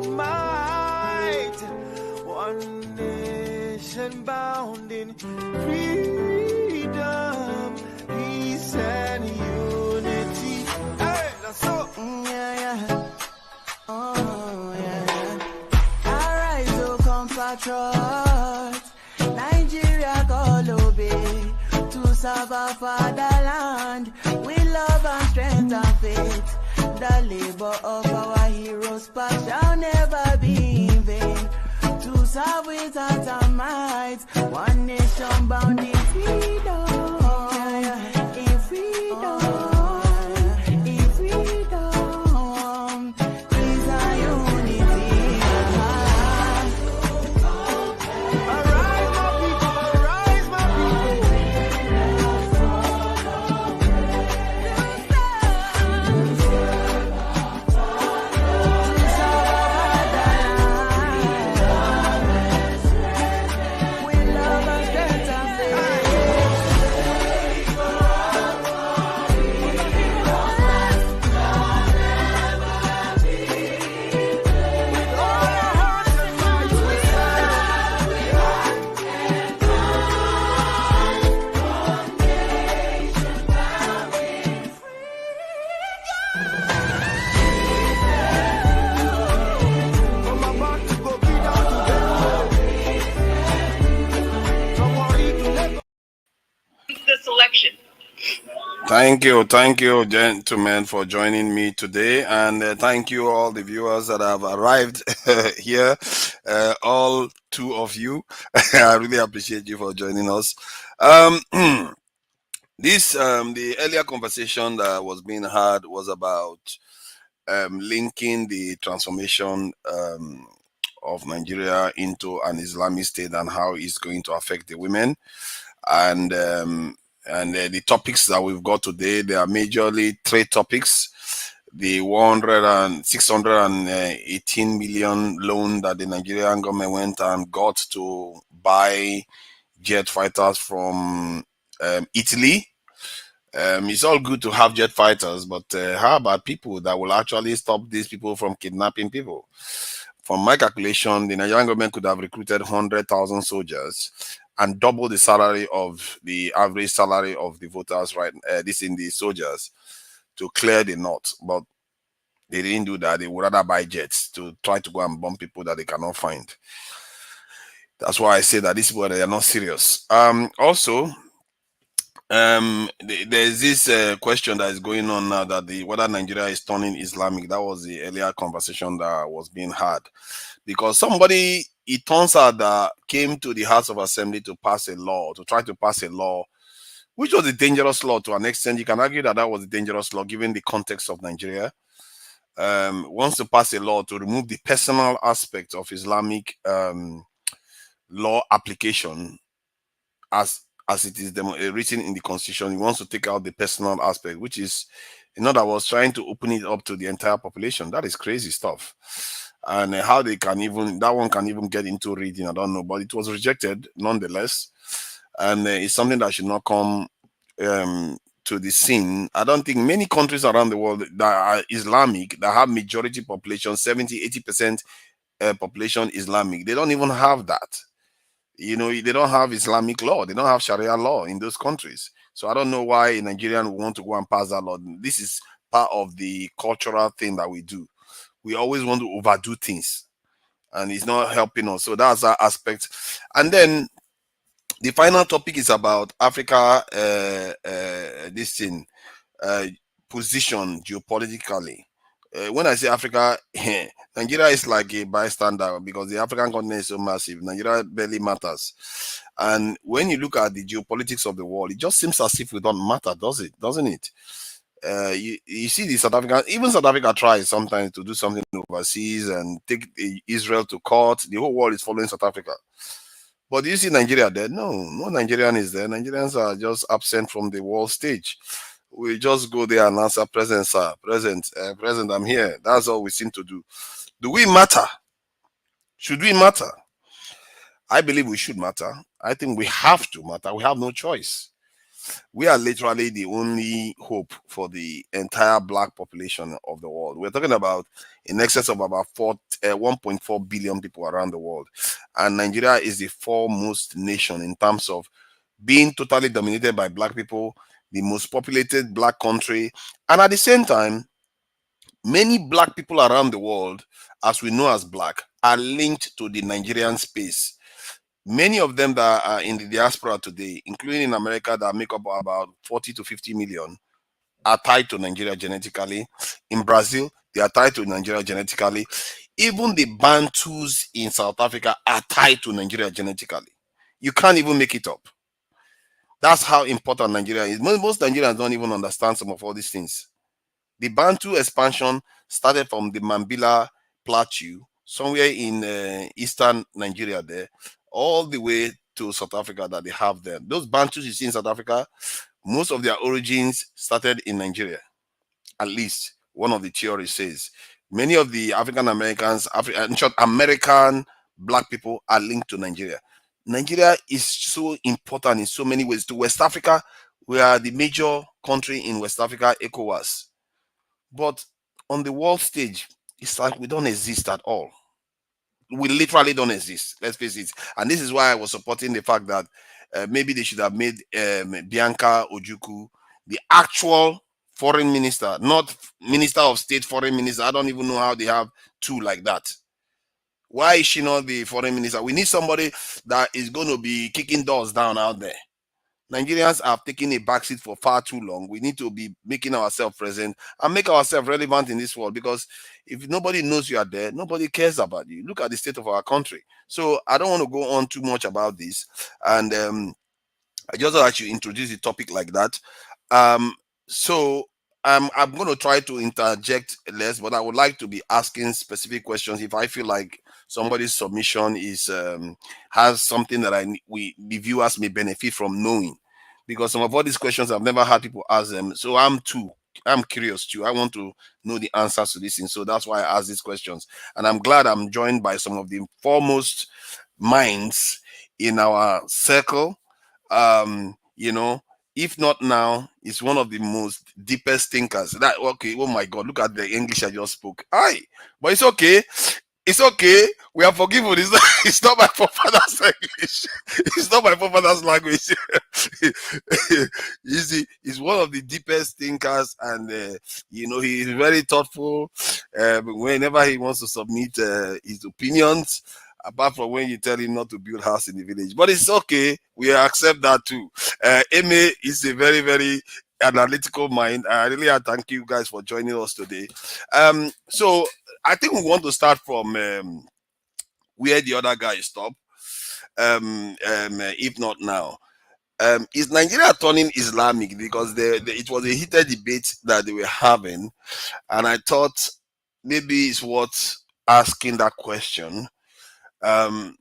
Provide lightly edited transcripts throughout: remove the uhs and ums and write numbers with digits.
might. One nation bound in freedom, peace and unity. Hey, that's so. Yeah. Oh, yeah. Arise, oh compatriots. Nigeria call obey to serve our fatherland with love and strength and faith. The labor of our heroes past shall never be in vain. To serve with heart and might, one nation bound in freedom, in freedom, in freedom, peace and unity. Arise, my people, arise, my Thank you, gentlemen, for joining me today, and thank you all the viewers that have arrived here, all two of you. I really appreciate you for joining us. The earlier conversation that was being had was about linking the transformation of Nigeria into an Islamic state and how it's going to affect the women. And the topics that we've got today, there are majorly three topics. The 618 million loan that the Nigerian government went and got to buy jet fighters from Italy. It's all good to have jet fighters, but how about people that will actually stop these people from kidnapping people? From my calculation, the Nigerian government could have recruited 100,000 soldiers and double the salary of the average salary of the voters, right? This in the soldiers to clear the north, but they didn't do that. They would rather buy jets to try to go and bomb people that they cannot find. That's why I say that these people, they are not serious. Also, there's this question that is going on now that whether Nigeria is turning Islamic. That was the earlier conversation that was being had, because somebody, it turns out, that came to the House of Assembly to try to pass a law, which was a dangerous law to an extent. You can argue that that was a dangerous law given the context of Nigeria. Wants to pass a law to remove the personal aspect of Islamic law application as it is written in the constitution. He wants to take out the personal aspect, which is, in other words, trying to open it up to the entire population. That is crazy stuff. And how they can even, that one can even get into reading, I don't know, but it was rejected nonetheless. And it's something that should not come to the scene. I don't think many countries around the world that are Islamic, that have majority population, 70-80% population Islamic, they don't even have that. You know, they don't have Islamic law. They don't have Sharia law in those countries. So I don't know why a Nigerian would want to go and pass that law. This is part of the cultural thing that we do. We always want to overdo things, and it's not helping us. So that's that aspect. And then the final topic is about Africa, position geopolitically. When I say Africa, Nigeria is like a bystander because the African continent is so massive. Nigeria barely matters. And when you look at the geopolitics of the world, it just seems as if we don't matter, doesn't it? You see the South Africa, even South Africa tries sometimes to do something overseas and take Israel to court. The whole world is following South Africa. But do you see Nigeria there? No Nigerian is there. Nigerians are just absent from the world stage. We just go there and answer, present, sir, present, I'm here. That's all we seem to do. Do we matter? Should we matter? I believe we should matter. I think we have to matter. We have no choice. We are literally the only hope for the entire black population of the world. We're talking about in excess of about 1.4 billion people around the world. And Nigeria is the foremost nation in terms of being totally dominated by black people, the most populated black country. And at the same time, many black people around the world, as we know as black, are linked to the Nigerian space. Many of them that are in the diaspora today, including in America, that make up about 40 to 50 million, are tied to Nigeria genetically. In Brazil, they are tied to Nigeria genetically. Even the Bantus in South Africa are tied to Nigeria genetically. You can't even make it up. That's how important Nigeria is. Most Nigerians don't even understand some of all these things. The Bantu expansion started from the Mambila Plateau, somewhere in eastern Nigeria there, all the way to South Africa that they have there. Those Bantus you see in South Africa, most of their origins started in Nigeria. At least one of the theories says. Many of the African Americans, in short, American black people are linked to Nigeria. Nigeria is so important in so many ways. To West Africa, we are the major country in West Africa, ECOWAS. But on the world stage, it's like we don't exist at all. We literally don't exist. Let's face it. And this is why I was supporting the fact that maybe they should have made Bianca Ojuku the actual foreign minister, not minister of state, foreign minister. I don't even know how they have two like that. Why is she not the foreign minister? We need somebody that is going to be kicking doors down out there. Nigerians have taken a backseat for far too long. We need to be making ourselves present and make ourselves relevant in this world, because if nobody knows you are there, nobody cares about you. Look at the state of our country. So I don't want to go on too much about this. And I just thought I should introduce the topic like that. Um, so I'm going to try to interject less, but I would like to be asking specific questions if I feel like somebody's submission is has something that we the viewers may benefit from knowing, because some of all these questions I've never had people ask them. So I'm curious too. I want to know the answers to this thing. So that's why I ask these questions. And I'm glad I'm joined by some of the foremost minds in our circle. You know, if not now, it's one of the most deepest thinkers. That okay, oh my god, look at the English I just spoke. Aye, but it's okay. It's okay. We are forgiven. It's not my forefather's English. It's not my forefather's language. You see, he's one of the deepest thinkers, and he's very thoughtful. Whenever he wants to submit his opinions, apart from when you tell him not to build house in the village, but it's okay. We accept that too. Eme is a very, very analytical mind. I really thank you guys for joining us today. So I think we want to start from where the other guy stopped. If not now, is Nigeria turning Islamic? Because it was a heated debate that they were having, and I thought maybe it's worth asking that question. Um,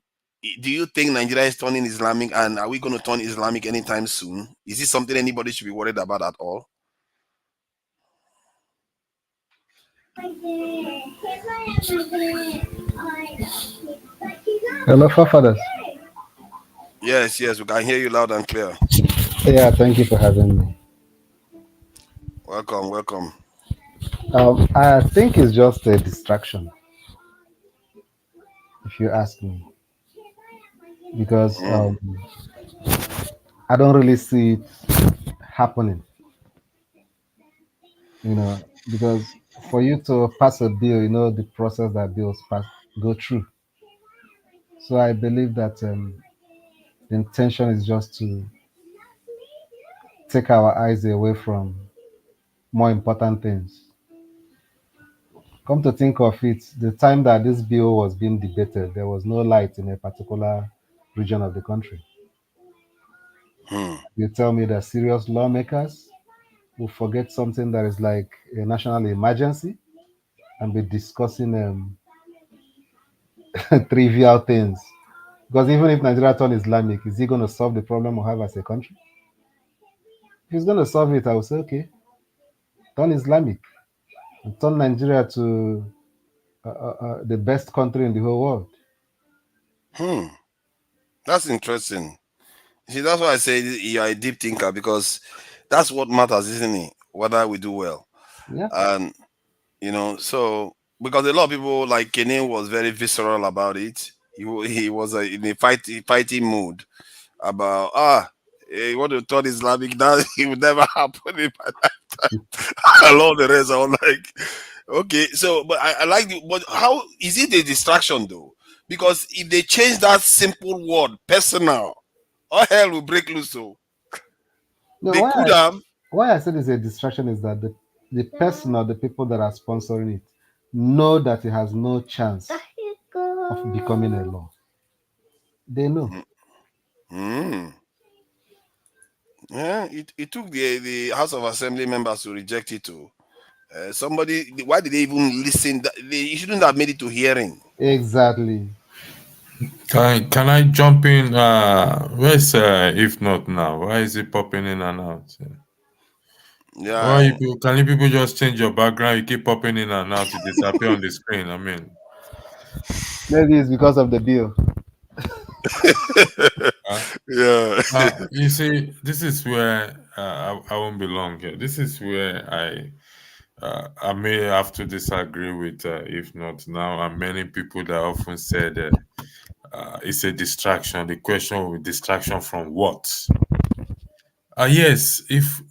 do you think Nigeria is turning Islamic, and are we going to turn Islamic anytime soon? Is this something anybody should be worried about at all? Hello, forefathers. Yes, yes, we can hear you loud and clear. Yeah, thank you for having me. Welcome, welcome. I think it's just a distraction, if you ask me, because Mm, I don't really see it happening. Because for you to pass a bill, the process that bills pass go through. So I believe that the intention is just to take our eyes away from more important things. Come to think of it, the time that this bill was being debated, there was no light in a particular region of the country. hmm, You tell me that serious lawmakers will forget something that is like a national emergency and be discussing trivial things. Because even if Nigeria turn Islamic, is he going to solve the problem we have as a country? If he's going to solve it, I will say, okay, turn Islamic and turn Nigeria to the best country in the whole world. hmm. That's interesting. See, that's why I say you're a deep thinker because that's what matters, isn't it? Whether we do well. Yeah. And so because a lot of people like Kenny was very visceral about it. He was in a fighting mood about what you thought Islamic that it would never happen in my lifetime. And all the rest, I was like, okay, so but I like the but how is it a distraction though? Because if they change that simple word, personal, all hell will break loose. So No, they could have. why I said it's a distraction is that the person or the people that are sponsoring it know that it has no chance of becoming a law. They know. Mm, yeah, it took the House of Assembly members to reject it too. Why did they even listen? You shouldn't have made it to hearing. Exactly. Can I jump in? Where's if not now? Why is it popping in and out? Why Yeah. can you people just change your background? You keep popping in and out, it disappear on the screen. I mean, Maybe it's because of the bill. uh, Yeah. you see, this is where I won't belong here. This is where I may have to disagree with, if not now, and many people that often said it's a distraction. The question will be distraction from what? Yes, if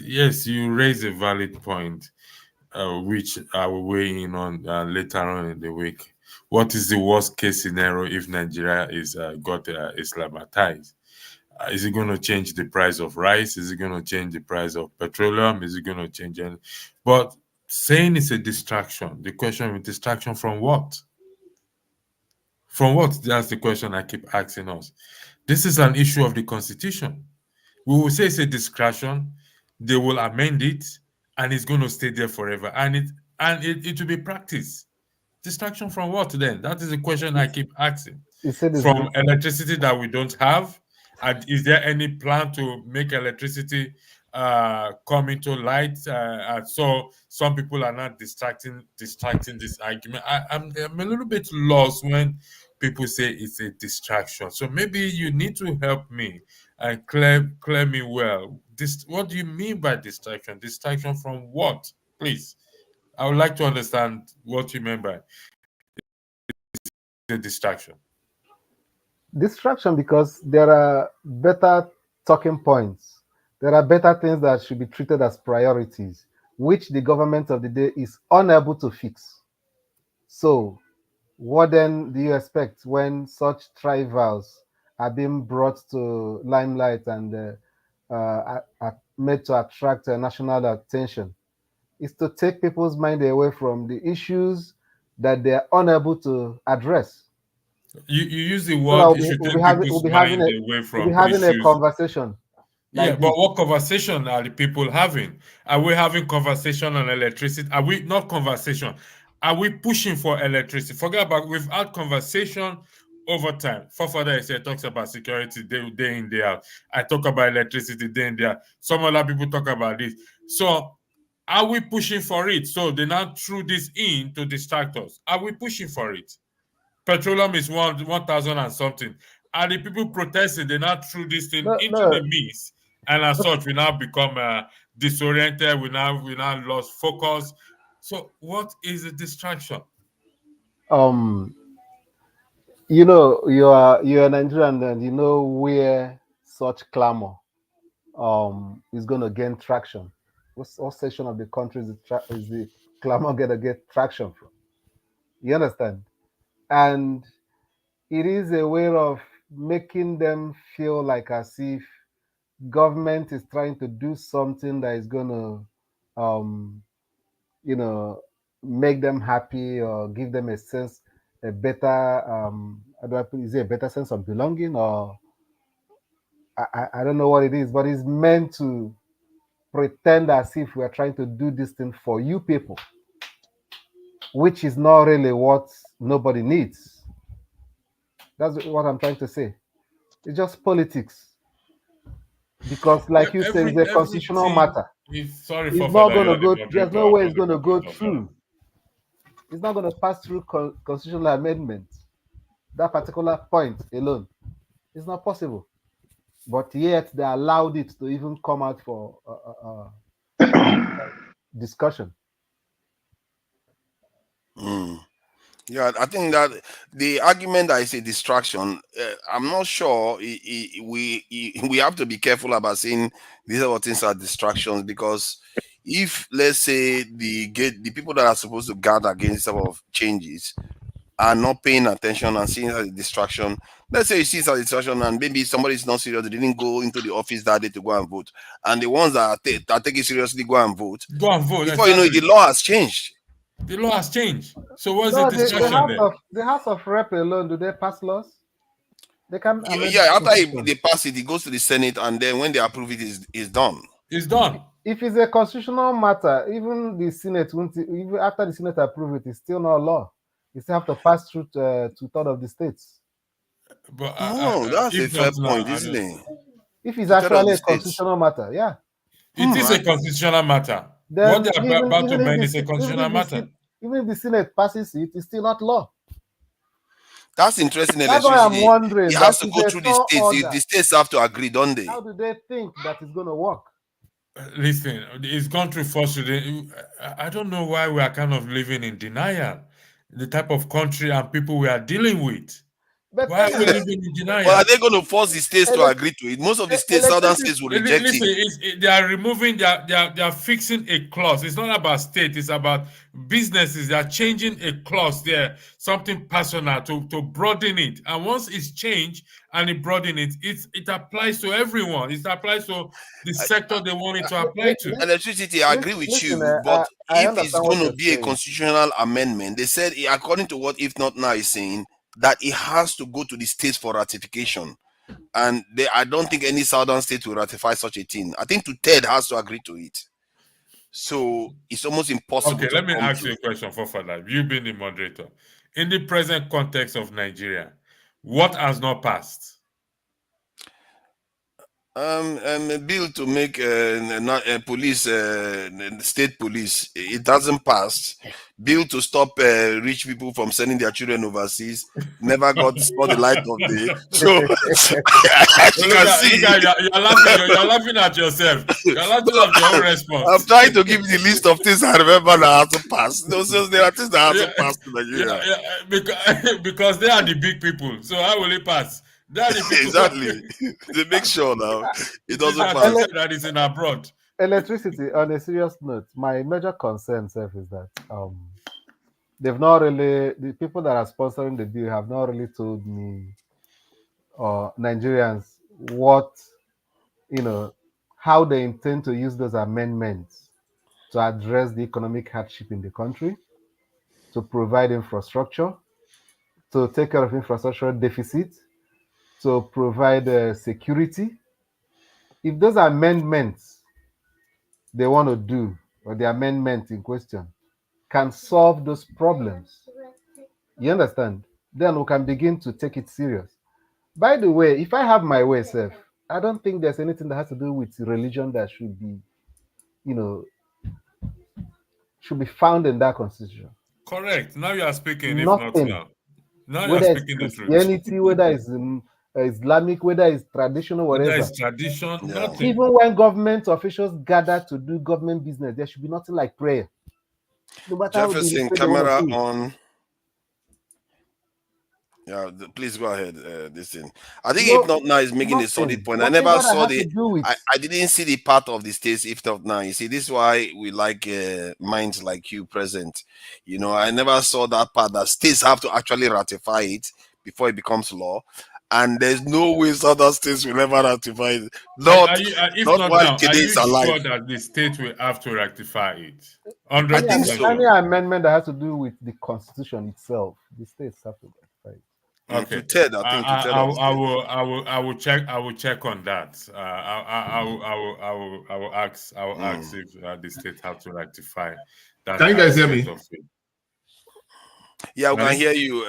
yes, you raise a valid point, which I will weigh in on later on in the week. What is the worst case scenario if Nigeria is got Islamatized? Is it going to change the price of rice? Is it going to change the price of petroleum? Is it going to change any? But saying it's a distraction. The question is distraction from what? From what? That's the question I keep asking us. This is an issue of the constitution. We will say it's a discretion, they will amend it, and it's going to stay there forever. And it will be practiced. Distraction from what then? That is the question I It's, keep asking. it said it's From electricity that we don't have, and is there any plan to make electricity come into light? And so some people are not distracting this argument. I'm a little bit lost when people say it's a distraction. So maybe you need to help me and clear me well. What do you mean by distraction? Distraction from what? Please. I would like to understand what you mean by the distraction. distraction because there are better talking points. There are better things that should be treated as priorities, which the government of the day is unable to fix. So, what then do you expect when such trials are being brought to limelight and are made to attract national attention? Is to take people's mind away from the issues that they are unable to address. You use the So that word it should take people's mind away we'll be from having a issues. conversation Yeah, like but this. what conversation are the people having? Are we having conversation on electricity? Are we not conversation? Are we pushing for electricity? Forget about we've had conversation over time. Father I said talks about security day in, day out. I talk about electricity day in, day out. Some other people talk about this. So are we pushing for it? So they now threw this in to distract us. Are we pushing for it? Petroleum is 1,000 and something. And the people protesting, they now threw this thing No, into the no. mix. And as such, we now become disoriented. We now lost focus. So what is the distraction? Um, you're Nigerian and you know where such clamor is going to gain traction. What section of the country is the clamor going to get traction from? You understand? And it is a way of making them feel like as if government is trying to do something that is going to you know make them happy or give them a better how do I put, is it a better sense of belonging, or I don't know what it is, but it's meant to pretend as if we are trying to do this thing for you people, which is not really what nobody needs. That's what I'm trying to say. It's just politics because, like you said, it's a constitutional Everything matter. is sorry It's for not father, going you to are the go, there's moderator. no I'm way not it's the going to go moderator, brother. through. It's not going to pass through constitutional amendment. That particular point alone, it's not possible. but yet they allowed it to even come out for discussion. Yeah, I think that the argument that is a distraction, I'm not sure we have to be careful about saying these are things are distractions, because if, let's say, the people that are supposed to guard against some of changes are not paying attention and seeing it as a distraction. Let's say you see it as a distraction and maybe somebody is not serious, they didn't go into the office that day to go and vote. And the ones that that take it seriously go and vote. Go and vote. Before you know it, the Exactly. law has changed. The law has changed. So what's the No, the distraction House there? of Rep alone, do they pass laws? They can amend the Yeah, after constitution. they pass it, it goes to the Senate, and then when they approve it, is done. It's done. If it's a constitutional matter, even the Senate won't, even after the Senate approve it, it's still not law. You still have to pass through two-thirds of the states. But No, that's a if fair not now, point, I isn't don't. it? If it's Two-thirds of actually the a states. constitutional matter, yeah. It is I a constitutional matter. What Then they are about to amend is a even constitutional if the matter. even if the Senate passes it, it's still not law. That's interesting. That's why I'm Electricity. It wondering that has to if go a through the tall states. The order, states have to agree, don't they? how do they think that it's going to work? Listen, it's gone through first reading. I don't know why we are kind of living in denial. The type of country and people we are dealing with. But Why are we living in Well, are denial? they going to force the states to elec- agree to it? Most of the states, southern electricity, states, will reject Listen, it. they are removing, they are fixing a clause. It's not about state, it's about businesses. They are changing a clause there, something personal to broaden it. And once it's changed and it broaden it, it applies to everyone. It applies to the sector they want it to apply to. Electricity, I agree with listen, you, but I if it's understand what going to you're be a saying. constitutional amendment, they said, according to what If Not Now is saying, that it has to go to the states for ratification. And I don't think any southern state will ratify such a thing. I think two-thirds has to agree to it. So it's almost impossible Okay, to let me come ask you through. a question for further. You being the moderator, in the present context of Nigeria, what has not passed? A bill to make police, state police, it hasn't passed. Bill to stop rich people from sending their children overseas never saw the light of day. So, as you can Look see, at you're laughing. You're laughing at yourself. You're laughing no, at your own I'm response. trying to give you the list of things I remember that hasn't passed. No, so there are things that Yeah, hasn't passed in Nigeria. because they are the big people. So how will it pass? They are the people. Exactly. To make sure now it It is doesn't our pass. system that is in abroad. Electricity, on a serious note, my major concern self is that they've not really, the people that are sponsoring the bill have not really told me or Nigerians what, you know, how they intend to use those amendments to address the economic hardship in the country, to provide infrastructure, to take care of infrastructure deficit, to provide security. If those amendments they want to do, or the amendment in question, can solve those problems, you understand? Then we can begin to take it serious. By the way, if I have my way, self, I don't think there's anything that has to do with religion that should be, you know, should be found in that constitution. Correct. Now you are speaking, if not Nothing. now. Now you are Whether it's speaking the truth. Christianity, whether it's Islamic, whether it's traditional, Whether whatever. it's tradition, Yeah. nothing. Even when government officials gather to do government business, there should be nothing like prayer. No matter how the Jefferson, way they want camera to do it. on. Yeah, please go ahead. This thing. I think If No, Not Now is making a solid nothing. point. I never Whatever that saw has to do with. I didn't see the part of the states If Not Now. You see, this is why we like minds like you present. You know, I never saw that part that states have to actually ratify it before it becomes law. And there's no way other states will ever ratify it. If Not not while now, are Kede you is alive. sure that the state will have to rectify it? I think 100% so. Any sure. amendment that has to do with the constitution itself, the states have to ratify it. Okay. To Ted, I think to Ted of the states. I will check. I will check on that. I will ask. I will ask if the state have to rectify that Can you guys hear aspect me? of it. Yeah, we can Pardon? hear you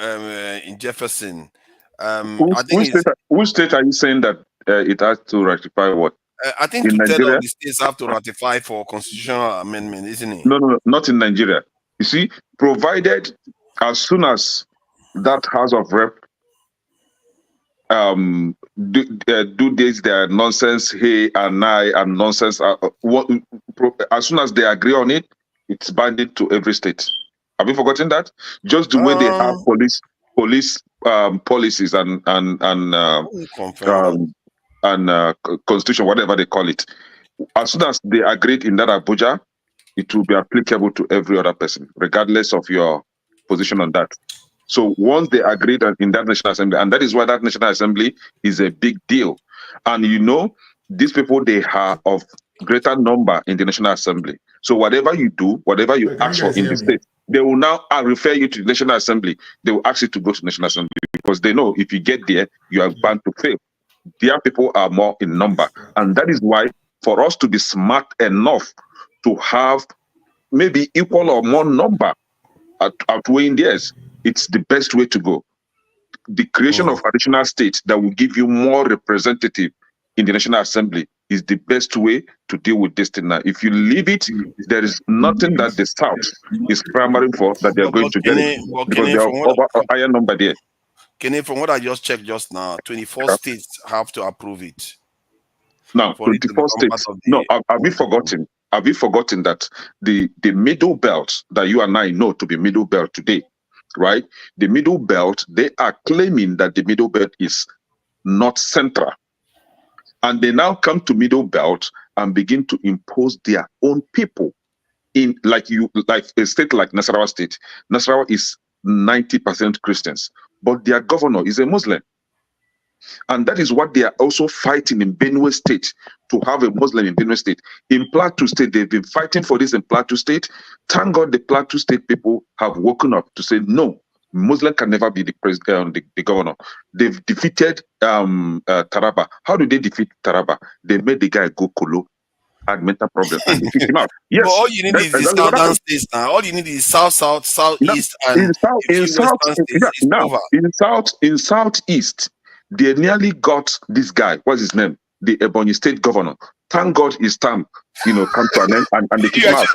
in Jefferson. Which, I think it's which state are you saying that it has to ratify what? I think In to tell of Nigeria? the states have to ratify for constitutional amendment, isn't it? No, no, no, not in Nigeria. You see, provided as soon as that House of Rep do this their nonsense, hey and I and nonsense. As soon as they agree on it, it's binding to every state. Have you forgotten that? Just the way they have Um, police policies let me confirm that. um, constitution, whatever they call it. As soon as they agreed in that Abuja, it will be applicable to every other person, regardless of your position on that. So once they agreed in that National Assembly, and that is why that National Assembly is a big deal. And these people, they are of greater number in the National Assembly. So whatever you do, whatever you Wait, can you ask for guys in hear the me? state, they will now refer you to the National Assembly. They will ask you to go to the National Assembly because they know if you get there, you are bound to fail. Their people are more in number. And that is why for us to be smart enough to have maybe equal or more number outweighing theirs, it's the best way to go. The creation Mm. of additional states that will give you more representative in the National Assembly is the best way to deal with this thing now. If you leave it, there is nothing that the South is clamoring for that they are going But to get it because Kenny, they have over a higher number there. Kenny, from what I just checked just now, 24 Yeah. states have to approve it Now, for it to 24 become part states. of No, the have you constitution. forgotten? Have you forgotten that the middle belt that you and I know to be middle belt today, right? The middle belt, they are claiming that the middle belt is not central. And they now come to middle belt and begin to impose their own people in like a state like Nasarawa State. Nasarawa is 90% Christians, but their governor is a Muslim. And that is what they are also fighting in Benue State, to have a Muslim in Benue State. In Plateau State, they've been fighting for this in Plateau State. Thank God the Plateau State people have woken up to say, no, Muslim can never be the president, the governor. They've defeated Taraba. How do they defeat Taraba? They made the guy go Kolo, had mental problem, and they kicked him out. But Yes, all you need that's is the exactly what southern happened. states now. All you need is south, Now, southeast, and in south, a few western yeah, states. It's now over. in southeast, they nearly got this guy. What's his name? The Ebonyi State governor. Thank God his term, come to an end, and they kick You him are out, just,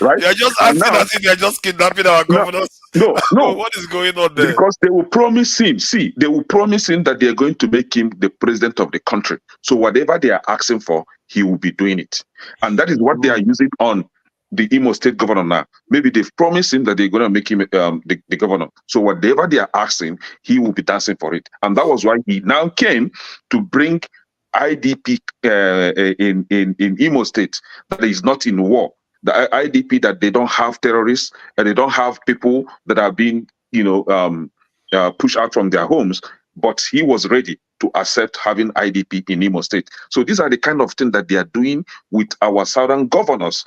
right? you are just And acting now, as if you are just kidnapping our no, governors. no, What is going on there? because they will promise him. See, they will promise him that they are going to make him the president of the country. So whatever they are asking for, he will be doing it, and that is what they are using on the Imo State governor now. Maybe they've promised him that they're going to make him the governor. So whatever they are asking, he will be dancing for it, and that was why he now came to bring IDP in Imo State, that is not in war. The IDP, that they don't have terrorists and they don't have people that are being pushed out from their homes, but he was ready to accept having IDP in Imo State. So these are the kind of things that they are doing with our southern governors,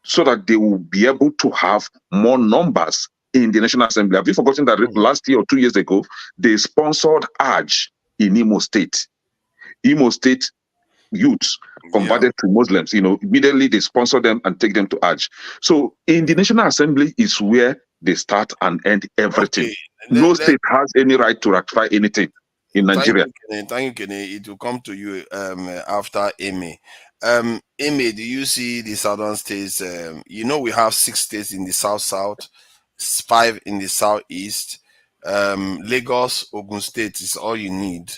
so that they will be able to have more numbers in the National Assembly. Have you forgotten that last year or 2 years ago, they sponsored Hajj in Imo State? Imo State youths Yeah. converted to Muslims, immediately they sponsor them and take them to Hajj. So in the National Assembly is where they start and end everything. Okay. No Let, state has any right to ratify anything in Thank Nigeria. you, Kenny. Thank you, Kenny. It will come to you after Amy. Amy, do you see the southern states? We have 6 states in the south, 5 in the southeast. Lagos, Ogun State is all you need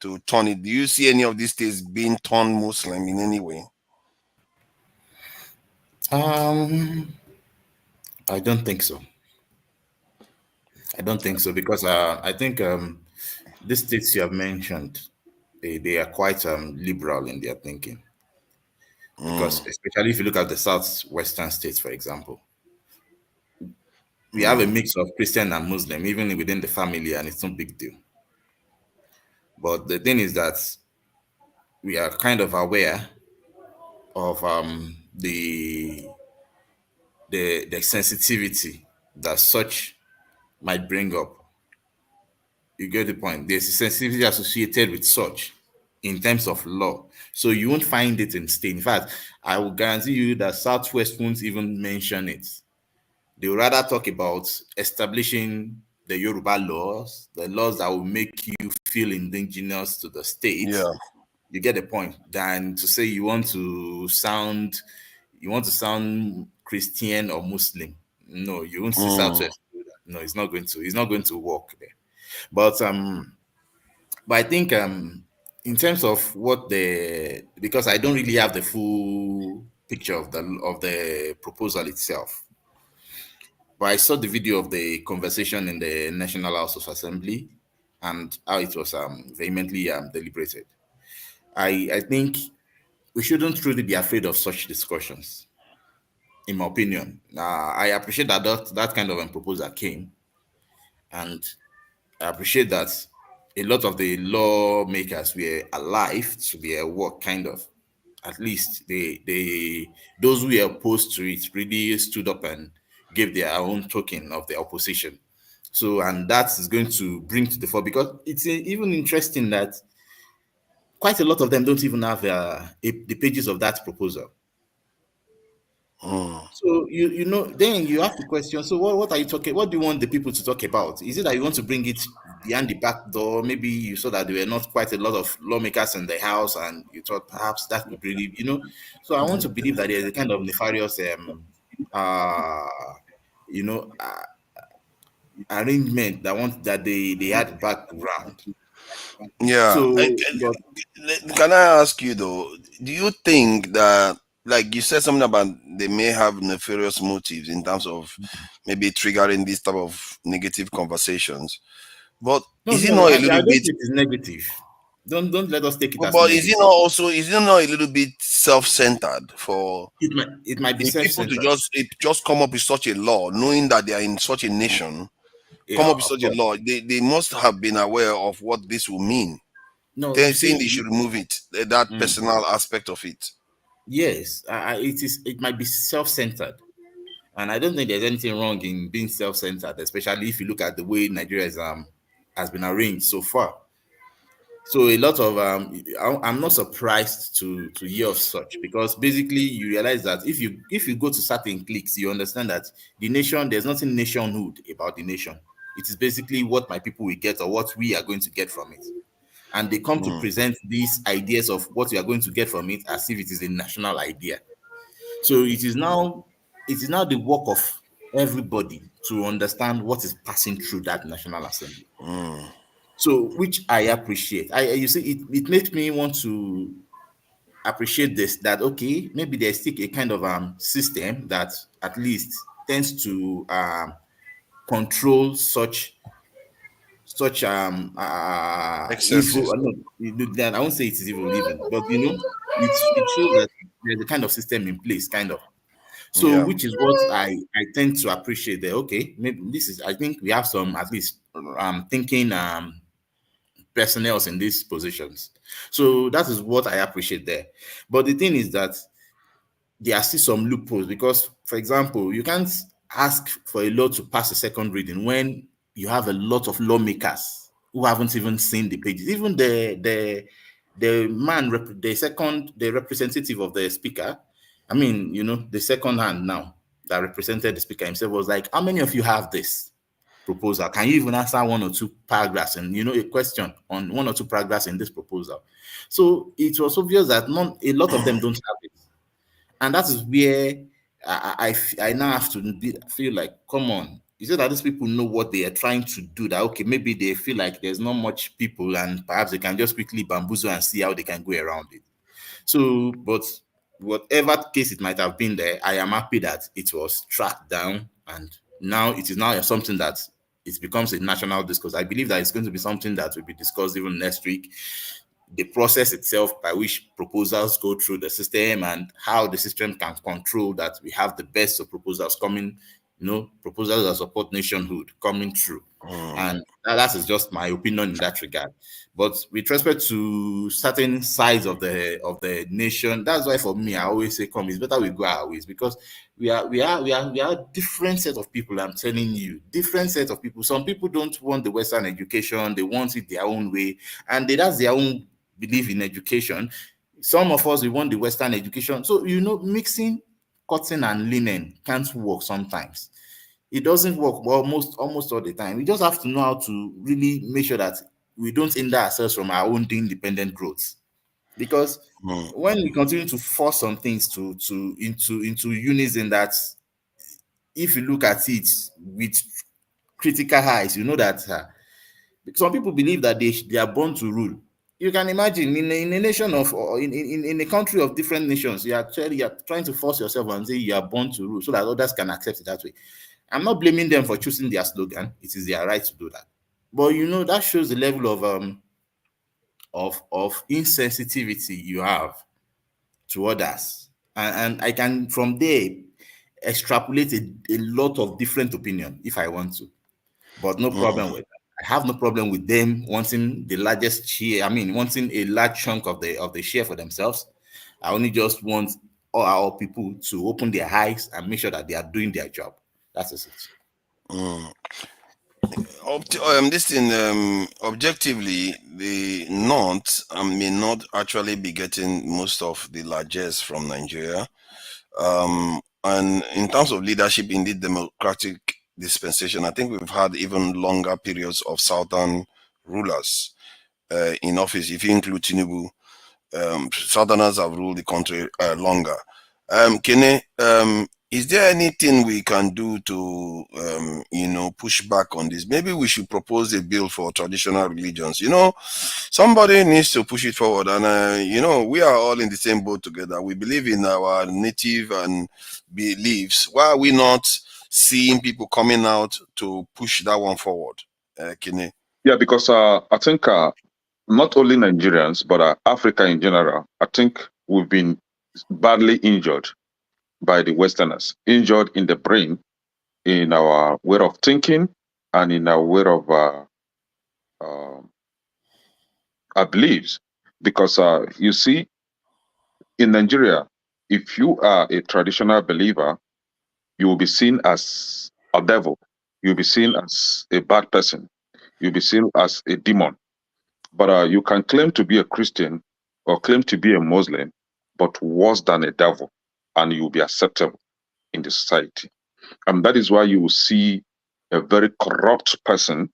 to turn it. Do you see any of these states being turned Muslim in any way? Um, I don't think so. I don't think so because I think these states you have mentioned, they are quite liberal in their thinking. Because Mm, especially if you look at the southwestern states, for example, we have a mm, mix of Christian and Muslim, even within the family, and it's no big deal. But the thing is that we are kind of aware of the sensitivity that such might bring up. You get the point. There's a sensitivity associated with such in terms of law. So you won't find it in state. In fact, I will guarantee you that Southwest won't even mention it. They would rather talk about establishing the Yoruba laws, the laws that will make you feel indigenous to the state. yeah. You get the point. Than to say you want to sound Christian or Muslim. No, you won't see Mm, Southwest do that. No, it's not going to work there. But But I think in terms of what the, because I don't really have the full picture of the proposal itself. But I saw the video of the conversation in the National House of Assembly and how it was vehemently deliberated. I think we shouldn't really be afraid of such discussions, in my opinion. I appreciate that kind of a proposal came, and I appreciate that a lot of the lawmakers were alive to their work, kind of. At least those who were opposed to it really stood up and gave their own token of the opposition. So, and that is going to bring to the fore, because it's even interesting that quite a lot of them don't even have the pages of that proposal. Mm. So you know, then you have to question. So what are you talking? What do you want the people to talk about? Is it that you want to bring it behind the back door? Maybe you saw that there were not quite a lot of lawmakers in the house, and you thought perhaps that could really, you know. So I want to believe that there's a kind of nefarious, uh, you know, arrangement that they had background. Yeah. So, but Can I ask you though? Do you think that, like you said something about they may have nefarious motives in terms of maybe triggering this type of negative conversations? But no, is it no, not a I little don't bit? think it is negative. Don't let us take it as But negative. is it not a little bit self-centered for It might be the people to self-centered. just come up with such a law, knowing that they are in such a nation, come Yeah, up with of such a course. law? They must have been aware of what this will mean. No, They're you saying see, they should remove it, that personal aspect of it. yes, it is. It might be self-centered, and I don't think there's anything wrong in being self-centered, especially if you look at the way Nigeria is, has been arranged so far. So a lot of I'm not surprised to hear of such, because basically you realize that if you go to certain cliques, you understand that the nation, there's nothing nationhood about the nation. It is basically what my people will get or what we are going to get from it. And they come to Mm, present these ideas of what we are going to get from it as if it is a national idea. So it is now the work of everybody to understand what is passing through that National Assembly. mm, So, which I appreciate. You see, it makes me want to appreciate this, that okay, maybe there's still a kind of system that at least tends to control such evil. excesses. No, I won't say it is evil even, but it shows that there's a kind of system in place, kind of. So, Yeah. which is what I tend to appreciate. That okay, maybe this is. I think we have some at least thinking personnel in these positions. So that is what I appreciate there. But the thing is that there are still some loopholes, because, for example, you can't ask for a law to pass a second reading when you have a lot of lawmakers who haven't even seen the pages. Even the man, the representative of the speaker, I mean, the second hand now that represented the speaker himself was like, "How many of you have this proposal? Can you even answer one or two paragraphs and a question on one or two paragraphs in this proposal?" So it was obvious that a lot of them don't have it, and that is where I now have to feel like, come on, is it that these people know what they are trying to do? That okay, maybe they feel like there's not much people, and perhaps they can just quickly bamboozle and see how they can go around it. So, but whatever case it might have been there, I am happy that it was tracked down, and now it is now something that it becomes a national discourse. I believe that it's going to be something that will be discussed even next week. The process itself by which proposals go through the system, and how the system can control that we have the best of proposals coming, proposals that support nationhood coming through. Mm, And that is just my opinion in that regard. But with respect to certain sides of the nation, that's why for me I always say, come, it's better we go our ways, because we are different set of people. I'm telling you, different set of people. Some people don't want the Western education; they want it their own way, and that's their own belief in education. Some of us, we want the Western education. So mixing cotton and linen can't work sometimes. It doesn't work almost all the time. We just have to know how to really make sure that we don't hinder ourselves from our own independent growth. Because mm, when we continue to force some things into unison, that if you look at it with critical eyes, you know that Some people believe that they are born to rule. You can imagine in a nation of or in a country of different nations, you are trying to force yourself and say you are born to rule so that others can accept it that way. I'm not blaming them for choosing their slogan. It is their right to do that. But that shows the level of insensitivity you have to others. And I can from there extrapolate a lot of different opinion if I want to. But no problem with that. I have no problem with them wanting the largest share. I mean, wanting a large chunk of the share for themselves. I only just want all our people to open their eyes and make sure that they are doing their job. That's it. Mm. This thing, objectively, the North may not actually be getting most of the largesse from Nigeria. And in terms of leadership in the democratic dispensation, I think we've had even longer periods of southern rulers in office. If you include Tinubu, southerners have ruled the country longer. Kene, is there anything we can do to, push back on this? Maybe we should propose a bill for traditional religions. Somebody needs to push it forward. And, we are all in the same boat together. We believe in our native and beliefs. Why are we not seeing people coming out to push that one forward? Kene? Yeah, because I think not only Nigerians, but Africa in general, I think we've been badly injured by the Westerners, injured in the brain, in our way of thinking, and in our way of our beliefs. Because you see, in Nigeria, if you are a traditional believer, you will be seen as a devil. You'll be seen as a bad person. You'll be seen as a demon. But you can claim to be a Christian or claim to be a Muslim, but worse than a devil, and you'll be acceptable in the society. And that is why you will see a very corrupt person.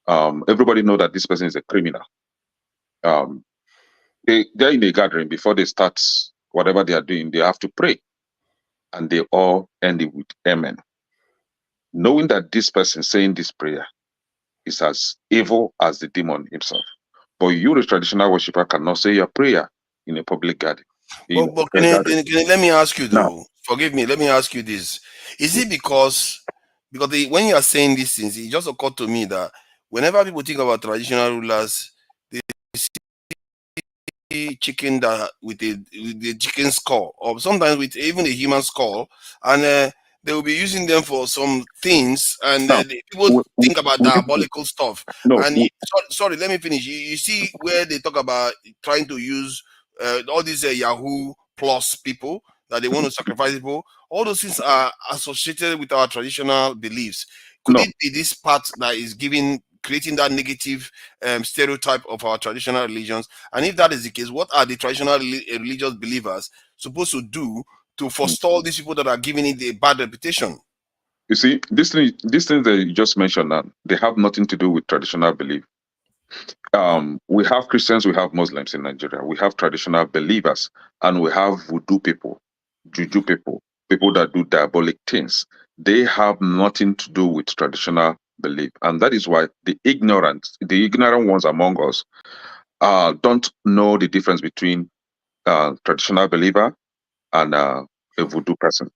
Everybody know that this person is a criminal. Um, they're in a gathering before they start whatever they are doing. They have to pray, and they all end it with amen, knowing that this person saying this prayer is as evil as the demon himself. But you, the traditional worshiper, cannot say your prayer in a public gathering. But let me ask you though. Forgive me. Let me ask you this: is it because when you are saying these things, it just occurred to me that whenever people think about traditional rulers, they see chicken that with the chicken skull, or sometimes with even a human skull, and they will be using them for some things, and Now, people we, think about we need to, diabolical stuff. no, And sorry, let me finish. You see where they talk about trying to use all these Yahoo Plus people that they want to sacrifice people. All those things are associated with our traditional beliefs. Could no. it be this part that is creating that negative stereotype of our traditional religions? And if that is the case, what are the traditional religious believers supposed to do to forestall these people that are giving it a bad reputation? You see, these things that you just mentioned, they have nothing to do with traditional belief. We have Christians, we have Muslims in Nigeria, we have traditional believers, and we have voodoo people, juju people, people that do diabolic things. They have nothing to do with traditional belief, and that is why the ignorant ones among us, don't know the difference between traditional believer and a voodoo person.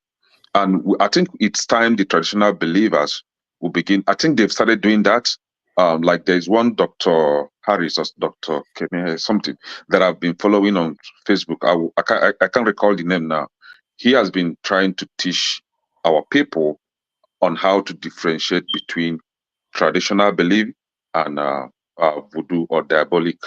And I think it's time the traditional believers will begin. I think they've started doing that. Like there's one Dr. Harris or Dr. Kemi something that I've been following on Facebook. I can't recall the name now. He has been trying to teach our people on how to differentiate between traditional belief and voodoo or diabolic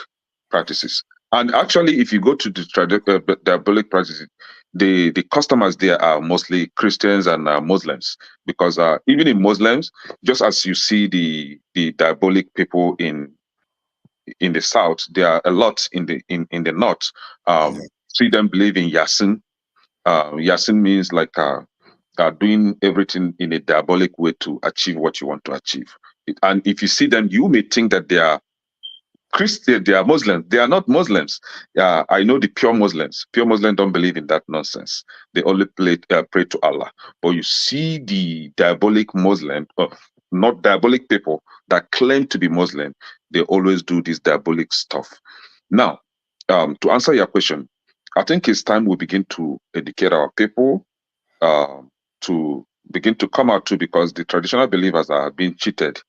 practices. And actually, if you go to the diabolic practices, the customers there are mostly Christians and Muslims, because even in Muslims, just as you see the diabolic people in the south, there are a lot in the north. See them believe in Yasin. Yasin means like doing everything in a diabolic way to achieve what you want to achieve. And if you see them, you may think that they are Christian, they are Muslims. They are not Muslims. I know the pure Muslims. Pure Muslims don't believe in that nonsense. They only pray to Allah. But you see the diabolic Muslim, not diabolic people that claim to be Muslim, they always do this diabolic stuff. Now, to answer your question, I think it's time we begin to educate our people, to begin to come out too, because the traditional believers are being cheated.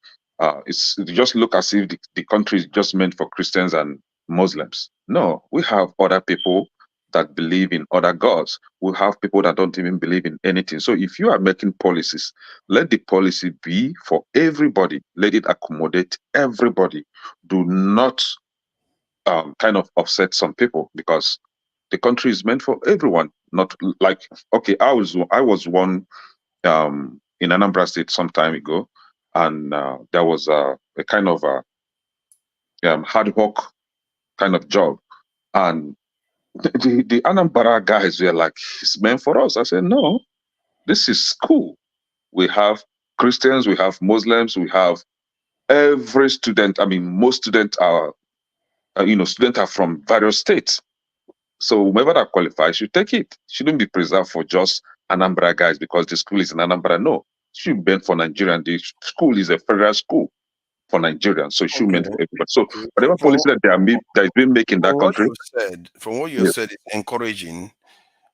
It just look as if the country is just meant for Christians and Muslims. No, we have other people that believe in other gods. We have people that don't even believe in anything. So if you are making policies, let the policy be for everybody. Let it accommodate everybody. Do not kind of upset some people, because the country is meant for everyone. Not like, okay, I was one in Anambra State some time ago, and there was a kind of a hard work kind of job, and the Anambra guys were like, "It's meant for us." I said, "No, this is cool. We have Christians, we have Muslims, we have every student. I mean, most students are, students are from various states. So whoever that qualifies should take it. Shouldn't be preserved for just Anambra guys because the school is in Anambra. No, it should be meant for Nigerian. The school is a federal school for Nigerians, so it should be meant Okay. for everybody. So Okay. whatever policy that that is being made in that country, From what you yes, said, it's encouraging.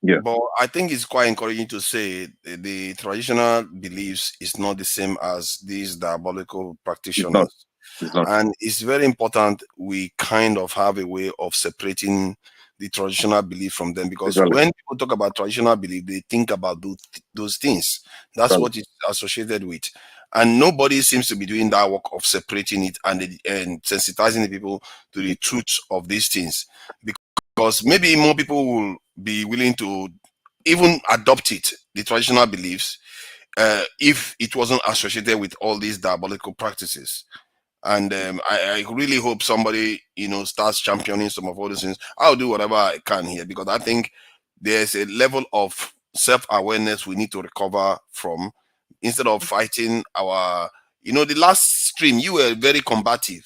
yeah, But I think it's quite encouraging to say the traditional beliefs is not the same as these diabolical it's not, practitioners. it's not And it's very important we kind of have a way of separating the traditional belief from them, because exactly, when people talk about traditional belief, they think about those things. That's exactly. what it's associated with. And nobody seems to be doing that work of separating it and sensitizing the people to the truth of these things. Because maybe more people will be willing to even adopt it, the traditional beliefs, if it wasn't associated with all these diabolical practices. And I really hope somebody starts championing some of all these things. I'll do whatever I can here, because I think there's a level of self-awareness we need to recover from, instead of fighting our the last stream you were very combative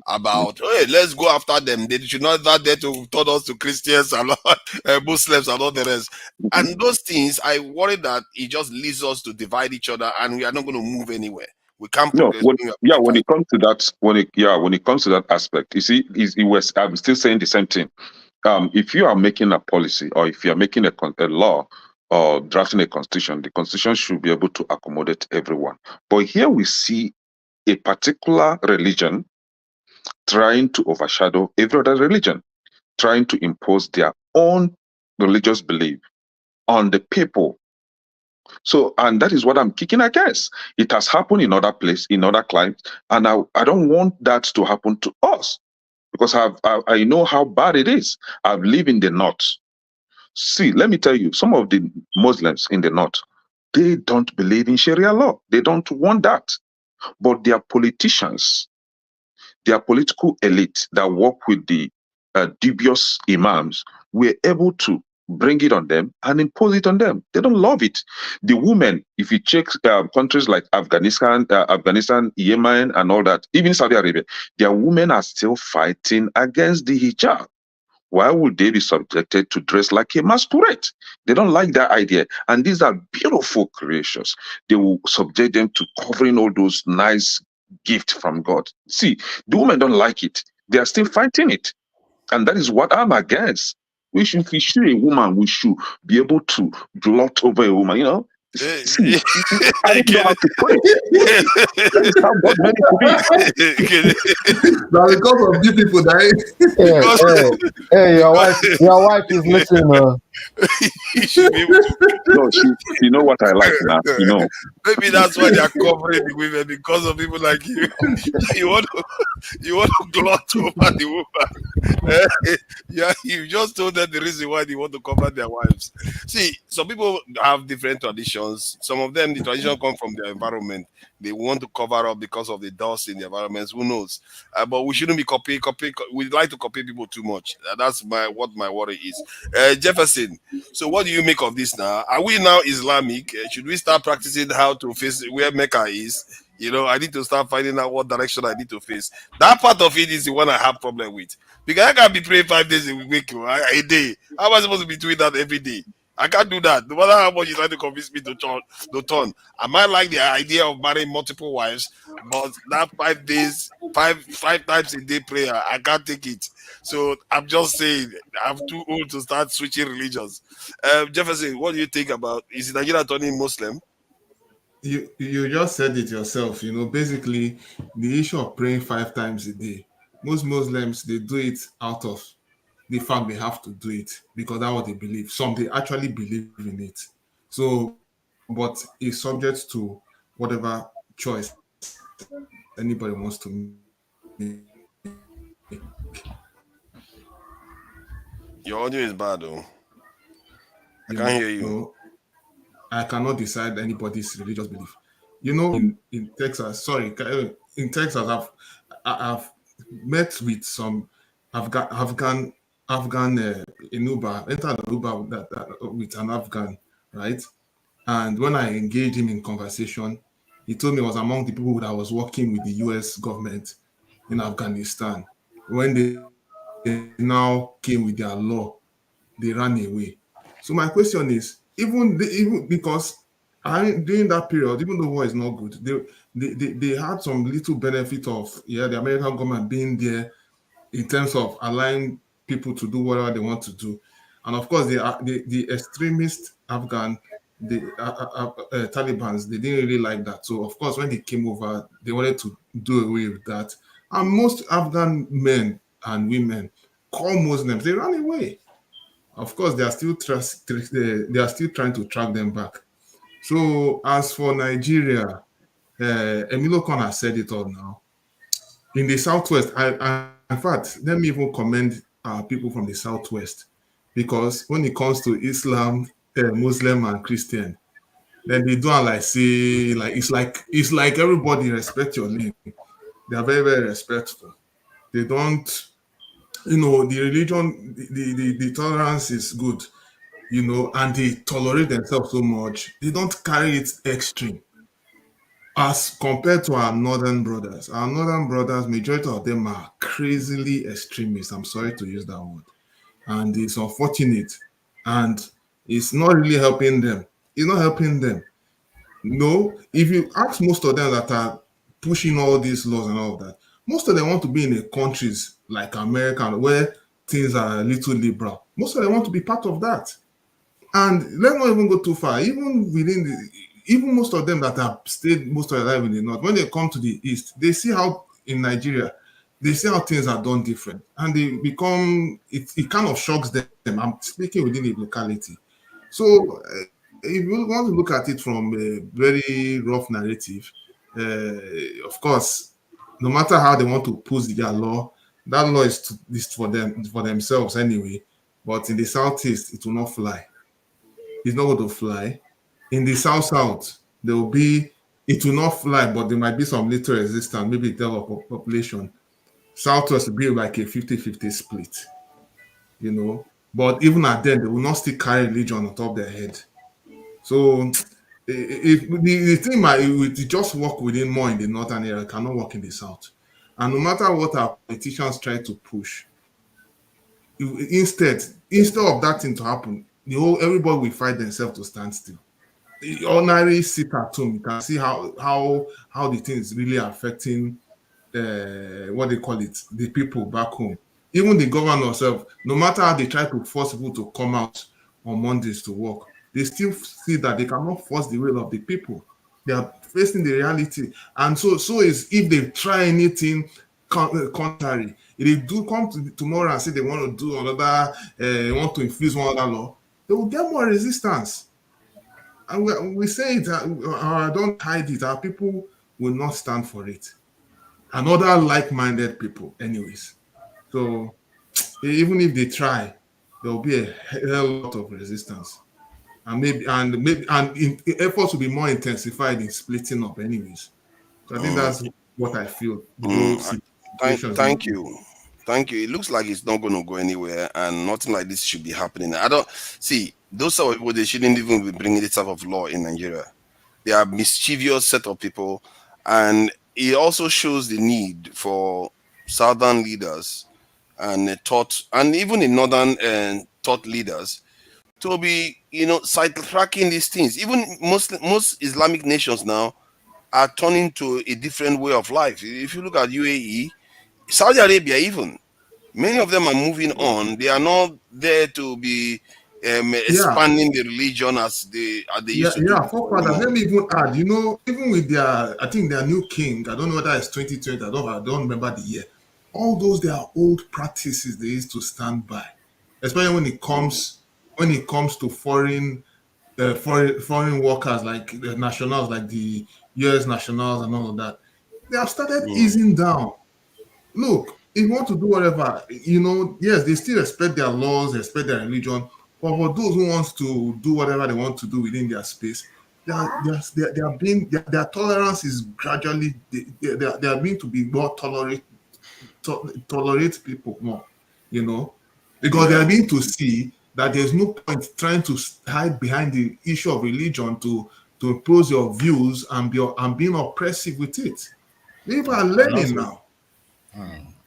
Mm. about, hey, let's go after them. They should not that there to turn us to Christians and Muslims and all the rest. Mhm. And those things, I worry that it just leads us to divide each other, and we are not going to move anywhere. We can't No, progress when, when we are yeah, when criticizing. it comes to that, when it comes to that aspect, you see, I'm still saying the same thing. If you are making a policy, or if you are making a law, or drafting a constitution, the constitution should be able to accommodate everyone. But here we see a particular religion trying to overshadow every other religion, trying to impose their own religious belief on the people. So, and that is what I'm kicking against. It has happened in other places, in other climes, and I don't want that to happen to us, because I know how bad it is. I've lived in the north. See, let me tell you, some of the Muslims in the north, they don't believe in Sharia law. They don't want that. But their politicians, their political elite that work with the dubious imams, were able to bring it on them and impose it on them. They don't love it. The women, if you check countries like Afghanistan, Yemen, and all that, even Saudi Arabia, their women are still fighting against the hijab. Why would they be subjected to dress like a masquerade? They don't like that idea. And these are beautiful creations. They will subject them to covering all those nice gifts from God. See, the women don't like it. They are still fighting it. And that is what I'm against. If we shoot a woman, we should be able to gloat over a woman. See, I don't know how to put it. That is how God meant it to be. Now because of you people that Hey, Because hey, your wife is listening. you should be able to. No, she know what I like now. Maybe that's why they are covering the women, because of people like you. You want to gloat over the woman. Yeah, you just told them the reason why they want to cover their wives. See, some people have different traditions. Some of them, the tradition come from their environment. They want to cover up because of the dust in the environments. Who knows? But we shouldn't be copy. We like to copy people too much. That's what my worry is. Jefferson. So, what do you make of this now? Are we now Islamic? Should we start practicing how to face where Mecca is? I need to start finding out what direction I need to face. That part of it is the one I have problem with, because I can't be praying 5 days a week, a day. How am I supposed to be doing that every day? I can't do that. No matter how much you try to convince me to turn. I might like the idea of marrying multiple wives, but that 5 days, five times a day prayer, I can't take it. So I'm just saying, I'm too old to start switching religions. Jefferson, what do you think about is Nigeria turning Muslim? You just said it yourself. Basically, the issue of praying 5 times a day. Most Muslims they do it out of the fact they have to do it because that's what they believe. Some they actually believe in it. So, but it's subject to whatever choice anybody wants to make. Your audio is bad, though. I You can't hear you. know, I cannot decide anybody's religious belief. In Texas, sorry, in Texas, I've met with some Afghan in Uber, entered an Uber with an Afghan, right? And when I engaged him in conversation, he told me he was among the people that was working with the U.S. government in Afghanistan. When they now came with their law, they ran away. So my question is, even because during that period, even though war is not good, they had some little benefit of the American government being there in terms of allowing people to do whatever they want to do. And of course, the extremist Afghan, the Taliban's, they didn't really like that. So of course, when they came over, they wanted to do away with that. And most Afghan men and women call Muslims, they ran away. Of course, they are still trying to track them back. So as for Nigeria, Emilio Khan has said it all now. In the southwest, in fact, let me even commend people from the southwest, because when it comes to Islam, Muslim, and Christian, then they do it like say it's like everybody respect your name. They are very very respectful. They don't, the religion, the tolerance is good, and they tolerate themselves so much. They don't carry it extreme as compared to our northern brothers. Our northern brothers, majority of them are crazily extremists. I'm sorry to use that word. And it's unfortunate. And it's not really helping them. It's not helping them. No, if you ask most of them that are pushing all these laws and all of that, most of them want to be in the countries like America where things are a little liberal. Most of them want to be part of that. And let's not even go too far. Even most of them that have stayed most of their life in the north, when they come to the east, they see how in Nigeria, they see how things are done different, and they become it kind of shocks them. I'm speaking within the locality. So if you want to look at it from a very rough narrative, of course, no matter how they want to push their law, that law is for them for themselves anyway. But in the southeast, it will not fly. It's not going to fly. In the south, there will be, it will not fly, but there might be some little resistance, maybe in terms of population. Southwest will be like a 50-50 split, you know. But even at then, they will not still carry religion on top of their head. So if the thing might it just work within more in the northern area, cannot work in the south. And no matter what our politicians try to push, instead of that thing to happen, everybody will fight themselves to stand still. The ordinary sit at home, you can see how the thing is really affecting what they call it, the people back home. Even the governor self, no matter how they try to force people to come out on Mondays to work, they still see that they cannot force the will of the people. They are facing the reality. And so is if they try anything contrary, if they do come tomorrow and say they want to do another, want to infuse one other law, they will get more resistance. And we say it, don't hide it. Our people will not stand for it. And other like-minded people, anyways. So even if they try, there will be a hell lot of resistance, and efforts will be more intensified in splitting up, anyways. So I think Mm, that's what I feel the whole mm, situation is going thank to be. you. Thank you. It looks like it's not going to go anywhere, and nothing like this should be happening. I don't see those sort of people. They shouldn't even be bringing this type of law in Nigeria. They are mischievous set of people, and it also shows the need for southern leaders and thought, and even in northern thought leaders to be sidetracking these things. Even most Islamic nations now are turning to a different way of life. If you look at UAE, Saudi Arabia, even many of them are moving on. They are not there to be Yeah, expanding the religion as they yeah, used to do yeah. before Forefathers. anymore. Let me even add. Even with I think their new king. I don't know whether it's 2020. I don't remember the year. All those their old practices they used to stand by, especially when it comes to foreign workers like the nationals, like the U.S. nationals and all of that. They have started Mm, easing down. Look, if you want to do whatever, yes, they still respect their laws, respect their religion. But for those who wants to do whatever they want to do within their space, their tolerance is gradually they are being to be more tolerate people more, you know, because they yeah, are being to see that there's no point trying to hide behind the issue of religion to impose your views and being oppressive with it. People are And learning also, now.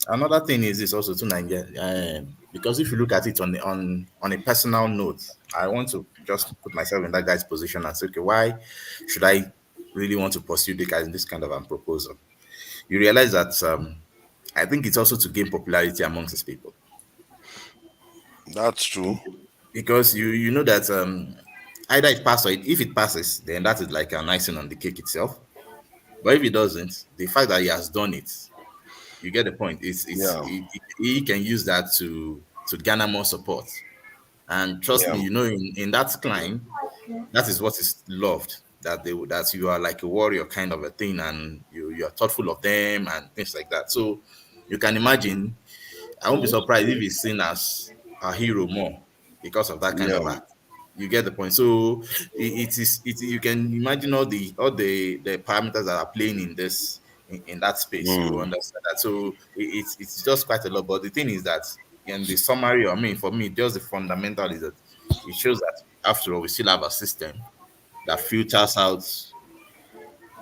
another thing is this also to Nigeria, because if you look at it on a personal note, I want to just put myself in that guy's position and say, okay, why should I really want to pursue this kind of proposal? You realize that I think it's also to gain popularity amongst his people, that's true. because you know that either it passes, or if it passes, then that is like an icing on the cake itself. But if it doesn't, the fact that he has done it, you get the point. Yeah, He can use that to garner more support. And trust yeah, me, in that climb, that is what is loved. That you are like a warrior kind of a thing, and you are thoughtful of them and things like that. So you can imagine. I won't be surprised if he's seen as a hero more because of that kind yeah, of act. You get the point. So you can imagine all the parameters that are playing in this in that space. You mm, understand that. So it's just quite a lot. But the thing is that in the summary, I mean, for me, just the fundamental is that it shows that after all, we still have a system that filters out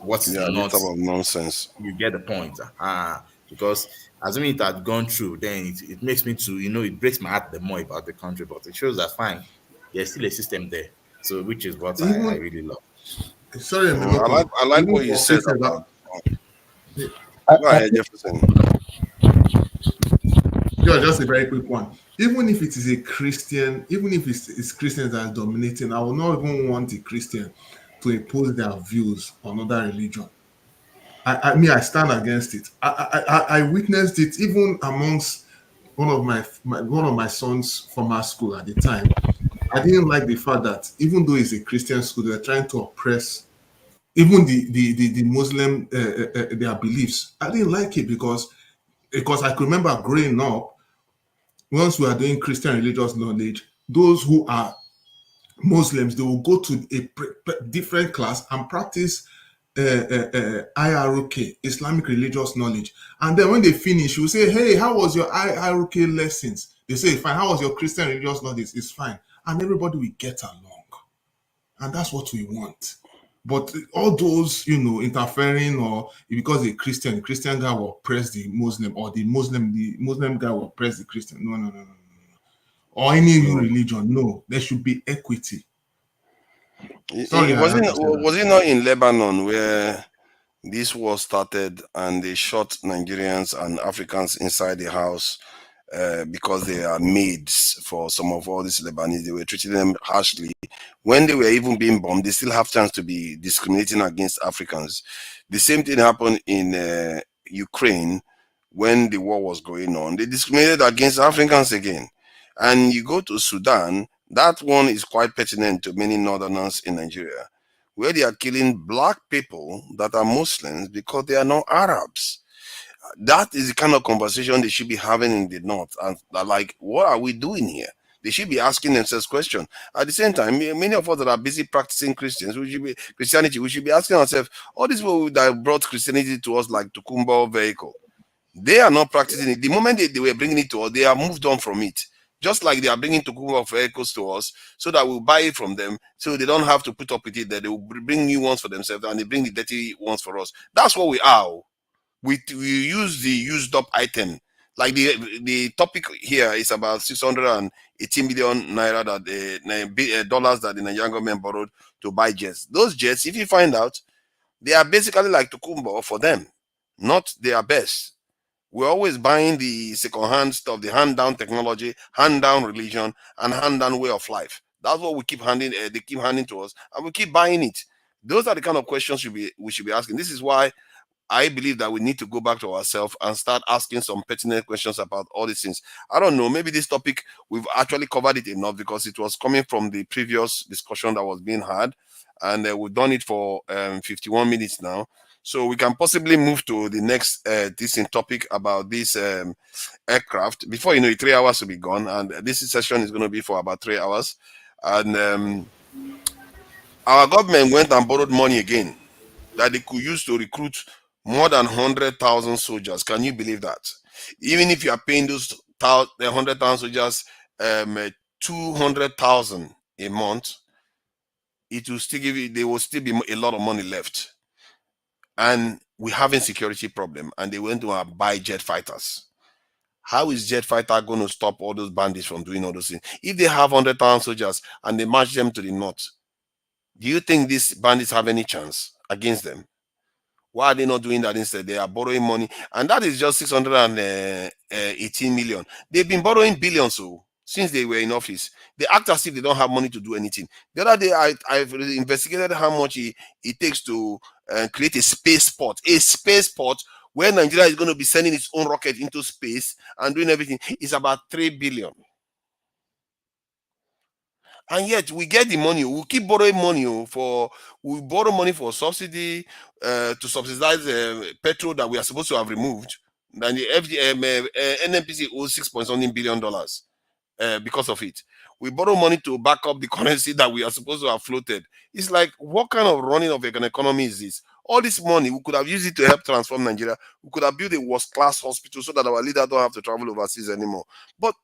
what is yeah. This not. type of nonsense. You get the point. Because assuming it had gone through, then it makes me to, it breaks my heart the more about the country, but it shows that fine, there's still a system there. So which is what I Even really love. sorry, I like Minoku, I like even what you for said Christians, about. I, Go I ahead, think Jefferson. just a very quick one. Even if it is a Christian, even if it's Christians that are dominating, I will not even want a Christian to impose their views on other religion. I stand against it. I witnessed it even amongst one of my sons from our school at the time. I didn't like the fact that even though it's a Christian school, they're trying to oppress even the Muslim their beliefs. I didn't like it because I could remember growing up, once we are doing Christian religious knowledge, those who are Muslims, they will go to a different class and practice IROK, Islamic religious knowledge. And then when they finish, you say, hey, how was your IROK lessons? They say, fine. How was your Christian religious knowledge? It's fine. And everybody will get along. And that's what we want. But all those, interfering or because the Christian guy will oppress the Muslim, or the Muslim guy will oppress the Christian. No, no, no, no. Or any Mm. religion. No, there should be equity. It, Sorry, it I was had it to say that. was it not in Lebanon where this war started and they shot Nigerians and Africans inside the house because they are maids for some of all these Lebanese. They were treating them harshly. When they were even being bombed, they still have chance to be discriminating against Africans. The same thing happened in Ukraine when the war was going on. They discriminated against Africans again. And you go to Sudan, that one is quite pertinent to many northerners in Nigeria, where they are killing black people that are Muslims because they are not Arabs. That is the kind of conversation they should be having in the north. And they're like, what are we doing here? They should be asking themselves questions. At the same time, many of us that are busy practicing Christianity, we should be asking ourselves, all these people that brought Christianity to us like Tukumba vehicle, they are not practicing it. The moment they were bringing it to us, they have moved on from it. Just like they are bringing Tukumba vehicles to us so that we'll buy it from them so they don't have to put up with it, that they will bring new ones for themselves and they bring the dirty ones for us. That's what we are. We use the used up item Like the topic here is about 680 million naira that the dollars that the Nigerian government borrowed to buy jets. Those jets, if you find out, they are basically like Tukumbo for them, not their best. We're always buying the second-hand stuff, the hand-down technology, hand-down religion, and hand-down way of life. That's what we keep handing. They keep handing to us, and we keep buying it. Those are the kind of questions we should be asking. This is why I believe that we need to go back to ourselves and start asking some pertinent questions about all these things. I don't know. Maybe this topic we've actually covered it enough because it was coming from the previous discussion that was being had, and we've done it for 51 minutes now. So we can possibly move to the next topic about this aircraft. Before you know it, 3 hours will be gone, and this session is going to be for about 3 hours. And our government went and borrowed money again that they could use to recruit more than 100,000 soldiers. Can you believe that? Even if you are paying those 100,000 soldiers 200,000 a month, it will still give you, there will still be a lot of money left. And we're having security problem, and they went to buy jet fighters. How is jet fighter going to stop all those bandits from doing all those things? If they have 100,000 soldiers and they march them to the north, do you think these bandits have any chance against them? Why are they not doing that instead? They are borrowing money, and that is just 618 million. They've been borrowing billions since they were in office. They act as if they don't have money to do anything. The other day, I've investigated how much it takes to create a spaceport where Nigeria is going to be sending its own rocket into space and doing everything. It's about 3 billion. And yet we get the money. We keep borrowing money we borrow money for subsidy to subsidize petrol that we are supposed to have removed. Then the NNPC owes $6 billion because of it. We borrow money to back up the currency that we are supposed to have floated. It's like, what kind of running of an economy is this? All this money, we could have used it to help transform Nigeria. We could have built a world-class hospital so that our leaders don't have to travel overseas anymore. But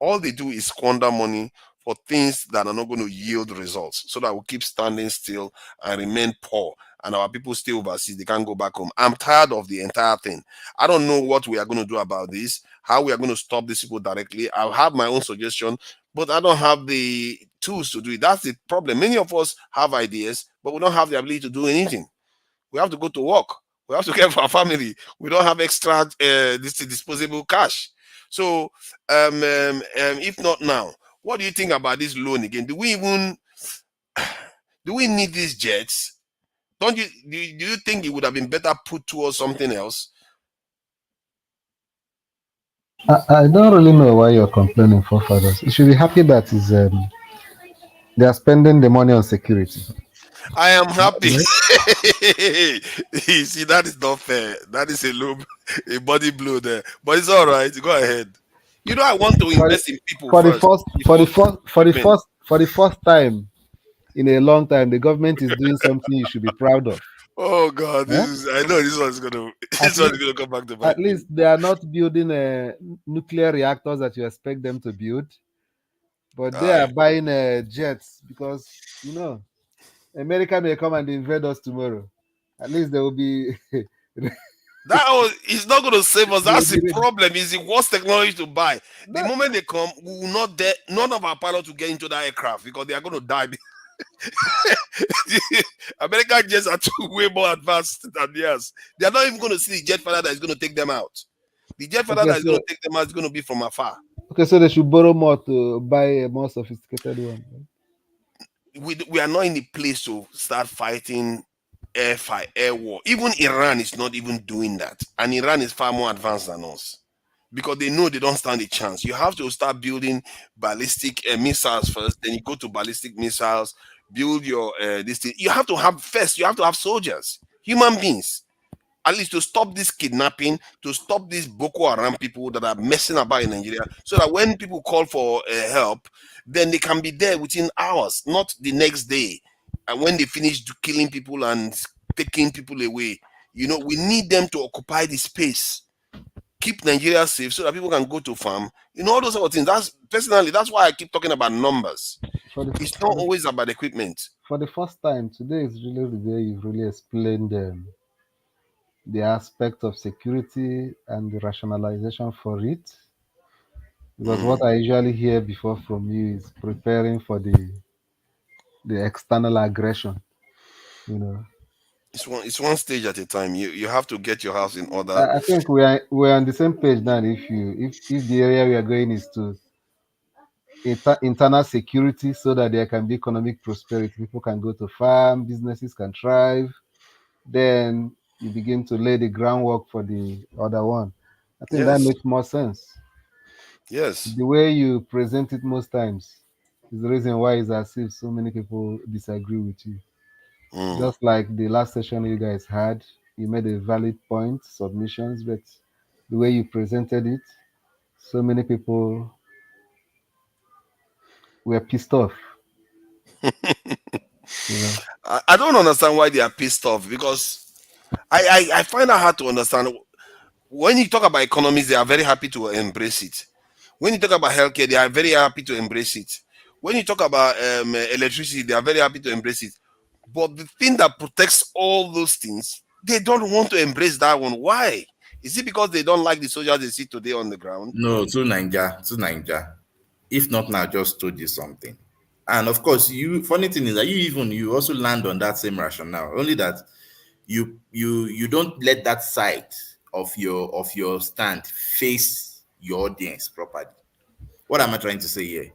all they do is squander money for things that are not going to yield results, so that we keep standing still and remain poor, and our people stay overseas. They can't go back home. I'm tired of the entire thing. I don't know what we are going to do about this, how we are going to stop these people directly. I have my own suggestion, but I don't have the tools to do it. That's the problem. Many of us have ideas, but we don't have the ability to do anything. We have to go to work. We have to care for our family. We don't have extra disposable cash. So, if not now, what do you think about this loan again? Do we need these jets? Do you think it would have been better put towards something else? I don't really know why you're complaining, forefathers. You should be happy that is they are spending the money on security. I am happy. Right? You see, that is not fair. That is a body blow there. But it's all right. Go ahead. You know, I want to invest in people For first. the first time in a long time, the government is doing something you should be proud of. Oh God, Huh? I know this one's gonna come back to bite At me. least they are not building nuclear reactors that you expect them to build, but they are Aye. buying jets because America may come and invade us tomorrow. At least they will be. It's not gonna save us. they will That's be the ready. problem. It's the worst technology to buy. The No, moment they come, we will not dare, none of our pilots will get into that aircraft because they are gonna die. American jets are way more advanced than theirs. They are not even going to see the jet fighter that is going to take them out. The jet fighter okay, that is going to take them out is going to be from afar. so they should borrow more to buy a more sophisticated one. We are not in the place to start fighting air war. Even Iran is not even doing that, and Iran is far more advanced than us because they know they don't stand a chance. You have to start building ballistic missiles first, then you go to ballistic missiles, build your this thing. You have to have soldiers, human beings, at least to stop this kidnapping, to stop these Boko Haram people that are messing about in Nigeria, so that when people call for help, then they can be there within hours, not the next day. And when they finish killing people and taking people away, we need them to occupy the space, keep Nigeria safe, so that people can go to farm. All those sort of things. That's why I keep talking about numbers. For the, It's for not the, always about equipment. for the first time, today is really the day you've really explained the aspect of security and the rationalization for it. Because what I usually hear before from you is preparing for the external aggression. You know, It's one stage at a time. You have to get your house in order. I think we're on the same page now. If the area we are going is to internal security, so that there can be economic prosperity, people can go to farm, businesses can thrive, then you begin to lay the groundwork for the other one. I think that Yes, makes more sense. yes. The way you present it most times is the reason why it's as if so many people disagree with you. Mm. Just like the last session you guys had, you made a valid point, submissions, but the way you presented it, so many people were pissed off. You know, I don't understand why they are pissed off, because I find that hard to understand. When you talk about economies, they are very happy to embrace it. When you talk about healthcare, they are very happy to embrace it. When you talk about electricity, they are very happy to embrace it. But the thing that protects all those things, they don't want to embrace that one. Why? Is it because they don't like the soldiers they see today on the ground? No, to Niger. If not now, just told you something. And of course, you funny thing is that you also land on that same rationale. Only that you don't let that side of your stand face your audience properly. What am I trying to say here?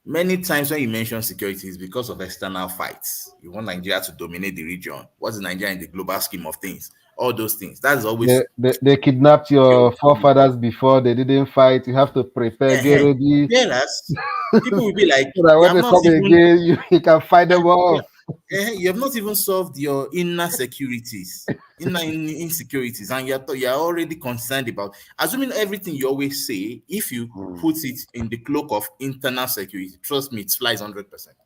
Many times when you mention security, it's because of external fights. You want Nigeria to dominate the region. What is Nigeria in the global scheme of things? All those things. That's they, always they kidnapped your security. forefathers before they didn't fight. You have to prepare, get Ehen. ready, Whereas people will be like, so that you when have they not come even again, you can fight them you off. you have not even solved your inner securities, insecurities, and you're already concerned about assuming everything you always say. If you Mm. put it in the cloak of internal security, trust me, it flies 100%.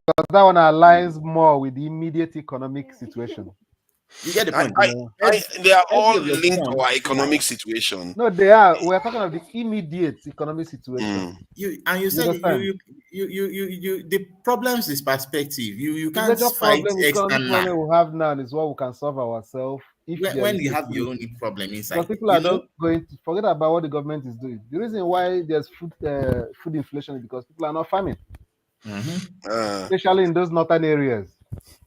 But that one aligns more with the immediate economic situation. You get the I, point. You I, know, they are Every all of your linked to our funds economic situation. no, they are. We're talking of the immediate economic situation. Mm. you You said understand? the problems is perspective. You The can't major fight problem, economic external problem we have now is what we can solve ourselves if there when is you have your own security. problem Because inside. people are not going to forget about what the government is doing. The reason why there's food inflation is because people are not farming, Mhm. Uh, especially in those northern areas.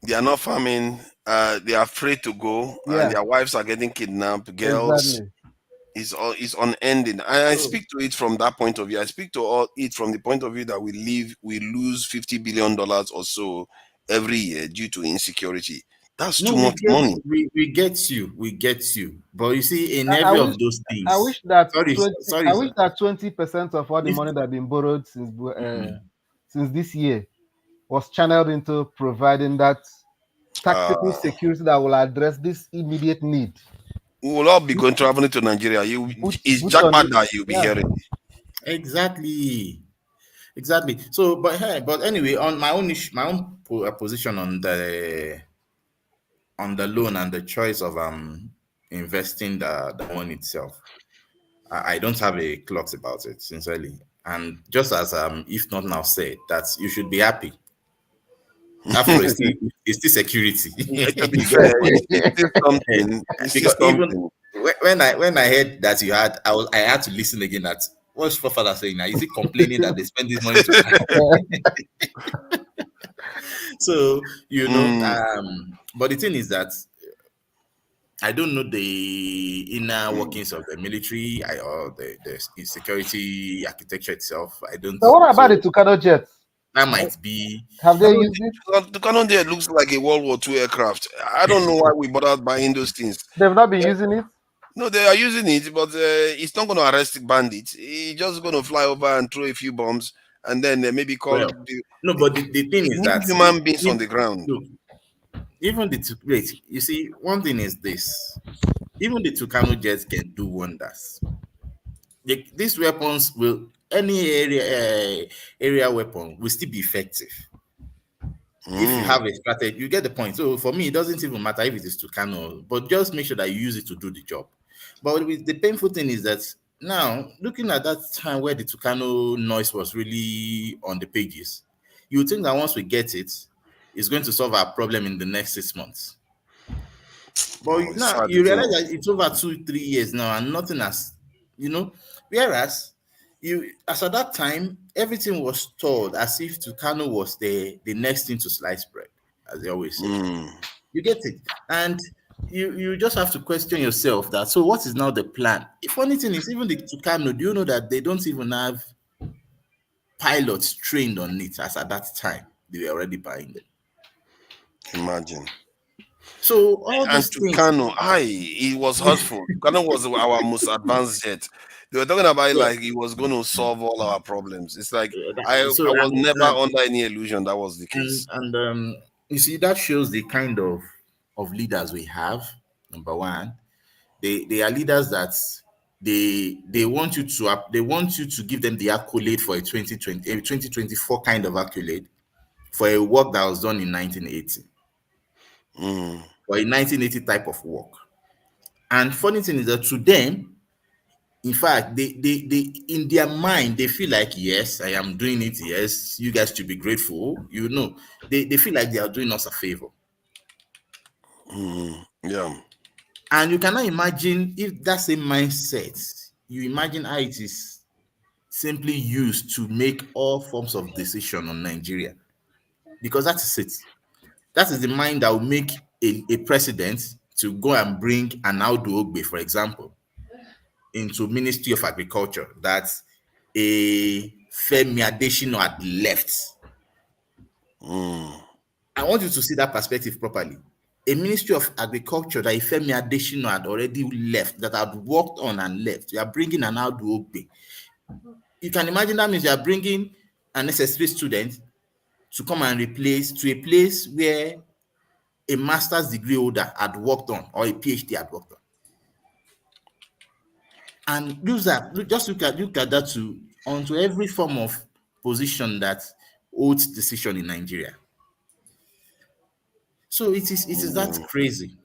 they are not farming. They are afraid to go, and Yeah, their wives are getting kidnapped. Girls exactly. is unending. And I So speak to it from that point of view. I speak to it from the point of view that we lose $50 billion or so every year due to insecurity. That's no, too much money. we get you. But you see, in I every wish of those I things, wish that sorry, 20 sorry, I wish sir. that 20% of all the If money that have been borrowed mm, since this year was channeled into providing that tactical Uh, security that will address this immediate need. we will all be going traveling to Nigeria. It's Boots on jackpot the that you'll be yeah. hearing. exactly, exactly. So, but hey, but anyway, on my own position on the loan and the choice of investing the loan itself, I don't have a clout about it, sincerely. And just as if not now said that you should be happy. After all, it's still security. To be You get the fair, point. it's still something. It's still Because even something. when I heard that you had, I had to listen again. That what's father saying now? Is he complaining that they spend this money to buy? So Mm, but the thing is that I don't know the inner mm. workings of the military or the security architecture itself. I don't. So what about the So Tucano jet? that might be. Have they Canon, used it? the Canon there looks like a World War II aircraft. I don't know why we bothered buying those things. They've not been using it. No, they are using it, but it's not going to arrest bandits. It's just going to fly over and throw a few bombs, and then maybe call Well, no, but the thing it is need that human beings on if, the ground. look, even wait, you see, one thing is this: even the Tucano jets can do wonders. These weapons will any area weapon will still be effective if you Mm. have a strategy. You get the point. So for me, it doesn't even matter if it is Tucano, but just make sure that you use it to do the job. But the painful thing is that now, looking at that time where the Tucano noise was really on the pages, you think that once we get it, it's going to solve our problem in the next 6 months. But It's now sad, you isn't realize it? that it's over 2 3 years now, and nothing has, whereas you as at that time everything was told as if Tucano was the next thing to slice bread, as they always say. Mm. You get it, and you just have to question yourself that. So what is now the plan? The funny thing is, even the Tucano, do you know that they don't even have pilots trained on it as at that time? They were already buying them. Imagine. So all And these things, Tucano, it was hurtful. Tucano was our most advanced jet. They were talking about it yeah. like it was going to solve all our problems. It's like So I was never under any illusion that was the and case. and you see, that shows the kind of leaders we have. Number one, they are leaders that they want you to give them the accolade for a 2024 kind of accolade for a work that was done in 1980, Mm. or a 1980 type of work. And funny thing is that to them, in fact, they in their mind they feel like, yes, I am doing it. Yes, you guys should be grateful. They feel like they are doing us a favor. Mm. Yeah. And you cannot imagine if that same mindset, you imagine how it is simply used to make all forms of decision on Nigeria. Because that is it. That is the mind that will make a president to go and bring an Audu Ogbe, for example, into Ministry of Agriculture that a Femi Adesina had left. Mm. I want you to see that perspective properly. A Ministry of Agriculture that Femi Adesina had already left, that had worked on and left. You are bringing an Audu Ogbe. You can imagine that means you are bringing an necessary student to come and replace to a place where a master's degree holder had worked on, or a PhD had worked on. And just look at that to onto every form of position that holds decision in Nigeria. So it is that crazy.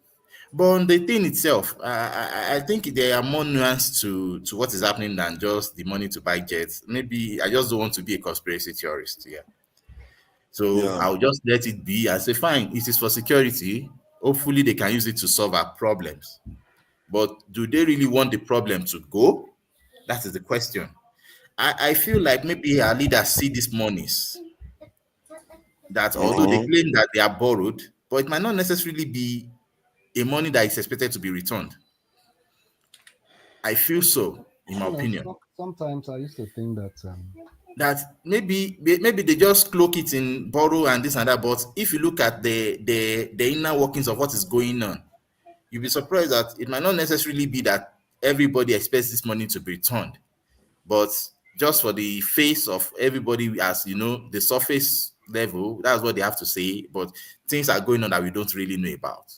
But on the thing itself, I think there are more nuance to what is happening than just the money to buy jets. Maybe I just don't want to be a conspiracy theorist here. So Yeah. I'll just let it be and say, fine, it is for security. Hopefully they can use it to solve our problems. But do they really want the problem to go? That is the question. I feel like maybe our leaders see these monies that, although they Mm-hmm. claim that they are borrowed, but it might not necessarily be a money that is expected to be returned. I feel so, in my opinion, Sometimes I used to think that that maybe they just cloak it in borrow and this and that. But if you look at the inner workings of what is going on, you'll be surprised that it might not necessarily be that everybody expects this money to be returned, but just for the face of everybody, as the surface level, that's what they have to say. But things are going on that we don't really know about.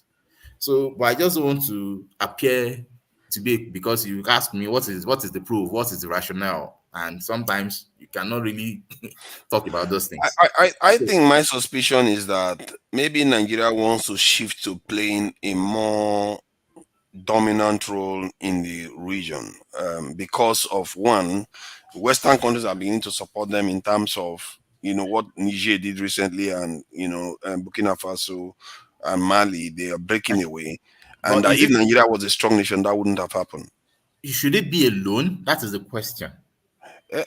So, but I just don't want to appear to be, because you ask me what is the proof, what is the rationale, and sometimes you cannot really talk about those I, things. I, I So, think my suspicion is that maybe Nigeria wants to shift to playing a more dominant role in the region, because of one, Western countries are beginning to support them in terms of what Niger did recently, and Burkina Faso and Mali, they are breaking away, and but that if Nigeria was a strong nation, that wouldn't have happened. should it be alone? That is the question. Wait,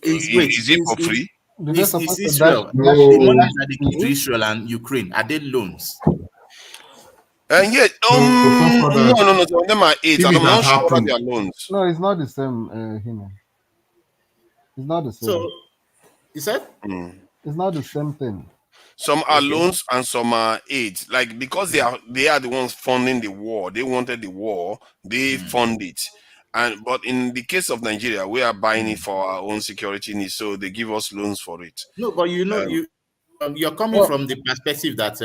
Is it for free? they is supposed to Israel, the No, money that they give to Israel and Ukraine, are they loans? And yet, no, first for no, that, no, no. Some of them are eight, if and it I'm had not sure that they happened, are loans. No, it's not the same, Hina. It's not the So same. you said, It's not the same thing. Some are okay. loans and some are aid. Like, because they are the ones funding the war. They wanted the war. They fund it. And but in the case of Nigeria, we are buying it for our own security needs, so they give us loans for it. No, but Um, you're coming Well, from the perspective that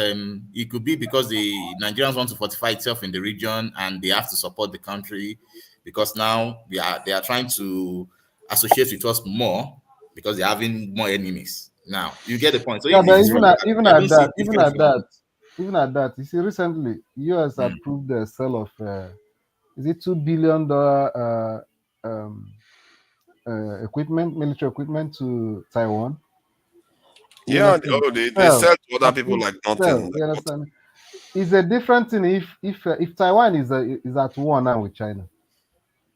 it could be because the Nigerians want to fortify itself in the region and they have to support the country, because now they are trying to associate with us more because they're having more enemies. Now you get the point. So yeah, if but it's from that, I don't see it different from you. even at that, you see, recently, US Mm. approved the sale of is it $2 billion equipment, military equipment to Taiwan? You yeah, understand? they Sell, sell to other people approve, like nothing. sell. Like You what? understand? It's a different thing if Taiwan is at war now with China.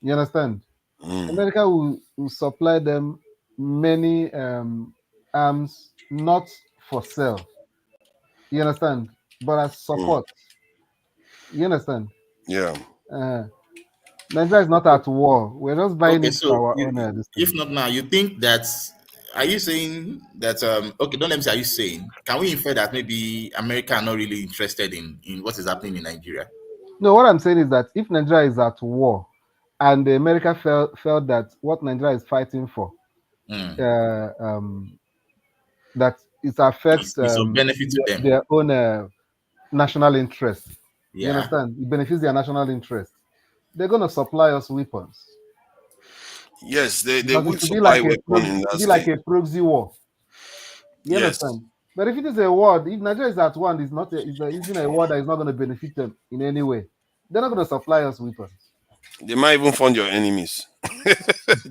You understand? America will supply them many arms, not for sale. You understand? But as support. You understand? Yeah. Nigeria is not at war. We're just buying Okay, it for so our own this if thing. not now, you think that are you saying that okay, don't let me say are you saying can we infer that maybe America are not really interested in what is happening in Nigeria? No, what I'm saying is that if Nigeria is at war, and America felt that what Nigeria is fighting for, Hmm. that it affects It's of benefit to them. their own national interest. You Yeah. understand? It benefits their national interest. They're going to supply us weapons Yes, they because will it will be supply like a weapon in that state. proxy war. You Yes. understand? But if it is a war, if Nigeria is at war, and it's not even a war that is not going to benefit them in any way. They're not going to supply us weapons. They might even fund your enemies.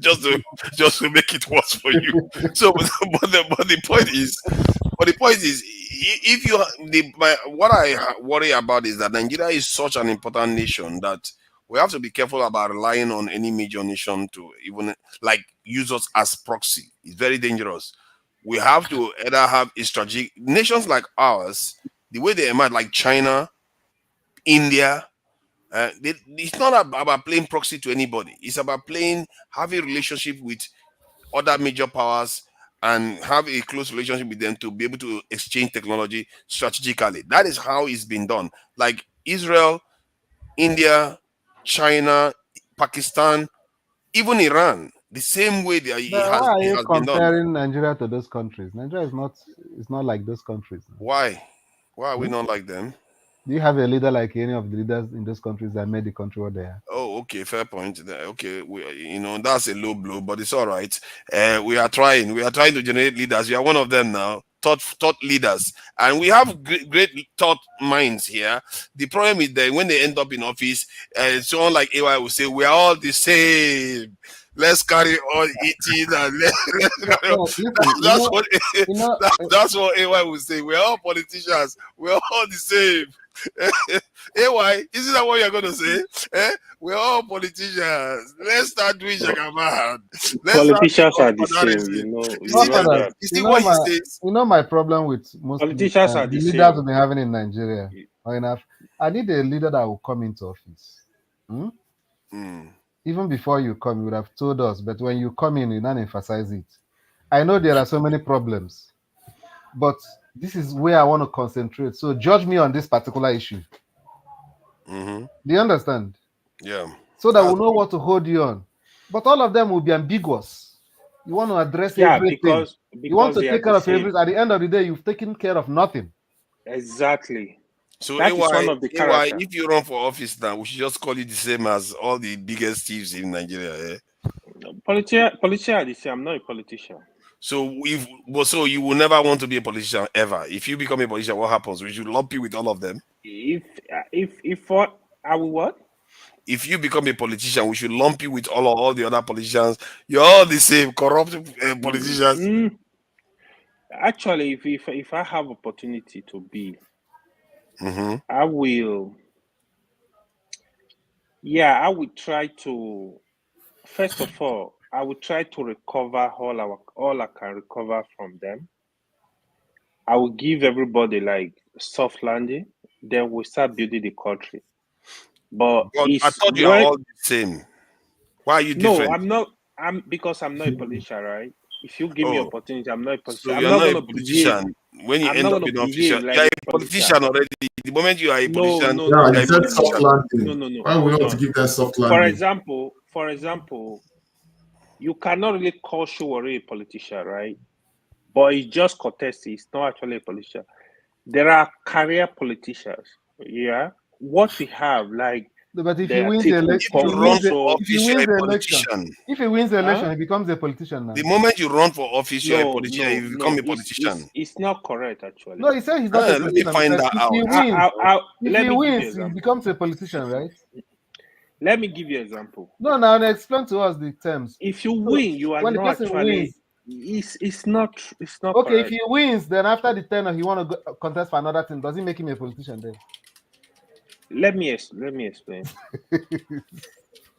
just to just to make it worse for you. So, but the point is, if you what I worry about is that Nigeria is such an important nation that we have to be careful about relying on any major nation to even like use us as proxy. It's very dangerous. We have to either have a strategic nations like ours, the way they emerge, like China, India. It's not about playing proxy to anybody. It's about playing having relationship with other major powers and have a close relationship with them to be able to exchange technology strategically. That is how it's been done. Like Israel, India, China, Pakistan, even Iran, the same way But why are it you has been done. comparing Nigeria to those countries? Nigeria is not like those countries. Why? Why are we Hmm? not like them? Do you have a leader like any of the leaders in those countries that made the country what they are? Oh, okay, fair point. Okay, that's a low blow, but it's all right. We are trying. We are trying to generate leaders. You are one of them now. Thought leaders, and we have great thought minds here. The problem is that when they end up in office, someone like AY will say, "We are all the same. Let's carry on eating and let's carry on." No, listen, That's what you know, that's what AY will say. We're all politicians. We're all the same. AY, isn't that what you're going to say? We're all politicians. Let's start doing Jagaban. Let's start doing Politicians are the same, federalism. You you see not know that? others. that. You see what he says? My problem with mostly Politicians are the the leaders same. we've been having in Nigeria or enough. I need a leader that will come into office. Hmm? Hmm. Even before you come, you would have told us, but when you come in, you don't emphasize it. I know there are so many problems, but this is where I want to concentrate. So judge me on this particular issue. Mm-hmm. Do you understand? Yeah. So that That's we'll know what to hold you on. But all of them will be ambiguous. You want to address Yeah, everything. You want because to they are take the care of same. everything. At the end of the day, you've taken care of nothing. Exactly. so That is one of the AY, character. if you run for office now, we should just call you the same as all the biggest thieves in Nigeria. Politician are the same. I'm not a politician. So you will never want to be a politician ever. If you become a politician, what happens? We should lump you with all of them. If what I will what? If you become a politician, we should lump you with all the other politicians. You're all the same corrupt politicians. Mm, actually, if I have opportunity to be, Mm-hmm. I will. Yeah, I will try to. First of all, I will try to recover all I can recover from them. I will give everybody like soft landing. Then we start building the country. But But I it's thought you are when all the same. Why are you no, different? I'm not. I'm because I'm not a politician, right? If you give me Oh, opportunity, I'm not a so politician. I'm you're not not a gonna behave. politician. When you I'm end not up gonna in office, behave you're like a a politician. politician already. The moment you are a No, politician, no, Yeah, no, you you're a no, said no, no, soft politician. no, landing. no, no. Why we Hold want to on. give that soft For landing? example, you cannot really call Showore a politician, right? But it's just courtesy. It's not actually a politician. There are career politicians. Yeah. What we have, like But if he the wins the Atiku, election, If you run for if he office, you're wins a the election, politician. huh? he becomes a politician The now. moment you run for office, you're a No, politician. no, You become no. a politician. It's not correct No, actually. he said he's not a Let me politician. He find said that out. if Let he me give you wins, he example. becomes a politician, right? Let me give you example. No, now explain to us the terms. If you So win, you are when the not person actually. wins, It's not okay, if correct. he wins, then after the tenure, he want to contest for another thing. Does he make him a politician then? let me explain.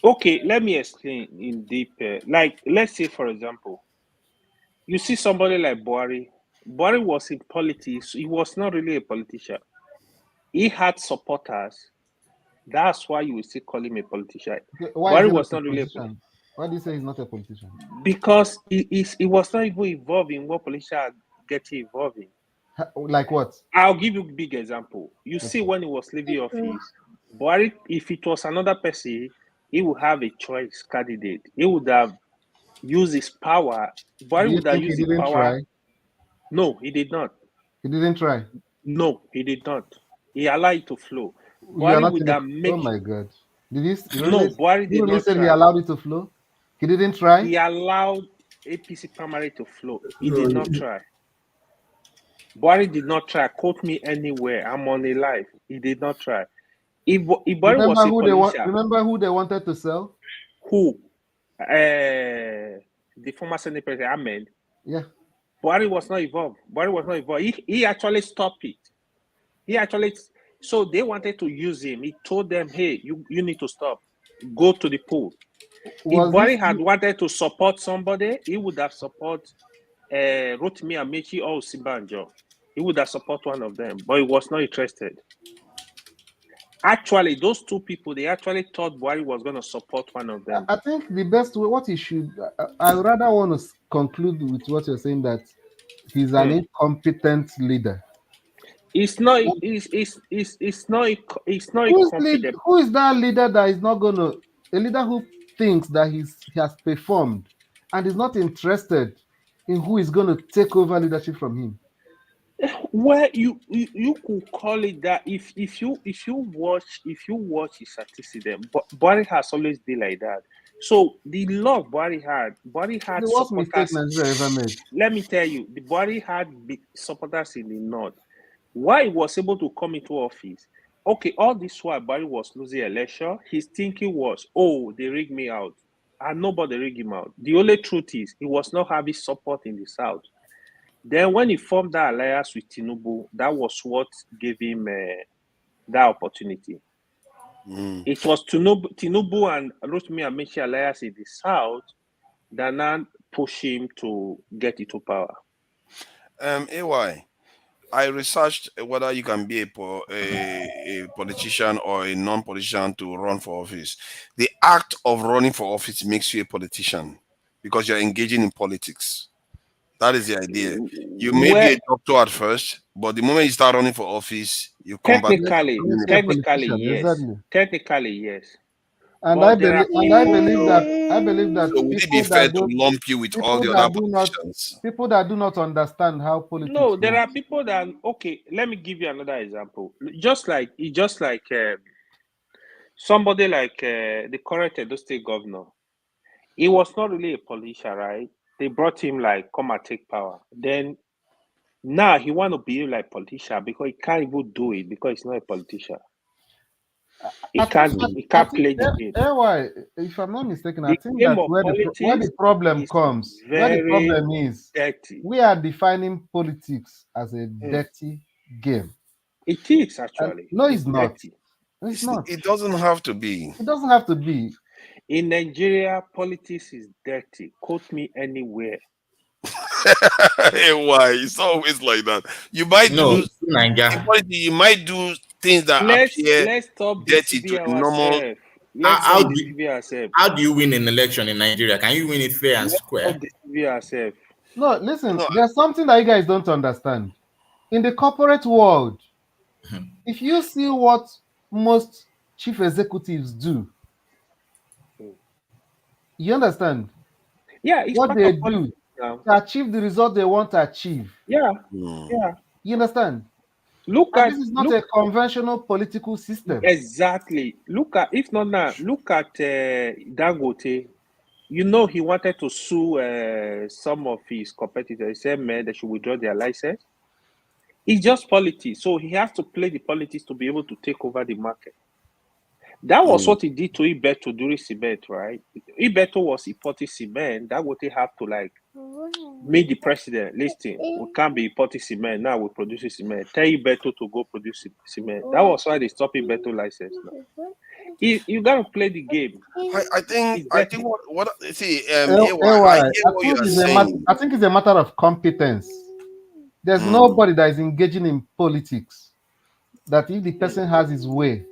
Okay, let me explain in deep. Like, let's say, for example, you see somebody like Buhari. Buhari was in politics. He was not really a politician. He had supporters. That's why you will still call him a politician. Okay, why is Buhari he not was a not really a politician politician? Why do you say he's not a politician? because he was not even involved in what politicians are getting involved in. Like what? I'll give you a big example. You see, Okay. when he was leaving office, Buhari, if it was another person, he would have a choice candidate. He would have used his power. Do Buhari you would have think he used his didn't power. try? No, he did not. He didn't try. No, he did not. He allowed it to flow. You are Buhari not would in a. have Oh make my God! Did he no. really? Buhari You did really not said he try. allowed it to flow? He didn't try. He allowed APC primary to flow. He No. did not try. Buhari did not try. Quote me anywhere. I'm on a live. He did not try. If Buhari was Remember a who they want? politician, Remember who they wanted to sell? who? The former Senate President Ahmed. Yeah. Buhari was not involved. Buhari was not involved. He actually stopped it. He actually, so they wanted to use him. He told them, hey, you need to stop. Go to the pool. If Was Buhari this? had wanted to support somebody, he would have support Rotimi Amechi or Sibanjo. He would have support one of them, but he was not interested. Actually, those two people, they actually thought Buhari was going to support one of them. I think the best way, what he should, I rather want to conclude with what you're saying, that he's an incompetent leader. It's not. It's not. It's not confident. Who is that leader that is not going to, a leader who thinks that he has performed and is not interested in who is going to take over leadership from him? Well, you could call it that if you watch his antecedent, but Buhari has always been like that. So the love Buhari had The worst mistake supporters. Nigeria ever made. Let me tell you, the Buhari had big supporters in the north. Why he was able to come into office? Okay, all this while Buhari was losing election, his thinking was, oh, they rigged me out, and nobody rigged him out. The only truth is he was not having support in the south. Then when he formed that alliance with Tinubu, that was what gave him that opportunity. It was Tinubu and Rotimi Amechi alliance in the south that now pushed him to get into power. AY, I researched whether you can be a politician or a non-politician to run for office. The act of running for office makes you a politician because you're engaging in politics. That is the idea. You may be a doctor at first, but the moment you start running for office, you come back. Technically, yes. Exactly. Technically, yes. And But I there are believe, that So would it be people fair that to don't, lump you with all people the that other do not, politicians? people that do not understand how politics no, there works. are people that okay. Let me give you another example. Just like somebody like the current Edo State governor. He was not really a politician, right? They brought him like come and take power. Then now he want to behave like politician because he can't even do it because he's not a politician. He can't play the game. AY, if I'm not mistaken, I The think game that of where the politics problem is comes, where the very problem is, dirty. we are defining politics as a dirty game. It is And actually. no, it's not. Dirty. It's not. It doesn't have to be. It doesn't have to be. In Nigeria, politics is dirty. Quote me anywhere. Why? It's always like that. You might No, do in politics, you might do things that appear Let's stop dirty to deceiving a normal. ourselves. Let's how stop do deceiving ourselves. how do you win an election in Nigeria? Can you win it fair and Let's square? stop deceiving ourselves. No, listen, No, there's something that you guys don't understand. In the corporate world, if you see what most chief executives do, you understand Yeah, it's what part they of do politics now. to achieve the result they want to achieve. Yeah, Hmm. yeah. You understand? Look And at this is not a conventional political system. exactly. Look at if not now. Look at Dangote. You know he wanted to sue some of his competitors. He said, "Man, they should withdraw their license." It's just politics, so he has to play the politics to be able to take over the market. That was what he did to Ibeto during cement, right? Ibeto was importing cement. Dangote have to like Meet the president. Listen, we can't be importing cement now. We're producing cement. Tell Beto to go produce cement. That was why they stopped Beto license now. You gotta play the game. I think It's I dirty. think what see AY, I AY, hear I what you think are it's a matter. saying. I think it's a matter of competence. There's nobody that is engaging in politics that if the person has his way,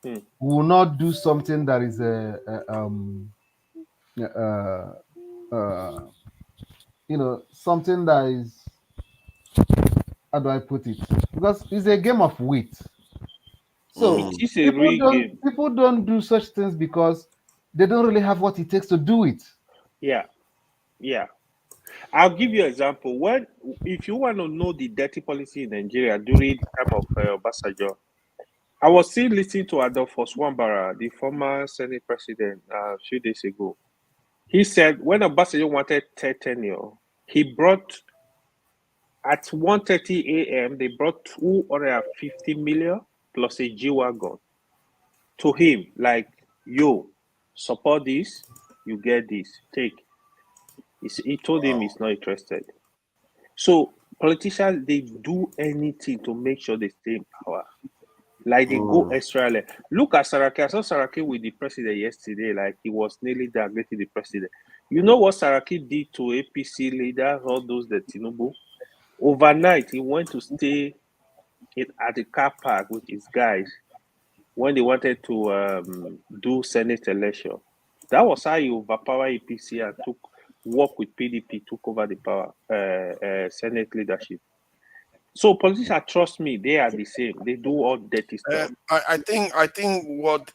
Hmm. will not do something that is something that is, how do I put it? Because it's a game of wit. So It is a real game. people don't do such things because they don't really have what it takes to do it. Yeah, yeah. I'll give you an example. If you want to know the dirty policy in Nigeria during the time of Obasanjo, I was still listening to Adolphus Wambara, the former Senate president, a few days ago. He said when Obasanjo wanted third tenure, he brought at 1:30 a.m. they brought 250 million plus a G-Wagon to him, like, yo, support this, you get this, take. He told him he's not interested. So politicians, they do anything to make sure they stay in power. Like they go extra length. Look at Saraki. I saw Saraki with the president yesterday. Like he was nearly there greeting the president. You know what Saraki did to APC leaders, all those that Tinubu? Overnight, he went to stay at the car park with his guys when they wanted to do Senate election. That was how he overpowered APC and work with PDP, took over the power, Senate leadership. So politicians, trust me, they are the same. They do all dirty stuff. I think what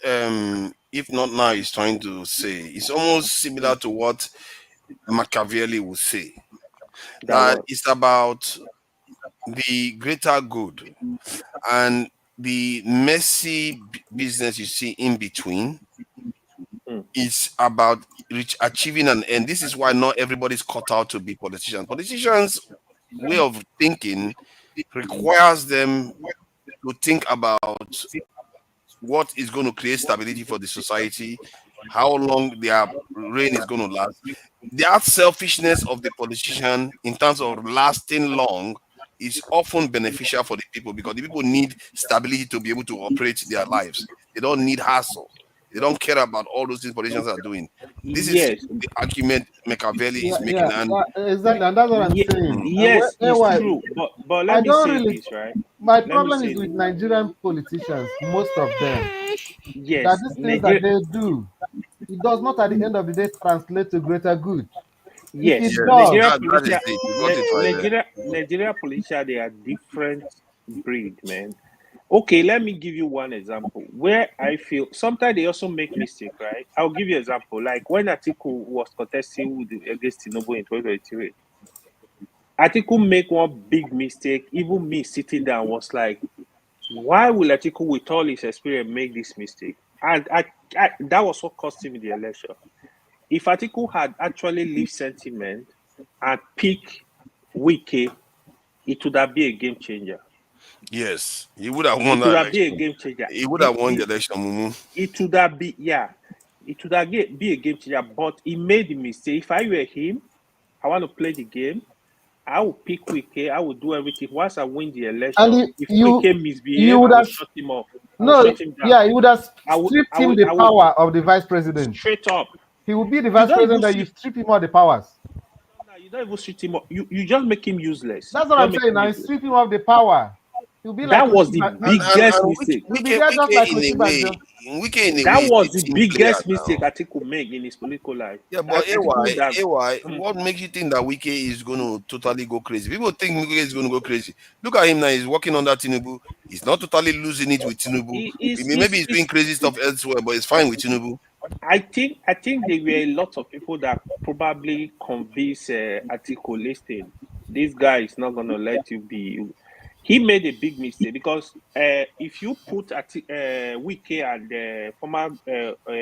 if not now is trying to say is almost similar to what Machiavelli would say. That it's about the greater good and the messy business you see in between is about achieving an end. This is why not everybody's cut out to be politicians. Politicians' way of thinking requires them to think about what is going to create stability for the society, how long their reign is going to last. That selfishness of the politician in terms of lasting long is often beneficial for the people because the people need stability to be able to operate their lives. They don't need hassle. They don't care about all those things politicians are doing. This is Yes, the argument Machiavelli is making. Yeah, And exactly, and that's what I'm saying. yes, it's AY, true. But let I me don't say really. this, right? My Let me problem say is with this. Nigerian politicians, most of them, that Yes, these things that Nigeria. they do, it does not at the end of the day translate to greater good. If Yes, it yes, does, that is it. You got it right there. Nigeria politicians, they are different breed, man. Okay, let me give you one example where I feel sometimes they also make mistake, right? I'll give you an example. Like when Atiku was contesting against Tinubu in 2023, Atiku make one big mistake. Even me sitting down was like, why will Atiku, with all his experience, make this mistake? And that was what cost him the election. If Atiku had actually lived sentiment and pick Wike, it would have been a game changer. Yes, he would have won It would that have been a election. game changer. He would have won the election, Mumu. It would have been, yeah, it would have be a game changer. But he made the mistake. If I were him, I want to play the game. I will pick Wike. I will do everything. Once I win the and election, if Wike you misbehave, would I will have shut him off. I will no, shut him down. yeah, you would have stripped him the I will power of the vice president. straight up. He would be the You vice don't president even that you see. strip him of the powers. No, you don't even treat him up. You just make him useless. That's what Just I'm make saying. him Now you useless. strip him of the power. He'll be like That was the biggest And mistake. He'll be there just Wike like in a way, Osibajo. Wike in a That way is was a the team player biggest mistake now. Atiku made in his political life. Yeah, but Atiku would have. what makes you think that Wike is going to totally go crazy? People think Wike is going to go crazy. Look at him now; he's working under Tinubu. He's not totally losing it with Tinubu. Maybe he's doing crazy stuff elsewhere, but it's fine with Tinubu. I think there were a lot of people that probably convinced Atiku, listen, this guy is not gonna let you be. He made a big mistake because if you put Wike and the former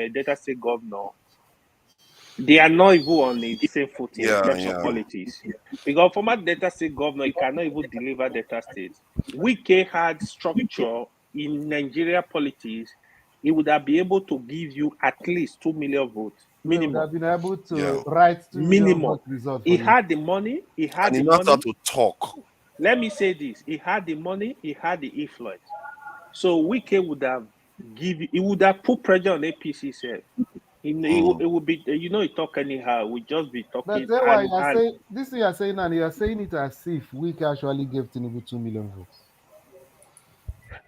Delta State governor, they are not even on the same footing in Yeah, terms of yeah. politics. Because former Delta State governor, he cannot even deliver Delta State. Wike had structure in Nigeria politics. He would have been able to give you at least 2 million votes. would minimum. have been able to Yeah. write 2 million Minimum. vote result for He you. had the money. He had And he the knows how money. to talk. Let me say this: he had the money. He had the influence. So Wike would have he would have put pressure on APC. Self. It would be, you know, he talk anyhow. We just be But talking why you are and saying this thing you are saying, and you are saying it as if Wike actually gave Tinubu 2 million votes.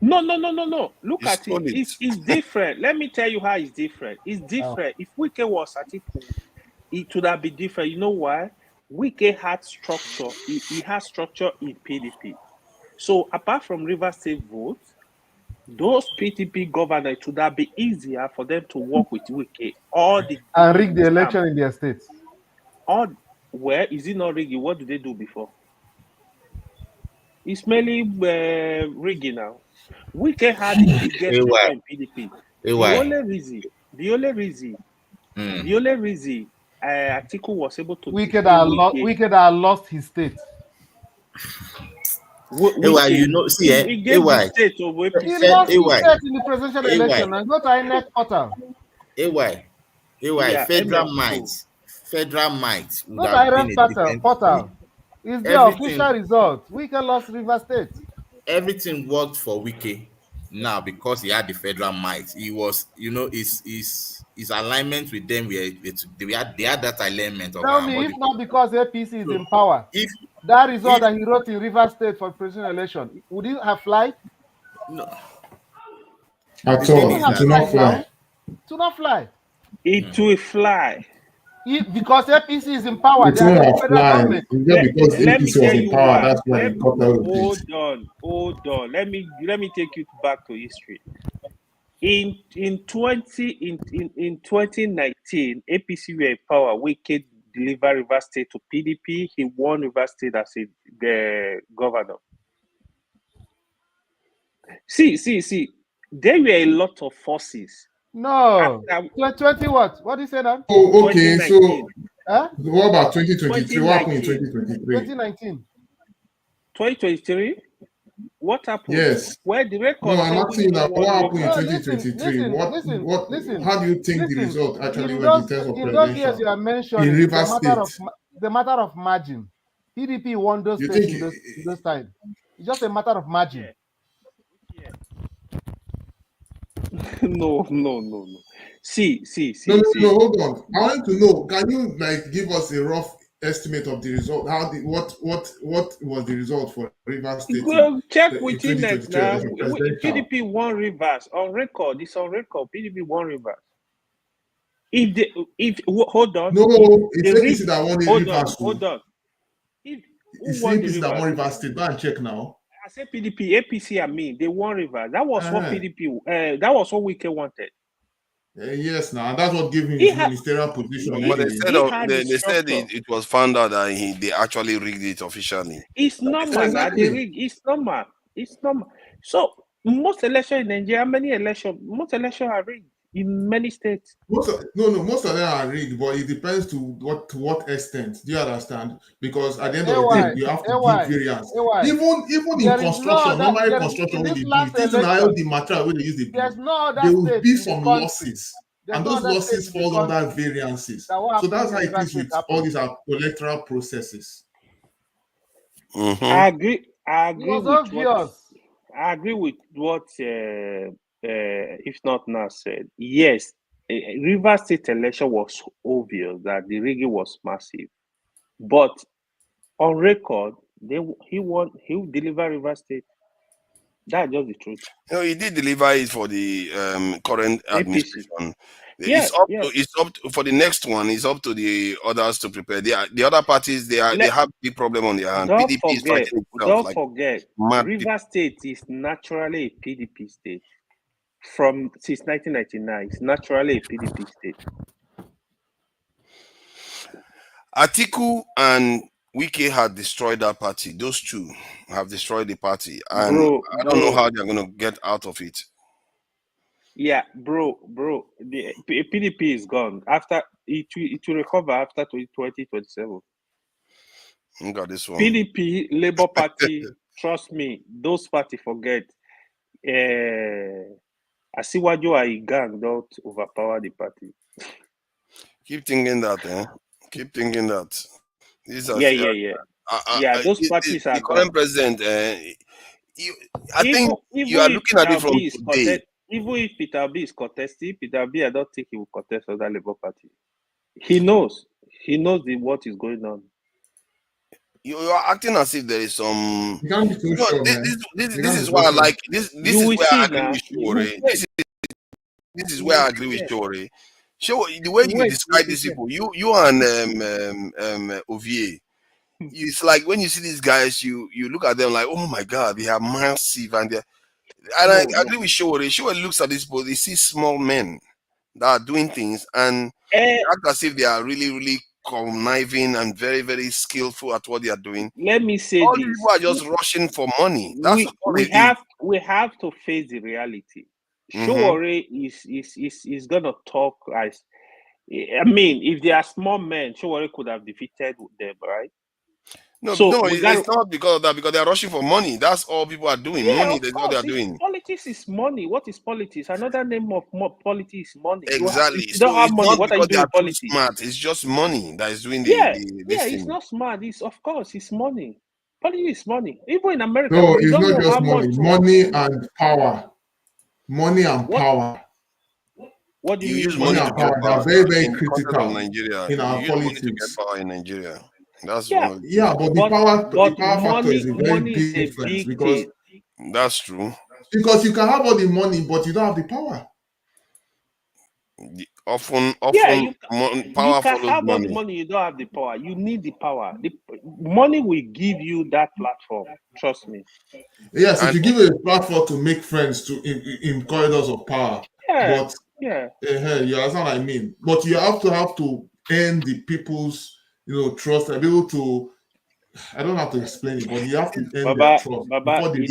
no. Look He at it. stole it. It's different. Let me tell you how it's different. It's different. If Wike was Atiku, it would have been different. You know why? Wike had structure. He has structure in PDP. So apart from River State votes, those PDP governors, it would have been easier for them to work with Wike. And rig the election in their states. Where is it not rigging? What did they do before? It's mainly rigging now. Wike had the biggest structure in PDP. The only reason Atiku was able to Wike that lost his state. Wike, you know, see, he gave the state to APC. He lost his state in the presidential election and go to INEC portal. Yeah, federal might would Go to have been INEC a different portal. It's the Everything- official result. Wike lost River State. everything worked for Wike now because he had the federal might. He was, you know, his alignment with them they had that alignment of Tell me, if not because APC is in power, if that result that he wrote in River State for presidential election, would it have fly? no, At The thing all, is it that- will not fly. To not fly. It will fly. Because APC is in power. It They are will the not federal fly. government. It's just because Let me APC was tell in you power. why. That's why he got out with it. Hold on. Let me take you back to history. In 2019, APC were in power. Wike delivered River State to PDP. He won River State as the governor. See. There were a lot of forces. No. After 20 what? What do you say now? Oh, okay. 2019. So, what about 2023? What happened in 2019. 2023? 2019. 2023? What happened? Yes. Where the No, record I'm say asking you Wike now. won What happened in River. 2023? Listen. How do you think the result actually was in terms of in those years presidential you are in mentioning, River State? the matter of margin. PDP won those You states think in those times. It's just a matter of margin. No. See. No, hold on. I want to know, can you give us a rough estimate of the result? What was the result for River State Go check in with 2022 Inex now. election presidential? PDP won Rivers on record. It's on record. PDP won Rivers. Hold on. No, it's APC that won the Rivers. Hold on. Who It's won the APC that Rivers? won River State. Go and check now. I said PDP, APC. I mean, they won Rivers. That was what PDP. That was what Wike wanted. Yes, now that's what gave him He his had- ministerial position. But they anyway. said it was found out that they actually rigged it officially. It's normal. Exactly. It's normal. So most elections in Nigeria, most elections are rigged in many states. Most of them are rigged, but it depends to what extent. Do you understand? Because at the end of the day, you have to give variance. Even in construction, normally construction when they do it, it's not the material when they use the There's do. no other There will state be in the some country. losses. There's And no those other losses state in the fall under country variances. that what So that's happened how in it is River with State all these electoral processes. I agree. I It agree was with obvious. what if not now said. Yes, River State election was obvious that the rigging was massive, but on record, he won. He delivered River State. That's just the truth. No, he did deliver it for the current APC. administration. Yes. It's up for the next one. It's up to the others to prepare. The other parties they have big problem on their hand. Don't PDP is fighting itself. Don't forget. mad River State is naturally a PDP state. Since 1999, it's naturally a PDP state. Atiku and Wike had destroyed that party. Those two have destroyed the party, and I don't know how they're going to get out of it. Yeah, bro, the PDP is gone. After it will recover after 2027. Look at this one. PDP, Labour Party, trust me, those party forget. Asiwaju and gang don't overpower the party. Keep thinking that, eh? Keep thinking that. These are Yeah. Yeah, those parties the are current gone. president. You, I think you Even are if looking at Peter it from Obi is today. even if Peter Obi is contesting, Peter Obi, I don't think he will contest other Labour Party. He knows. He knows what is going on. You are acting as if there is some. You can't be too You know, sure, man. You this can't is be too why I sure. like this. This You is will where I see agree now. with You will Shore. wait. This is You where will I agree with yeah. Shore. Show the way you Wait, you'll describe be these there. people. You and Ovie. It's like when you see these guys, you look at them like, oh my god, they are massive, and I No. agree with Shore. Shore looks at these people, he sees small men that are doing things and Eh, act as if they are really, really conniving and very, very skillful at what they are doing. let me say All these this. people are just rushing for money. That's all it is. We have to face the reality. Mm-hmm. Showore is gonna talk as I mean, if they are small men, Showore could have defeated them, right? No, So no, we got it's not because of that. Because they are rushing for money. That's all people are doing. yeah, Money. of That's all they course. are doing. Politics is money. What is politics? Another name of politics is money. Exactly. If you don't So have it's money, not what are you because they doing are with too politics? smart. It's just money that is doing Yeah, this it's thing. not smart. It's of course it's money. Politics is money. Even in America, No, you it's don't not know just how money. much. Money and power. Money and What power. What do you You mean use Money money money to and and get power, power? they are power. very, very In the context of critical Nigeria, in you our use money to get politics. power in Nigeria. That's one Yeah, of the things. Yeah, but but the power factor is a very money is big a difference big thing. That's true. because you can have all the money, but you don't have the power. Often, Yeah, you power can follows have all the money. money, you don't have the power. You need the power. The money will give you that platform. Trust me. Yes, if And you give it a platform to make friends in corridors of power, Yeah, but yeah. you understand what I mean. But you have to earn the people's trust and be able to. I don't have to explain it, but you have to earn their trust Baba, before you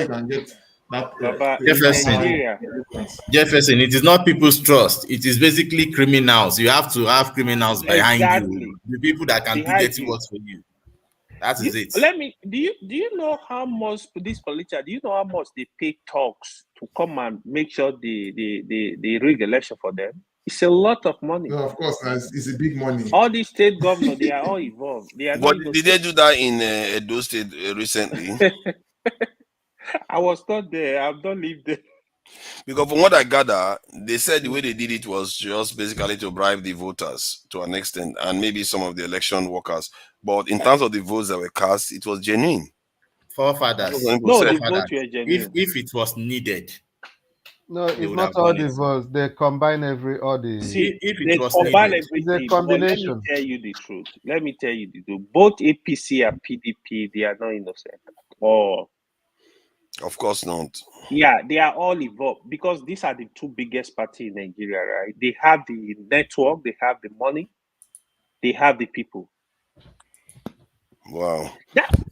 can get that In Jefferson, Nigeria, influence. Jefferson, it is not people's trust. It is basically criminals. You have to have criminals behind you, exactly the people that can do behind dirty you. work for you. That is it. Do you know how much this politician? Do you know how much they pay talks to come and make sure they rig election for them? It's a lot of money. No, of course, it's a big money. All these state governors, they are all involved. They are not but did they innocent. do that in Edo State recently? I was not there. I've not lived there. Because from what I gather, they said the way they did it was just basically to bribe the voters to an extent, and maybe some of the election workers. But in terms of the votes that were cast, it was genuine. That's what some Forefathers, people No, said. the vote forefathers. were If genuine. if it was needed, No, they it's would not have all done the it. votes. They combine all the. If it They was combine needed, It's a everything, but let me combination. tell you the truth. Let me tell you the truth. Both APC and PDP, they are not innocent at all. Of course not. Yeah, they are all involved because these are the two biggest parties in Nigeria, right? They have the network, they have the money, they have the people. Wow.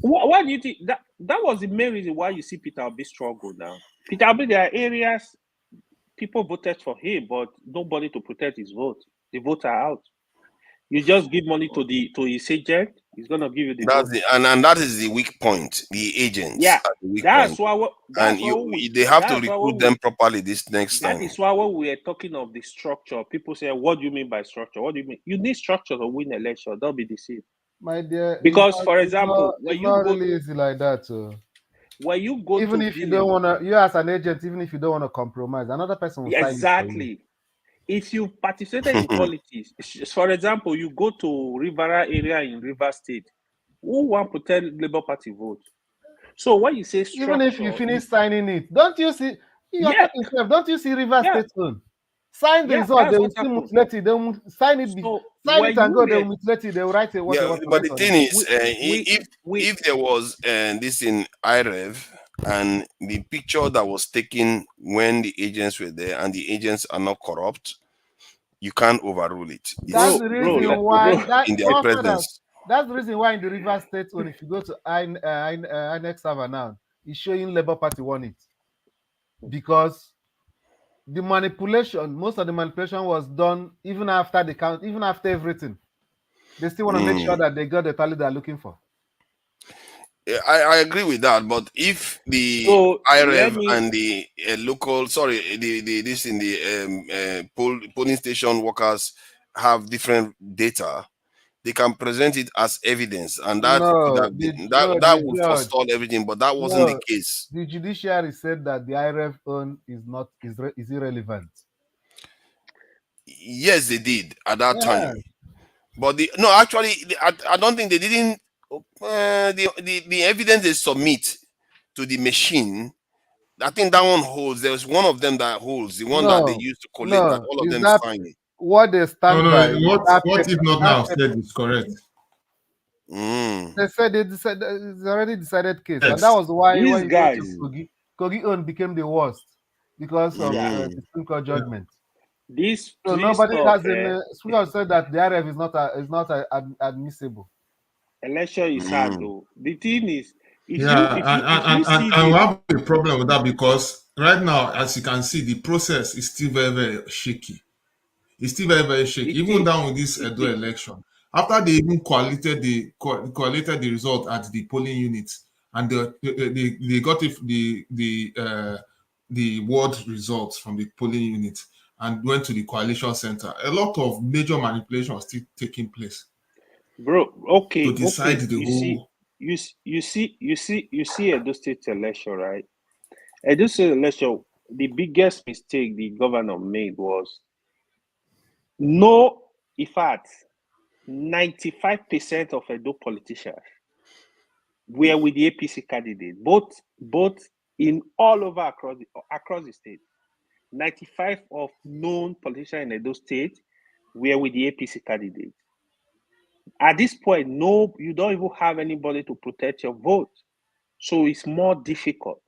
Why do you think that was the main reason why you see Peter Obi struggle now? Peter Obi, there are areas people voted for him, but nobody to protect his vote. The votes are out. You just give money to his agent, he's gonna give you the That's vote. the and that is the weak point. The agents Yeah, are the weak that's point, why. and they have to That's why recruit them properly this next that time. is why when we are talking of the structure, people say, "What do you mean by structure? What do you mean? You need structure to win election. Don't be deceived." My dear, Because, for example, it's not really easy like that. when you go Even to if you village, don't wanna, you as an agent, even if you don't wanna compromise, another person will sign it for you. exactly. If you participated in politics, for example, you go to Rivera area in River State, who want to tell Labour Party vote? So when you say Even if you structure, finish signing it, don't you see? You are yeah, talking self. Don't you see River yeah, State own? Sign the yeah, result. They that's will what still happened. mutilate it. They will sign it. So Sign it when and you go. They will were mutilate it. They will write what they Yeah, want to but write the on thing it. is, we if there was this in IREV and the picture that was taken when the agents were there and the agents are not corrupt, you can't overrule it. That's It's the bro, reason why. That in their one further. presence. That's the reason why in the River State one, if you go to INEC server now, it's showing Labour Party won it because the manipulation, most of the manipulation was done even after the count, even after everything. They still want to make sure that they got the tally they're looking for. Yeah, I agree with that, but if the so let IREV me and the local, sorry, the this in the polling station workers have different data, they can present it as evidence, and that could No, have been that the would judge. forestall everything, but that wasn't the No, case. the judiciary said that the IRF own is irrelevant. Yes, they did at that time, Yeah. but no, actually, I don't think they didn't. The evidence they submit to the machine, I think that one holds. There's one of them that holds, the one that they No, used to collate, that no. all of Is them that sign it. what they No, stand no. by? Is What if not that now paper. said is correct? Mm, They said they decided it's already decided case, and that Yes. was why These when you go to guys, mm, Kogi own became the worst because of yeah, the mm. Supreme Court Yeah. judgment. this So police nobody stuff, has in Supreme Court said that the RF is not admissible. election is hard Mm. though. The thing is, Yeah, if you see and we the have a problem with that because right now, as you can see, the process is still very, very shaky. It's still very, very the shaky. Even thing down with this Edo the election, after they even collated the result at the polling units, and they got the ward results from the polling units and went to the coalition center. A lot of major manipulation was still taking place bro. to Okay, decide okay. the whole. You see Edo State election, right? Edo State election. The biggest mistake the governor made was no. In fact, 95% of Edo politicians were with the APC candidate, both in all over across the state. 95 of known politicians in Edo State were with the APC candidate. At this point, no, you don't even have anybody to protect your vote. So it's more difficult.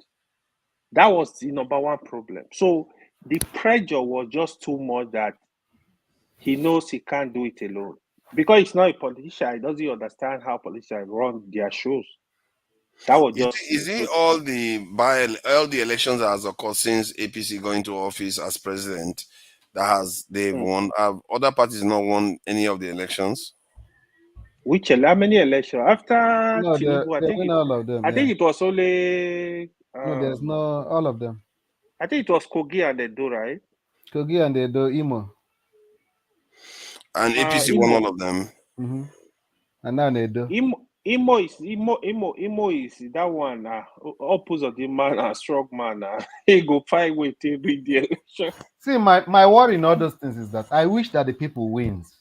That was the number one problem. So the pressure was just too much that he knows he can't do it alone. Because he's not a politician, he doesn't understand how politicians run their shows. That was just Is it. it So all the elections that has occurred since APC going to office as president that has they've hmm. won? Have other parties not won any of the elections? How many elections? After No, Tinubu, they win all of them. I Yeah. think it was only No, there's no all of them. I think it was Kogi and Edo, right? Kogi and Edo, Imo, And APC won Imo. all of them. hmm and now Edo. Imo is that one opposite the man strong man he go find way to bring the election. See, my worry in all those things is that I wish that the people wins,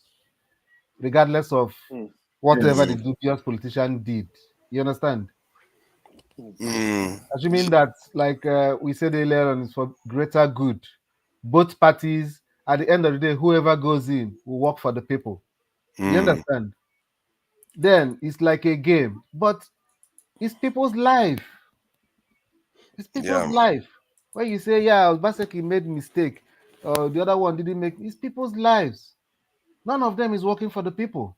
regardless of Mm, whatever the Mm, dubious politician did. You understand? mm. mm, Assuming that, like we said earlier on, is for greater good. Both parties, at the end of the day, whoever goes in will work for the people. You mm. understand? Then it's like a game, but it's people's life. It's people's Yeah, life. When you say, yeah, Obaseki made mistake, or the other one didn't make, it's people's lives. None of them is working for the people.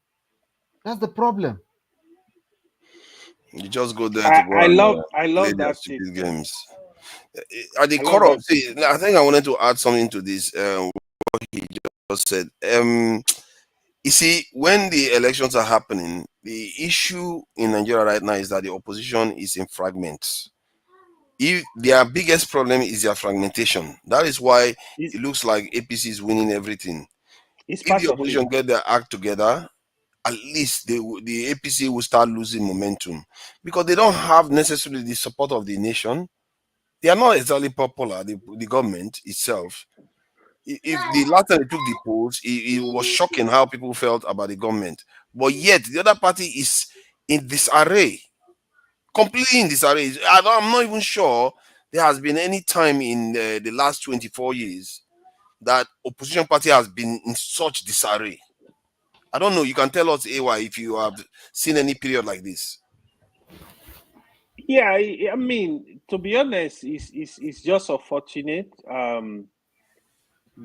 That's the problem. you just go there to go and I play love their that state stupid too. games. At the I love core of, that state. see, I think I wanted to add something to this. What he just said. You see, when the elections are happening, the issue in Nigeria right now is that the opposition is in fragments. If their biggest problem is their fragmentation, that is why It's, it looks like APC is winning everything. it's If part the of it. opposition get their act together, at least the APC will start losing momentum because they don't have necessarily the support of the nation. They are not exactly popular. The government itself. If the last time they took the polls, it was shocking how people felt about the government. But yet the other party is in disarray, completely in disarray. I'm not even sure there has been any time in the last 24 years that opposition party has been in such disarray. I don't know. You can tell us, AY, if you have seen any period like this. Yeah, I mean, to be honest, it's just unfortunate.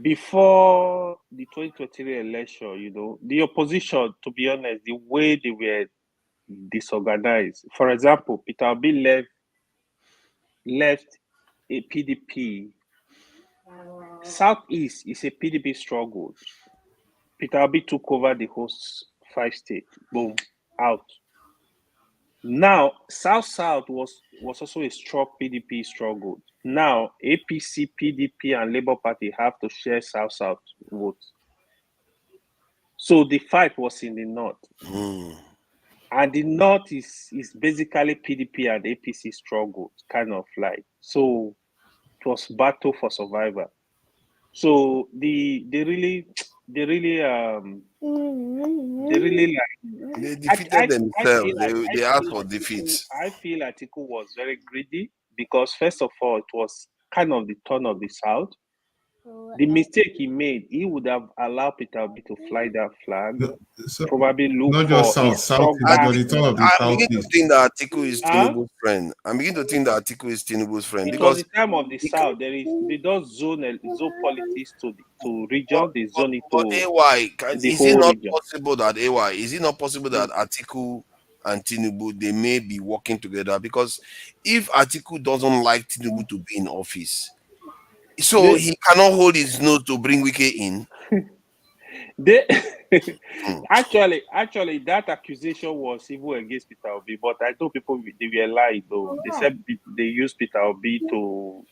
Before the 2023 election, the opposition, to be honest, the way they were disorganized. For example, Peter Obi left a PDP. Southeast is a PDP struggle. Peter Obi took over the host 5 states. Boom, out. Now, South was also a strong PDP struggle. Now, APC, PDP, and Labour Party have to share South votes. So the fight was in the north. And the north is basically PDP and APC struggle, kind of like. So it was battle for survival. So they really like. They defeated themselves. They asked for defeat. I feel Atiku was very greedy because first of all, it was kind of the turn of the south. The mistake he made, he would have allowed Peter Obi to fly that flag. So, Probably look not for just a south, stronger. but the turn of the I'm beginning to southeast. think that Atiku is Huh? Tinubu's friend. I'm beginning to think that Atiku is Tinubu's friend It was because the time of the south. They don't zone politics to region. They zone it but to AY, the is it whole not region. possible that AY, is it not possible that Atiku and Tinubu they may be working together? Because if Atiku doesn't like Tinubu to be in office, so They he cannot hold his nose to bring Wike in. they Hmm. actually that accusation was even against Peter Obi, but I know people they were lying though. They said they used Peter Obi to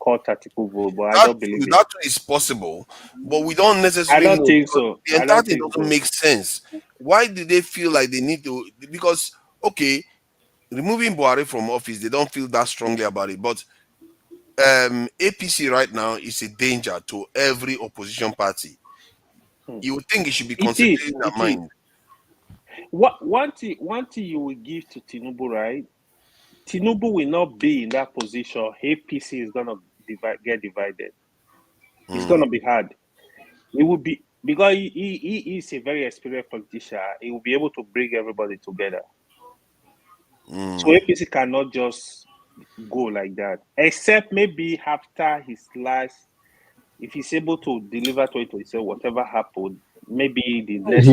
cut Atiku vote, but I don't believe it. That is possible, but we don't I necessarily don't know think because so. the I entire don't thing think doesn't so. make sense. Why do they feel like they need to? Because okay, removing Buhari from office, they don't feel that strongly about it. But APC right now is a danger to every opposition party. You would think it should be It is. concentrating their It is. mind. One thing you will give to Tinubu, right? Tinubu will not be in that position. APC is gonna get divided. It's gonna be hard. It will be because he is a very experienced politician. He will be able to bring everybody together. So APC cannot just go like that, except maybe after his last, if he's able to deliver 2027, whatever happened, maybe the next.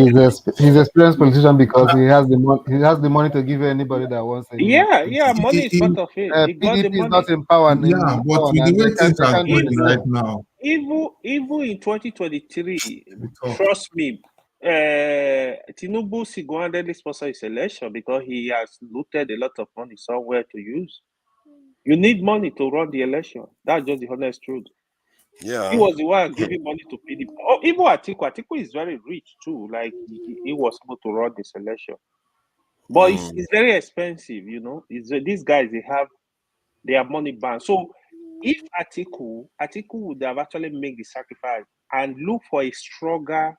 He's experienced politician because he has the money to give anybody that wants any. Yeah, money is part of it. He got the PDP is money. not in power. Yeah, but with the way things are going right now, Even in 2023, tough. trust me, Tinubu single-handedly sponsored his election because he has looted a lot of money somewhere to use. You need money to run the election. That's just the honest truth. Yeah. He was the one giving money to PDP. Oh, even Atiku is very rich too. Like he was able to run this election. But it's very expensive, you know. These guys they have their money banned. So if Atiku would have actually made the sacrifice and look for a stronger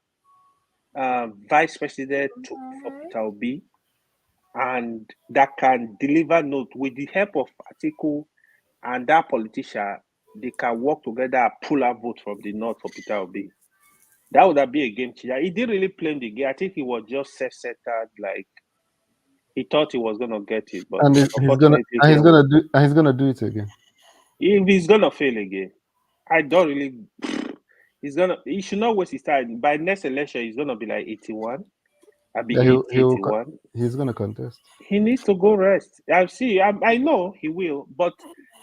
vice president for Peter Obi, and that can deliver note with the help of Atiku and that politician, they can work together and pull out vote from the north for Peter Obi. That would have been a game changer. He didn't really play the game. I think he was just self-centered, like he thought he was gonna get it, but And he's gonna do it again. if he's gonna fail again, I don't really. He should not waste his time. By next election, he's gonna be like 81. I'll be 81. He's gonna contest. He needs to go rest. I know he will, but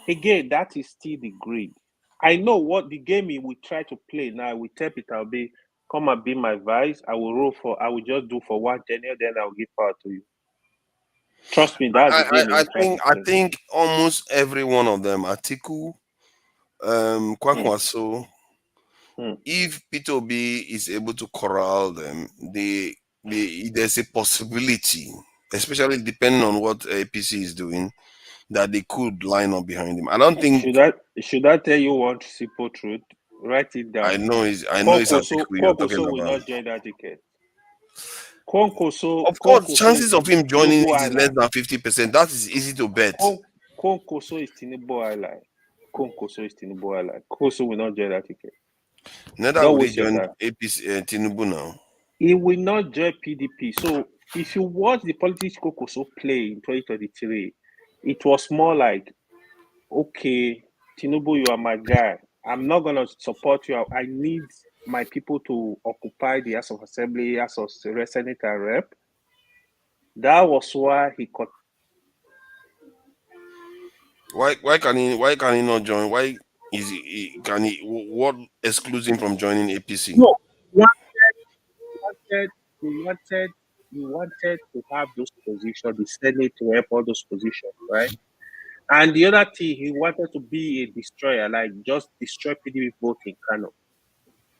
again, that is still the greed. I know what the game he will try to play now. We tell Peter Obi, come and be my vice. I will just do for one tenure, then I'll give power to you. Trust me, that's the game he will try to I play. think almost every one of them, Atiku, Kwakwaso, if Peter Obi is able to corral them, there's a possibility, especially depending on what APC is doing, that they could line up behind him. I don't think. Should I tell you one simple truth? Write it down. I know it's Atiku you're talking Kwankwaso will about. not join that ticket. Kwankwaso, Of course, chances of him joining it is less than 50%. That is easy to bet. Kwankwaso is Tinubu ally. Kwankwaso will not join that ticket. Neither Don't will he waste your join time. APC Tinubu now. He will not join PDP. So if you watch the politics Kwankwaso play in 2023, it was more like, okay, Tinubu, you are my guy. I'm not gonna support you. I need my people to occupy the House of Assembly, House of Senate and Rep. That was why he cut. Why can he not join? Why is can he what excludes him from joining APC? No, he wanted to have those positions, the Senate Rep, all those positions, right? And the other thing, he wanted to be a destroyer, like just destroy PDP vote in Kano.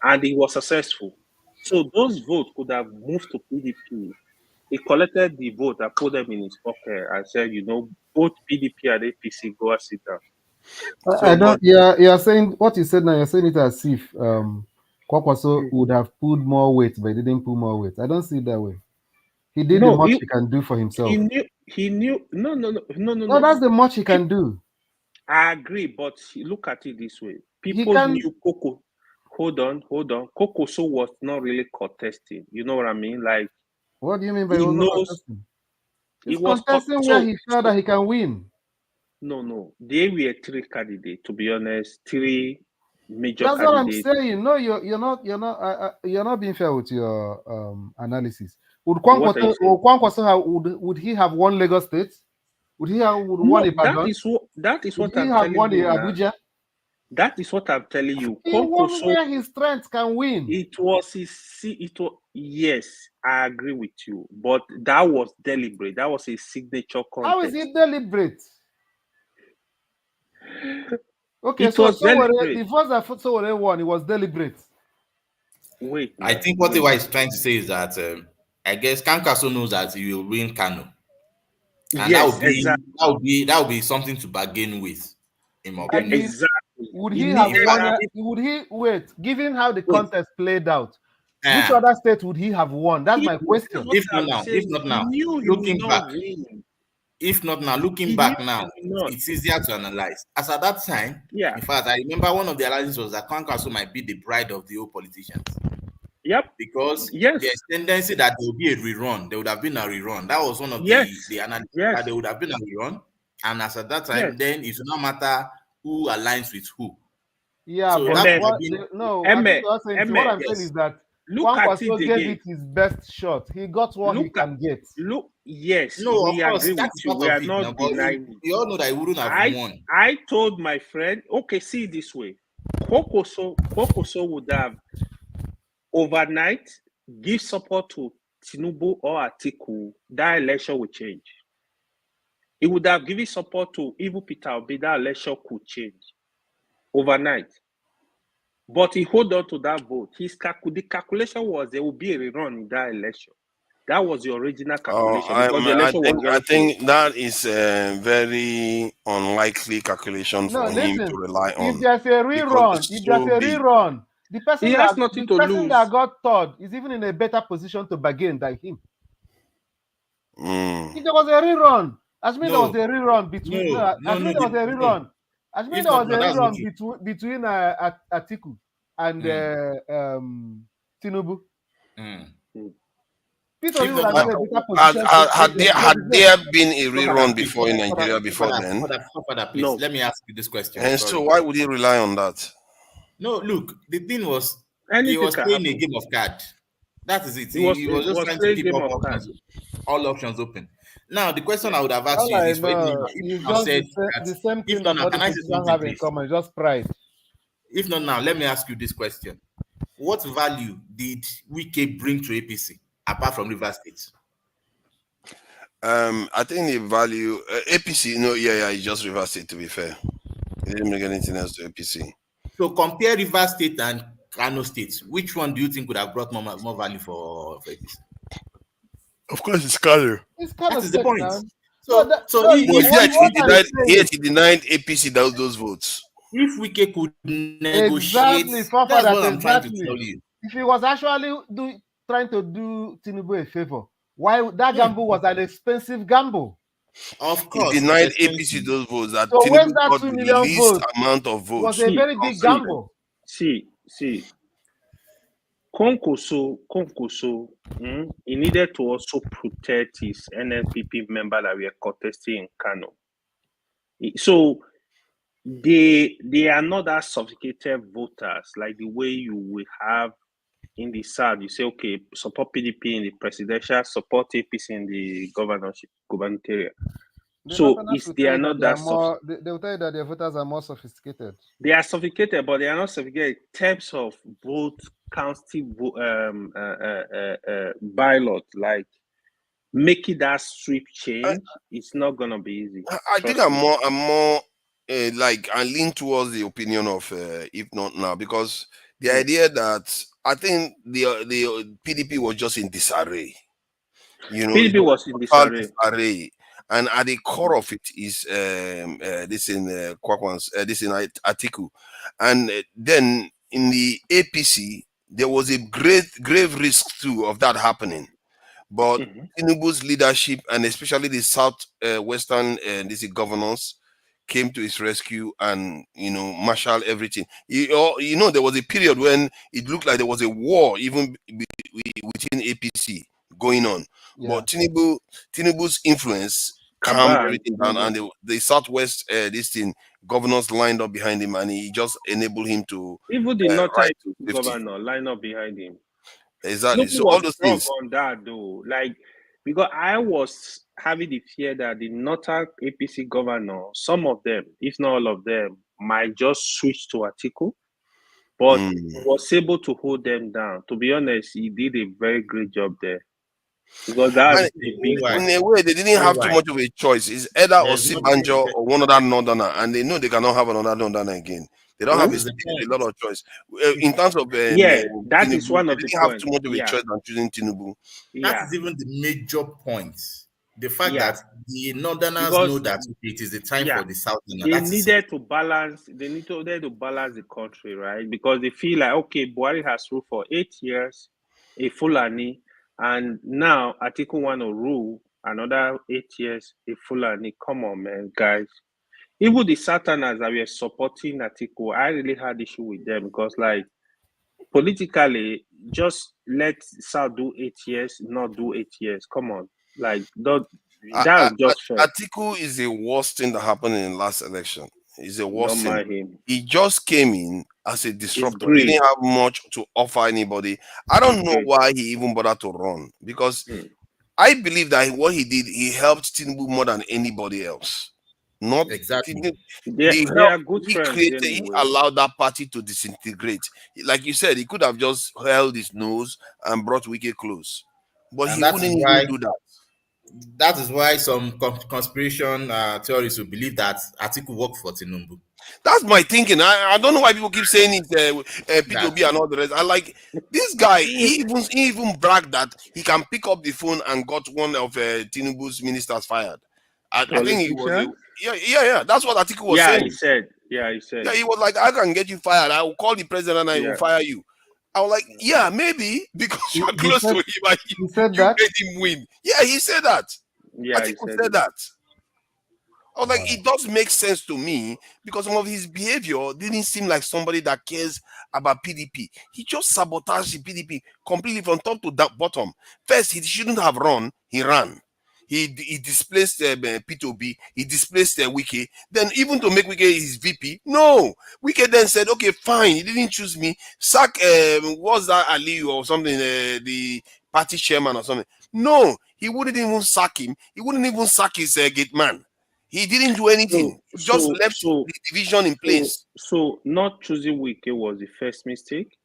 And he was successful. So those votes could have moved to PDP. He collected the vote and put them in his pocket and said, both PDP and APC go and sit down. I So, don't. but You're saying what you said now. You're saying it as if Kwakwaso would have pulled more weight, but he didn't pull more weight. I don't see it that way. He did the no, much he can do for himself. he knew. No. No, that's the much he can do. I agree, but look at it this way: people can- knew Coco. Hold on. Coco so was not really contesting. You know what I mean? Like, what do you mean by he he was not knows contesting? he He's was contesting where he felt that he can win. No. They were three candidates. To be honest, three major That's candidates. what I'm saying. No, you're not being fair with your analysis. Would Kwankwaso would he have won Lagos State? Would he have won Ibadan? That is what Would he I'm have telling won you now. Abuja? That is what I'm telling you. He won where his strength can win. It was yes, I agree with you, but that was deliberate. That was a signature contest. How is it deliberate? Okay, it was deliberate. The first that Sowore won, it was deliberate. Wait, I think what Iwa is trying to say is that I guess Kankaso knows that he will win Kano, and yes, that would be something to bargain with, in my opinion. Exactly. Would he have won? Would he given how the contest played out? Which other state would he have won? That's my question. If not now, looking back, it's easier to analyze. As at that time, in fact, I remember one of the analyses was that Kankaso might be the bride of the old politicians. Yep. Because there's tendency that there will be a rerun. There would have been a rerun. That was one of the analysis that there would have been a rerun. And as at that time, then it will not matter who aligns with who. Yeah, so but that what I'm saying is that Kwankwaso gave it his best shot. He got what he can get. No, we agree with you. We are not denying. We all know that he wouldn't have won. I told my friend, okay, see it this way. Kwankwaso would have overnight give support to Tinubu or Atiku. That election will change. He would have given support to Ibu Peter Obi. That election could change overnight. But he hold on to that vote. The calculation was there will be a rerun in that election. That was the original calculation. I think that is a very unlikely calculation for him to rely on. If there's a rerun, the person that got third is even in a better position to bargain than him. If there was a rerun, there was a rerun between. There was a rerun between Atiku and Tinubu. Had there been a rerun before in Nigeria before then? Please, let me ask you this question. And so why would he rely on that? No, look, the thing was he was playing a game of cards. That is it. He was just trying to keep all options open. Now, the question I would have asked you is the same thing. Can I say something, please? Just pride. If not now, let me ask you this question. What value did Wike bring to APC apart from Rivers State? I think the value APC, it's just Rivers State, to be fair. He didn't bring anything else to APC. So compare Rivers State and Kano State. Which one do you think would have brought more value for APC? Of course, it's Kano. That is the point. He denied APC those votes. If Wike could negotiate, that's what I'm trying to tell you. If he was actually trying to do Tinubu a favor, why that gamble was an expensive gamble? Of course, he denied APC those votes. That so Tinubu that got the least amount of votes. Was a very big gamble. See. Kwankwaso, he needed to also protect his NNPP member that were contesting in Kano. So they are not that sophisticated voters like the way you will have in the South. You say, okay, support PDP in the presidential, support APC in the gubernatorial. So they are not that sophisticated. They will tell you that their voters are more sophisticated. They are sophisticated, but they are not sophisticated in terms of vote counting ballot. Like making that sweep change, it's not gonna be easy. I think I'm more I lean towards the opinion of if not now, because the idea that I think the PDP was just in disarray. You know, it PDP was was in total disarray. disarray, and at the core of it is this in this in Atiku, and then in the APC there was a grave risk too of that happening. But Mhm. Tinubu's leadership and especially the south western this governors came to his rescue and marshal everything. There was a period when it looked like there was a war even within APC going on, Yeah. but Tinubu's influence calmed Kaba and everything down, Tinubu. and the southwest this thing governors lined up behind him, and he just enabled him to Even the northern rise to safety. governor line up behind him. Exactly. Tinubu So all was those strong things. on that though. Like, because I was having the fear that the northern APC governor, some of them, if not all of them, might just switch to Atiku. But he Mm. was able to hold them down. To be honest, he did a very great job there. Because that's And a big in one. a way, they didn't have too Why? much of a choice. It's either There's no Osibanjo or one other northerner, and they know they cannot have another northerner again. They don't That have Who? is the a point. lot of choice. In terms of Yeah, that is Tinubu, one they of the didn't have too points. much of a Yeah, choice than choosing Tinubu. That yeah, is even the major point. The fact yeah. that the northerners know Because that it is the time yeah, for the southerner. they That is it. needed to balance. They needed to balance the country, right? Because they feel like, okay, Buhari has ruled for 8 years, a Fulani, and now Atiku want to rule another 8 years, a Fulani. Come on, man, guys. Even the Southerners that were supporting Atiku, I really had issue with them because, like, politically, just let South do 8 years, not do 8 years. Come on, like, that was just fair. Atiku is the worst thing that happened in the last election. It's the worst Don't thing. mind him. He just came in as a It's disruptor. He greed. didn't have much to offer anybody. I don't It's know greed. why he even bothered to run, because Mm. I believe that what he did, he helped Tinubu more than anybody else. Not Exactly. Tinubu. They The they help are good he friends created, he anyway. allowed that party to disintegrate. Like you said, he could have just held his nose and brought Wike close, but And he wouldn't even do that. that is why some conspiration theorists will believe that Atiku worked for Tinubu. That's my thinking. I don't know why people keep saying it's That P2B and all the rest. I like this guy. He even bragged that he can pick up the phone and got one of Tinubu's ministers fired. I think he was Politician? yeah. That's what Atiku was Yeah, he saying. said. Yeah, he said. Yeah, he was like, I can get you fired. I will call the president and I will Yeah. fire you. I was like, yeah, maybe because He, you're he close to said him and he said you that. made him win. Yeah, he said that. Yeah, he Atiku said said it. that. I was like, Wow. it does make sense to me because some of his behavior didn't seem like somebody that cares about PDP. He just sabotaged the PDP completely from top to bottom. First, he shouldn't have run. He ran. He displaced P2B. He displaced Wike. Then even to make Wike his VP, no. Wike then said, okay, fine. He didn't choose me. Sack, what's that, Ali or something, the party chairman or something. No, he wouldn't even sack him. He wouldn't even sack his gate man. He didn't do So anything. He just so left so the division in so place. so not choosing Wike was the first mistake.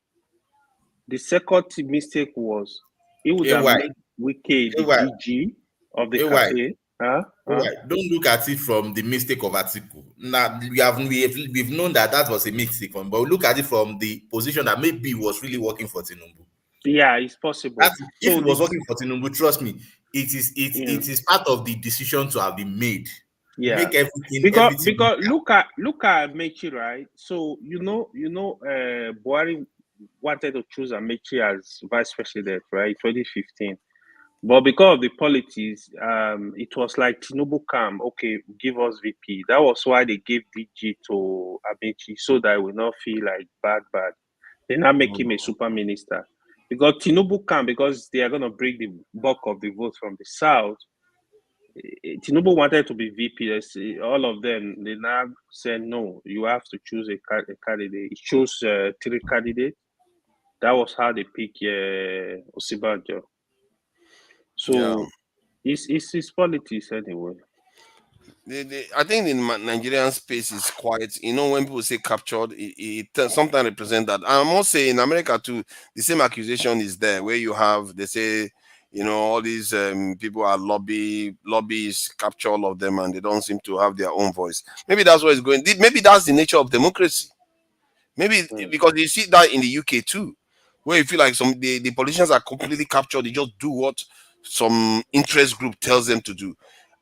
The second mistake was he would have AY, made Wike the AY, DG of the AY, cafe. Huh? Huh? AY. Don't look at it from the mistake of Atiku. Now we've known that that was a mistake, but look at it from the position that maybe was really working for Tinubu. Yeah, it's possible. If So it was this working for Tinubu, trust me, yeah. it is part of the decision to have been made. Yeah. Make everything Because look at Mechi, right? So Buhari wanted to choose Amechi as vice president, right? 2015. But because of the politics, it was like Tinubu come, okay, give us VP. That was why they gave DG to Amechi so that I will not feel like bad. They now make him a super minister. Because Tinubu come because they are gonna bring the bulk of the votes from the south. Tinubu wanted to be VP. All of them, they now said no. You have to choose a candidate. He chose 3 candidates. That was how they pick Osibanjo. Yeah. So it's his politics anyway. I think in Nigerian space is quiet. When people say captured, it sometimes represent that. I must say in America too, the same accusation is there where you have they say all these people are lobbyists capture all of them and they don't seem to have their own voice. Maybe that's what it's going. Maybe that's the nature of democracy. Maybe Mm. because you see that in the UK too. where you feel like the politicians are completely captured. They just do what some interest group tells them to do,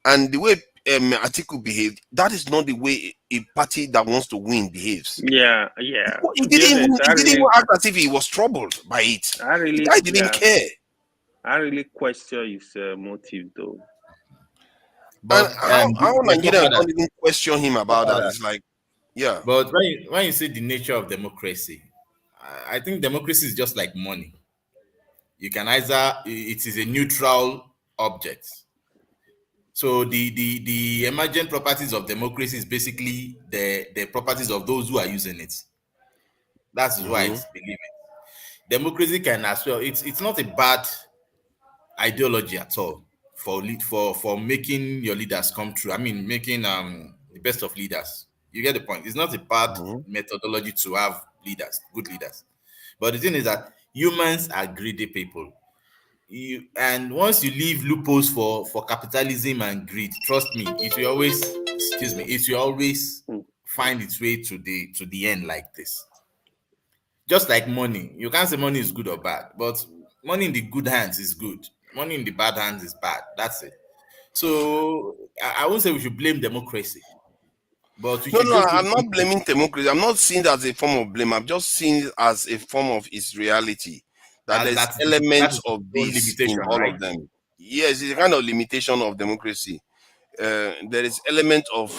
and the way Atiku behaved, that is not the way a party that wants to win behaves. Yeah, yeah. He To be didn't even honest, he didn't even act as if he was troubled by it. The guy didn't yeah, care. I really question his motive though. And But how the Nigerians forefather, don't even question him about that? It's like, yeah. but when you say the nature of democracy, I think democracy is just like money. You can either, it is a neutral object. So the emergent properties of democracy is basically the properties of those who are using it. That's why Hmm. it's believed. Democracy can as well. It's not a bad ideology at all for making your leaders come true. I mean, making the best of leaders. You get the point. It's not a bad Hmm. methodology to have leaders, good leaders. But the thing is that humans are greedy people. And once you leave loopholes for capitalism and greed, trust me, it will always, excuse me, it will always Mm. find its way to the end like this. Just like money, you can't say money is good or bad, but money in the good hands is good. Money in the bad hands is bad. That's it. So I won't say we should blame democracy, but we No, should no, just look I'm not into it. blaming democracy. I'm not seeing it as a form of blame. I'm just seeing it as a form of its reality. That As there's that elements is its of own this in limitation, all right? of them. Yes, it's a kind of limitation of democracy. There is element of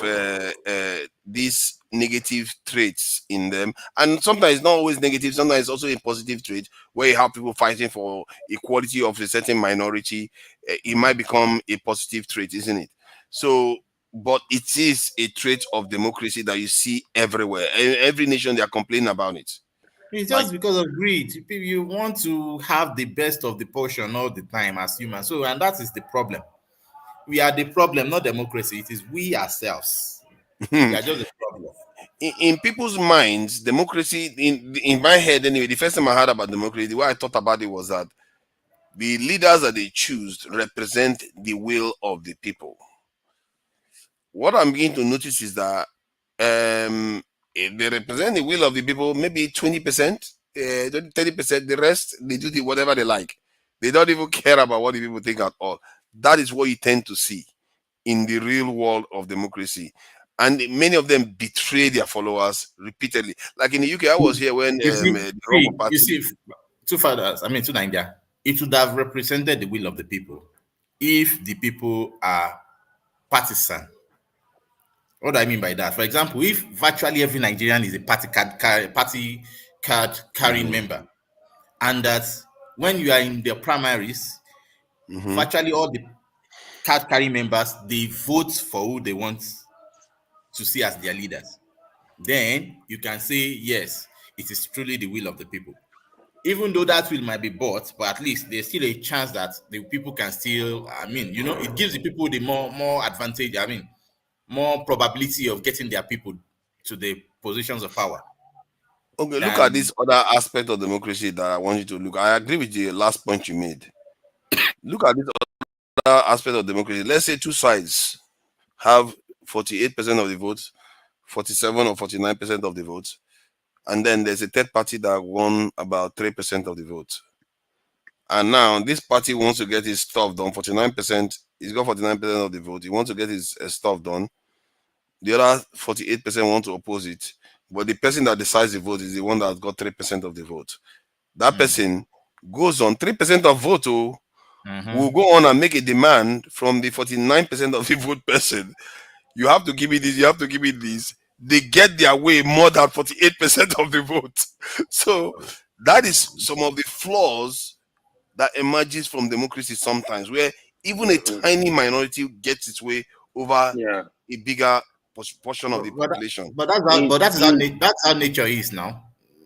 these negative traits in them, and sometimes it's not always negative. Sometimes it's also a positive trait where you have people fighting for equality of a certain minority. It might become a positive trait, isn't it? So, but it is a trait of democracy that you see everywhere. Every nation, they are complaining about it. It's Like, just because of greed. You want to have the best of the portion all the time as humans. So, and that is the problem. We are the problem, not democracy. It is we ourselves. We in, are just the problem. in people's minds, democracy, in my head anyway, the first time I heard about democracy, the way I thought about it was that the leaders that they choose represent the will of the people. What I'm beginning to notice is that if they represent the will of the people, maybe 20%, 30%, the rest, they do whatever they like. They don't even care about what the people think at all. That is what you tend to see in the real world of democracy. And many of them betray their followers repeatedly. Like in the UK, I was here when the Labour You Party. see, two fathers, I mean, to Nigeria, it would have represented the will of the people if the people are partisan. What do I mean by that? For example, if virtually every Nigerian is a party card carrying Mhm, member, and that when you are in the primaries, mhm. virtually all the card carrying members they vote for who they want to see as their leaders, then you can say yes, it is truly the will of the people. Even though that will might be bought, but at least there's still a chance that the people can still, I mean, it gives the people the more advantage, I mean, more probability of getting their people to the positions of power Okay, look at than this other aspect of democracy that I want you to look. I agree with the last point you made. Look at this other aspect of democracy. Let's say two sides have 48% of the votes, 47 or 49% of the votes, and then there's a third party that won about 3% of the votes. And now this party wants to get his stuff done. 49%, he's got 49% of the vote. He wants to get his stuff done. The other 48% want to oppose it. But the person that decides the vote is the one that got 3% of the vote. That person goes on 3% of vote, oh, will go on and make a demand from the 49% of the vote person. You have to give me this, you have to give me this. They get their way more than 48% of the vote. So that is some of the flaws that emerges from democracy sometimes, where even a Mm. tiny minority gets its way over Yeah. a bigger portion of the but, population. but that's how In but that is how in that's how nature is now.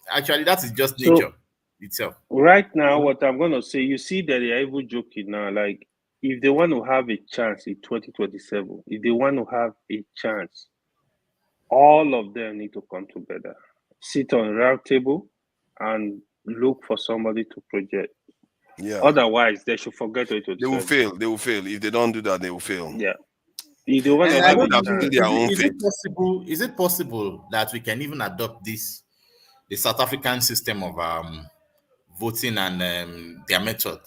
Actually, that is just nature so itself. right now, what I'm gonna say, you see that they are even joking now. Like, if they want to have a chance in 2027, if they want to have a chance, all of them need to come together, sit on a round table, and look for somebody to project. Yeah. Otherwise, they should forget They will 2027. fail. They will fail. If they don't do that, they will fail. Yeah. If they want to And I They have would a don't have know, seen chance, their own is it fate. possible? Is it possible that we can even adopt the South African system of voting and their method.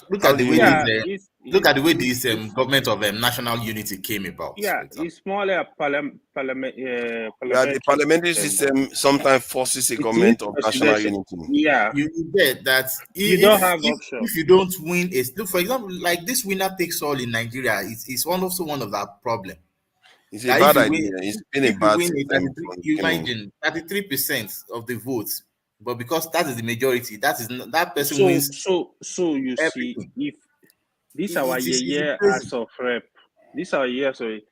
Look How at do the you way mean? Yeah, this look at the way this government of national unity came about, yeah, for example. it's more like a Yeah, the parliamentary parliamentary system now. system sometimes forces a It is government of national presidential. unity. Yeah, You get that you don't have option. if you don't win a look, for example, like this winner takes all in Nigeria is also one of that problem. It's a That bad idea. It's been a if you bad win a system 33, from the you beginning. imagine 33% of the votes, but because that is the majority, that person So, wins so you see, everything. if this our It's year crazy. as of rep, this our year, sorry,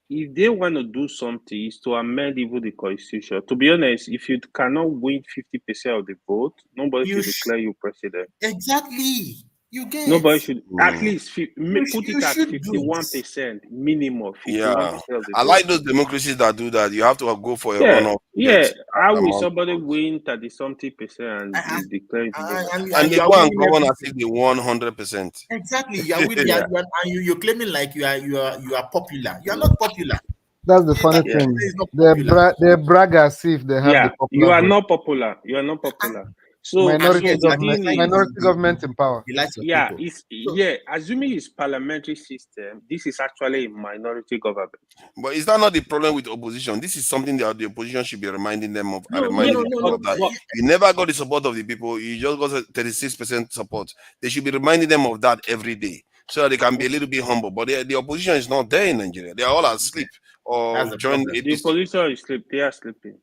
if they want to do something, is to amend even the constitution. To be honest, if you cannot win 50% of the vote, nobody You should sh- declare you president. exactly. You get. Nobody should at least put You it at should do it. 51% minimum. 51% Yeah, of the I vote. like those democracies that do that. You have to go for a Yeah, runoff to get yeah. How that will amount of somebody votes. win 30 something percent and And, is declared and, winner? and And they you are go and winning govern as everything. if they won 100%. Exactly. You are winning. Yeah, You're claiming like you are popular. You are not popular. That's the funny yeah, thing. Is not popular. They brag as if they have the yeah. You popular are vote. not popular. You are not popular. And yet you are The thing is, Minority government in power. the likes of yeah, people. it's So yeah. Assuming it's parliamentary system, this is actually a minority government. But is that not the problem with opposition? This is something that the opposition should be reminding them of, and no, no, reminding no, the no, people no. of that. But You never got the support of the people. You just got 36% support. They should be reminding them of that every day so that they can be a little bit humble. But the opposition is not there in Nigeria. They are all asleep That's or the join problem. the APC. opposition is sleep. They are sleeping.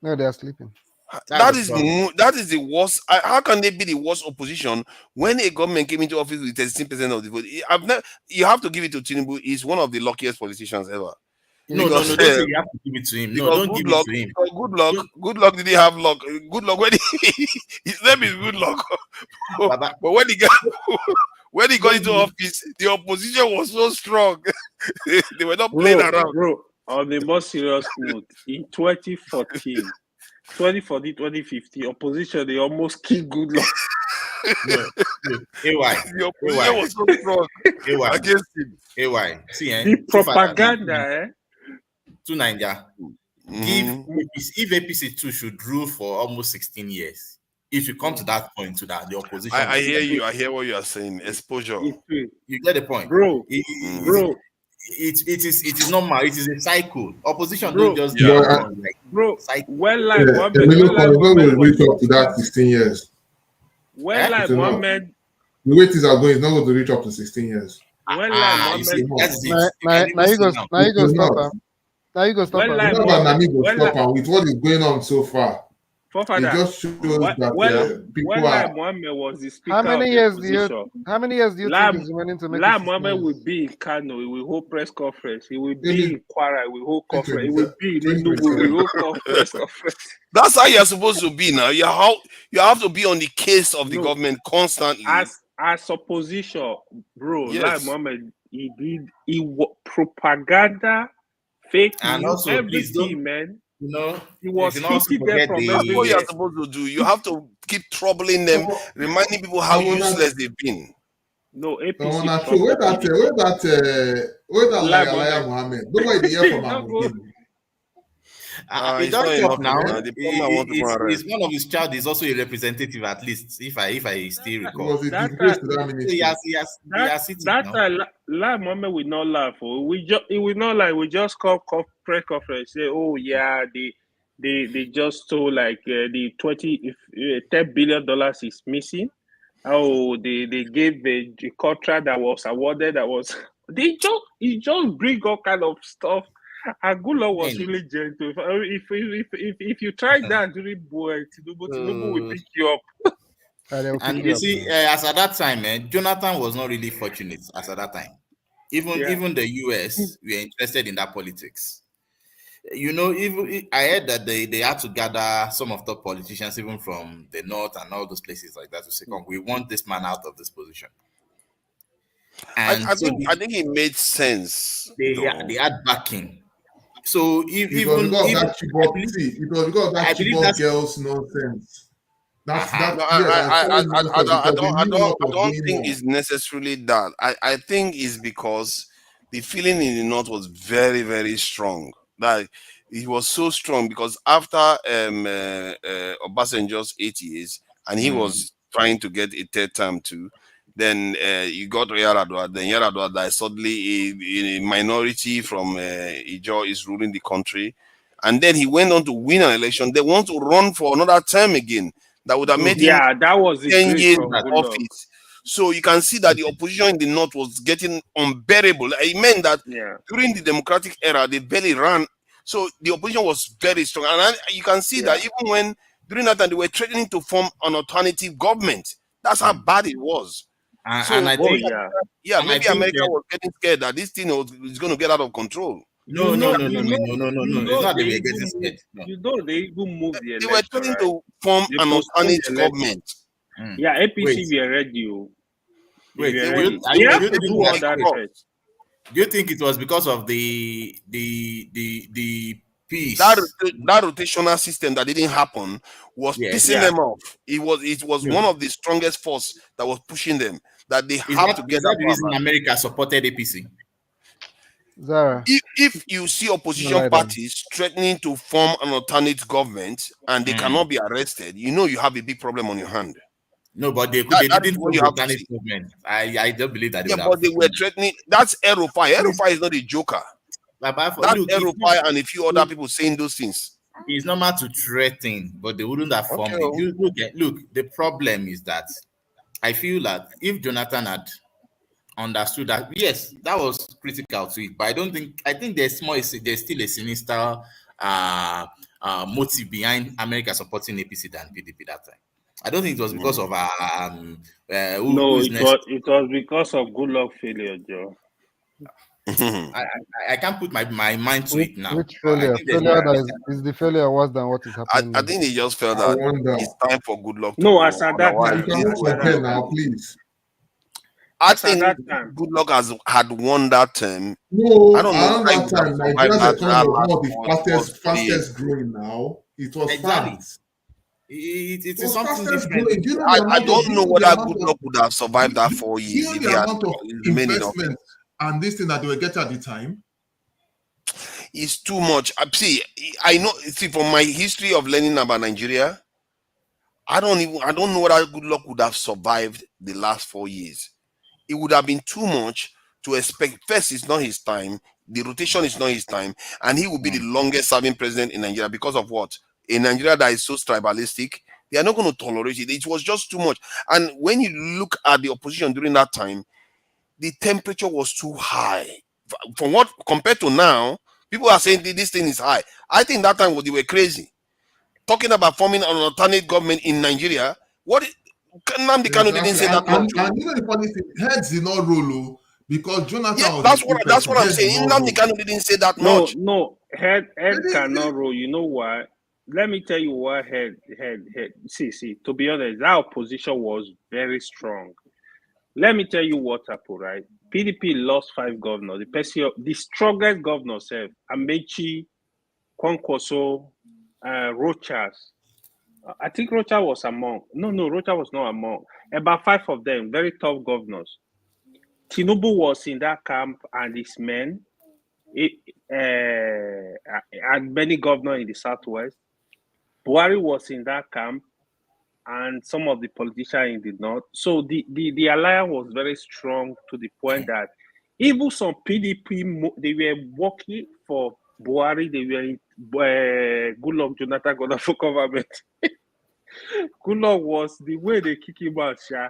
No, they are sleeping. That's the problem. That is the worst. How can they be the worst opposition when a government came into office with 13% of the vote? You have to give it to Tinubu. He's one of the luckiest politicians ever No, no, because no. Don't say you have to give it to him. No, because don't give it to him. Don't, good luck did he have luck? Good luck when his name is Good Luck. Baba, But when he got when he got don't into give it. office, the opposition was so strong. They were not playing around. Bro, on the more serious note, in 2015, opposition, they almost killed Good Luck. No, no. AY, The opposition AY, was so strong AY, against him. AY. See, The so far propaganda, to Nigeria. Give Mhm. APC, if APC too should rule for almost 16 years, if you come to that point, to that the opposition I will hear be. you. I hear what you are saying. Exposure. You get the point. bro, Mhm. It is normal. It is a cycle. Opposition don't bro, just Yeah. But like bro. cycle. When yeah, Emilio Kano, when Mohammed will reach up was to that 16 years? when Eh? It's not. Mohammed The way things are going, it's not going to reach up to 16 years. You see, Mohammed that is Now, it. You can even see now. now you go It's stop not. him. Now you go stop when him. It's like not that Mohammed Nami will when stop, and with what is going on so far, it forefather just shows that people when are. Mohammed was the speaker How many of the years do you opposition, think is remaining to make it 16 Mohammed years? will be in Kano. He will hold press conference. He will Maybe be in Kwara. He will hold conference. He will 2027. be in Enugu. He will hold press conference. That's how you're supposed to be now. You have to be on the case of the No, government constantly. as opposition, bro, like Yes. Mohammed, propaganda, fake And news, also, please don't. everything, man. You know, He you was should also hitting them forget from That's what you're everywhere. supposed to do. You have to keep troubling them, reminding people how I wanna, useless they've been. No, I APC wanna show trouble PDP. where that Like liar Mohammed, Mohammed. Nobody hear from don't him go. again. it It's does not talk enough now. now. The problem I want to go and It's rest. one of his child is also a representative, at least if I still It recall. was a That disgrace to that So ministry. he has sitting now. Like Mohammed will not laugh. Oh. He will not like. We just call press conference. Say, oh yeah, they just told like the 10 billion dollars is missing. Oh, they gave the contract that was awarded. That was he just bring all kind of stuff. Angulo was Man, really gentle. If you try that during Tinubu will uh, pick you up. They will pick and you you up. see, as at that time, Jonathan was not really fortunate. As at that time, Yeah. even the US were interested in that politics. You know, even I heard that they had to gather some of the politicians, even from the north and all those places like that, to say, "Come, we want this man out of this position." And so I think it made sense though. they had backing. So It was because of even that Chibok. See, it was because of that I believe Chibok that's girls nonsense. uh-huh. No, Yes, I call it nonsense because they knew what I was don't going think on. it's necessarily that. I think it's because the feeling in the north was very, very strong. Like it was so strong because after Obasanjo's 8 years, and he was trying to get a third term too. Then you got Yaradua. Then Yaradua died. Suddenly, a minority from Ijo is ruling the country, and then he went on to win an election. They want to run for another term again. That would have made him Yeah, that was the 10 grace years from in Goodluck. office. So you can see that the opposition in the north was getting unbearable. It meant that Yeah. during the democratic era, they barely ran. So the opposition was very strong. And you can see that even when during that time they were threatening to form an alternative government. That's how bad it was. So And I maybe, think, and I maybe think America was getting scared that this thing is going to get out of control. no, it's not that they we're even getting scared. moved, No. you know they even moved the They election, were trying right? to form They an postponed alternate the election. government. Yeah, APC Wait. were ready. Oh. They Wait, were do ready. you- They do have you to think do all that- that wait. first. Do you think it was because of the peace? That rotational system that didn't happen was Yes. pissing them off. It was No. one of the strongest force that was pushing them, that they Is have to get that that the power reason back. America supported APC? Zara, If you see opposition lie down. parties threatening to form an alternate government and they cannot be arrested, you know you have a big problem on your hand. No, but they That is didn't what form you the have to alternate see. movement. I don't believe that they Yeah, would but have. they were threatening. That's Erufai. Erufai is not a joker. That's Look, Erufai and a few other people saying those things. it's normal to threaten, but they wouldn't have formed Okay. it. Look, the problem is that I feel that if Jonathan had understood that, yes, that was critical to it, but I think there's still a sinister motive behind America supporting APC than PDP that time. I don't think it was because of No, it was because of Goodluck failure, Joe. I can't put my mind to it now. Which But I failure? think there's Failure no- that is the failure worse than what is happening I now? think they just felt I that wonder. it's time for Goodluck to No, go. as at that Otherwise, time. You cannot compare now, please. I As at think that time. Goodluck had won that term. No, I don't know around why he that would have time, survived Nigeria's economy was last one of the first 3 years. fastest growing now. It was Exactly. fast. It It is was something fastest different. growing. Do you know I the amount don't know of whether Goodluck would have survived that 4 do you years know if the he had amount of remained in office. investment and this thing that they were getting at the time? It's too much. See, I know. See, from my history of learning about Nigeria, I don't know whether Goodluck would have survived the last 4 years. It would have been too much to expect. First, it's not his time. The rotation is not his time, and he will be the longest serving president in Nigeria because of what? In Nigeria that is so tribalistic, they are not going to tolerate it. It was just too much. And when you look at the opposition during that time, the temperature was too high. From what compared to now, people are saying this thing is high. I think that time they were crazy. Talking about forming an alternate government in Nigeria. What Nnamdi Kanu didn't say that much. And you know the funny thing, heads did not roll because Jonathan Yeah, was that's the what person. I'm Heads saying. did not Nnamdi roll. Kanu didn't say that No, much. no, head They- cannot roll. You know why? Let me tell you why head. See. To be honest, that opposition was very strong. Let me tell you what happened. Right, PDP lost 5 governors. The strongest governor, self, Amechi, Kwankwaso, Rochas. I think Rocha was among. No, Rocha was not among. About 5 of them, very tough governors. Tinubu was in that camp and his men. And many governors in the southwest. Buhari was in that camp, and some of the politicians in the north. So the alliance was very strong to the point that even some PDP they were working for Buhari. They were in Goodluck Jonathan got for government. Goodluck was the way they kick him out, Sha.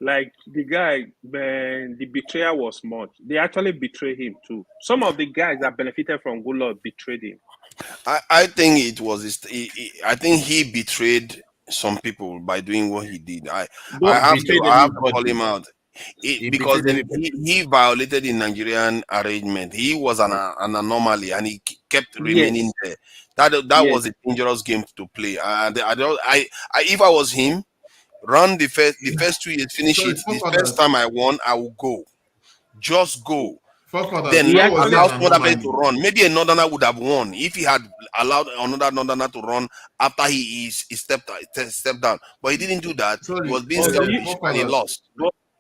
Like the guy, man, the betrayal was much. They actually betrayed him too. Some of the guys that benefited from Goodluck betrayed him. I think it was. I think he betrayed some people by doing what he did. I have to call him out. Because he violated the Nigerian arrangement. He was an anomaly, and he kept remaining there. That was a dangerous game to play. If I was him, run the first 2 years, finish it. The first time I won, I will go. Just go. Then allow somebody to run. Maybe a northerner would have won if he had allowed another northerner to run after he stepped down. But he didn't do that. He was being selfish and he lost.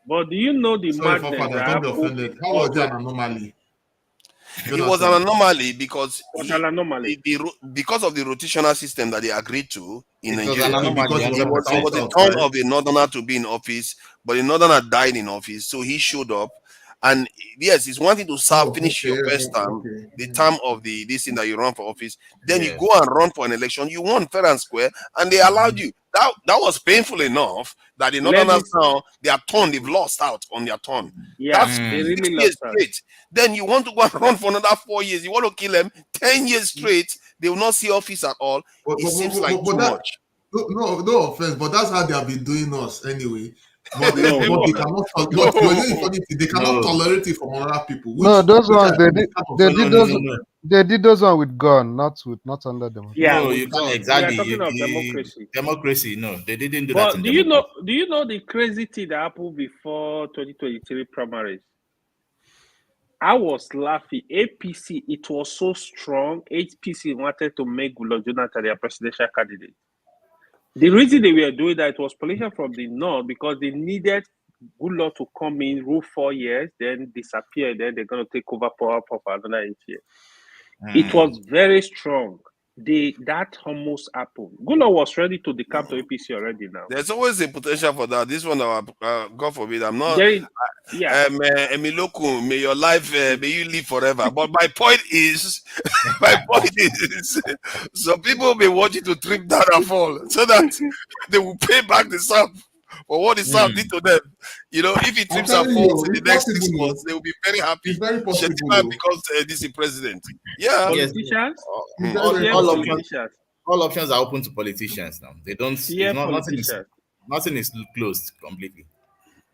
But do you know the Sorry, madness Forefather, that don't be happened? offended. How was that an anomaly? It was an anomaly because Was an anomaly. because of the rotational system that they agreed to in It was an Nigeria. Okay, because anomaly, he was It at the was it South was a South, turn right? of a northerner to be in office, but the northerner died in office, so he showed up. And yes, it's one thing to serve, Oh, finish okay, your first term, okay. the term of the this thing that you run for office, then you Yes. go and run for an election. You won fair and square, and they allowed you. That was painful enough that the Let me northerners now they are torn, they've lost out on their turn. yeah, That's they Mm. 6 really years lost out. straight. Then you want to go and run for another 4 years. You want to kill them 10 years straight. They will not see office at all. But, It but, seems but, like but, too but that much. no offense, but that's how they have been doing us anyway. But No, but no, they no. cannot but you know the No. funny thing, they cannot No. tolerate it from other people, No, those which I ones think is kind of they No, did no, those no, frustrating. no. they did those one with gun, not under democracy. Yeah, No, you with can't God. We are exactly. talking of You democracy. democracy, no, they didn't do that But in do you democracy. know the crazy thing that happened before 2023 primaries? I was laughing. APC, it was so strong. APC wanted to make Goodluck Jonathan their presidential candidate. The reason they were doing that, it was politicians from the north because they needed Goodluck to come in, rule 4 years, then disappear, then they're going to take over power for another 8 years. It was very strong. That almost happened. Goodluck was ready to decamp to APC already now. There's always a potential for that. This one, God forbid, I'm not. There is, yeah. Emiloku, may your life, may you live forever. But my point is, my point is, some people may want you to trip down and fall so that they will pay back the South for what the South did to them. You know, if he I'm trips and telling falls you, in the it's next possible, 6 months, they will be very it's happy. very possible, Shetima though. becomes DC president. Yeah. Yes, Politicians, It's very, all, very fear all possible. options, politicians, all options are open to politicians now. They don't. It's fear not politicians. nothing is closed completely.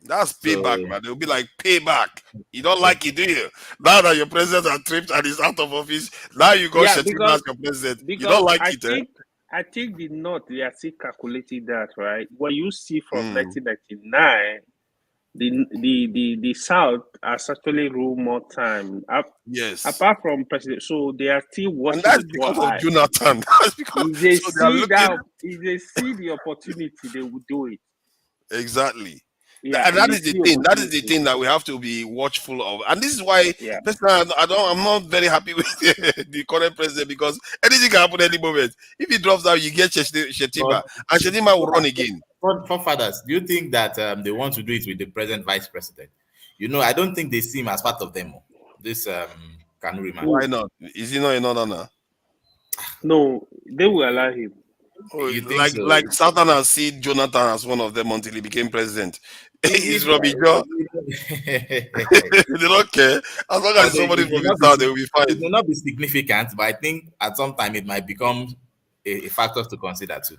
That's payback, So man. They'll be like, payback. You don't like it, do you? Now that your president has tripped and is out of office, now you got Yeah, Shetima because as your president. You because don't like I it, eh? think I think the North they are still calculating that, right? When you see from Mm, 1999, the South has actually ruled more time yes. apart from president. So they are still And watching that's with one because of eye. Jonathan. That's because, If they so they are see looking. that, if they see the opportunity, they will do it. Exactly. Yeah, And if that they is the see thing. That is the opportunity. thing that we have to be watchful of. And this is why, Yeah. personally, I'm not very happy with the current president because anything can happen any moment. If he drops out, you get but Shetima, and Shetima will run again. for fathers, do you think that they want to do it with the present vice president? You know, I don't think they see him as part of them. This Kanuri man. Why Who? not? Is he not a northerner? No, they will allow him. Oh, You think like so? like Southern has seen Jonathan as one of them until he became president. He, He's from Ijo. They don't care. As long as it's although somebody it from may the not South, they will be be it fine. may not be significant, but I think at some time it might become a factor to consider too.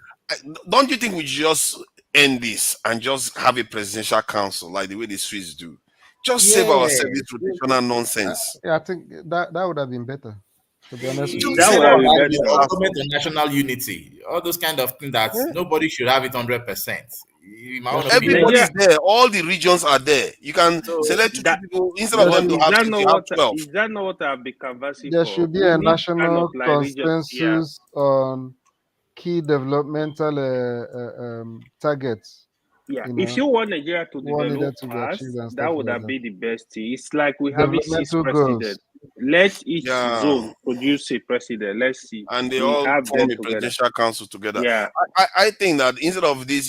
Don't you think we should just end this and just have a presidential council like the way the Swiss do? Just save ourselves Yes. this rotational nonsense. Yeah, I think that would have been better. To be honest with It you. Just That save would have better been that ourselves the this better. government hassle. on national unity, all those kind of things that Yeah. nobody should have it 100%. In my There own should be opinion. Nigeria, Everybody's there. All the regions are there. You can So select two that people instead of what them to is have that six. not You have what 12. is that not what I've been canvassing there for? should be We a need kind of national like region. Yeah, consensus on key developmental targets. yeah. You If know, you want Nigeria to what develop needed to be fast, achieved and that stuff would like have that. been the best thing. It's like we having six Developmental goals. presidents. Let each Yeah. zone produce a president. Let's see. And they We all have form them a together. presidential council together. Yeah. I think that instead of this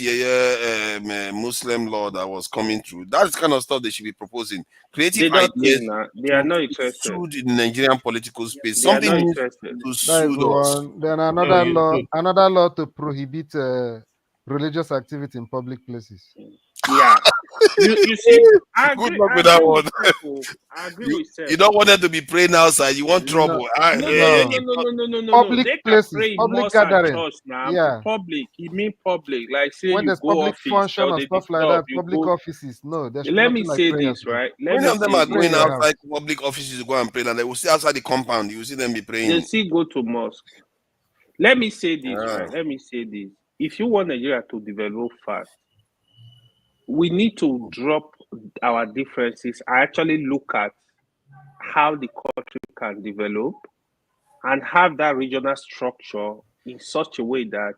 Muslim law that was coming through, that's the kind of stuff they should be proposing. Creative They don't think ideas now. They are to not interested. soothe the Nigerian political space. They are Something not new interested. to That is soothe us. one. Then no, you look, another law to prohibit religious activity in public places. Yeah. You see, I Good agree. luck I with that agree with one. Seth. Oh. I agree you with Seth. you don't want them to be praying outside. You want No, trouble. No, no, no, no. no, no, no, no, no, no, no. Public They can places, pray in public mosque and gathering. church now. Yeah. Public. You mean public. Like say When you there's go public office function or or they stuff like disturb, that, you public go. offices, no, there should be Let me nothing like say praying this, today. right? Let Many me of them say are Pray this. in going your outside house. public offices to go and pray, and they will see outside the compound. You will see them be They praying. still go to mosque. Let me say this, Yeah. right? Let me say this. If you want Nigeria to develop fast, we need to drop our differences. I actually look at how the country can develop and have that regional structure in such a way that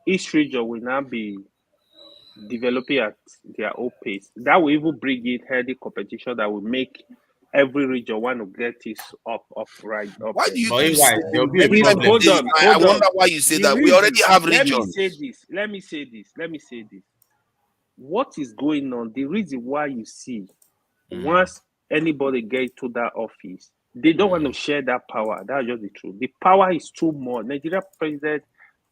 each region will now be developing at their own pace. That will even bring in healthy competition that will make every region want to get his up right up Why there. do you But keep why? saying There'll be a every If, time you problem. hold say it? on, I hold wonder on. why you say The that. We already reason, have let me regions. say this. Let me say this. Let me say this. What is going on? The reason why you see, once anybody get to that office, they don't want to share that power. That's just the truth. The power is too much. Nigeria president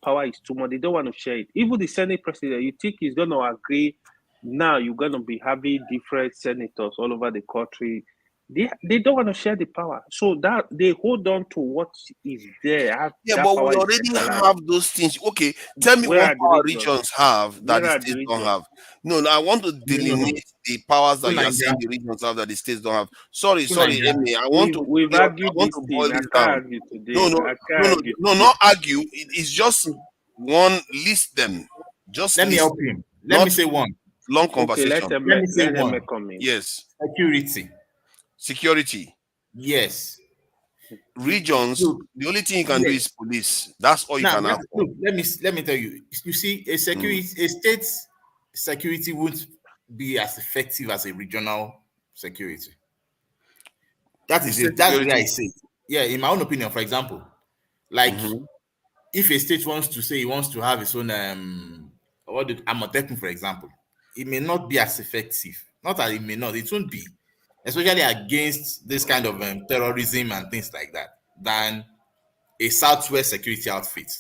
power is too much. They don't want to share it. Even the Senate president, you think he's going to agree? Now you're going to be having different senators all over the country. They don't want to share the power, so that they hold on to what is there. Yeah, That but we power is already centralized. have those things. Okay, tell me Where what are the power regions? regions have that Where the are the states don't regions? have. No, I want to No. delineate the powers So that you are Nigeria, saying the regions have that the states don't have. Sorry, so sorry, Nigeria, Amy. I want to We've I argued want this to thing. boil I this can't down. argue No, today. no, I can't no, no, argue no, today. not argue. It's just one list them. Just let me list help them. him. Let me Not say one. long Okay, conversation. Let me say let them one. come in. Yes. Security. Security. Yes. Regions, Look, the only thing you can do yes. is police. That's all you Now, can ask for. look, let me tell you. You see, a state's security won't be as effective as a regional security. That The is state it. That's where security. I say, yeah, in my own opinion, for example, like Mhm. if a state wants to say he wants to have its own what the Amotekun, for example, it may not be as effective. Not that it may not, it won't be, especially against this kind of terrorism and things like that, than a southwest security outfit.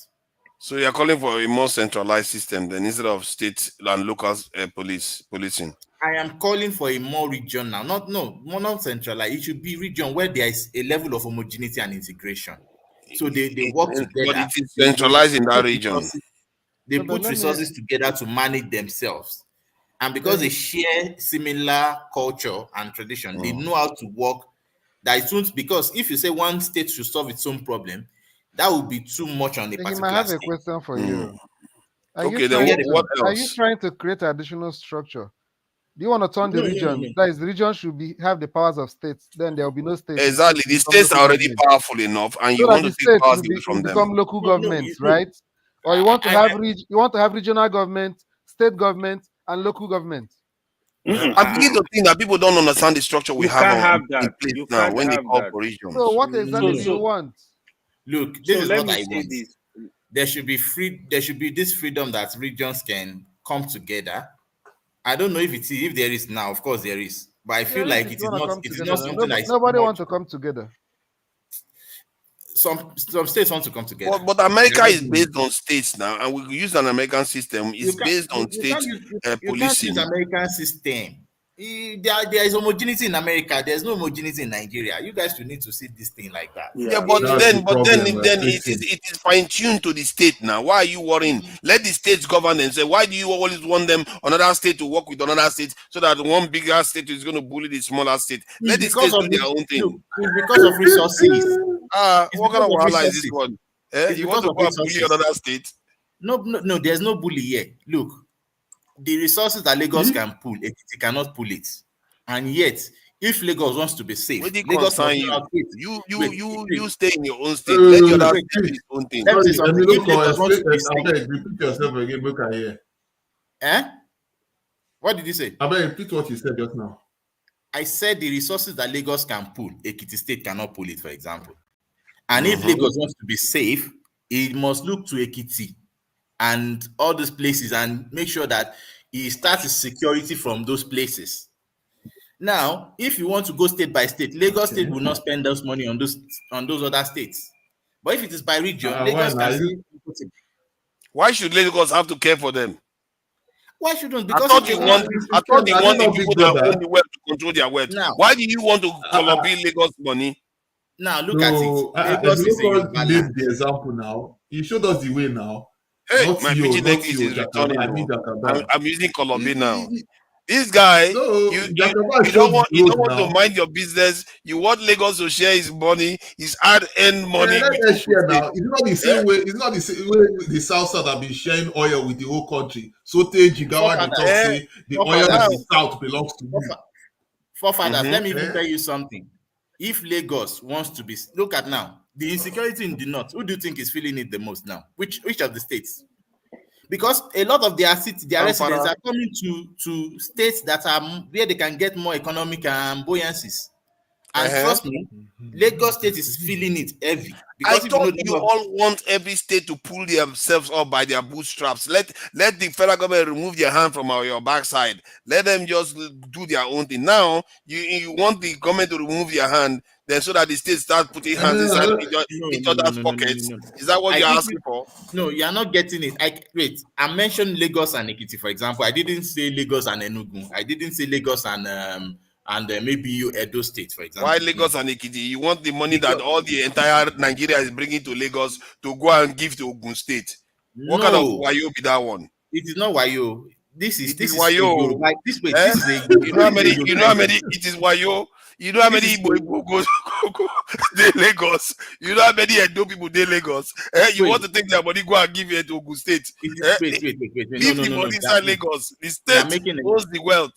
So you're calling for a more centralized system then instead of state and local policing. I am calling for a more regional, not centralized. It should be region where there is a level of homogeneity and integration. So they work But together. it is They centralized in that put region. resources, they So, but put let me resources together to manage themselves. And because let they me share similar culture and tradition, they Mm. know how to work. That it won't, because if you say one state should solve its own problem, that would be too much on a him. I particular have a state. question for Mm. you. Are you Okay, You then get trying the to what point? else? create additional structure? Do you want to turn the region? No. That is, the region should be have the powers of states. Then there will be no states. The states Exactly. will The become states local are already governments. powerful enough, and So you that want to the take states powers away will from them. become local No. governments, Look, right? Or you want to have I you want to have regional government, state government, and local government. Mm-mm. I begin to think that people don't understand the structure we You have can't on have in that. place You now can't when they have call that. for So regions. what exactly So do you no. want? Look, so this is let what me I say want. this. There should be free. There should be this freedom that regions can come together. I don't know if it's if there is now. Of course, there is, but I feel There is like if you want to come it is not together. Now. something that is Nobody much. want to come together. Some states want to come together. But They're America not is doing it. based on states now, and we use an American system. It's based on You state can't use you can't use policing. American system. There is homogeneity in America. There's no homogeneity in Nigeria. You guys will need to see this thing like that. Yeah, Yeah. That's the problem we're then facing. it is fine tuned to the state now. Why are you worrying? Let the states govern and say, why do you always want them another state to work with another state so that one bigger state is going to bully the smaller state? Let It's the because states of do their own look, thing. it's because of resources. It's What kind because of of wahala is this resources. one? Eh? It's You want because to of go and bully resources. another state? No, there's no bully here. Look, the resources that Lagos can pull, Ekiti cannot pull it. And yet, if Lagos wants to be What safe, did it Lagos must concern know how you? to wait. You stay in your own state. Let the Uh, other Wait. state do its own thing. Let me say Sorry, something. Emilio, If Lagos wants explain. to be safe, Abeg, repeat yourself again. Make I hear. eh? What did you say? Abeg, repeat what you said just now. I said the resources that Lagos can pull, Ekiti State cannot pull it, for example. And if Mhm. Lagos wants to be safe, it must look to Ekiti and all those places and make sure that he starts his security from those places. Now, if you want to go state by state, Lagos State will not spend those money on those other states. But if it is by region, Why Lagos now? can say, Why should Lagos have to care for them? why shouldn't? I Because if thought they you want want. to, I thought you Are they want the not people big that own brother? the wealth to control their wealth. now, Why do you want to Uh, colobi Lagos money? now look at it. no, Lagos is a Emilio Yoruba laid land. the example now. He showed us the way now. Hey, Not my you, pidgin not English you, is Jakaba. returning. I mean No, Jakaba. I'm using colobi now. He- This guy, no, you Jakaba you don't showed the want road to now. mind your business. You want Lagos to share his money, his hard-earned money Let with us Ogun share State. now. It's not the Eh? same way. It's not the same way the South South have been sharing oil with the whole country. So take Jigawa, they talk Forefathers, Eh? say the oil in forefathers, Now, the South belongs to you. forefathers. Let me even Eh? tell you something. If Lagos wants to be, look at now the insecurity in the north. Who do you think is feeling it the most now? Which of the states? Because a lot of their residents Zamfara. are coming to states that are where they can get more economic buoyancies. And trust me, Lagos State is feeling it heavy. I Because if you know thought you all want every state to pull themselves up by their bootstraps. Let the federal government remove their hand from your backside. Let them just do their own thing. Now you want the government to remove their hand, then so that the states start putting hands inside each other's pockets. Is that what I you're think asking for? No, you are not getting it. Wait, I mentioned Lagos and Ekiti, for example. I didn't say Lagos and Enugu. I didn't say Lagos and maybe you Edo State, for example. Why Lagos and Ekiti? You want the money that all the entire Nigeria is bringing to Lagos to go and give to Ogun State? What kind of wayo be that one? It is not wayo. This is wayo. This is a you know how many it is wayo. You know how many Igbo go they Lagos. You know how many Edo people they Lagos. You want to take their money, go and give it to Ogun State. Wait. Leave the money inside Lagos. The state owns the wealth.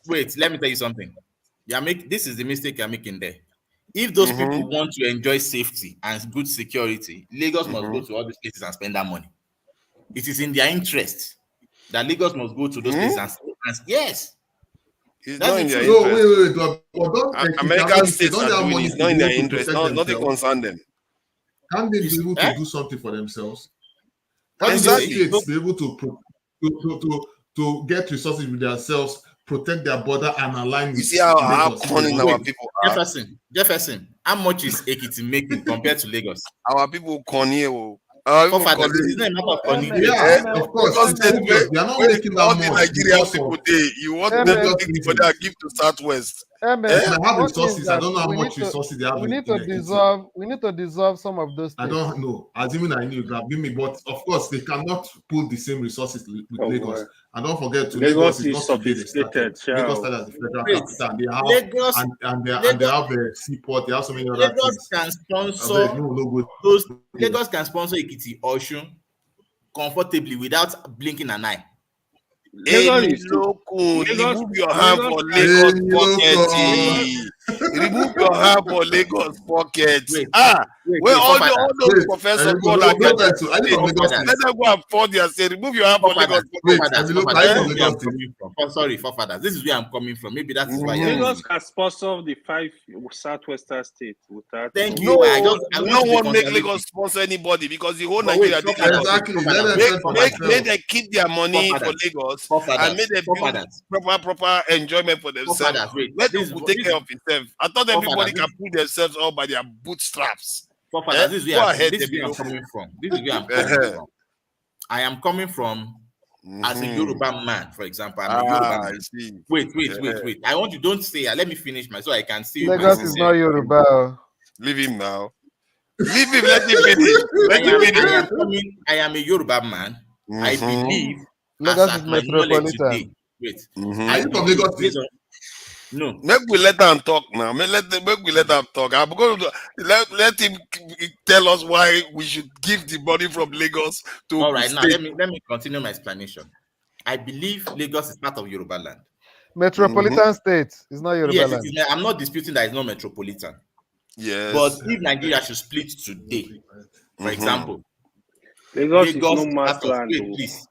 Wait, let me tell you something. This is the mistake you're making there. If those people want to enjoy safety and good security, Lagos must go to all these places and spend that money. It is in their interest that Lagos must go to those places and yes. It's not in their interest. Wait. American states are doing it. It's not in their interest. Nothing concern them. Can they be able to do something for themselves? Can states be able to get resources with themselves, protect their border, and align with? You see how cunning our people are. Jefferson, how much is Ekiti making compared to Lagos? Our people cunning. Of course. Because they are not making that much. Nigerian people you want them to take the money and give to Southwest. They have resources. I don't know how much resources they have. We need to dissolve some of those things. I don't know. Assuming I knew, give me. But of course, they cannot pull the same resources with Lagos. Boy. And don't forget, Lagos is not sophisticated. Lagos started as a federal capital, and they have a seaport. They have so many other things. Lagos can sponsor Ekiti or Osun comfortably without blinking an eye. Remove your hand for Lagos pocket. Remove your hand for Lagos pocket. Where all those professors go like that. Let them go and afford their say. Remove your hand for Lagos pocket. Sorry, forefathers. This is where I'm coming from. Maybe that is why Lagos can sponsor the 5 southwestern states without. Thank you. No one make Lagos sponsor anybody because the whole Nigeria did make them keep their money for Lagos. And made them proper enjoyment for themselves. Let them take care of itself. I thought everybody can pull themselves up by their bootstraps. This is where I'm coming from. I am coming from as a Yoruba man, for example. I'm a Yoruba man. Wait. I want you don't say. Let me finish so I can see. Lagos is not Yoruba. Leave him now. Leave him. Let him finish. I am a Yoruba man. I believe. Lagos is metropolitan. Wait. Are you from Lagos? No. Make we let them talk now. Make we let them talk. I'm going to let him tell us why we should give the money from Lagos to. All right, now let me continue my explanation. I believe Lagos is part of Yoruba land. Metropolitan state is not Yoruba land. I'm not disputing that it's not metropolitan. Yes. But if Nigeria should split today, for example, Lagos is no man's land. Please.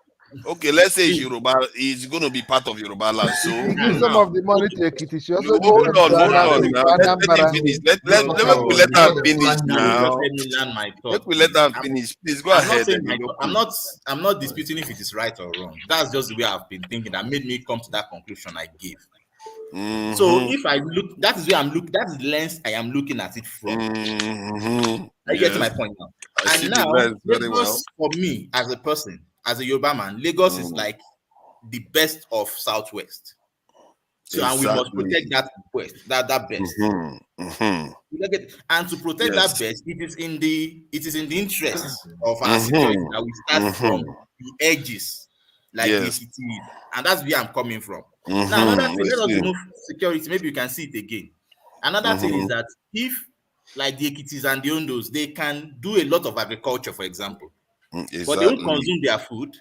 Okay, let's say Yoruba is going to be part of Yoruba land. So some of the money to Ekiti. Hold on. Let me let her finish now. Let me let her finish. Please go ahead. I'm not disputing if it is right or wrong. That's just the way I've been thinking that made me come to that conclusion I gave. So if I look, that is where I'm looking. That's the lens I am looking at it from. I get to my point now. And now, Lagos, for me as a person, as a Yoruba man, Lagos is like the best of Southwest. So and we must protect that best, that best. And to protect that best, it is in the interest of our security that we start from the edges, like this it is. And that's where I'm coming from. Now, another thing, let us remove security, maybe you can see it again. Another thing is that if, like the Ekitis and the Ondos, they can do a lot of agriculture, for example, but they don't consume their food.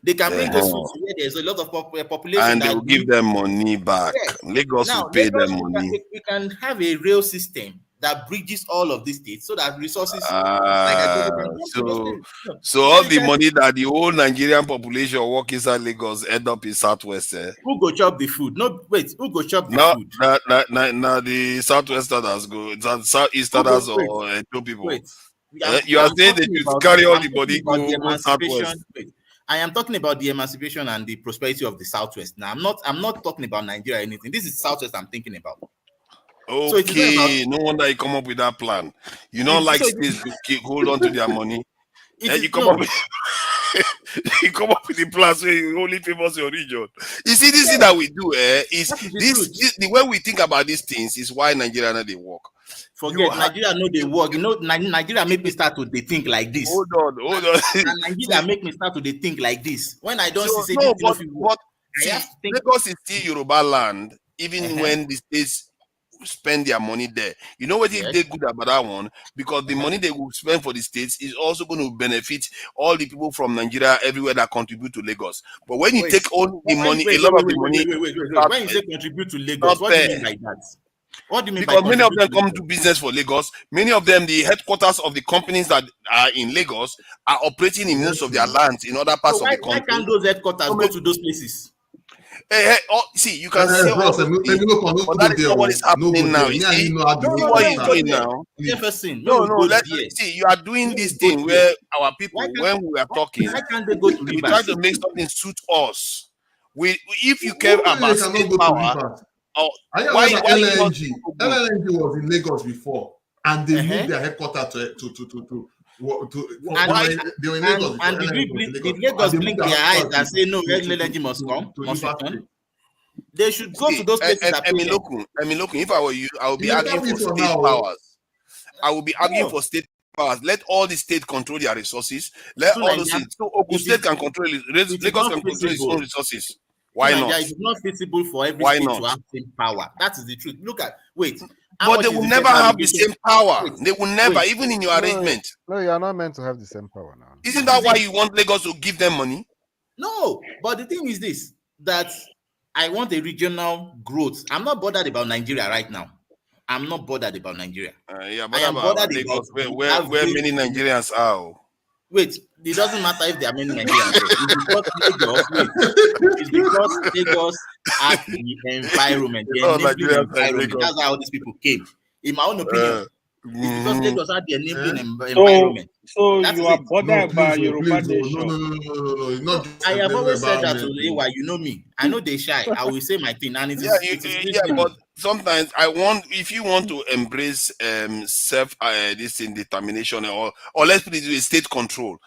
They can bring those food to where there's a lot of population. And they will give them money back. Lagos will pay them money. We can have a rail system that bridges all of these states so that resources, like I said, they can come to those So states. No. so all the money that the whole Nigerian population work inside Lagos end up in Southwest. Who go chop the food? No, wait, who go chop the Now, food? now the Southwesterners go, Southeasterners or two people. Wait. You are saying they should carry all the money the go Southwest. emancipation. Wait. I am talking about the emancipation and the prosperity of the Southwest. Now, I'm not talking about Nigeria or anything. This is Southwest I'm thinking about. So it is not Okay, about, no wonder you come up with that plan. You don't like states to hold on to their money. You come up with you come up with the plans where you only famous your region. You see, this thing that we do, is this the way we think about these things is why Nigeria not they work. Forget Nigeria know they work. You know, Nigeria make me start to think like this. Hold on. And Nigeria make me start to think like this. When I don't see no, but see, Lagos is still Yoruba land, even when the states spend their money there. You know what if they good about that one? Because the money they will spend for the states is also going to benefit all the people from Nigeria everywhere that contribute to Lagos. But when you take all the money, a lot of the money. When you say contribute to Lagos, what do you mean by that? What do you mean? Because many of them come to business for Lagos. Many of them, the headquarters of the companies that are in Lagos are operating in most of their lands in other parts of the country. Why can't those headquarters go to those places? See, you can see all the things, but that is not what is happening now. You see what he's doing now. Jefferson, let's see. You are doing this thing where our people, when we are talking, why can't they go to we try to make something suit us. If you care about state power, why LNG was in Lagos before, and they moved their headquarters to did Lagos blink their eyes and say no, LNG must come? They should go to those places. If I were you, I would be arguing for state powers. I will be arguing for state powers. Let all the state control their resources. Let all the states. So Ogun State can control it. Lagos can control its own resources. Why not? It is not feasible for every state to have same power. That is the truth. Look at but they will never have the same power. They will never, even in your arrangement. No, you are not meant to have the same power now. Isn't that why you want Lagos to give them money? No, but the thing is this: that I want a regional growth. I'm not bothered about Nigeria right now. I'm not bothered about Nigeria. But I am bothered Lagos, where many Nigerians are. Wait, it doesn't matter if there are many Nigerians. It's because Lagos has the environment. That's how all these people came. In my own opinion, it's because Lagos had the enabling environment. So you are bothered about Yoruba nation. No. I have always said that to Lewa. You know me. I know they shy. I will say my thing, and but sometimes if you want to embrace this determination or let's put it this way, state control,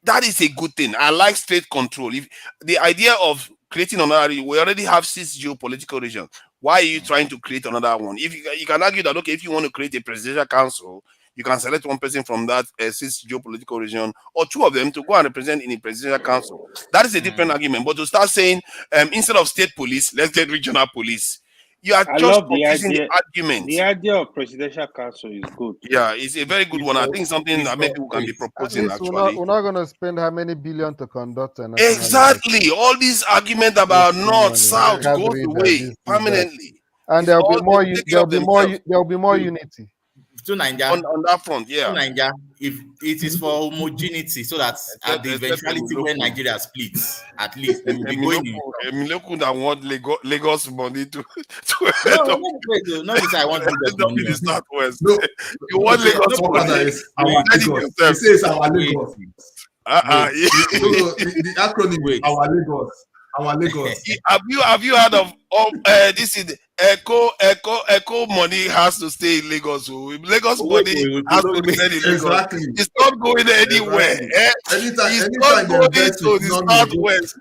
that is a good thing. I like state control. If the idea of creating another, we already have 6 geopolitical regions. Why are you trying to create another one? If you can argue that, okay, if you want to create a presidential council, you can select one person from that 6 geopolitical region or 2 of them to go and represent in a presidential council. That is a different argument. But to start saying instead of state police, let's get regional police. You are just confusing the argument. The idea of presidential council is good. Yeah, it's a very good one. I think something that maybe we can be proposing actually. We're not going to spend how many billion to conduct an exactly. All these arguments about north, south goes away permanently. And there'll be more unity. To Nigeria on that front, yeah. To Nigeria, if it is for homogeneity, so that at the eventuality when Nigeria splits, at least we will be going in. Look that want Lagos money to no, I want Lagos money. The Southwest. No, you want Lagos money. He says our Lagos. The acronym our Lagos. Our Lagos. Have you heard of this is Echo money has to stay in Lagos. So Lagos money has to remain in Lagos. Exactly. It's not going anywhere. It's not going to the Southwest.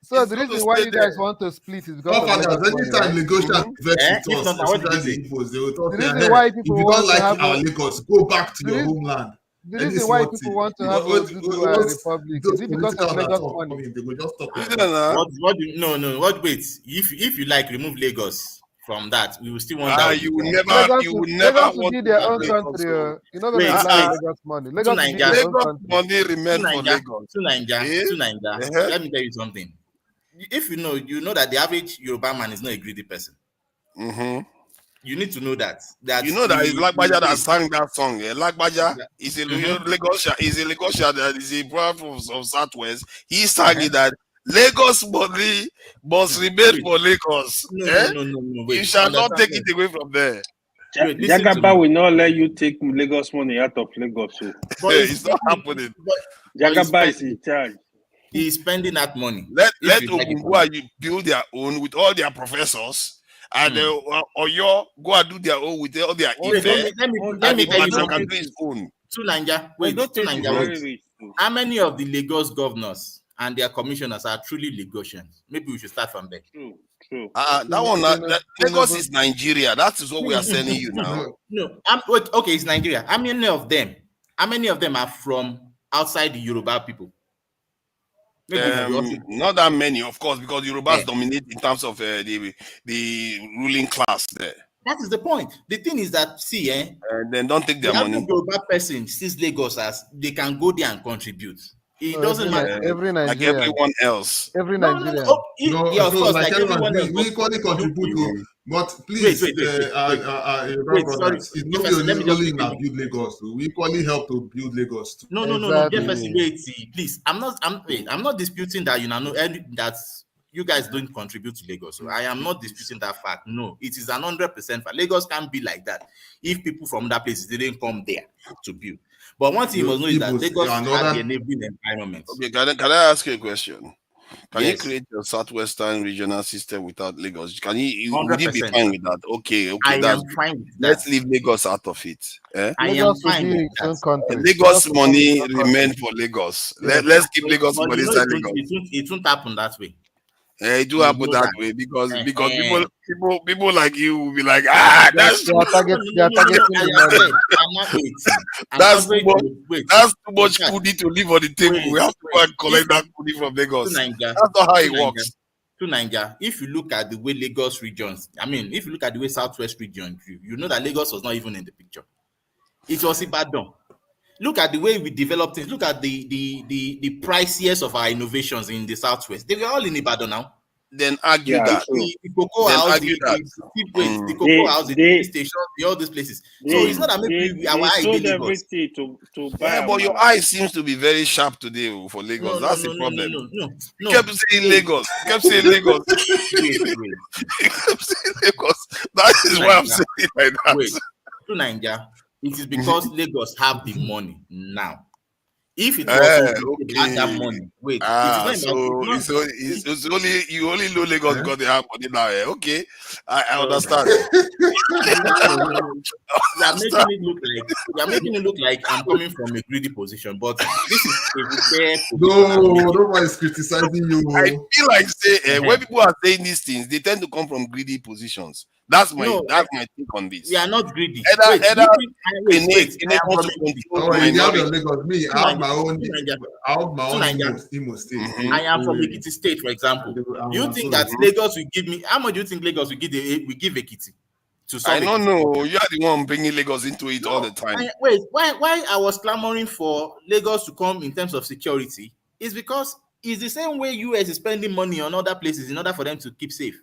So the reason why you guys want to split is because anytime negotiation vex with us, the reason why people if you don't like our Lagos, go back to your homeland. The reason why people want to have a republic is it because of Lagos money? They will just talk. Wait. If you like remove Lagos from that, we will still want that. You will never want to be their own country. You know that Lagos money. Lagos money remain for Lagos. To Nigeria. Let me tell you something. if you know that the average Yoruba man is not a greedy person. Mm-hmm. You need to know that. That You know that it's Lagbaja that sang that song. Lagbaja is a Mhm. Lagosha that is a brother of Southwest. He sang Uh-huh. it that Lagos money must remain Wait, for Lagos. no. You Wait, shall not understand? take it away from there. Wait, listen to Jagaba me. will not let you take Lagos money out of Lagos. So But It's not happening. Jagaba is in charge. he's spending that money. Let If you like it or not. Ogungua build their own with all their professors, and Hmm. Oyo go and do their own with all their Wait, Wait, let Ife, me let me Ondo, let and me tell you Ibadan Ondo can something. do State his is own. To Niger, Ondo to State is Niger, very wait. rich too. How many of the Lagos governors and their commissioners are truly Lagosians? Maybe we should start from there. True. That one, Lagos is Nigeria. That is what we are sending you now. No. Wait, okay, it's Nigeria. How many of them? How many of them are from outside the Yoruba people? Maybe we should also. Not that many, of course, because Yorubas Eh, dominate in terms of the ruling class there. that is the point. The thing is that And then don't take the their average money. Yoruba person sees Lagos as they can go there and contribute. It So doesn't matter. every Like Nigerian, everyone else. every No. Nigerian. Oh, No, yeah, of so course, like like everyone, everyone else. we equally Look, contribute to, but wait, please, wait, wait, wait, wait. Yoruba Wait, sorry, brothers, it's not Jefferson. Let me just only in quickly our make. build Lagos. We equally help to build Lagos too. No. Jefferson, Exactly. wait, see, please. I'm not disputing that that you guys don't contribute to Lagos. So I am not disputing that fact. No, it is 100% fact. Lagos can't be like that if people from that place didn't come there to build. But one thing you must know is that Igbos, Lagos has the another, enabling environment. Okay, can I ask you a question? Can you Yes, create a southwestern regional system without Lagos? Would you be 100%. fine with that? Okay, I that's am good. fine with that. Let's leave Lagos out of it. Eh? I am Lagos will fine be with its that. own country. Lagos Lagos will become its money own remain country. for Lagos. Yes. Let's keep Lagos But money you know inside Lagos. it won't happen that way. It do You happen know that that. way because Uh-huh. people like you will be like, They are, that's they are, target, they are No. targeting the money. I'm not waiting. An that's too average much. wait. That's too In much fact, kudi to leave on the table. We have to go wait. and collect that kudi from To Lagos. Niger, That's not how to it Niger, works. to Niger, if you look at the way Lagos regions, I mean, if you look at the way Southwest region grew, you know that Lagos was not even in the picture. It was Ibadan. Look at the way we developed things. Look at the priciest of our innovations in the Southwest. They were all in Ibadan now. Then argue Yeah, that. true. The cocoa Then house, argue that. the Mm. cocoa house, the TV They station, all these places. So it's they not that they maybe our they eye dey sold Lagos. everything to buy Yeah, but your Amala. eye seems to be very sharp today for No, Lagos. no, That's the no, no, no, problem. no, no, You no. kept saying Wait, Lagos. You kept saying Lagos. wait. You kept saying Lagos. That To is why I'm Naija, saying it like that. wait. To Naija, it is because Lagos have the money now. If it was Ogun State that had that Okay. money, wait, it is not about. It's So not. it's only you only know Lagos eh? because they have money now. Okay, I No, understand. no. You are Understand. making it look like I'm coming from a greedy position, but this is a fair position I'm No, making. nobody's criticizing I you. feel like say when Uh-huh. people are saying these things, they tend to come from greedy positions. That's my No, take on we this. are not greedy. Either Wait, do either you think? Wait. I Kene am wants from to control Oh, the you have minority. your Lagos. Me, To I have Naija, my own. to Naija, I have my to own Naija. Imo State. Mhm. I am from Wait, Ekiti State, for example. Do you think that Mhm. Lagos will give me? How much do you think Lagos will give Ekiti to I solve don't Ekiti know. problem? You are the one bringing Lagos into it all the No, time. wait. Why I was clamoring for Lagos to come in terms of security is because it's the same way US is spending money on other places in order for them to keep safe.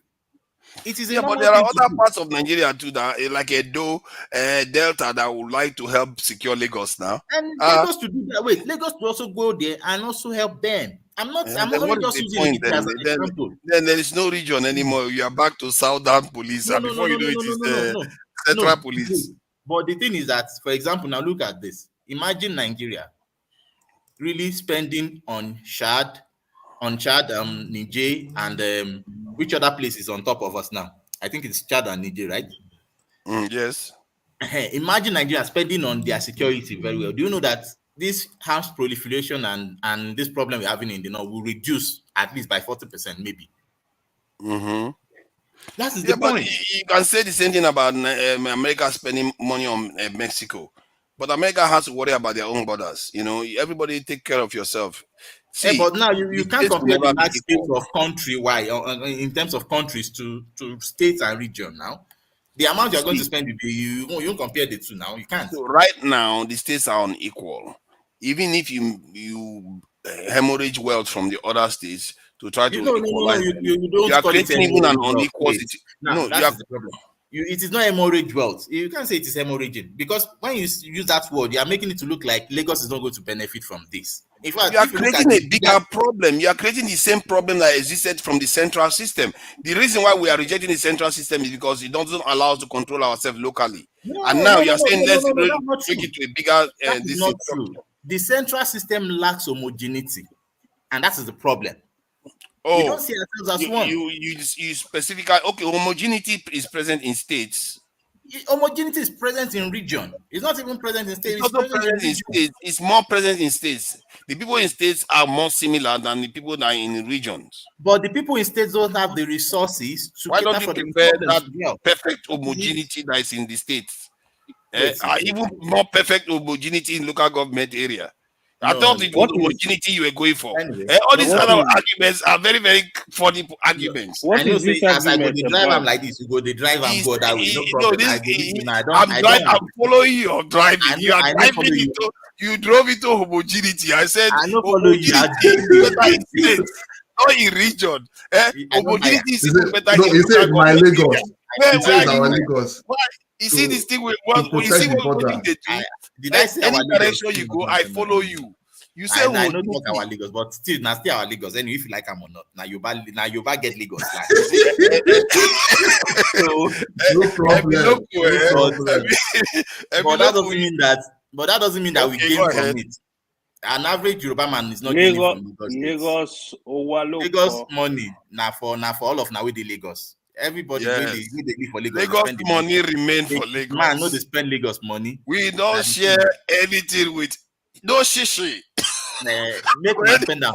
It is a Yeah, but normal there are thing to other do. parts of Nigeria too that like Edo, Delta that would like to help secure Lagos now. And Lagos to do that. Wait, Lagos to also go there and also help them. I'm Then only what is just the using point Ekiti then? as an example. Then there is no region anymore. You are back to Southern Police, No, and no, no, before you no, know no, it no, no, is no, no, no, Central no. Wait. Police. But the thing is that, for example, now look at this. Imagine Nigeria really spending on Chad, Niger, and which other place is on top of us now? I think it's Chad and Niger, right? Yes. Imagine Nigeria spending on their security very well. Do you know that this arms proliferation and this problem we're having in the north will reduce at least by 40%, maybe? Mm-hmm. That is Yeah, the but point. you can say the same thing about America spending money on Mexico, but America has to worry about their own borders. You know, everybody take care of yourself. See, But now you the can't states will compare the never be large scale equal. of country wide in terms of countries to states and region now. The amount you're going to See, spend, you won't compare the two now. You can't. so right now the states are unequal. Even if you hemorrhage wealth from the other states to try to No. equalize them. You don't You are call it creating even an hemorrhage wealth. unequal Wait. Now, No, you that are is the problem. It is not hemorrhage wealth. You can't say it is hemorrhaging because when you use that word, you are making it to look like Lagos is not going to benefit from this. In fact, you are if you look at creating a the bigger problem. You are creating the same problem that existed from the central system. The reason why we are rejecting the central system is because it doesn't allow us to control ourselves locally. And now you are saying let's that's not make true. it to a bigger That is this not true. The central system lacks homogeneity, and that is the problem. We don't see ourselves as one. You specifically homogeneity is present in states. Homogeneity is present in region. It's not even present in states. It's also present in states. It's more present in states. The people in states are more similar than the people that are in regions. But the people in states don't have the resources to Why cater don't you for the prefer that problems. Yeah. perfect homogeneity that is in the states? Wait. Even more perfect homogeneity in local government area. I No, thought no, it no. was homogeneity you were going for. Anyway, All these what other is- arguments are very, very funny arguments. What I know is this say as I go argument the drive about? am like this, you go the drive and go that way. No No, problem. I go listen. I don't. I'm following you. You're driving. I know- You are I know driving follow you. into. You drove into homogeneity. I said I know follow you. homogeneity is better in states, not in region. Homogeneity is even better No, in he said local my government Lagos. area. He Where says are our you? Lagos. Why? You see to- this thing with to what you protect see the what border. they do. Did I say Any our Lagos? direction you go, I follow you. You say I know homogeneity. talk our Lagos, but still our Lagos. Anyway, if you like them or not, now you get Lagos. Like. So, No problem. but that doesn't mean that. But that doesn't mean that we Okay, gain go from ahead. it. An average Yoruba man is not gaining from Lagos. Lagos money now for all of now with the Lagos. Everybody Yes. when they live for Lagos, Lagos spend the money remain for Lagos. Man, no, they spend Lagos money. We don't share anything with no shishi. Make una spend them.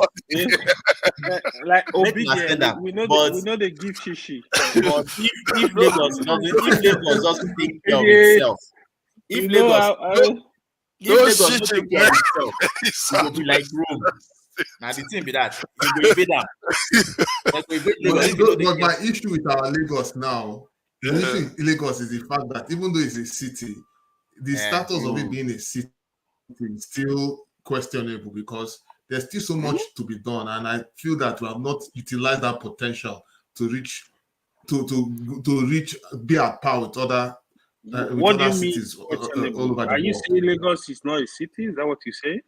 Like Make una obedient, spend am. we know But- they give shishi. But if Lagos doesn't take care of Yeah. itself, if You know Lagos how- if no Lagos shit, don't take care of itself, it will be like Rome. Now the thing be that you go invade them. Like we invade Lagos, if you don't But take my care- issue with our Lagos now, the issue in Lagos is the fact that even though it's a city, the status of it being a city is still questionable because there's still so much to be done, and I feel that we have not utilized that potential to reach be at par with other What do you mean? cities all over questionable? the Are you world. saying Lagos is not a city? Is that what you say?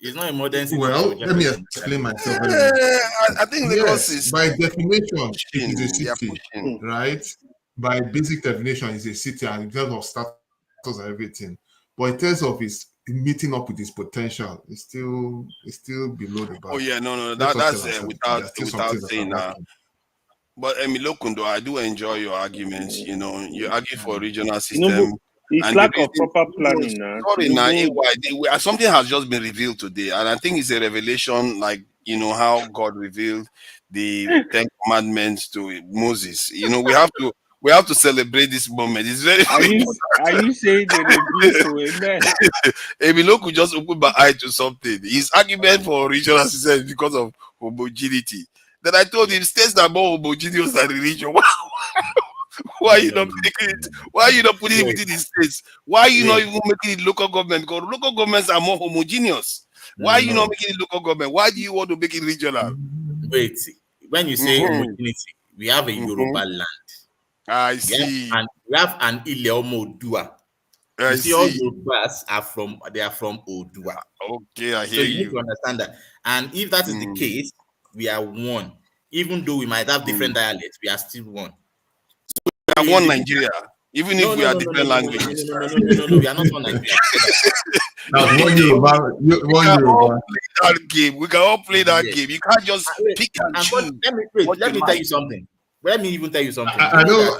it's not a modern city. Well, so let me just- explain myself. Very well. I think Lagos Yes, is by definition, it is a they are city, pushing. right? By basic definition, it's a city, and in terms of status and everything. But in terms of its meeting up with its potential, it's still below the bar. Oh yeah, no, Let's not that's tell ourselves without there's still some things that saying are that. lacking. But Lokundo, I do enjoy your arguments. You know, you argue for a regional Tinubu, system. it's And lack the of reason- proper planning now. Sorry, now Tinubu- something has just been revealed today, and I think it's a revelation, like how God revealed the Ten Commandments to Moses. We have to celebrate this moment. It's very. Are you saying they reveal to amen? Emilio could just open my eye to something. His argument for regional system is because of homogeneity. Then I told him states that are more homogeneous than the region. Why are you not making it? Why are you not putting it within the states? Why are you not even making it local government? Because local governments are more homogeneous. Why are you not making it local government? Why do you want to make it regional? Wait, when you say Mhm. homogeneity, we have a Yoruba land. I see. And we have an Ile-Omo Odua. I You see, all see. Yorubas are from Odua. Okay, I So hear you need to you. understand that. And if that is the case, we are one. Even though we might have different dialects, we are still one. We are one Nigeria, even if we are different languages. No, we are not one Nigeria. Now, one Yoruba. We can all play that game. We can all play that Yes. game. You can't just Wait, pick and but choose. let me tell you something. Let me even tell you something. I know.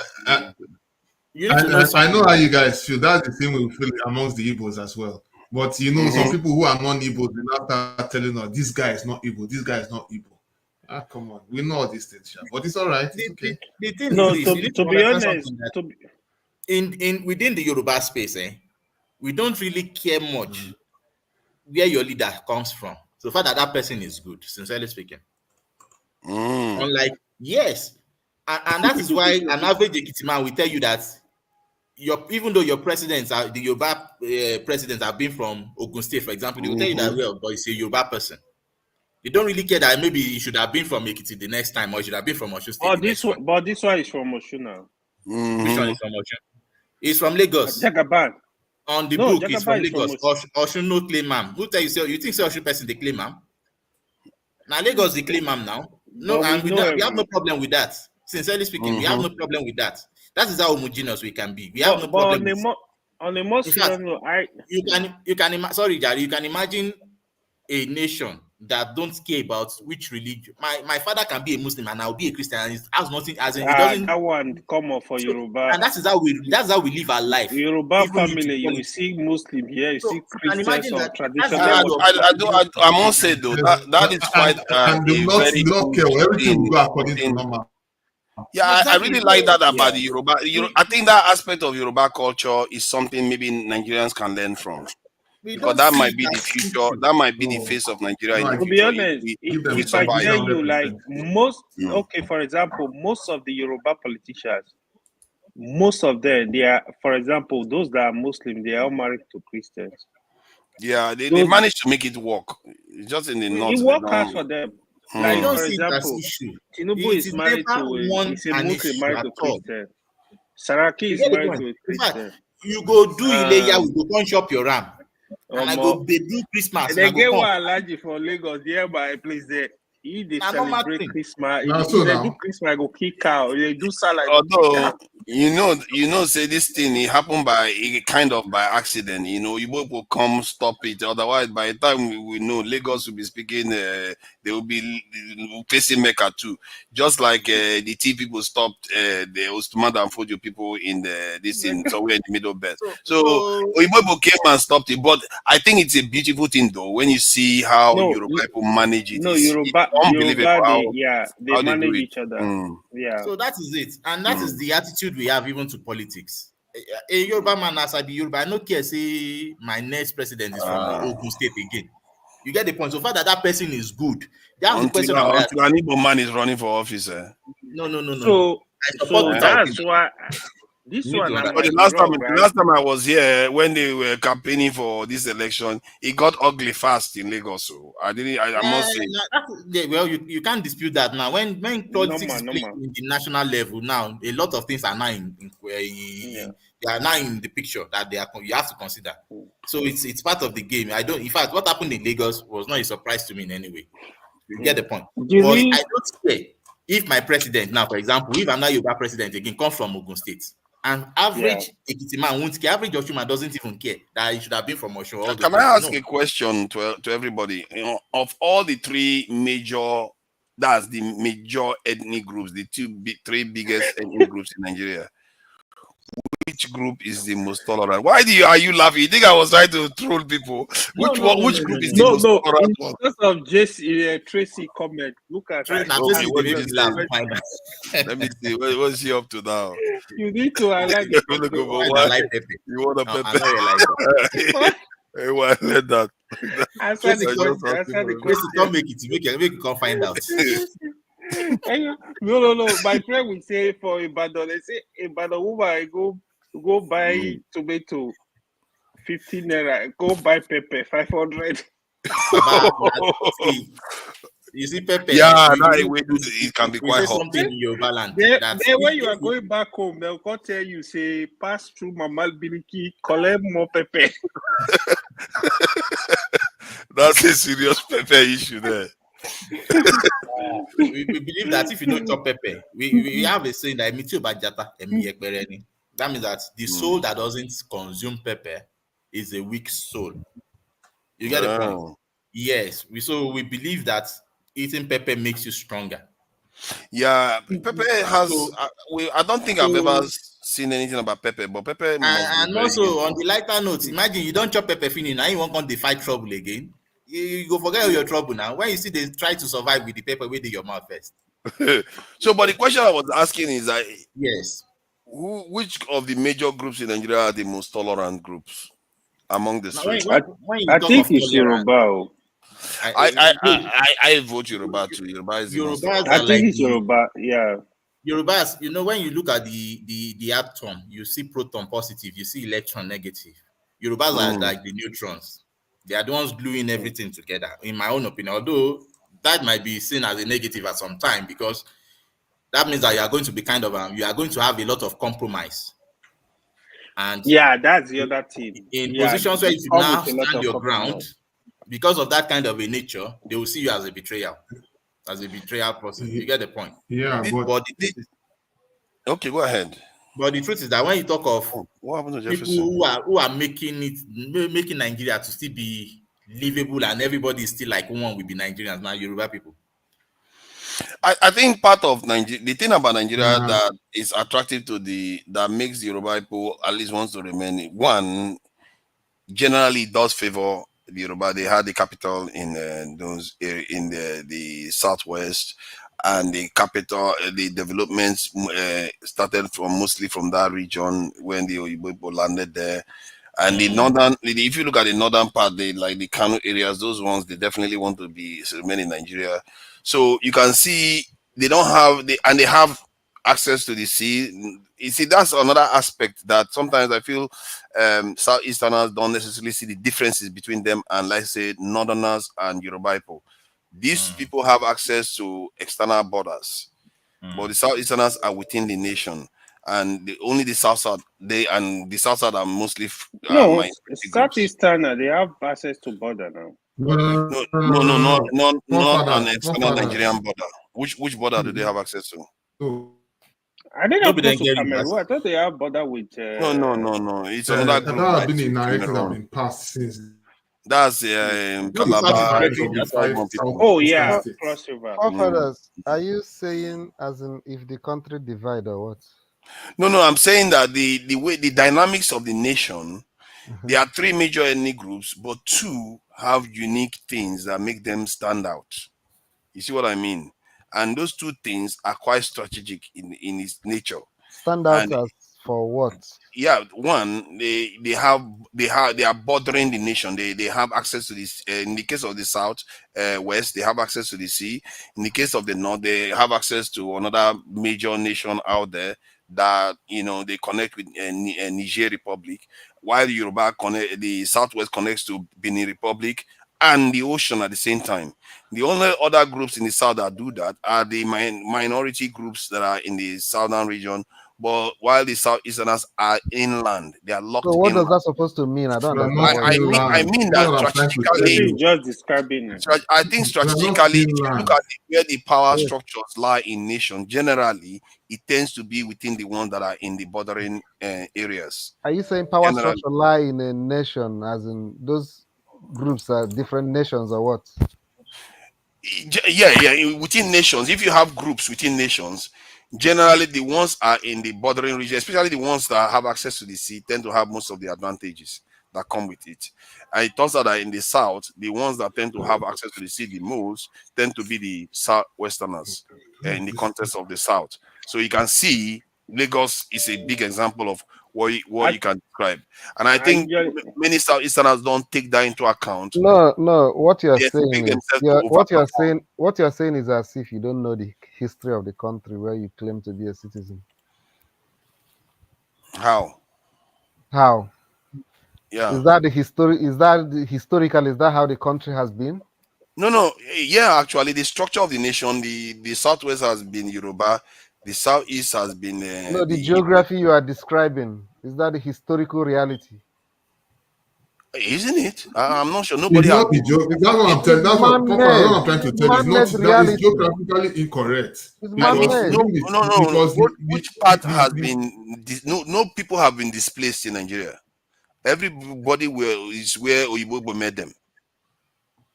You need to know I know how you guys feel. That's the thing we feel amongst the Igbos as well. But some people who are non-Igbos, they now start telling us, this guy is not Igbo, this guy is not Igbo. Come on. We know all these things, Sha. But it's all right. It's okay. The thing No, is this, you need to be understand honest, something that in within the Yoruba space, we don't really care much where your leader comes from. So far that person is good, sincerely speaking. Unlike, yes, and that is why an average Ekiti man will tell you that even though your presidents are the Yoruba presidents have been from Ogun State, for example, they will tell you that but it's a Yoruba person. They don't really care that maybe he should have been from Ekiti the next time, or he should have been from Osun State Oh, the next one. but this one is from Oshuna. Which one is from Osun? It's from Lagos. Jagaban. On the No, book, it's from Jagaban is from Lagos. Osun no claim am. Who tell you say you think say Osun person they claim am? Now Lagos they claim am now. No, But and we we know have no problem with that. Sincerely speaking, we have no problem with that. That is how homogeneous we can be. We have no but problem with on a more In fact, serious note, you can sorry, Jari, you can imagine a nation that don't care about which religion. My father can be a Muslim and I'll be a Christian, and it has nothing as in it doesn't. that one come up for So, Yoruba. and that's how we live our life. Yoruba even into family, you will politics. see Muslim here, you So, see you can Christians imagine or that- traditional. I must say though that is quite and do a not very not care. good Everything will thing. go according to normal. Yeah, I Exactly. really like that about Yeah. the Yoruba. I think that aspect of Yoruba culture is something maybe Nigerians can learn from. We Because don't that see might be it the as future. issue. That might be the No. face of Nigeria No, in the I- To be future. honest, Give them if I some tell vision you like represent. okay, for example, most of the Yoruba politicians, most of them, they are, for example, those that are Muslim, they are all married to Christians. Yeah, they Those- managed to make it work. It's just in the north. It they work don't- hard for them. We Like don't for see it as example, issue. Tinubu It is is married never to one he's a an Muslim issue married at to all. Christian. Saraki You is get the married point? to a In fact, Christian. you go do Ileya, we go come chop your ram. And I go Omo. they do Christmas And and I they go get come. one allergy for Lagos, there by place there. If they Na normal celebrate thing. Christmas, Now, if so they now- do Christmas, I go kick out. They do salad, I go kick Although out. say this thing it happened kind of by accident. You both will come stop it. Otherwise, by the time we know Lagos will be speaking, they will be facing Mecca too. Just like the T people stopped the Ostumada and Fodio people in this in somewhere in the middle belt. So Oyibo came and stopped it. But I think it's a beautiful thing though when you see how No, Yoruba people manage it. No, It's unbelievable how they how they do manage it. each other. Mm. Yeah. So that is it. And that is the attitude we have even to politics. A Yoruba man as I be Yoruba, I no care say my next president is from Ogun State again. You get the point. So far that person is good. That's the question I would ask. Until an Igbo man is running for office. No. So I support the that's topic. why this You need one to I understand. But might the be last wrong, time, right? the last time I was here when they were campaigning for this election, it got ugly fast in Lagos. So I must say. Well, you can't dispute that now. When politics is playing Normal. in the national level now, a lot of things are now they are now in the picture that you have to consider. So it's part of the game. In fact, what happened in Lagos was not a surprise to me in any way. You get the point. But I don't care if my president now, for example, if I'm not Yoruba president again, comes from Ogun State. And average Ekiti man won't care. Average Oshun doesn't even care that he should have been from Oshun. Can I ask a question to everybody? Of all the three major, that's the major ethnic groups, the three biggest ethnic groups in Nigeria, which group is the most tolerant? Why are you laughing? You think I was trying to troll people? Which group is the most tolerant one? Because of Tracy comment. Look at Tracy, Okay, what did baby you laugh. Let me see. What's she up to now? You need to highlight You want a pepper? Hey, why let that? Answer the Tracy, don't make it come find out. No. My friend will say for Ibadan, they say Ibadan woman go buy tomato 15 naira, go buy pepper 500. You see pepper. Yeah, it can be quite hot. Something in your balance. Then when you are going back home, they'll come tell you, say, pass through Mama Biliki, collect more pepper. That's a serious pepper issue there. We believe that if you don't chop pepper, we have a saying that that means that the soul that doesn't consume pepper is a weak soul. You get the point? Yes. We believe that eating pepper makes you stronger. Yeah, pepper has. I don't think I've ever seen anything about pepper, but pepper. And also on the lighter note, imagine you don't chop pepper finish, now you won't come to fight trouble again. You go forget all your trouble now. When you see they try to survive with the pepper within your mouth first. So, but the question I was asking is that yes, which of the major groups in Nigeria are the most tolerant groups among the three? I think it's Yoruba. I vote Yoruba too. Yoruba is the most tolerant. I think it's Yoruba. Yeah. Yorubas, when you look at the atom, you see proton positive, you see electron negative. Yorubas are like the neutrons. They are the ones gluing everything together, in my own opinion. Although that might be seen as a negative at some time, because that means that you are going to be kind of you are going to have a lot of compromise. And Yeah, that's the other thing. in Yeah, positions where it you should comes now with a lot stand of your ground, compromise. because of that kind of a nature, they will see you as a betrayal, person. You get the point? Yeah, Thi- but But Okay, go ahead. the truth is that when you talk of Oh, what happened to people Jefferson? who are making Nigeria to still be livable, and everybody is still like one will be Nigerians now, Yoruba people. I think part of Nigeria, the thing about Nigeria nah, that is attractive to that makes the Yoruba people at least wants to remain, one, generally does favor the Yoruba. They had the capital in in the southwest, and the capital, the developments started from mostly from that region when the Oyibo people landed there. And the northern, if you look at the northern part, they like the Kano areas, those ones they definitely want to be remain in Nigeria. So you can see they don't have and they have access to the sea. You see, that's another aspect that sometimes I feel Southeasterners don't necessarily see the differences between them and, let's say, Northerners and Yoruba people. These people have access to external borders, but the Southeasterners are within the nation, and only the the South Side are mostly No, minority groups. Southeastern, they have access to border now. no, No, no, no, no, no, not no. not not an Forefathers, external forefathers. Nigerian border. Which border do they have access to? So, Are they not Nobody close then to get Cameroon? rivers. I thought they have border with. No, no, no, no. It's another that group has that been is a with narrative that have Cameroon. been passed since That's No, the South is Calabar, divide getting of the that. local five government people. Oh southeastern yeah, For, states. Cross River. Mm. forefathers, are you saying as in if the country divide or what? No, no. I'm saying that the way the dynamics of the nation. Mhm. There are three major ethnic groups, but two have unique things that make them stand out. You see what I mean? And those two things are quite strategic in its nature. Stand out And as for what? yeah, one, they are bordering the nation. They have access to this. In the case of the south, west, they have access to the sea. In the case of the north, they have access to another major nation out there that they connect with Niger Republic, while Yoruba connect, the southwest connects to Benin Republic and the ocean at the same time. The only other groups in the south that do that are the minority groups that are in the southern region, but while the Southeasterners are inland, they are So locked what does inland. that supposed to mean? I don't We are understand not what you in I land. mean That's that what I'm trying to tell This strategically, is you. just describing it. I think We are not strategically, if in you look land. at where the power mean. structures lie in nation, generally, it tends to be within the ones that are in the bordering areas. Are you saying power Generally, structure lie in a nation, as in those groups are different nations or what? Yeah, within nations. If you have groups within nations, generally the ones are in the bordering region, especially the ones that have access to the sea, tend to have most of the advantages that come with it. And it turns out that in the south, the ones that tend to have access to the sea the most tend to be the southwesterners in the context of the south. So you can see Lagos is a big example of what I you can describe. And I I think usually many southeasterners don't take that into account. No, no. What you're They saying expect is themselves to overperform. what you're saying is as if you don't know the history of the country where you claim to be a citizen. How? How Yeah. is that the history? Is that the historical? Is that how the country has been? No, no. Yeah, actually, the structure of the nation, the southwest has been Yoruba, the southeast has been No, the the Igbo. geography you are describing is that the historical reality? Isn't it? I'm not sure. It's Nobody has not the been. joke. That's what I'm It's telling. That's what Papa. That's man-made. what I'm trying to It's tell you. It's not man-made that. It's reality. geographically incorrect It's I mean, because man-made. no, when we no, no. because Which part has been? No people have been displaced in Nigeria. Everybody is where Oyibo made them.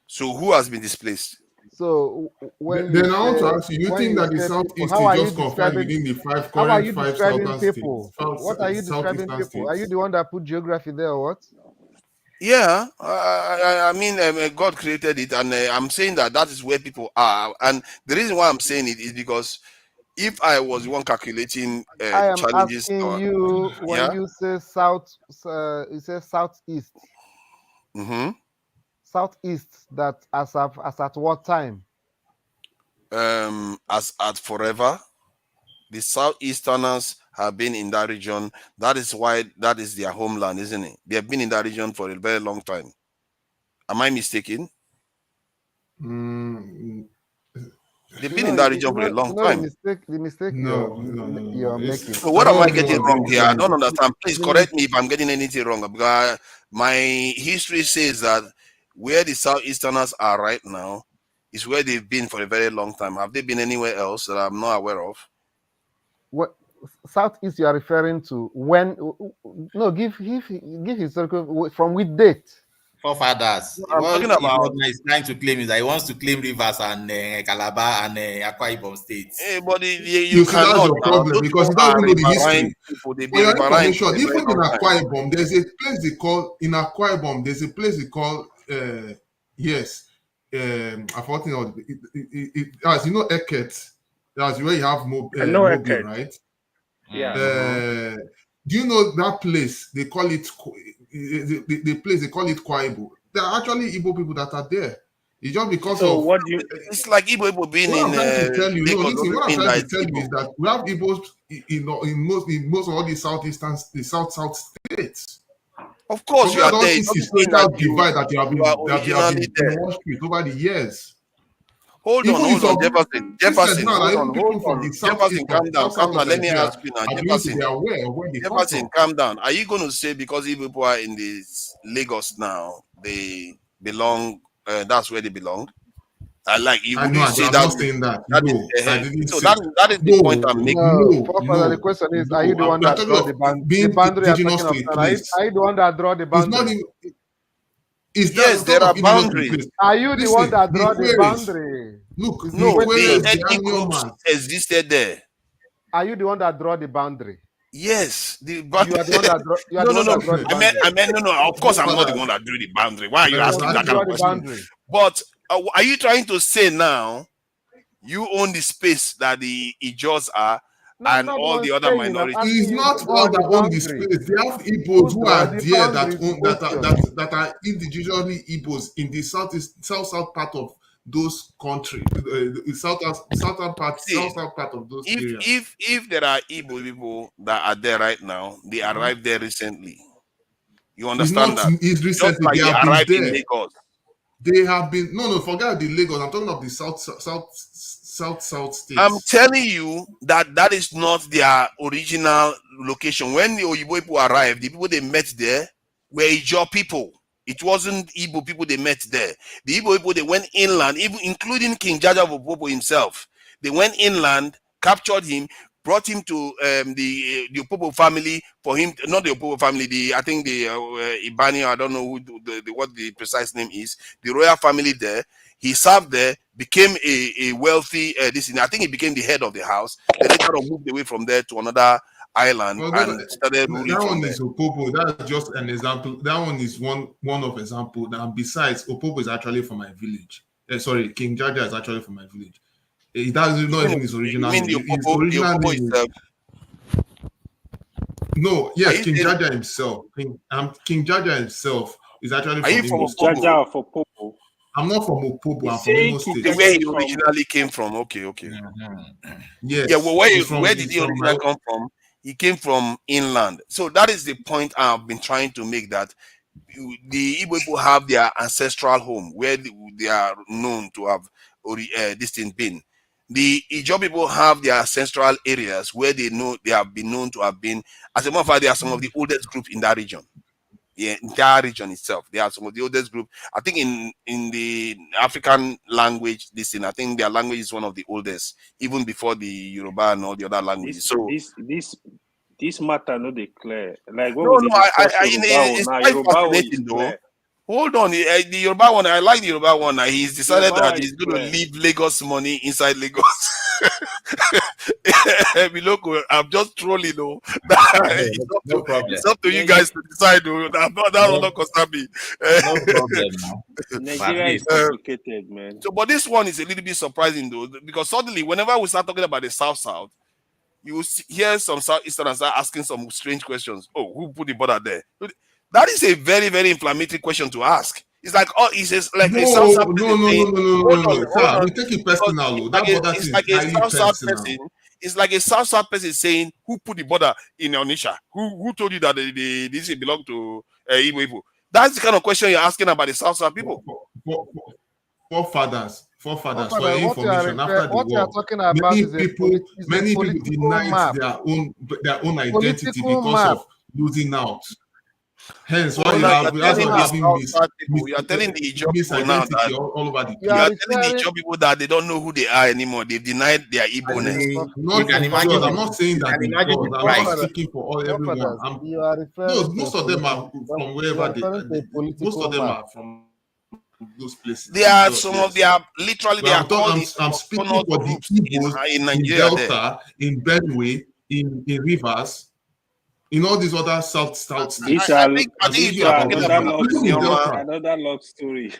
So who has been displaced? So then I want to ask you. You when think you that the say people, southeast how is are you just confined describing? within the five How are current you five describing southern states, people? What are you describing southeastern people? Are you states? the one that put geography there or what? Yeah, I mean, God created it, and I'm saying that is where people are. And the reason why I'm saying it is because if I was the one calculating I the am challenges, asking you when yeah, you say south, you say southeast, mm-hmm. southeast. That as at what time? As at forever, the southeasterners have been in that region. That is why that is their homeland, isn't it? They have been in that region for a very long time. Am I mistaken? Mm, They've You been know, in that region for a long the time. mistake No. you're making. It's, So I what am I don't getting even wrong agree here? I with don't you. understand. Please The correct mis- me if I'm getting anything wrong. Because my history says that where the Southeasterners are right now is where they've been for a very long time. Have they been anywhere else that I'm not aware of? what Southeast you are referring to? When? No, give historical from which date? Forefathers. I'm What talking about. Ibrahim is trying to claim is that he wants to claim Rivers and Calabar and Akwa Ibom states. Eh, but you You see, that's cannot your now. problem Those because people you don't are even know the riverine history. people. They've For been your riverine information, for a very even in long time. Akwa Ibom, there's a place they call in Akwa Ibom. There's a place they call yes, I've forgotten all. As you know, Eket. That's where you have I know Mobile, Eket. right? Yeah. Do you know that place? They call it the place they call it Kwaibu. There are actually Igbo people that are there. It's just because So of what do you? It's like Igbo being what in I'm trying to tell you. No, Lagos listen. doesn't What I'm mean trying that to it's tell you Igbo. is that we have Igbos in most of all the southeastern, the south states. Of course, you Forget are all there. It this doesn't mean that historical divide that you are you have originally been there. brainwashed with over the years. Hold Even on, it's of Jefferson. recent Jefferson, now that hold even people from on. the Jefferson, southeast of calm south down. of Let me Nigeria ask you now, are beginning to be Jefferson. aware of where they come Jefferson, from. calm down. Are you going to say because Igbo people are in this Lagos now, they belong? That's where they belong. Like you I know, wouldn't say I'm that. not saying that. That is No, I didn't so say. that is the point I'm making. No, No, for the question is, are you the one We are that talking draw of the being boundary you're indigenous talking to of? a Now? place. Are you the one that draw the It's not boundary? even. Is that Yes, I'm talking there are of indigenous to a boundaries. place? Are you the one Listen, that the draw the queries. boundary? Look, Is the the No, the question. queries, the ethnic groups Anyomas. existed there. Are you the one that draw the boundary? Yes, the You are the one that draw. You are no, the no, one no. that draw the I meant, boundary. no. Of course, I'm not the Forefathers, one that drew the boundary. Why are you So asking who that kind draw of the question? boundary? But are you trying to say now you own the space that the Ijos are No, I'm and not the all one the other saying. I'm minorities? asking It's you not who draw all the that own the boundary. space. They have Igbos Who who draw are the there boundary is the question. that are indigenously Igbos in the south part of those countries, the See, south part of those if areas. if there are Igbo people that are there right now, they arrived there recently. You It's understand not. that? It's Just recently like they they have been arrived in there. Lagos. They have been no, forget the Lagos. I'm talking of the south I'm states. telling you that that is not their original location. When the Oyibo people arrived, the people they met there were Ijaw people. It wasn't Igbo people they met there. The Igbo people they went inland, even including King Jaja Opopo himself. They went inland, captured him, brought him to the Opopo family for him. Not the Opopo family. I think the Ibani. I don't know who what the precise name is. The royal family there. He served there, became a wealthy I think he became the head of the house. They later on moved away from there to another island Well, and started ruling that from one there. is Opobo. That's just an example. That one is one of example. Now, besides, Opobo is actually from my village. Sorry, King Jaja is actually from my village. It doesn't not even his You original mean name. His original the Opobo name is is no. are Yes, you King saying, Jaja himself. King Jaja himself is actually are you from from Imo Is State. Opobo? Jaja of Opopo? I'm not from Opobo. He's I'm from saying Imo King State. Okay, where Jaja he is from. originally came from. Okay. Yeah, well, Yes, where did he's he from originally come from? He came from inland. So that is the point I've been trying to make, that the Igbo people have their ancestral home where they are known to have this thing been. The Ijaw people have their ancestral areas where they have been known to have been. As a matter of fact, they are some of the oldest group in that region. The entire region itself, they are some of the oldest group. I think in the African language, I think their language is one of the oldest, even before the Yoruba and all the other languages. This So this this this matter no dey clear. Like when no, we dey discuss Yoruba own it's now, quite Yoruba own is fascinating though. clear. Hold on, the Yoruba one, I like the Yoruba one. He's decided Yoruba that one is he's going to clear. leave Lagos money inside Lagos. Biloko, I'm just trolling, though. No problem. It's up to you Niger- guys to decide, though. That will not concern me. No problem now. But at Nigeria is least complicated, man. So, but this one is a little bit surprising, though, because suddenly, whenever we start talking about the South, you will hear some Southeasterners start asking some strange questions. Oh, who put the border there? That is a very, very inflammatory question to ask. It's like, like a South no, person saying, hold sir. on, We take it because personal. it's Oh. like That border thing is a highly South personal. person. It's like a South person saying, who put the border in Onisha? Who told you that this belong to Igbo people? That's the kind of question you're asking about the South people. Forefathers, forefathers, for Father, your what you are information, after the what you are war, talking about many is people, is a many people political denied map. their own identity Political because map. of losing out. Hence, So why you now have you're that's telling why the we're having South people, you're telling the Ijaw people now misidentity that all over the You you are are place. telling the referring. Ijaw people that they don't know who they are anymore. They've denied their Igbo-ness. You can imagine I'm not saying you that can they imagine does. the I'm not pride. speaking for everyone. Forefathers, you are No, referring to most a of them are political. from You wherever are referring to a most political of them map. are from those places. They are Yes, some of they yes. are literally they But are called the I'm speaking autonomous for the groups Igbos in in Nigeria there. Delta, in Benue, in Rivers, in all these other south states. These I are think I'm if these you speaking are are about talking those another about ones, love even in story. Isioma, Delta. Another love story.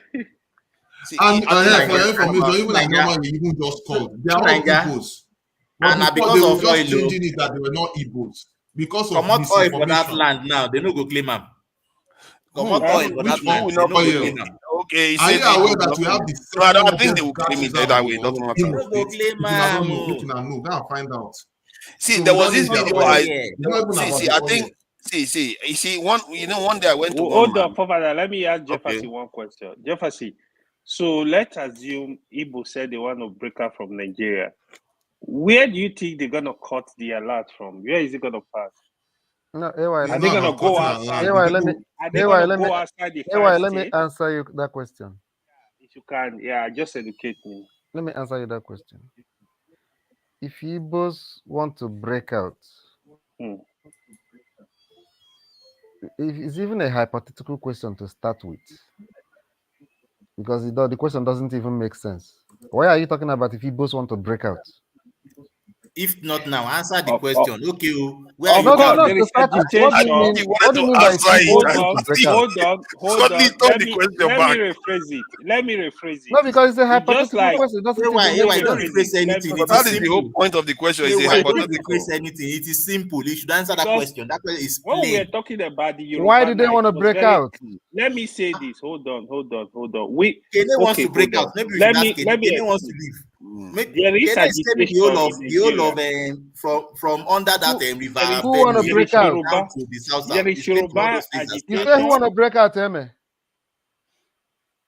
see, And I think for if your you're talking information, about even like Nigeria, normally even just called, they are all Nigeria, Igbos. But and now before they because were of just oil, changing it that they were not Igbos because of comot oil for that misinformation. land now. They no go claim am. who Comot oil for Which that who land. will one? They not no go claim Oil. claim it. am. Okay, he Are said you Igbo aware will that not we claim have it. the No, second I think they largest will gas claim it either way. It reservoir doesn't in matter. Imo No go State? claim If you don't am. know, make you know, go and find out. See, So there we was don't this need their Not video oil oil. I here. It's not even about see, the I oil. think you see one day I went to one Hold on, man. Father. Let me ask Okay. Jefferson one question. Jefferson, so let's assume Igbo said they want to break out from Nigeria. Where do you think they're gonna cut the alert from? Where is it gonna pass? No, It's Are they not gonna about go cutting our outside? land. The AY, let me people, Are they AY, gonna let me go outside the AY, five let me states? answer you that question. If you can, yeah, just educate me. Let me answer you that question. If Igbos want to break out, Hmm. it's even a hypothetical question to start with, because the question doesn't even make sense. Why are you talking about if Igbos want to break out? If not now, answer the Of, of, question. Okay, where are of you No, no, course, no. gathering? there To is start with, what do I you thought agitation. he mean? wanted What do you to mean by if answer it. Igbos Hold want And to on, break see, out? hold suddenly on. turn the question Let me back. rephrase it. Let me rephrase it. No, because it's a It's just hypothetical like question. It doesn't even let make me AY, don't sense. rephrase it. rephrase anything. But It that is is the whole simple. point of the question. Is a AY, don't rephrase hypothetical. anything. It is simple. You should answer that because question. That question is when we were plain. talking about the Why Yoruba do they now, it want to was break very. out? Let me say this. Hold on. We Kene wants okay. to break Hold out. on. Maybe we should Let ask me Kene. let me Kene wants to explain. leave. Mm. There is Kene is claiming agitation in the whole Nigeria. of from under that Who There river is who want to Benue there break is out? down Yoruba. to the south There south. is He's claiming all Yoruba those places as You say territory. who agitation. want to break out, Eme?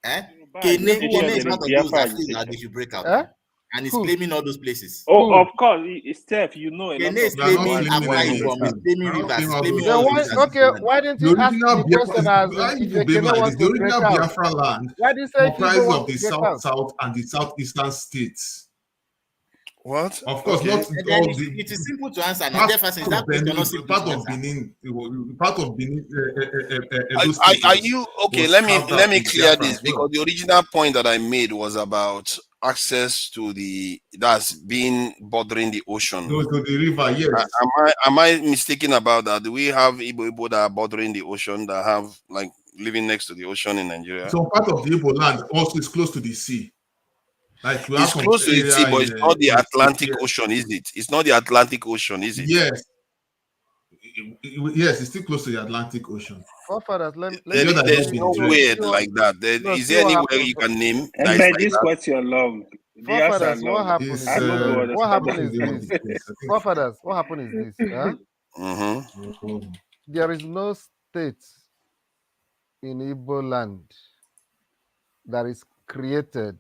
Eh? Yoruba Kene agitation. is There is part of those Biafra that feel that agitation. they should break out Eh? now. And he's Who? claiming all those places. Oh, Who? of course, Steph, you know a Kene lot is of we are not Yoruba claiming claiming Akwa any agitation. of Ibom, he's them. Okay. claiming We are not rivers, claiming he's all those claiming Then all those why? places places. as his Okay. land. Why didn't The he ask original the question as Why if Igbo Ekene land wants is the to break original out? Biafra land Why did he say if Igbo comprised want of to the break south out? south and the southeastern states. What? Of course, Okay. not And then all the it is simple to answer. Now, part Jefferson, is of that question not Benin, simple to answer? part of Benin, Edo State Are you okay? was carved Let out me in clear Biafra this as well. because the original point that I made was about access to the that's being bordering the ocean. Those to the river, yes. Am I mistaken about that? Do we have Igbo that are bordering the ocean that have like living next to the ocean in Nigeria? Some part of the Igbo land also is close to the sea. Like we have It's some close to the sea, area but it's not the in the state. Atlantic Ocean, is it? It's not the Atlantic Ocean, is it? Yes, yes, it's still close to the Atlantic Ocean. Forefathers, let It's me just that it's There's not been no see, drained. way see what like that. no Is see there what anywhere happened. you can name And that is man, like this that? question long. The answer Forefathers, what long. happened is It's I this. no go What understand happened what's the is name that. of this. the place? I think. Forefathers, what happened is this. Huh? Mm-hmm. There is no state in Igbo land that is created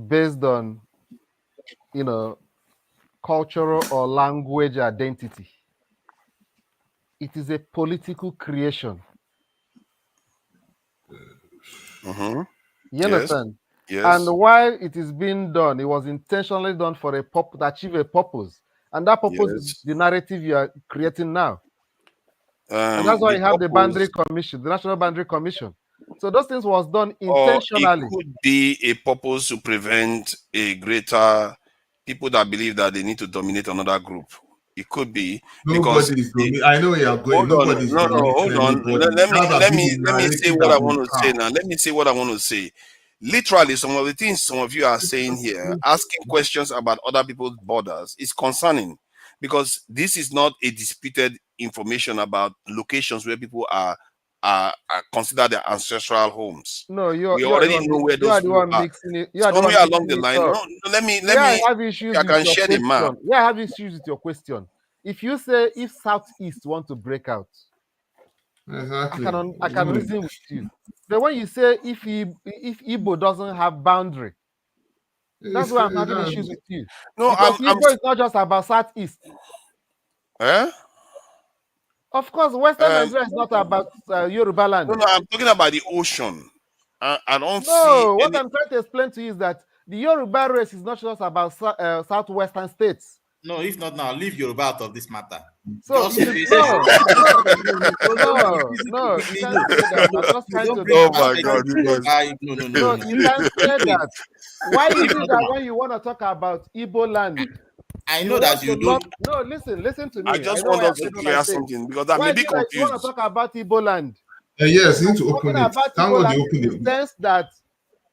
based on, you know, cultural or language identity. It is a political creation. Mm-hmm. You Yes. understand? And Yes. while it is being done, it was intentionally done for to achieve a purpose. And that purpose is Yes. the narrative you are creating now. And that's why The you have the boundary purpose, commission, the National Boundary Commission. So those things was done or it intentionally. could be a purpose to prevent a greater people that believe that they need to dominate another group. It could be because Nobody is dominating. I know where you're going. hold on, Nobody is no, no, dominating hold on. anybody. That has been the Let me say narrative what that I we want to say have. now. Let me say what I want to say. Literally, some of the things some of you are saying here, asking questions about other people's borders, is concerning because this is not a disputed information about locations where people are considered their ancestral homes. No, We you are the already one know where you those are the people one are. mixing it. You are the one Somewhere along mixing the it line, up. no, Where I have okay, issues I with can your share the map. question. Where I have issues with your question. If you say if Southeast want to break out, Exactly. I can reason with you. But when you say if Igbo doesn't have boundary, that's why I'm having issues with you. No, Because I'm Igbo is not just about southeast. eh? Of course, Western Um, Nigeria is not about Yoruba no, land. no, I'm talking about the ocean. I don't see No, what any. I'm trying to explain to you is that the Yoruba race is not just about southwestern states. No, if not now, leave Yoruba out of this matter. So Just it is face no, no, Don't no, it's easy to no. You quickly can't say that. I'm just trying don't to bring Oh up my I'm aspect trying God, of you to. guys. Yoruba. No. No, you can't say Wait, that. Why is if it not that now, when you want to talk about Igbo land, I you know want that to you lock? don't. No, listen to I me. I just know want why I us to said what I clear said. something because I'm Why a is bit it that you want to confused. talk about Igbo land? Yes, you need to Talking open it. about Thank Igbo God land you opened in the it. sense that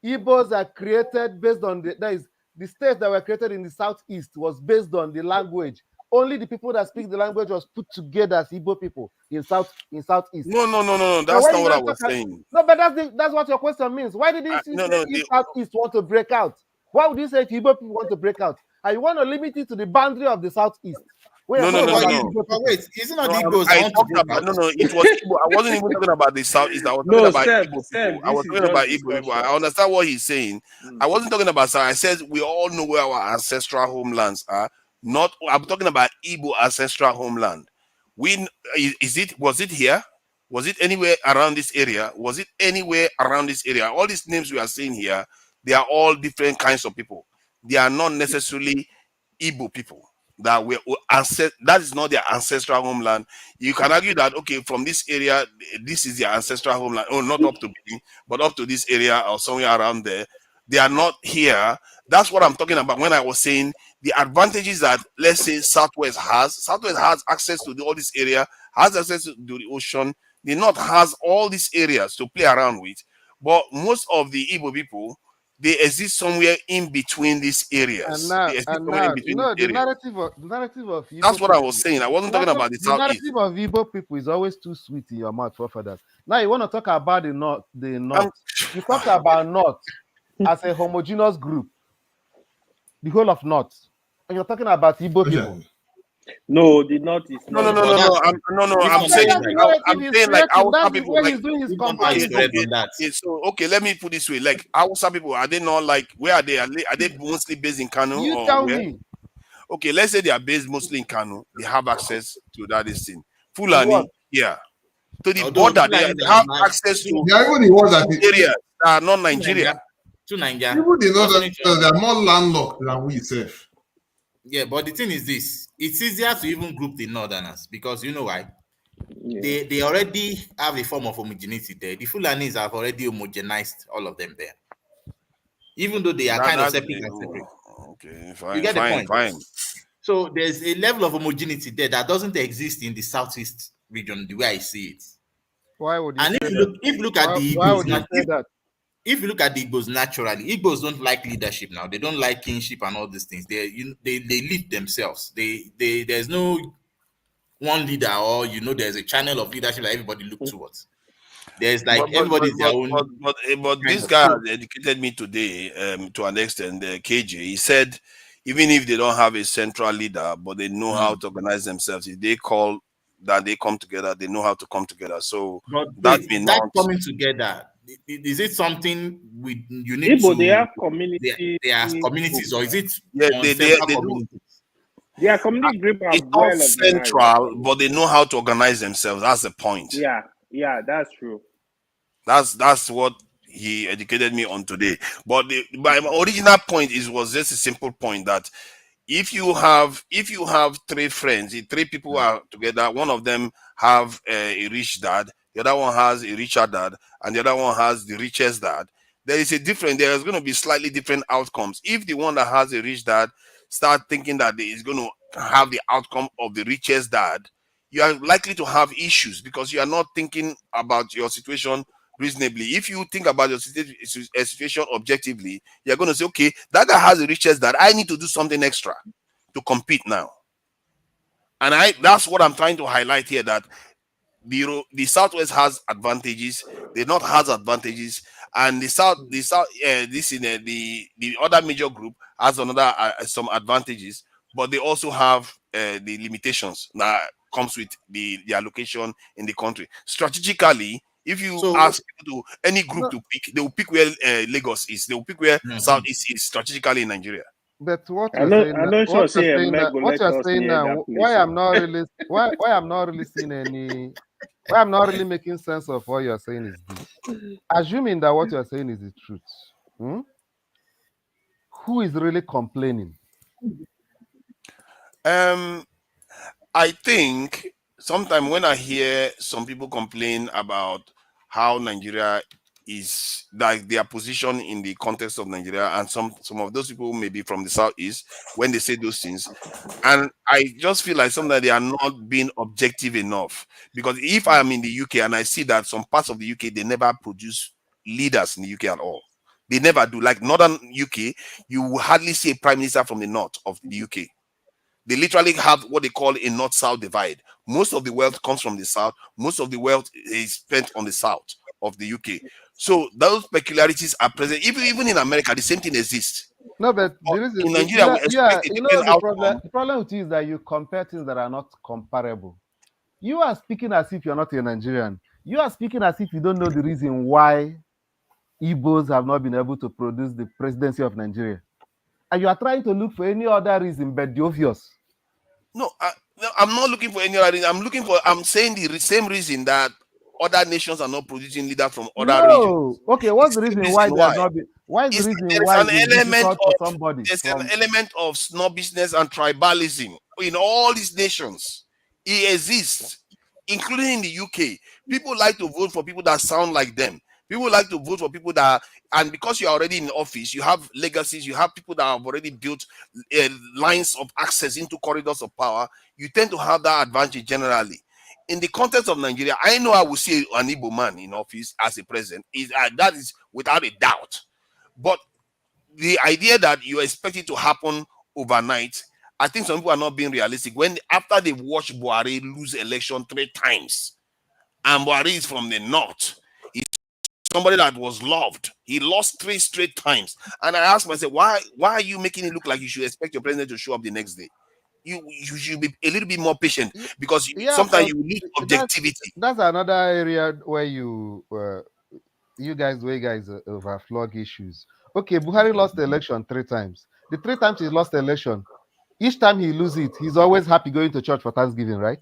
Igbos are created based on that is the states that were created in the southeast was based on the language. Only the people that speak the language was put together as Igbo people in southeast. No. So That's when not you what I want to was talk, saying. no, but that's what your question means. Why didn't you No, say no. if southeast want to break out? Why would you say if Igbo people want to break out? And you want to limit it to the boundary of the southeast when you're No, no, No, talking no, no, but about you. no. Igbo But people? wait, is it not No, the Igbos that I want to talked break about out? no. It was Igbo. I wasn't even talking about the southeast. I was talking No, about Seb, Igbo people. Seb, I this was is talking just about Igbo. discussion. I understand what he's saying. I Mm. wasn't talking about south. I said we all know where our ancestral homelands are. Not. I'm talking about Igbo ancestral homeland. Is it? Was it here? Was it anywhere around this area? Was it anywhere around this area? All these names we are saying here, they are all different kinds of people. They are not necessarily Igbo people that were that is not their ancestral homeland. You can argue that okay, from this area, this is their ancestral homeland. Oh, not up to Benin, but up to this area or somewhere around there. They are not here. That's what I'm talking about when I was saying the advantages that let's say Southwest has. Southwest has access to all this area, has access to the ocean. The North has all these areas to play around with. But most of the Igbo people, they exist somewhere in between these areas. They exist And somewhere in now, between these the areas. narrative of That's Igbo what I people, was saying. I wasn't talking about the the southeast. narrative of Igbo people is always too sweet in your mouth, for that. Now you want to talk about the north, I'm, You talked about north as a homogeneous group, the whole of north, and you're talking about Igbo people. Okay. No, the North is no, not no, no, the But no, no. that's same. if I'm not now But is saying, that's the right. narrative I'm he's saying like creating. Hausa That's the people, way like he's doing his If not now is comparison. correct okay, on that. so okay. Let me put this way: like Hausa people, are they not like where are they? Are they mostly based in Kano You or tell where? me Okay, let's say they are based mostly in Kano. They have access to that this thing. to what? Fulani, yeah, to the Although border, they Fulani have now access to They are even the ones that areas that are not to Nigeria. Nigeria. people they know Just that only to they are more landlocked than we self. yeah, but the thing is this: it's easier to even group the northerners because you know why? Yeah. They already have a form of homogeneity there. The Fulanis have already homogenized all of them there, even though they are kind of That's separate and separate. okay. You Fine, get the fine, point? fine. So there's a level of homogeneity there that doesn't exist in the southeast region, the way I see it. Why would you And say that? if you look at the Why Igbos would you now, say that? if you look at the Igbos naturally, Igbos don't like leadership now. They don't like kingship and all these things. They lead themselves. They there's no one leader or there's a channel of leadership that everybody look towards. There's But like but but everybody's their but but own but kind this of guy so has educated me today to an extent. KJ, he said even if they don't have a central leader, but they know how mm. to organize themselves. If they call that they come together, they know how to come together. So But that wait, may that not. coming together, is it something we you need Igbo, they to have community they are group communities or is now. it Yeah, on several they do. communities? Their community group are It's not well organized, central, actually. but they know how to organize themselves. That's the point. Yeah, that's true. That's what he educated me on today. But my original point was just a simple point that if you have three friends, if three people are together, one of them have a rich dad, the other one has a richer dad, and the other one has the richest dad. There is going to be slightly different outcomes. If the one that has a rich dad start thinking that they is going to have the outcome of the richest dad, you are likely to have issues because you are not thinking about your situation reasonably. If you think about your situation objectively, you're going to say, okay, that guy has the richest dad. I need to do something extra to compete now. And that's what I'm trying to highlight here, that the Southwest has advantages, the North has advantages, and the other major group has another some advantages, but they also have the limitations. Now, comes with the allocation in the country. Strategically, if you So ask people to any group No, to pick, they will pick where Lagos is. They will pick where mhm. Southeast is strategically in Nigeria. but what I you're know, saying, I know. Sure, say Meg go what let you're us saying near now, that place. Oh. why I'm not really seeing any, why I'm not really making sense of what you're saying is this. Assuming that what you're saying is the truth, hmm, who is really complaining? Um, I think sometimes when I hear some people complain about how Nigeria is, like their position in the context of Nigeria, and some of those people may be from the southeast, when they say those things, and I just feel like sometimes they are not being objective enough. Because if I am in the UK and I see that some parts of the UK they never produce leaders in the UK at all, they never do. Like northern UK, you will hardly see a prime minister from the north of the UK. They literally have what they call a north-south divide. Most of the wealth comes from the south. Most of the wealth is spent on the south of the UK. So those peculiarities are present. Even in America, the same thing exists. No, but But the reason, in Nigeria, we yeah, expect a you know, different outcome. the problem with you is that you compare things that are not comparable. You are speaking as if you're not a Nigerian. You are speaking as if you don't know the reason why Igbos have not been able to produce the presidency of Nigeria. And you are trying to look for any other reason but the obvious. No, I'm not looking for any other reason. I'm saying the same reason that other nations are not producing leaders from other regions. No. Okay, The what's the same reason why reason they have why. not been? Why is the Is reason there is why an it is element difficult for of somebody there's an from? element of snobbishness and tribalism in all these nations. It exists, including in the UK. People like to vote for people that sound like them. People like to vote for people that, and because you're already in office, you have legacies, you have people that have already built lines of access into corridors of power. You tend to have that advantage generally. In the context of Nigeria, I know I will see an Igbo man in office as a president. That is without a doubt. But the idea that you expect it to happen overnight, I think some people are not being realistic. When after they've watched Buhari lose election 3 times, and Buhari is from the north, he's somebody that was loved. He lost 3 straight times, and I asked myself, why are you making it look like you should expect your president to show up the next day? You should be a little bit more patient, because Yeah, sometimes but you need that's objectivity. that's another area where you guys overflog issues. Okay, Buhari lost the election 3 times. The 3 times he lost the election, each time he loses it, he's always happy going to church for Thanksgiving, right?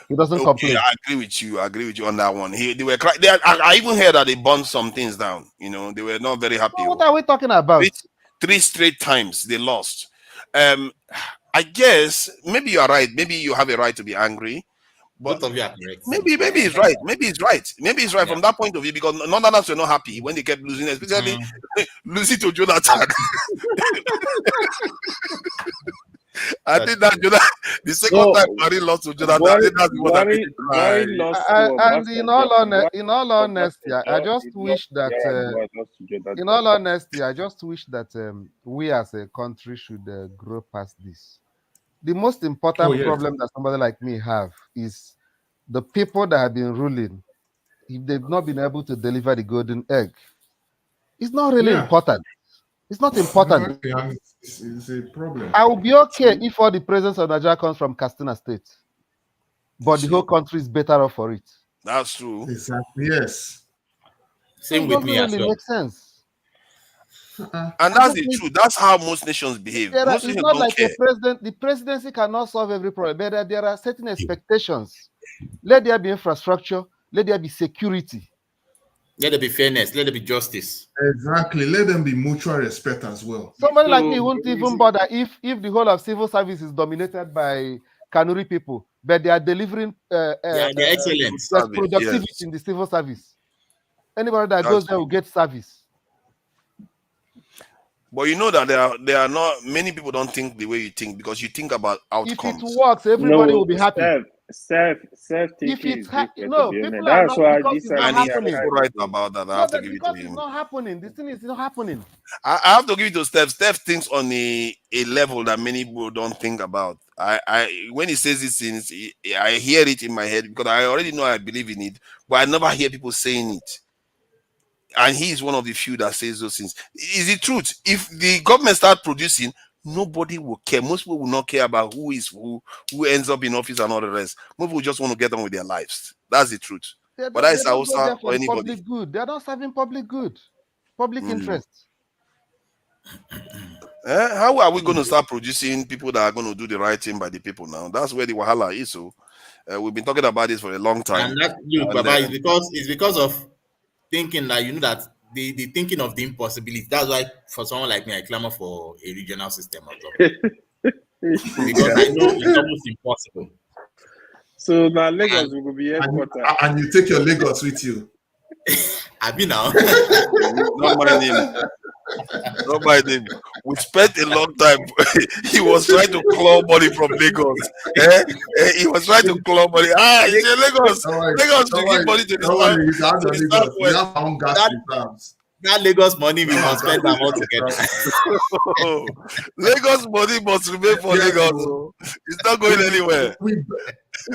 He doesn't Okay, complain. I agree with you. I agree with you on that one. They were I even heard that they burned some things down. They were not very happy. So what are we talking Three, about? 3 straight times they lost. Um, I guess maybe you are right. Maybe you have a right to be angry, but both of you are correct. maybe it's right. Maybe it's right. Maybe it's right Yeah. from that point of view, because none of us were not happy when they kept losing, especially losing to Jonathan. I That's think that true. the second time No, Buhari lost to Jonathan, I Buhari, think that's the one that made Buhari, it Buhari cry. lost to And Obasanjo. Buhari in all lost to honesty, I Obasanjo. just He lost wish to that Yar'Adua, lost to in Jonathan. all honesty, I just wish that we as a country should grow past this. The most Oh important yes. problem that somebody like me have is the people that have been ruling. If they've not been able to deliver the golden egg, it's not really Yeah. important. It's not important. Exactly. And it's a problem. I will be okay if all the presence of Nigeria comes from Katsina State, You but the whole see, country is better off for it. that's true. Exactly. Yes. So Same it with doesn't me as really well. make sense. And I that's don't the think truth. That's how most nations behave. Most it's nations not don't like a care. president. The presidency cannot solve every problem, but there are certain expectations. Let there be infrastructure. Let there be security. Let there be fairness. Let there be justice. Exactly. Let them be mutual respect as well. Somebody like me So won't even bother if the whole of civil service is dominated by Kanuri people, but they are delivering they're excellent. Good there's service, productivity yes. in the civil service. Anybody that goes That's there will true. get service. But you know that there are not many people don't think the way you think, because you think about If it outcomes. works, everybody will No, be happy. self If thinking is different, to no, be honest. people are That's not why because this it's not And he is happening. also agenda right again. about that. I No, have to but give it to because it's him. not happening, this thing is not happening. I have to give it to Steph. Steph thinks on a level that many people don't think about. I when he says these things, I hear it in my head, because I already know I believe in it, but I never hear people saying it. And he is one of the few that says those things. Is the truth. If the government start producing, nobody will care. Most people will not care about who is who ends up in office and all the rest. Most people just want to get on with their lives. That's the truth. But that They is don't go Hausa there for or the anybody. public good. They are not serving public good, public Mm. interest. How are we going to start producing people that are going to do the right thing by the people now? That's where the wahala is. So we've been talking about this for a long time. And that, look, And, Baba, it's because of thinking that, you know, that the thinking of the impossibility. That's why for someone like me, I clamor for a regional system of government because I know it's almost impossible. So now Lagos will be And, headquarters. and you take your Lagos with you. I be now. Don't mind him. Don't mind him. We spent a long time. He was trying to claw money from Lagos. He was trying to claw money. He said Lagos. Don't worry, Lagos don't should worry, give money to the don't south. worry, you have To your the Lagos. We southwest. have our own gas That- reserves. That Lagos money, we Yeah, must spend them all together. Lagos money must remain for Yes, Lagos. bro. Oh. It's not going anywhere.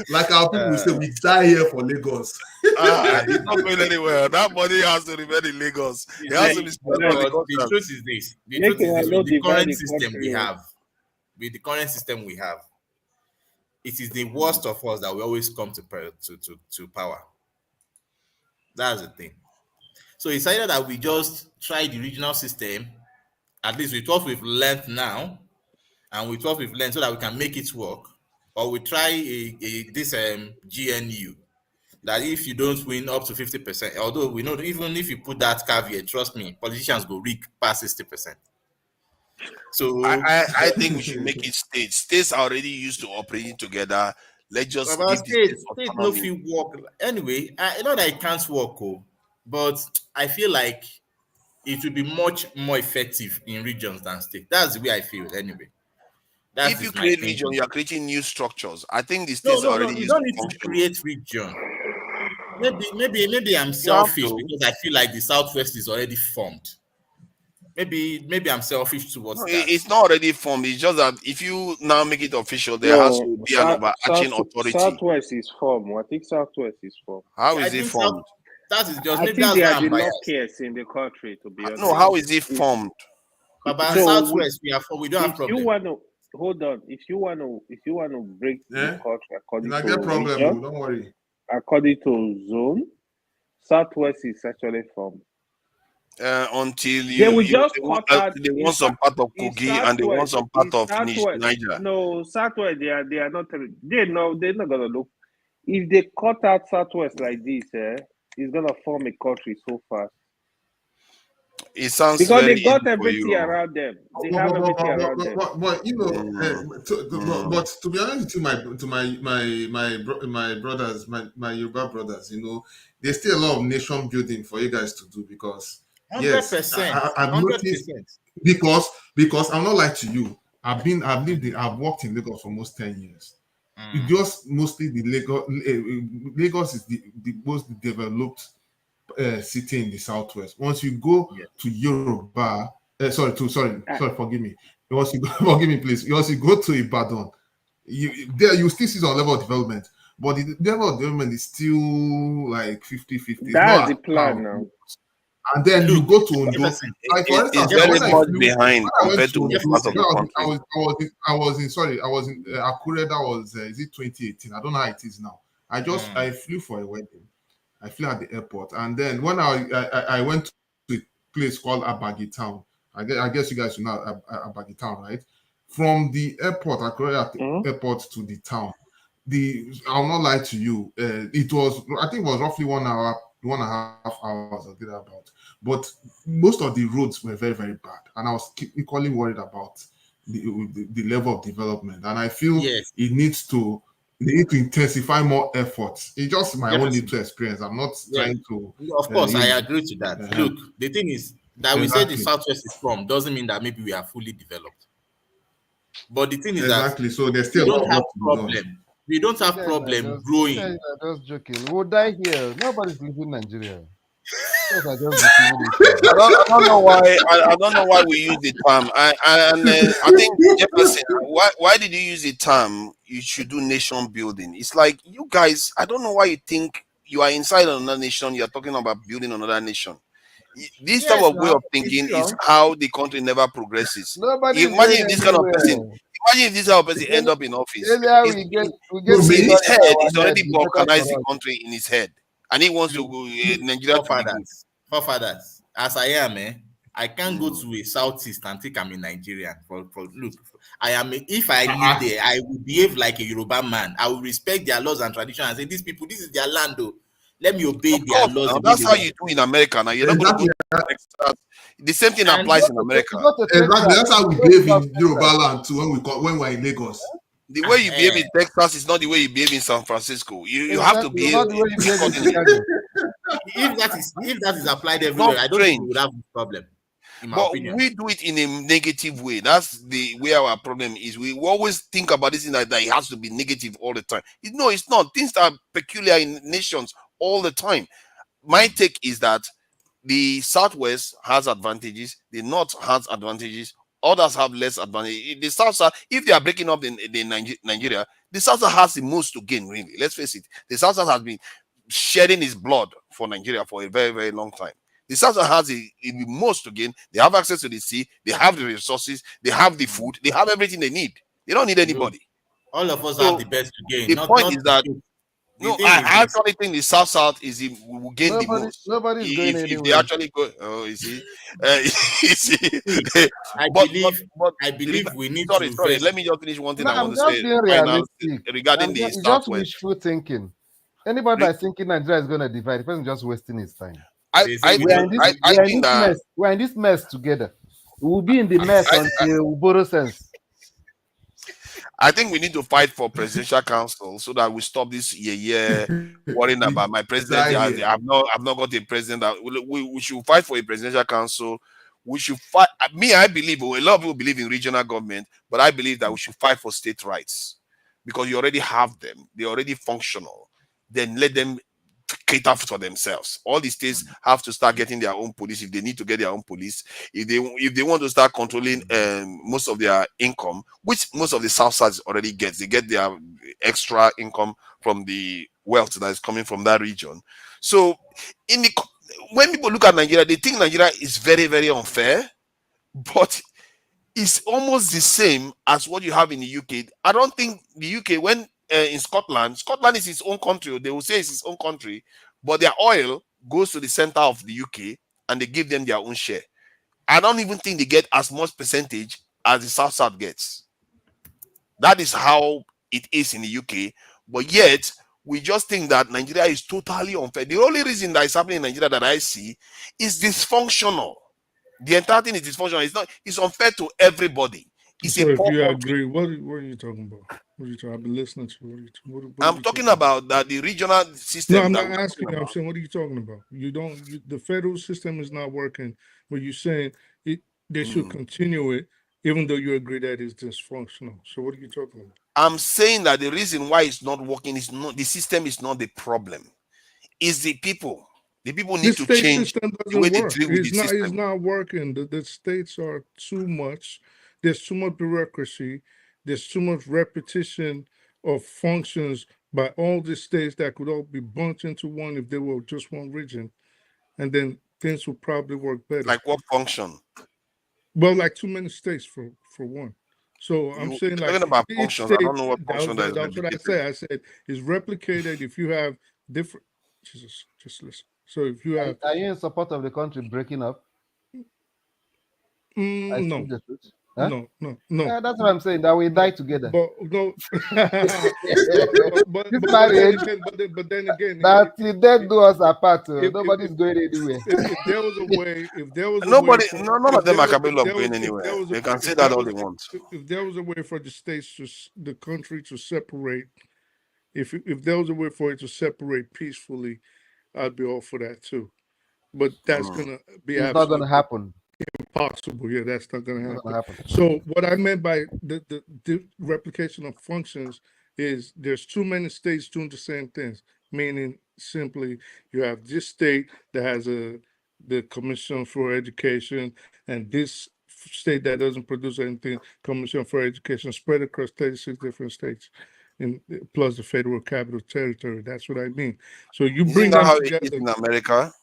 Like our people will say, we die here for Lagos. It's not going anywhere. That money has to remain in Lagos. It has to be spent on the But the contract. truth is this. The Make truth is it this. not With the divide current the system we country. have, with the current system we have, it is the worst of us that we always come to power. That's the thing. So it's either that we just try the regional system, at least with what we've learned now, and with what we've learned so that we can make it work, or we try this GNU, that if you don't win up to 50%, although we know that even if you put that caveat, trust me, politicians go rig past 60%. So I think we should make it states. States are already used to operating together. Let's just about give the state states no autonomy. fit work. Anyway, I know that it can't work, but I feel like it will be much more effective in regions than state. That's the way I feel anyway. That's If you just my create thinking. region, you are creating new structures. I think the No, states are no, no. already You used don't to need to function. create region. Maybe I'm You have selfish to. because I feel like the Southwest is already formed. Maybe I'm selfish towards No, that. it's not already formed. It's just that if you now make it official, there has No, to be an overarching authority. Southwest is formed. I think Southwest is formed. How I is it think formed? that is just I maybe think that's they why are the I'm biased. luckiest in the country, to be honest. No, how is it formed? But So Southwest, we don't have if you problem. want to hold on, if you want to break the Yeah? country according I to get problem, region, don't worry. according to zone, Southwest is actually formed. Until They will just cut out. they want some part of in Kogi and they want Southwest, some in part of Southwest. Niger. No, Southwest. They are not. They're not gonna look. If they cut out Southwest like this, it's gonna form a country so fast. It sounds Because very they got easy for everything you. around them. They have everything around them. But you know, Mm. but to be honest with you, my brothers, my Yoruba brothers, you know, there's still a lot of nation building for you guys to do because yes, 100%. I've noticed 100%. because I'm not like to you. I've worked in Lagos for almost 10 years. Mm. Just mostly the Lagos is the most developed city in the southwest. Once you go to Yoruba, sorry, forgive me. Once you go, forgive me, please. Once you go to Ibadan, you still see some level of development, but the level of development is still like 50-50. That's the plan now. And then you go to Ondo. 100%. Like for instance, It's very when I much flew, behind when I went compared to to Ondo, most part of the country. I was in Akure. That was is it 2018? I don't know how it is now. I flew for a wedding. I flew at the airport, and then when I went to a place called Abagi Town. I guess you guys know Abagi Town, right? From the airport, Akure at the airport to the town. I'll not lie to you. I think it was roughly 1 hour, 1.5 hours. I'll get about. But most of the roads were very, very bad, and I was equally worried about the level of development. And I feel they need to intensify more efforts. It's just my own little experience. I'm not trying to. Of course, I agree to that. Look, the thing is that we say the Southwest is formed doesn't mean that maybe we are fully developed. But the thing is that so there's still we don't have problem. We don't have problem growing. I'm just joking. We'll die here. Nobody's leaving Nigeria. I don't know why. I don't know why we use the term. I think Jefferson. Why did you use the term? You should do nation building. It's like you guys. I don't know why you think you are inside another nation. You are talking about building another nation. This type Yes, of way now of it's thinking is wrong. how the country never progresses. Nobody is Imagine going if this kind of person, anywhere. imagine if this kind of person end up in office. Earlier It's, we No, get in me. wisdom his in head, our he's head, already the better balkanized the for us. country in his head, and he wants to Look, go Nigeria to be good. forefathers, as I am, I can't go Mm. to a southeast and think I'm a Nigerian. Look, I am. If I live there, I will behave like a Yoruba man. I will respect their laws and traditions and say, these people, this is their land, though. Let me obey Of their course, laws now the way that's they how want. you do in America. Now you're not going to go Exactly. to Texas. The same thing And applies in America. You go to Exactly. Texas. That's how we Go to behave in Texas. Yoruba land too when we're in Lagos. The way you behave in Texas is not the way you behave in San Francisco. You have to Exactly. behave Not the way you behave in accordingly. Chicago. if that is applied It's not everywhere, I don't think we strange. would have this problem, in my But opinion. we do it in a negative way. That's the way our problem is. We always think about this in that it has to be negative all the time. No, it's not. Things are peculiar in nations all the time. My take is that the Southwest has advantages, the North has advantages, others have less advantage. The South Side, if they are breaking up Nigeria, the South Side has the most to gain, really. Let's face it. The South Side has been shedding its blood for Nigeria for a very, very long time. The South Side has the most to gain. They have access to the sea, they have the resources, they have the food, they have everything they need. They don't need anybody. All of us have So the best to gain. the Not point is that the no, thing is I this. actually think the South is we will gain the most Nobody's going if they anywhere. actually go. Oh, you see, you see. I but believe we need sorry, to sorry. invest. Let me just finish one thing No, I want I'm to just say being final realistic. regarding the It's just Southwest. wishful thinking. Anybody Re- that's thinking Nigeria is going to divide, the person just wasting his time. They say we We are don't. in this. I We are in think this that mess. We are in this mess together. We will be in the mess until we borrow sense. I think we need to fight for presidential council so that we stop this worrying about my presidency. Exactly. I've not got a president. That we should fight for a presidential council. We should fight. Me, I believe. A lot of people believe in regional government, but I believe that we should fight for state rights because you already have them. They're already functional. Then let them cater for themselves. All the states have to start getting their own police if they need to get their own police. If they want to start controlling most of their income, which most of the South Sides already gets, they get their extra income from the wealth that is coming from that region. So, when people look at Nigeria, they think Nigeria is very, very unfair, but it's almost the same as what you have in the UK. I don't think the UK, when in Scotland is its own country. They will say it's its own country, but their oil goes to the center of the UK and they give them their own share. I don't even think they get as much percentage as the South gets. That is how it is in the UK. But yet, we just think that Nigeria is totally unfair. The only reason that is happening in Nigeria that I see is dysfunctional. The entire thing is dysfunctional. It's unfair to everybody. It's So a if poor you country. agree, what are you talking about? What are you talking? I've been listening to what are I'm you talking about? about that the regional No, system I'm that not we're asking talking you. I'm about. saying, what are you talking about? The federal system is not working, but you're saying they should continue it, even though you agree that it's dysfunctional. So what are you talking about? I'm saying that the reason why it's not working is not the system is not the problem. It's the people. The people need This to state change system the way doesn't they work. deal with the It's system. not working. The states are too much. There's too much bureaucracy. There's too much repetition of functions by all the states that could all be bunched into one if they were just one region, and then things would probably work better. Like what function? Well, like too many states for one. So I'm You're saying like talking about each functions. I state. don't know what function that is That's what I replicated. say. I said is replicated if you have different. Jesus, just listen. So if you have Are you in support of the country breaking up? I no, speak the truth. Huh? no. Yeah, that's what I'm saying. That we die together. But no, This but then marriage, again, but then again, that till death do us apart. if, Nobody's going anywhere. if there was a way, Nobody, for none if of them there are was capable of there was going if there anywhere. was a They can say if that there all was they want. if there was a way for the states the country to separate, if there was a way for it to separate peacefully, I'd be all for that too. But that's gonna be It's not going to absolutely happen. possible. Yeah, that's not going It's to not going happen. to happen. So what I meant by the replication of functions is there's too many states doing the same things, meaning simply you have this state that has the Commission for Education and this state that doesn't produce anything, Commission for Education spread across 36 different states. And plus the federal capital territory. That's what I mean. So you Isn't bring that them how it is together. in America?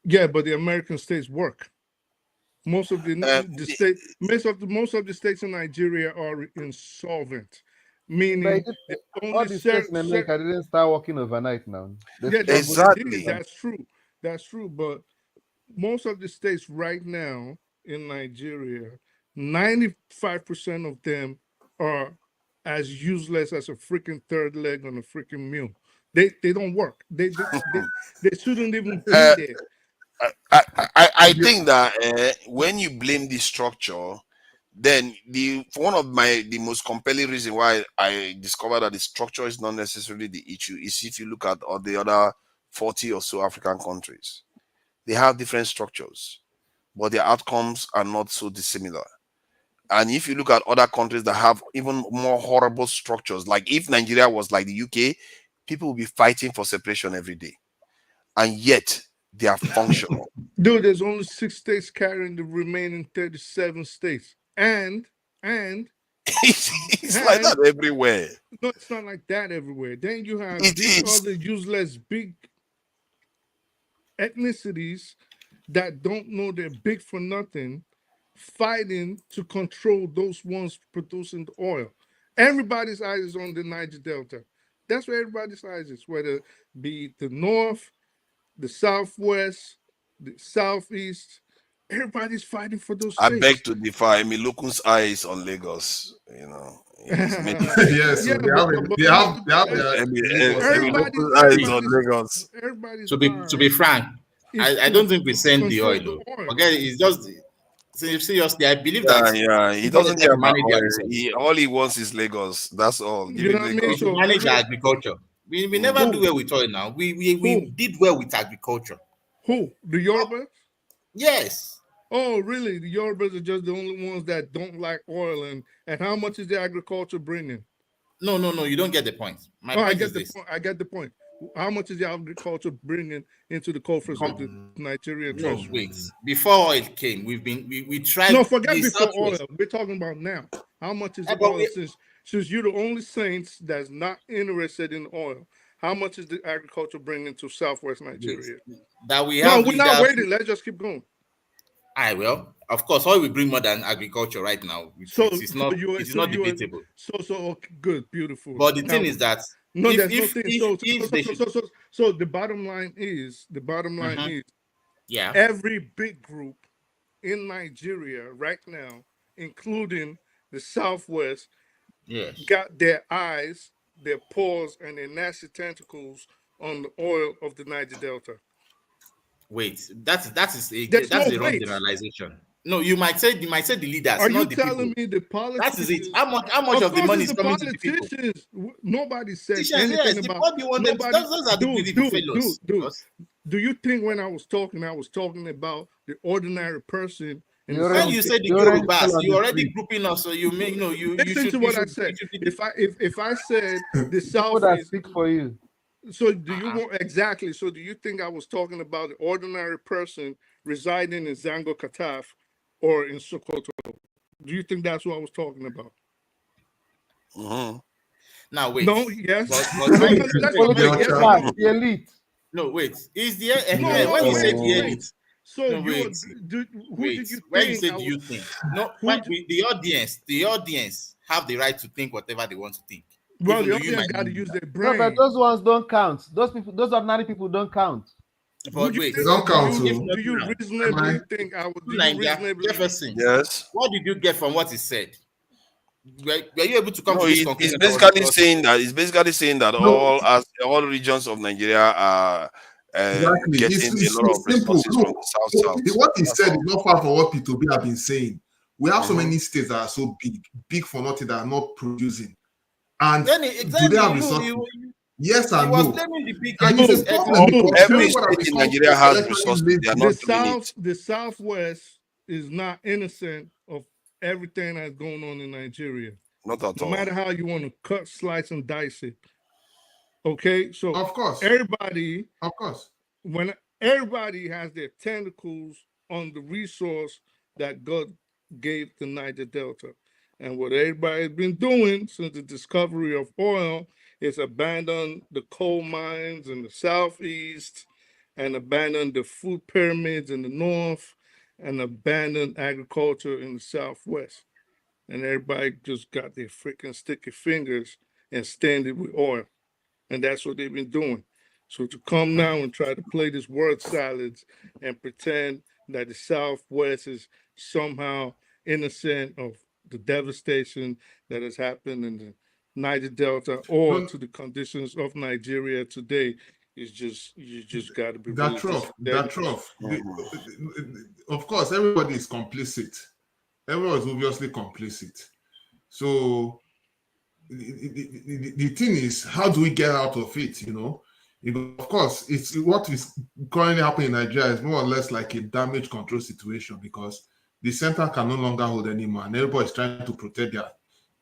Yeah, but the American states work. Most of the state, most of the states in Nigeria are insolvent, But meaning the all only the states in America didn't start working overnight now. They yeah, struggled. they did. exactly. That's true. That's true. But most of the states right now in Nigeria, 95% of them are as useless as a freaking third leg on a freaking mule. They don't work. They shouldn't even be Uh, there. I think that when you blame the structure, then one of the most compelling reason why I discovered that the structure is not necessarily the issue is if you look at all the other 40 or so African countries, they have different structures, but their outcomes are not so dissimilar. And if you look at other countries that have even more horrible structures, like if Nigeria was like the UK, people will be fighting for separation every day, and yet they are functional. Dude, there's only 6 states carrying the remaining 37 states. And It's like and that everywhere. no, it's not like that everywhere. Then you have It these is. other useless big ethnicities that don't know they're big for nothing, fighting to control those ones producing the oil. Everybody's eyes is on the Niger Delta. That's where everybody's eyes is, whether it be the north, the southwest, the southeast. Everybody's fighting for those I beg states. to differ. I mean, Lokun's eyes on Lagos. You know, he's made. Yes, so Yeah, they have their Lagos everybody's Lokun's eyes on everybody's Lagos. everybody's To be eye frank, is I to don't think we send the control oil the though. oil. Forget it, it's just seriously, I believe that Yeah, yeah. He people doesn't try care to about manage their oil. resources. All he wants is Lagos. That's all. Give You know him what I mean? We Lagos. should So manage our agriculture. We never do who well with oil now. We who did well with agriculture. the Yorubas? Yes. Oh, really? The Yorubas are just the only ones that don't like oil, and how much is the agriculture bringing? No, you don't get the point. My Oh, I point get is the this. point. I get the point. How much is the agriculture bringing into the coffers of the Nigerian No, treasury? wait. Before oil came, we No, tried forget the before oil. southwest. We're talking about now. How much is the But oil since you're the only saints that's not interested in oil? How much is the agriculture bringing to Southwest wait, Nigeria? that we No, have we're not leaders. waiting. Let's just keep going. I will. Of course, oil will bring more than agriculture right now. So, It is not. you It is so not you are debatable. so okay, good, beautiful. But the Now, thing is that no, if there's no thing. if they should, So the bottom line is Mhm. Yeah. every big group in Nigeria right now, including the Southwest, Yes. got their eyes, their paws, and their nasty tentacles on the oil of the Niger Delta. Wait, There's that's no a wrong wait. generalization. No, you might say the leaders, Are you not the people. telling me the That is it. politicians? How much Of of the course, money it's is the coming to the people? politicians. Nobody said Politicians, anything yes, the about what you want them to, nobody. those are the beautiful fellows. Dude. Do you think when I was talking about the ordinary person in the When Already, you South? say the already Yorubas, fell on you the already street. grouping us, so you may you Listen to you what I should said. you should If I said the People that Southeast, speak for you. so do you want exactly? So do you think I was talking about the ordinary person residing in Zango Kataf or in Sokoto? Do you think that's what I was talking about? Mhm. now wait. No, yes. But No, when no, you let's when, go when back. you Yes Delta. or Class, no? the elite. no wait, is the No, when you say wait, the wait. elite, So no you wait, who did you when you think say I do was? you think, no, Who? the audience have the right to think whatever they want to think, Well, even the though you audience might got not to do use that. their Prophet, brain. those ones don't count. Those people, those ordinary people don't count. But Would you wait, They think? don't count if to not Do you now, reasonably think I would? Do you Nigeria, reasonably? Jefferson, Yes. what did you get from what he said? Were you able to come No, to this it's conclusion that basically was saying that no. all regions of Nigeria are Exactly. getting a lot of It's simple. resources from Look, the south. what he That's said is all. not far from what P2B have been saying. We have so Mhm. many states that are so big for nothing that are not producing. And then do they exactly have resources? Yes he and was no. blaming the big And it's a No, problem exporters. because Every people have state in become Nigeria so has intellectually resources. They are lazy. not doing it. the Southwest is not innocent of everything that's going on in Nigeria. Not at No all. matter how you want to cut, slice, and dice it. Okay, so Of course. everybody, Of course. when everybody has their tentacles on the resource that God gave the Niger Delta. And what everybody's been doing since the discovery of oil is abandon the coal mines in the southeast and abandon the food pyramids in the north and abandon agriculture in the southwest. And everybody just got their freaking sticky fingers and stand it with oil. And that's what they've been doing. So to come now and try to play this word salads and pretend that the Southwest is somehow innocent of the devastation that has happened in the Niger Delta or No, to the conditions of Nigeria today is just, you just got to be that really just trough, dead. of course, everybody is complicit. Everyone is obviously complicit. So the thing is, how do we get out of it? Of course, it's what is currently happening in Nigeria is more or less like a damage control situation because the center can no longer hold anymore, and everybody is trying to protect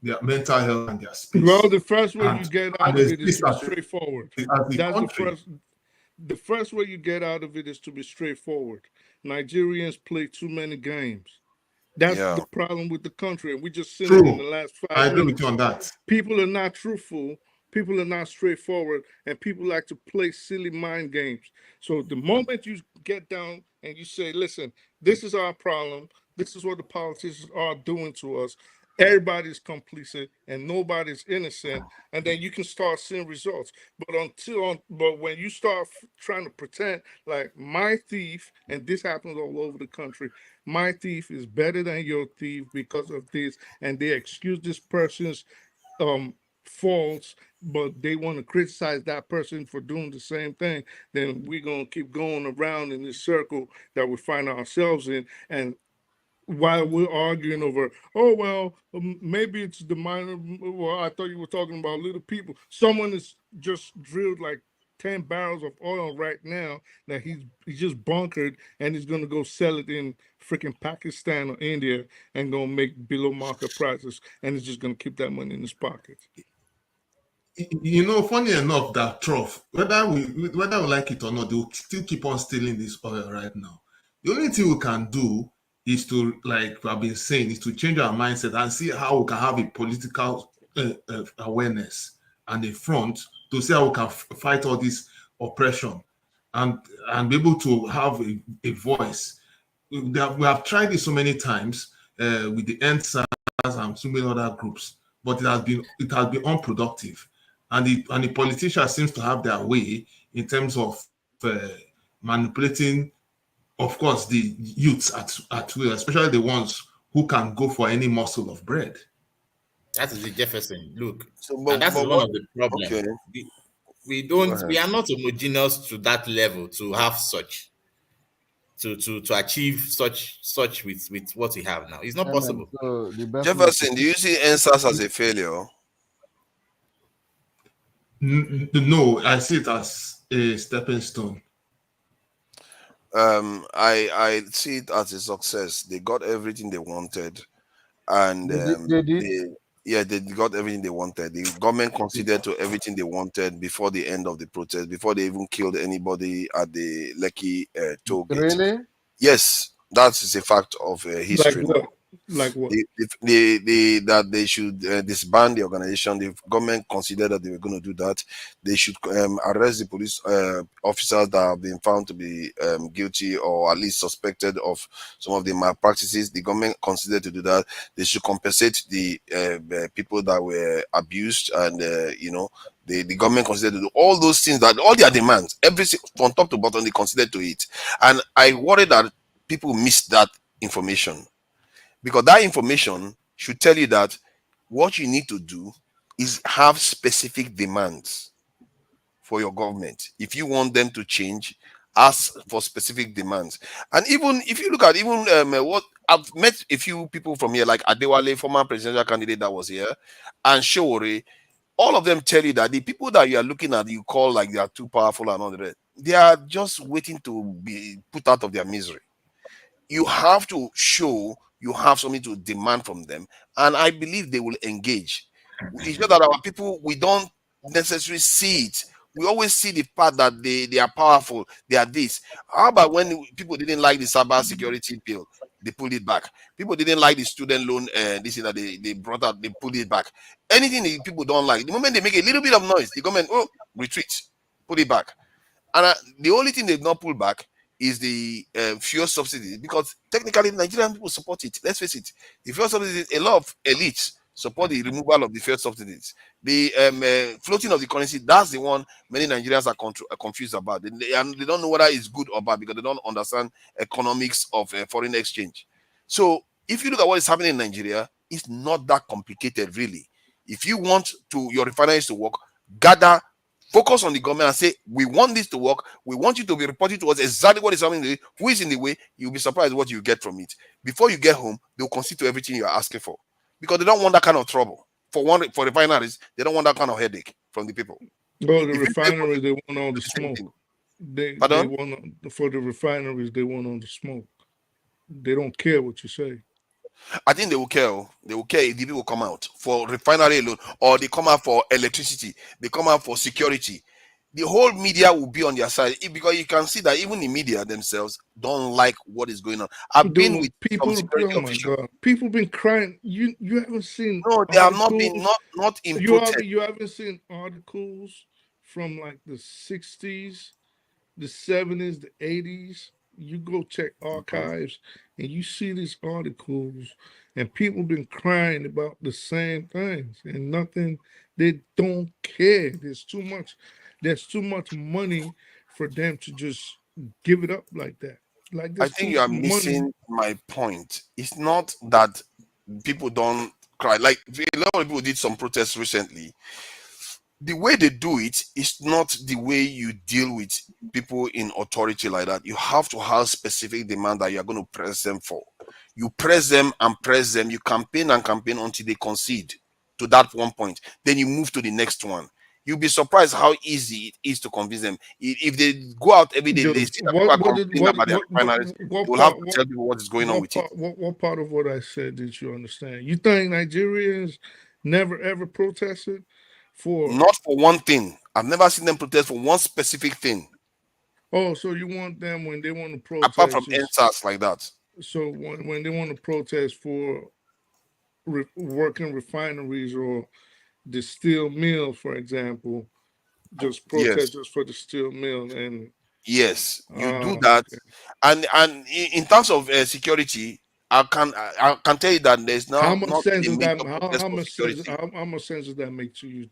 their mental health and their space. Well, the first way you And get out of it is this to be as straightforward. the That's country. the first way you get out of it is to be straightforward. Nigerians play too many games. That's Yeah. the problem with the country, and we just seen it in the True. last I 5 agree with you minutes. on that. People are not truthful. People are not straightforward, and people like to play silly mind games. So the moment you get down and you say, "Listen, this is our problem. This is what the politicians are doing to us," everybody's complicit and nobody's innocent, and then you can start seeing results. But when you start trying to pretend like my thief, and this happens all over the country, my thief is better than your thief because of this, and they excuse this person's um faults, but they want to criticize that person for doing the same thing, then we're gonna keep going around in this circle that we find ourselves in. And while we're arguing over, oh well, maybe it's the minor. Well, I thought you were talking about little people. Someone has just drilled like 10 barrels of oil right now that he's just bunkered, and he's gonna go sell it in freaking Pakistan or India and gonna make below market prices, and he's just gonna keep that money in his pocket. Funny enough, that trough, whether we like it or not, they'll still keep on stealing this oil right now. The only thing we can do is to, like I've been saying, is to change our mindset and see how we can have a political awareness and a front to see how we can fight all this oppression and be able to have a voice. We have tried this so many times with the NSAS and so many other groups, but it has been unproductive. And the politicians seems to have their way in terms of manipulating, of course, the youths at will, especially the ones who can go for any morsel of bread. That is the Jefferson. Look, So, and that is but one what? of the problems. Okay, We go don't. ahead. We are not homogeneous to that level to have such to achieve such with what we have now. It's not Amen. possible. So the best way Jefferson, do you see NSAS as a failure? No, I see it as a stepping stone. I see it as a success. They got everything they wanted, and they did. they got everything they wanted. The government conceded to everything they wanted before the end of the protest, before they even killed anybody at the Lekki toll gate. Really? Yes, that is a fact of Like history now. what? Like what? That they should disband the organization. The government considered that they were going to do that. They should arrest the police officers that have been found to be guilty or at least suspected of some of the malpractices. The government considered to do that. They should compensate the people that were abused, and the government considered to do all those things, that all their demands, everything from top to bottom, they considered to it. And I worry that people miss that information, because that information should tell you that what you need to do is have specific demands for your government. If you want them to change, ask for specific demands. And even if you look at what I've met a few people from here, like Adewale, former presidential candidate that was here, and Showore, all of them tell you that the people that you are looking at, you call like they are too powerful and all that, they are just waiting to be put out of their misery. You have to show you have something to demand from them, and I believe they will engage. It's just that our people, we don't necessarily see it. We always see the part that they are powerful, they are this. How about when people didn't like the cyber security bill, they pulled it back? People didn't like the student loan, this thing that they brought out, they pulled it back. Anything that people don't like, the moment they make a little bit of noise, the government, retreat, put it back. And the only thing they've not pulled back is the fuel subsidy, because technically Nigerian people support it. Let's face it, the fuel subsidy, a lot of elites support the removal of the fuel subsidies. The floating of the currency, that's the one many Nigerians are confused about. And they don't know whether it's good or bad because they don't understand economics of foreign exchange. So if you look at what is happening in Nigeria, it's not that complicated, really. If you want your refineries to work, gather, focus on the government and say, we want this to work. We want you to be reporting to us exactly what is happening, who is in the way. You'll be surprised what you get from it. Before you get home, they'll consider everything you're asking for, because they don't want that kind of trouble. For refineries, they don't want that kind of headache from the people. Well, the If you take refineries, they want all the the same smoke. thing. They Pardon? want, for the refineries, they want all the smoke. They don't care what you say. I think they will care. They will care if the people come out for refinery alone, or they come out for electricity, they come out for security. The whole media will be on their side, because you can see that even the media themselves don't like what is going on. I've been Dude, with some people, security oh my officials. God, people been crying. You haven't seen No, they have not been, articles. not in You protest. haven't seen articles from like the 60s, the 70s, the 80s. You go check archives and you see these articles, and people been crying about the same things and nothing. They don't care. There's too much money for them to just give it up like that. Like I there's too think you much are money. missing my point. It's not that people don't cry. Like a lot of people did some protests recently. The way they do it is not the way you deal with people in authority like that. You have to have specific demand that you are going to press them for. You press them and press them. You campaign and campaign until they concede to that one point. Then you move to the next one. You'll be surprised how easy it is to convince them. If they go out every day, they Dude, see that people are what did complaining about their refineries, they what will have part to tell people what is going on with it. what part of what I said did you understand? You think Nigerians never ever protested for? Not for one thing. I've never seen them protest for one specific thing, Oh, so you want them when they want to apart from protest? Just NSAS like that. so when they want to protest for working refineries or the steel mill, for example, just protest Yes. just for the steel mill and Yes, you do that. okay. And in terms of security, I can tell you that there's How now much not sense been a does that? major protest for security. How much sense does that make to you?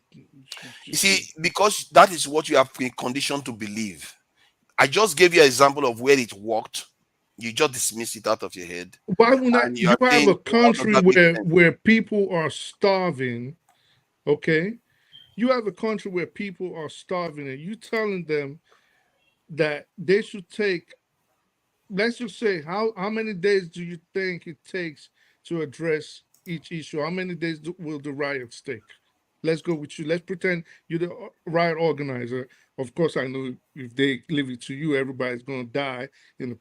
You see, because that is what you have been conditioned to believe. I just gave you an example of where it worked. You just dismiss it out of your head, Why would not and you you are have saying, a "Oh, how does country that make sense?" where people are starving? Okay, you have a country where people are starving, and you telling them that they should take. Let's just say how many days do you think it takes to address each issue? How many days will the riots take? Let's go with you. Let's pretend you're the riot organizer. Of course, I know if they leave it to you, everybody's going to die in the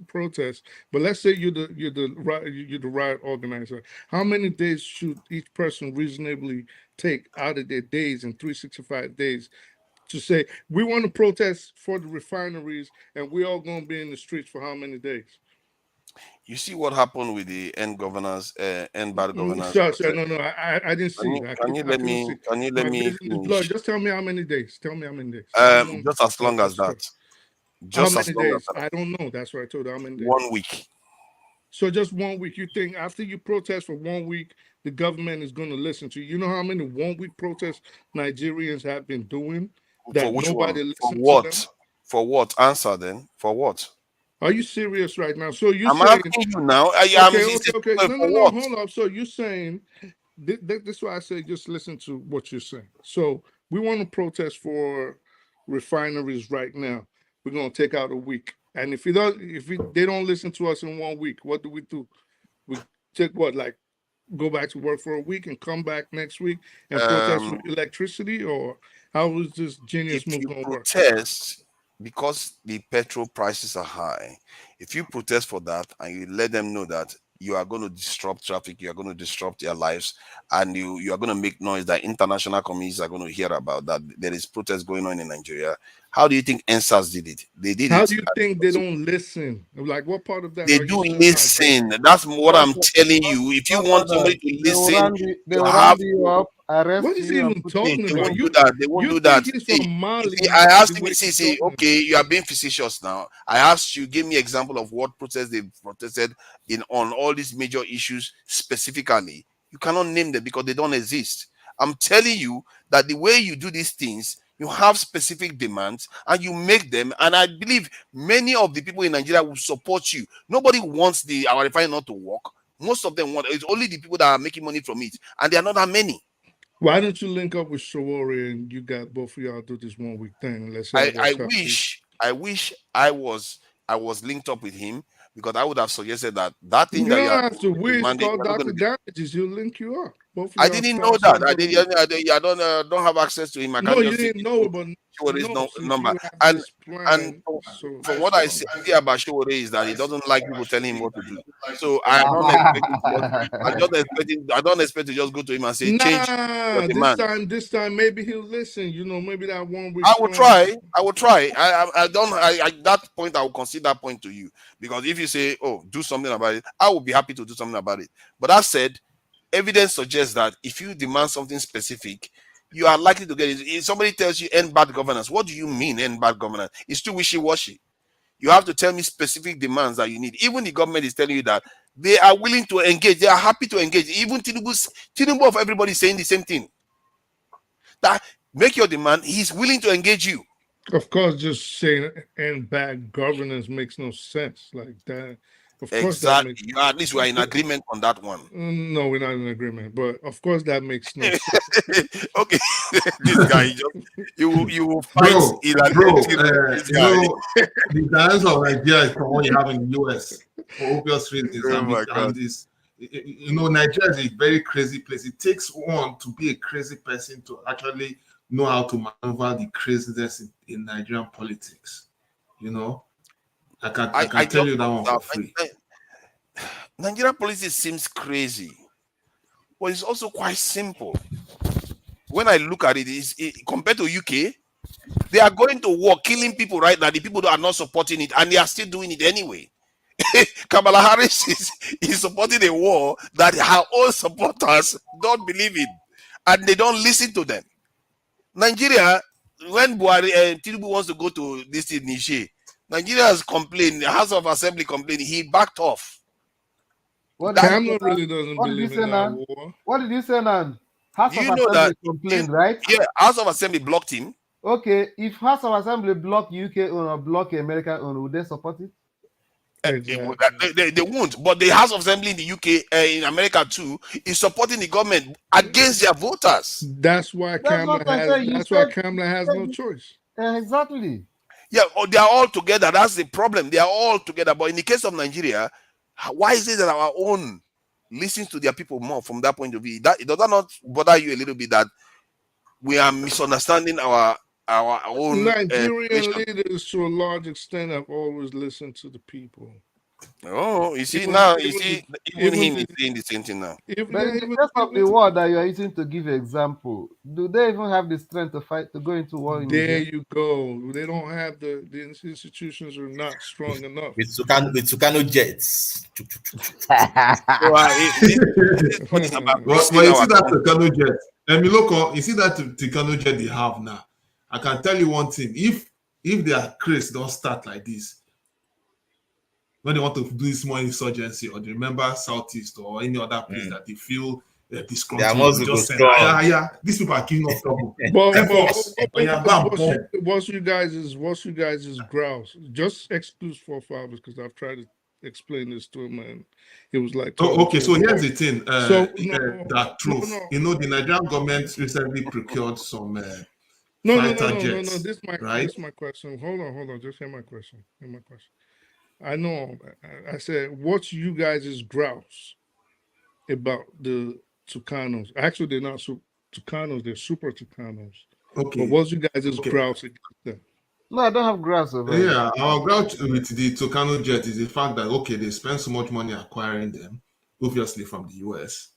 protest. But let's say you're the riot organizer. How many days should each person reasonably take out of their days in 365 days to say we want to protest for the refineries and we're all going to be in the streets for how many days? You see what happened with the end bad governance Sure. protest. No. I didn't Can see. you can you I let couldn't me see. can you let My me vision is blurred. finish? Just tell me how many days. Tell me how many days. I don't want Just as long as extra. that. How Just as many long as days? that. I don't know. That's what I told you. How many days? 1 week. So just 1 week. You think after you protest for 1 week, the government is going to listen to you? You know how many 1 week protests Nigerians have been doing For that which one? nobody For listened to them? what? For what? Answer then. For what? Are you serious right now? So you're I'm saying, asking you now. I am. okay, It's a, No, for no. what? Hold up. So you're saying this is why I say just listen to what you're saying. So we want to protest for refineries right now. We're gonna take out a week, and they don't listen to us in 1 week, what do? We take what, like go back to work for a week and come back next week and protest Um, with electricity, or how is this if genius move you gonna work? protest because the petrol prices are high, if you protest for that and you let them know that you are going to disrupt traffic, you are going to disrupt their lives, and you are going to make noise that international communities are going to hear about that there is protest going on in Nigeria. How do you think NSAS did it? They did How it. do you think they don't listen? Like, what part of that They are you do still not getting? listen. That's what Not I'm for, telling you. If you not for want somebody that. to They will listen, round you. They you will have round you to. up arrest What is he you and even put talking They about? won't do that. They won't You do think that. he's See, from Mali? I asked the him, way he's see, talking okay, you are being facetious now. I asked you, give me example of what protests they've protested in on all these major issues specifically. You cannot name them because they don't exist. I'm telling you that the way you do these things, you have specific demands and you make them. And I believe many of the people in Nigeria will support you. Nobody wants our refinery not to work. Most of them want it's only the people that are making money from it, and they are not that many. Why don't you link up with Shawari and you got both of y'all do this 1 week thing and let's see how I, it I works out? wish I wish I was linked up with him because I would have suggested that thing You that you don't are have to wish. demanding. Call You're not Dr. going to get. Damages. He'll link you up. Both of I y'all didn't know start that. something I for the did. week. I don't have access to him. I No, can't you just see didn't know it, but Shiwore's no, since number. you have And this and plan, so from what I see about Shiwore is that he doesn't like people telling him what to do. So I don't expect him to I don't expect to just go to him and say change your nah, demand. this time, maybe he'll listen. You know, maybe that 1 week I will plan. try. I will try. I don't. At that point, I will concede that point to you because if you say, "Oh, do something about it," I will be happy to do something about it. But that said, evidence suggests that if you demand something specific, you are likely to get it. If somebody tells you end bad governance, what do you mean end bad governance? It's too wishy-washy. You have to tell me specific demands that you need. Even the government is telling you that they are willing to engage. They are happy to engage. Even Tinubu of everybody is saying the same thing. That make your demand. He's willing to engage you. Of course, just saying and bad governance makes no sense like that. Of course, that makes Exactly. At least we are in agreement on that one. no, we're not in agreement. But of course, that makes no sense. Okay, this guy you will fight Bro, this you guy. know, the dance of Nigeria is from what you have in the US for obvious reasons. Oh And, my God. this, you know, Nigeria is a very crazy place. It takes one to be a crazy person to actually know how to maneuver the craziness in Nigerian politics. You know, I can tell just you that one for understand. free. Nigerian politics seems crazy, but it's also quite simple. When I look at compared to UK, they are going to war, killing people right now. The people that are not supporting it, and they are still doing it anyway. Kamala Harris is supporting a war that her own supporters don't believe in, and they don't listen to them. Nigeria, when Tinubu wants to go to this in Niger, Nigeria has complained. The House of Assembly complained. He backed off. What did you Kamala say, really man? doesn't What did you believe say, in that man? war. What did you say, man? House Do of you know that? Assembly complained, right? Yeah, House of Assembly blocked him. Okay, if House of Assembly block UK own or block American own, would they support it? Exactly. They won't. But the House of Assembly in the UK, in America too, is supporting the government against their voters. That's why That's Kamala what I has. said. You That's why said, Kamala has no choice. exactly. Yeah, they are all together. That's the problem. They are all together. But in the case of Nigeria, why is it that our own listens to their people more from that point of view? That does that not bother you a little bit that we are misunderstanding our own Nigerian situation? leaders, to a large extent, have always listened to the people. Oh, you see Even now, even even him is the saying the same thing now. even But yeah, in the even case of the even war that you are using to give example, do they even have the strength to fight to go into war in there Niger? you go. They don't have the institutions are not strong enough. With Tucano jets. So this is what is about Well, reasoning you our see that country. Tikano jet. And look, you see that Tikano jet they have now. I can tell you one thing: if their craze don't start like this, when they want to do this more insurgency or they remember Southeast or any other place that they feel Their disgruntled, muscle they go just say, strong. these people are giving us trouble. But Help us. what's you guys' grouse? Just exclude forefathers because I've tried to explain this to him and it was like Oh, talking okay. to So a here's dog. the thing. That truth. You know, the Nigerian government recently procured some fighter jets, This right? is my question. Hold on. Just hear my question. I know. I said, what's you guys' grouse about the Tucanos? Actually, they're not Tucanos. They're super Tucanos. But Okay. what's you guys' Okay. grouse against them? No, I don't have grass over here. Yeah, our grouch with the Tucano jet is the fact that okay, they spend so much money acquiring them, obviously from the US.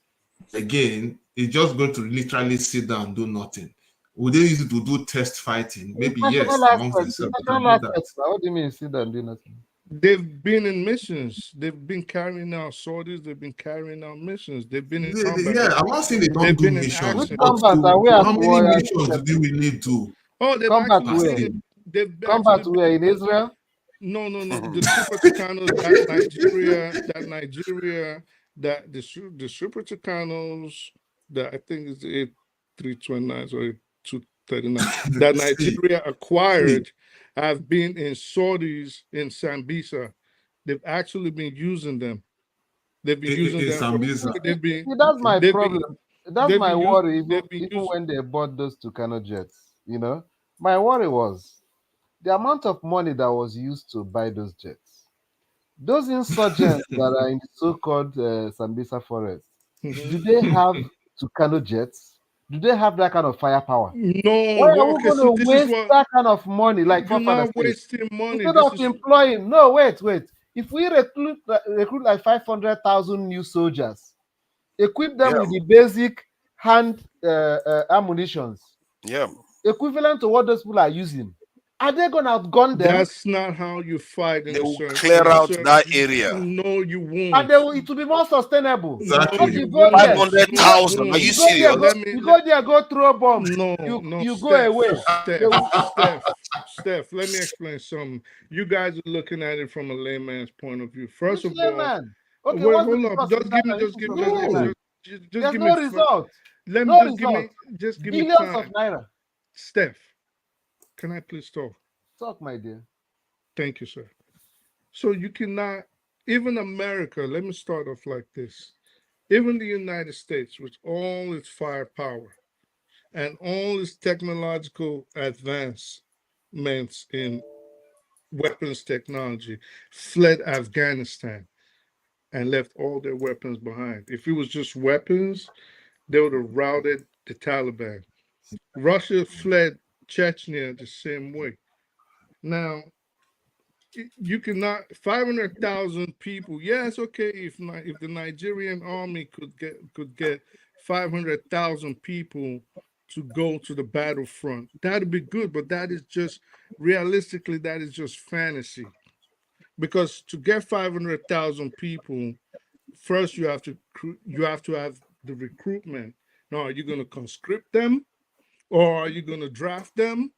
Again, it's just going to literally sit down and do nothing. Would they use it to do test fighting? Maybe yes, Personal amongst aspect. themselves they can Personal do that. aspect. What do you mean sit down do nothing? They've been in missions. They've been carrying out sorties. They've been carrying out missions. They've been in combat. Yeah, I'm not saying they don't They've do been in missions, Which action. but combat are we at how many war? missions do we need to? Oh, they've Combat actually where? been. They've Combat actually where? In Israel? No. The Super Tucanos, the Super Tucanos, that I think is the 329 or 239 that See, Nigeria acquired have been in sorties in Sambisa. They've actually been using them. They've been using in them Sambisa. they've been See, that's my they've been problem. That's they've my been worry. used Even, they've been even used when they bought those Tucano jets, my worry was the amount of money that was used to buy those jets. Those insurgents that are in the so-called Sambisa forest, do Mhm. they have Tucano jets? Do they have that kind of firepower? No, Why are well, we okay, going so to this is waste what that kind of money, like you're Forefather not said, wasting money. instead This of is employing? No, wait. If we recruit like 500,000 new soldiers, equip them Yeah, with the basic hand ammunitions, yeah. equivalent to what those people are using, are they going to outgun them? That's not how you fight They will clear out that area. No, you And won't. it will be more sustainable. No, Because Exactly. you you go there, won't. you go, You 500,000. Are you you won't. go there, serious? you go there, go throw bombs. No, You go Steph, away. They will, Steph. Let me explain something. You guys are looking at it from a layman's point of view. First which of all, layman? Okay, wait, what's the hold up. result in that and issue from a layman? Just There's give me. no result. Let me No just give me. result. Just give me Billions of time. naira. Steph, can I please talk? Talk, my dear. Thank you, sir. So you cannot, even America, let me start off like this. Even the United States, with all its firepower and all its technological advancements in weapons technology, fled Afghanistan and left all their weapons behind. If it was just weapons, they would have routed the Taliban. Russia fled Chechnya the same way. Now, you cannot 500,000 people. Yes, okay. If the Nigerian army could get 500,000 people to go to the battlefront, that'd be good. But that is just realistically, that is just fantasy. Because to get 500,000 people, first you have to have the recruitment. Now, are you going to conscript them, or are you going to draft them,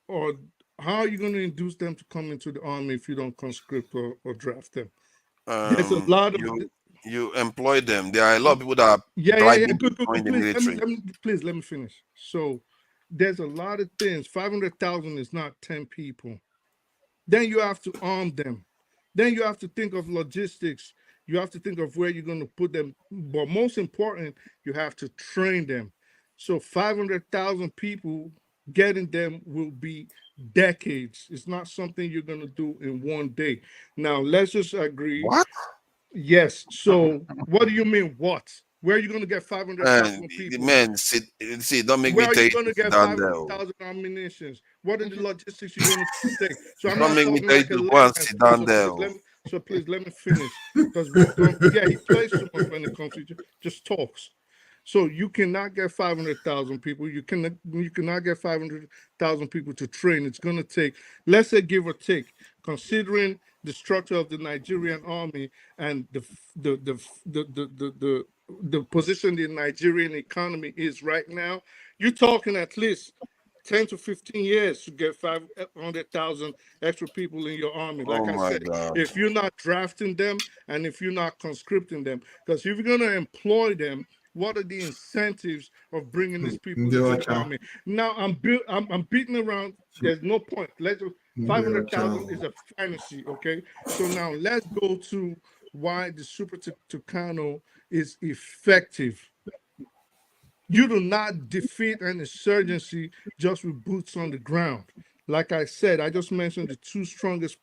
or how are you going to induce them to come into the army if you don't conscript or draft them? There's a lot of You employ them. There are a lot of people that are yeah. bribing to Good. join the Please military. let me finish. So there's a lot of things. 500,000 is not 10 people. Then you have to arm them. Then you have to think of logistics. You have to think of where you're going to put them. But most important, you have to train them. So 500,000 people, getting them will be decades. It's not something you're going to do in one day. Now, let's just agree. What? Yes. So what do you mean, what? Where are you going to get 500,000 The people? men see, don't make Where me are tell you you going to to sit get down there. 500,000 ammunitions? What are the logistics you're going to take? So I'm Don't not make me talking tell you like a to go and layman. sit down So there. please let me finish because we've gone. Yeah, he plays too much when it comes to just talks. So you cannot get 500,000 people. You cannot get 500,000 people to train. It's going to take, let's say, give or take, considering the structure of the Nigerian army and the position the Nigerian economy is right now. You're talking at least 10 to 15 years to get 500,000 extra people in your army. Oh Like I my said, God. if you're not drafting them and if you're not conscripting them, because if you're going to employ them, what are the incentives of bringing these people into the army? Now I'm beating around. There's no point. 500,000 is a fantasy. Okay, so now let's go to why the Super Tucano is effective. You do not defeat an insurgency just with boots on the ground. Like I said, I just mentioned the two strongest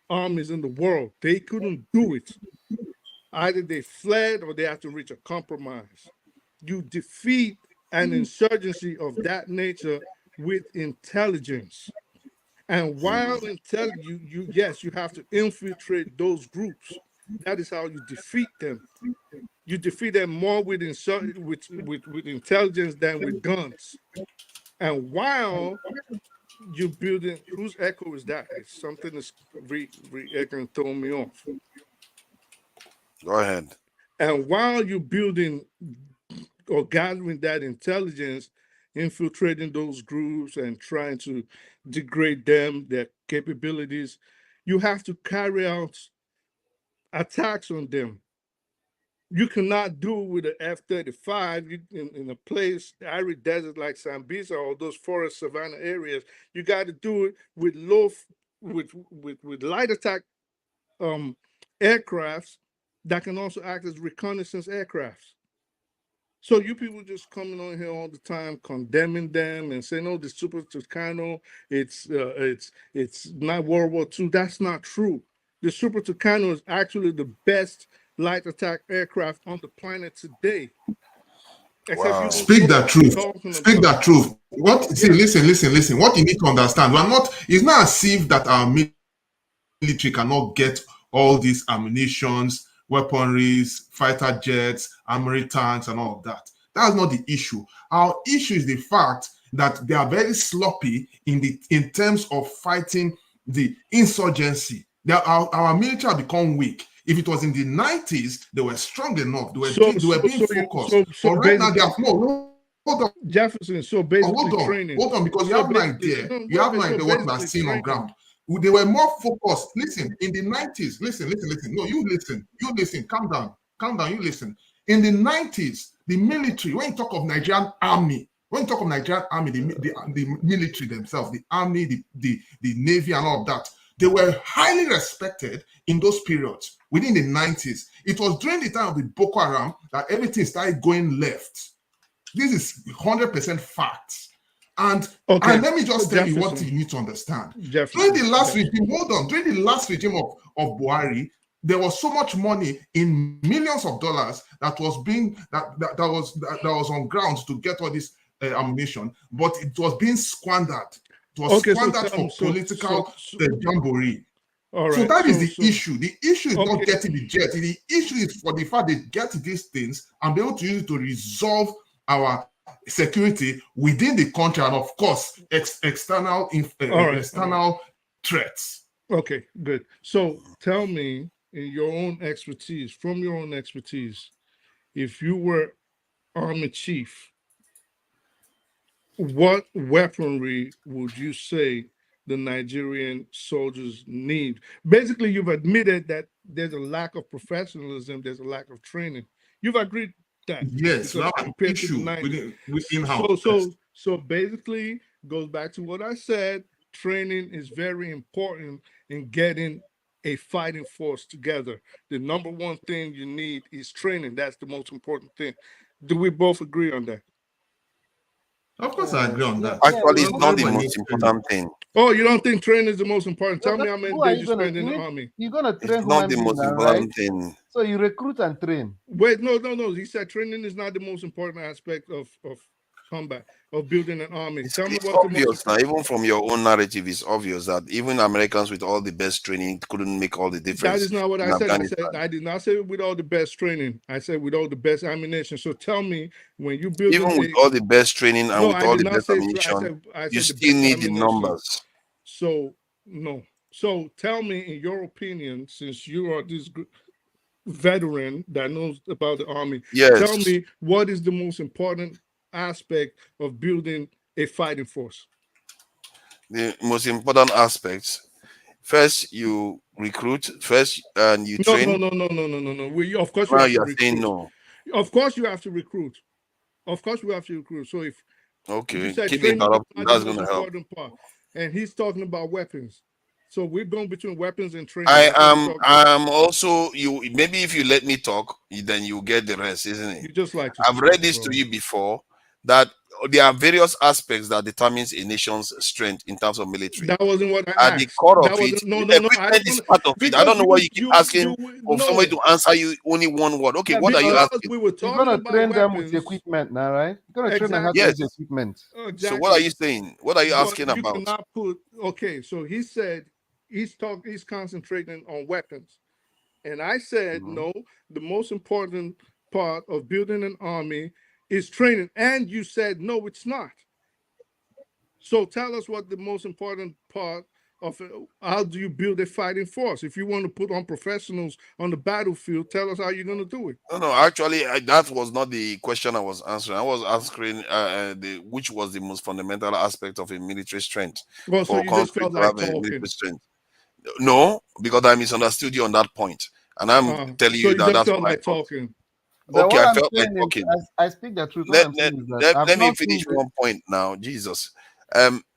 armies in the world. They couldn't do it. Either they fled or they had to reach a compromise. You defeat an insurgency of that nature with intelligence. And while yes, you have to infiltrate those groups. That is how you defeat them. You defeat them more with with intelligence than with guns. And while you building, whose echo is that? It's something that's echoing, throwing me off. Go ahead. And while you're building or gathering that intelligence, infiltrating those groups and trying to degrade them, their capabilities, you have to carry out attacks on them. You cannot do it with an F-35 in a place, arid desert like Sambisa or those forest savanna areas. You got to do it with with light attack aircrafts that can also act as reconnaissance aircrafts. So you people just coming on here all the time condemning them and saying, "Oh, the Super Tucano, it's not World War II." That's not true. The Super Tucano is actually the best light attack aircraft on the planet today. Except you Wow. don't Speak know that what truth. you're talking Speak about. that truth. What? See, Yeah. listen. What you need to understand, we're not. It's not as if that our military cannot get all these ammunitions, weaponries, fighter jets, armory tanks, and all of that. That's not the issue. Our issue is the fact that they are very sloppy in terms of fighting the insurgency. Our military have become weak. If it was in the 90s, they were strong enough. They were being focused. But right now, they have no. Hold on, Jefferson. So basically training. hold on, because you So have an basically, idea. no, You have no so idea what we are basically seeing on training. ground. They were more focused. Listen, in the 90s, listen. No, you listen. Calm down. You listen. In the 90s, the military. When you talk of Nigerian army, the military themselves, the army, the navy, and all of that, they were highly respected in those periods. Within the 90s, it was during the time of the Boko Haram that everything started going left. This is 100% facts. And let me just tell you what you need to understand. During the last regime of Buhari, there was so much money in millions of dollars that was on ground to get all this ammunition, but it was being squandered. It was squandered for political jamboree. All right. So that is the issue. The issue is not getting the jet. The issue is for the fact they get these things and be able to use it to resolve our security within the country, and of course external threats. Okay, good. So tell me, from your own expertise, if you were army chief, what weaponry would you say the Nigerian soldiers need? Basically, you've admitted that there's a lack of professionalism, there's a lack of training. You've agreed that. Yes, we have an issue within house. So basically, goes back to what I said. Training is very important in getting a fighting force together. The number one thing you need is training. That's the most important thing. Do we both agree on that? Of course, I agree on that. Actually, it's not the most important thing. Oh, you don't think training is the most important? Tell me how many Who are days you you gonna spend in the you need- army. You're gonna train It's not human the beings most now, important right? thing. So you recruit and train. Wait, no. He said training is not the most important aspect of combat, of building an army. Tell me It's what the most obvious now, even from your own narrative, it's obvious that even Americans with all the best training couldn't make all the difference. That is not what in I said. Afghanistan. I did not say with all the best training. I said with all the best ammunition. So tell me, when you build Even with all the best training and with I all did the not best say. ammunition, I you said the still best need the ammunition. numbers. So no. So tell me, in your opinion, since you are this veteran that knows about the army, Yes. tell me what is the most important aspect of building a fighting force. The most important aspects. First, you recruit. First, and you train. No. Of course, you Now have to you are saying recruit. no. Of course, you have to recruit. Of course, we have to recruit. So if you Okay, said keep training is interrupting. not the That's most going to help. important part, and he's talking about weapons, so we're going between weapons and training. I That's what we're am. talking about. I'm also you. Maybe if you let me talk, then you get the rest, isn't You it? just like to I've talk, read this bro. to you before that there are various aspects that determines a nation's strength in terms of military. That wasn't what I At the asked. core That of it, wasn't. No. I equipment is don't. part of it. I Because don't know why you keep asking for somebody no. to answer you only one word. Okay, Yeah, what are you because asking? We were you're talking gonna about train them with weapons. equipment now, right? You're gonna train them how to Yes. use equipment. So what are Exactly. you saying? What are you But asking you about? cannot put. Okay, so he said he's concentrating on weapons, and I said Mhm. no. The most important part of building an army is training, and you said no, it's not. So tell us what the most important part of it, how do you build a fighting force? If you want to put on professionals on the battlefield, tell us how you're going to do it. No, no, actually, that was not the question I was answering. I was answering which was the most fundamental aspect of a military strength. Well, so For a you just country felt to have like a military talking. strength. No, because I misunderstood you on that point, and I'm telling So you you that just that's felt what I like thought. talking. But Okay, what I I'm felt like saying is, talking. I speak the truth. What let, I'm let, saying is that let, I've let me not finish seen the, one point now, Jesus.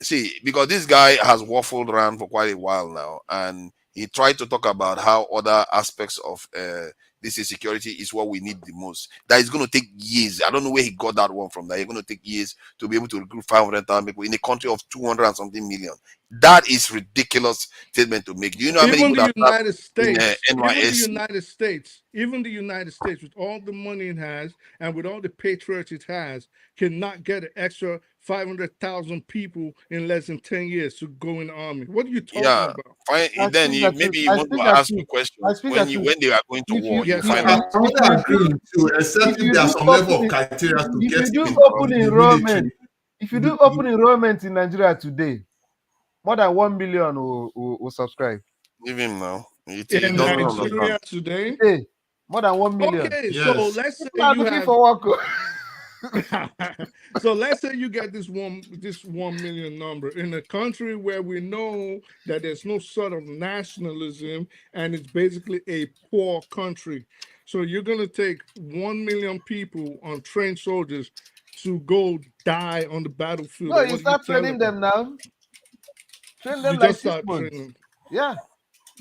See, because this guy has waffled around for quite a while now, and he tried to talk about how other aspects of this insecurity is what we need the most. That is going to take years. I don't know where he got that one from. That it's going to take years to be able to recruit 500,000 people in a country of 200 and something million. That is ridiculous statement to make. Do you know how many Even people the that serve United in States, NYSC? Even the United States, with all the money it has and with all the patriots it has, cannot get an extra 500,000 people in less than 10 years to go in the army. What are you talking Yeah, about? fine. I Then speak the truth. maybe you I want speak to the ask me truth. I questions speak the truth. when they are going to If you war. You Yes, find sir. out. I'm if also you agreeing do with you, except if if you there are do some level of open criteria to if get you do in open the military. enrollment, if you do open enrollment in Nigeria today, more than 1 million will subscribe Leave him now. He In doesn't understand. Nigeria today. today. More than 1 million. Okay, so Yes. let's say People are you looking have for work. so let's say you get this 1 million number in a country where we know that there's no sort of nationalism and it's basically a poor country. So you're gonna take 1 million people on trained soldiers to go die on the battlefield, No, or you what are you start telling training them? them now. Train You them like just 6 start months. training. Yeah.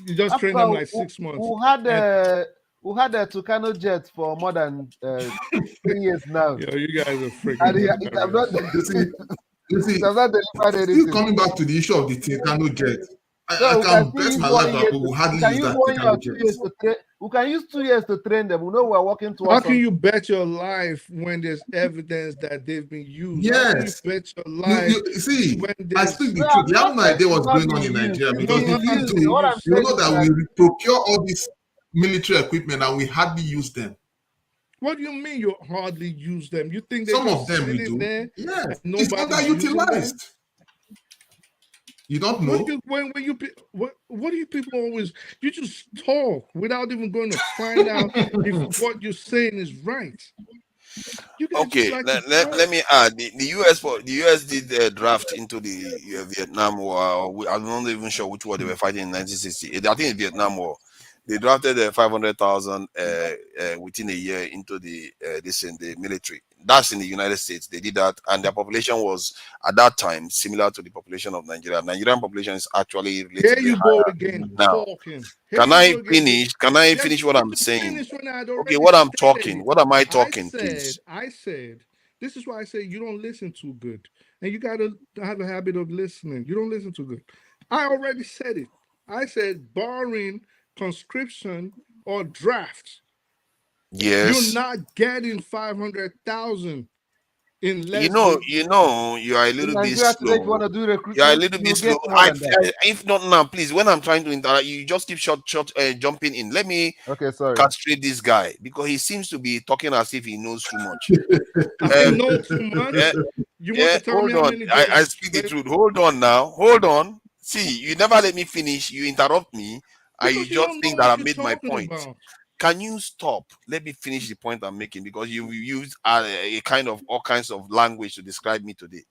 You just train After them like 6 months. we And had a Tucano jet for more than 3 years now, you guys are and freaking it have not hilarious. You see, it have not delivered still anything. coming back to the issue of the Tinkano jet. I So we can can still bet use my one life that year. we will We hardly can use use that 1 year or Tinkano 2 years jet. to train. We can use 2 years to train them. We know we're working How towards can something. you bet your life when there's evidence that they've been used? How can you Yes. bet your You life see, when I speak there's the No, truth. I'm You have not no saying idea it's what's not going on being in used. Nigeria It's no, because being if you used. do, What I'm you saying know is that that we procure all this military equipment and we hardly use them. what do you mean you hardly use them? You think they're Some of just them we sitting do. there and Yes. It's nobody's using them? underutilized. You don't What do know? you when you what do you people always you just talk without even going to find out if what you're saying is right? You guys just Okay, like to let talk. me add the US did draft into the Vietnam War. I'm not even sure which war they were fighting in 1960. I think it's Vietnam War. They drafted 500,000 within a year into the military. That's in the United States. They did that, and their population was at that time similar to the population of Nigeria. Nigerian population is actually Here relatively you go higher again now. talking. Here you go again. Can I Yes, finish what you I'm can saying? finish when I had Okay, already what I'm stated talking. it. What am I I talking, said, please? I said, this is why I say you don't listen too good. And you got to have a habit of listening. You don't listen too good. I already said it. I said, barring conscription or draft, you're Yes. not getting 500,000 in You less know, than. you are a in little bit Nigeria today, if you slow. want to do You are a recruitment, little bit you'll slow. get more than that. If not now, please. When I'm trying to interact, you just keep jumping in. Let me Okay, sorry. castrate this guy because he seems to be talking as if he knows too much. I Um, know too yeah, much. You want yeah. to tell me Hold how on. many I days? speak the truth. Hold on now. Hold on. See, you never let me finish. You interrupt me, and you Because you just don't know think that I what you're made my talking point. about. Can you stop? Let me finish the point I'm making because you use a kind of all kinds of language to describe me today.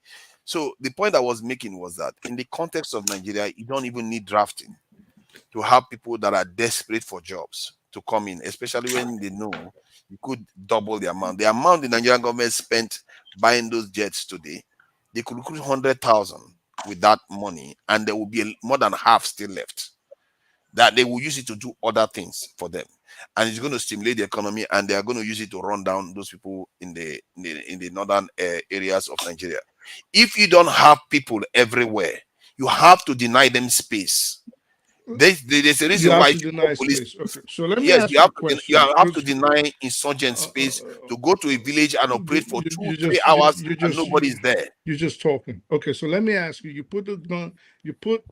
So the point I was making was that in the context of Nigeria, you don't even need drafting to have people that are desperate for jobs to come in, especially when they know you could double the amount. The amount the Nigerian government spent buying those jets today, they could recruit 100,000 with that money, and there will be more than half still left that they will use it to do other things for them, and it's going to stimulate the economy, and they are going to use it to run down those people in the northern areas of Nigeria. If you don't have people everywhere, you have to deny them space. There's a You reason have why to if you call deny police, space. Okay, so let me yes, ask you a you question. have to deny insurgent Uh, uh, space to go to a village and operate for two you three just you, hours you and just nobody's there. you're just talking. Okay, so let me ask you. You put the gun. You put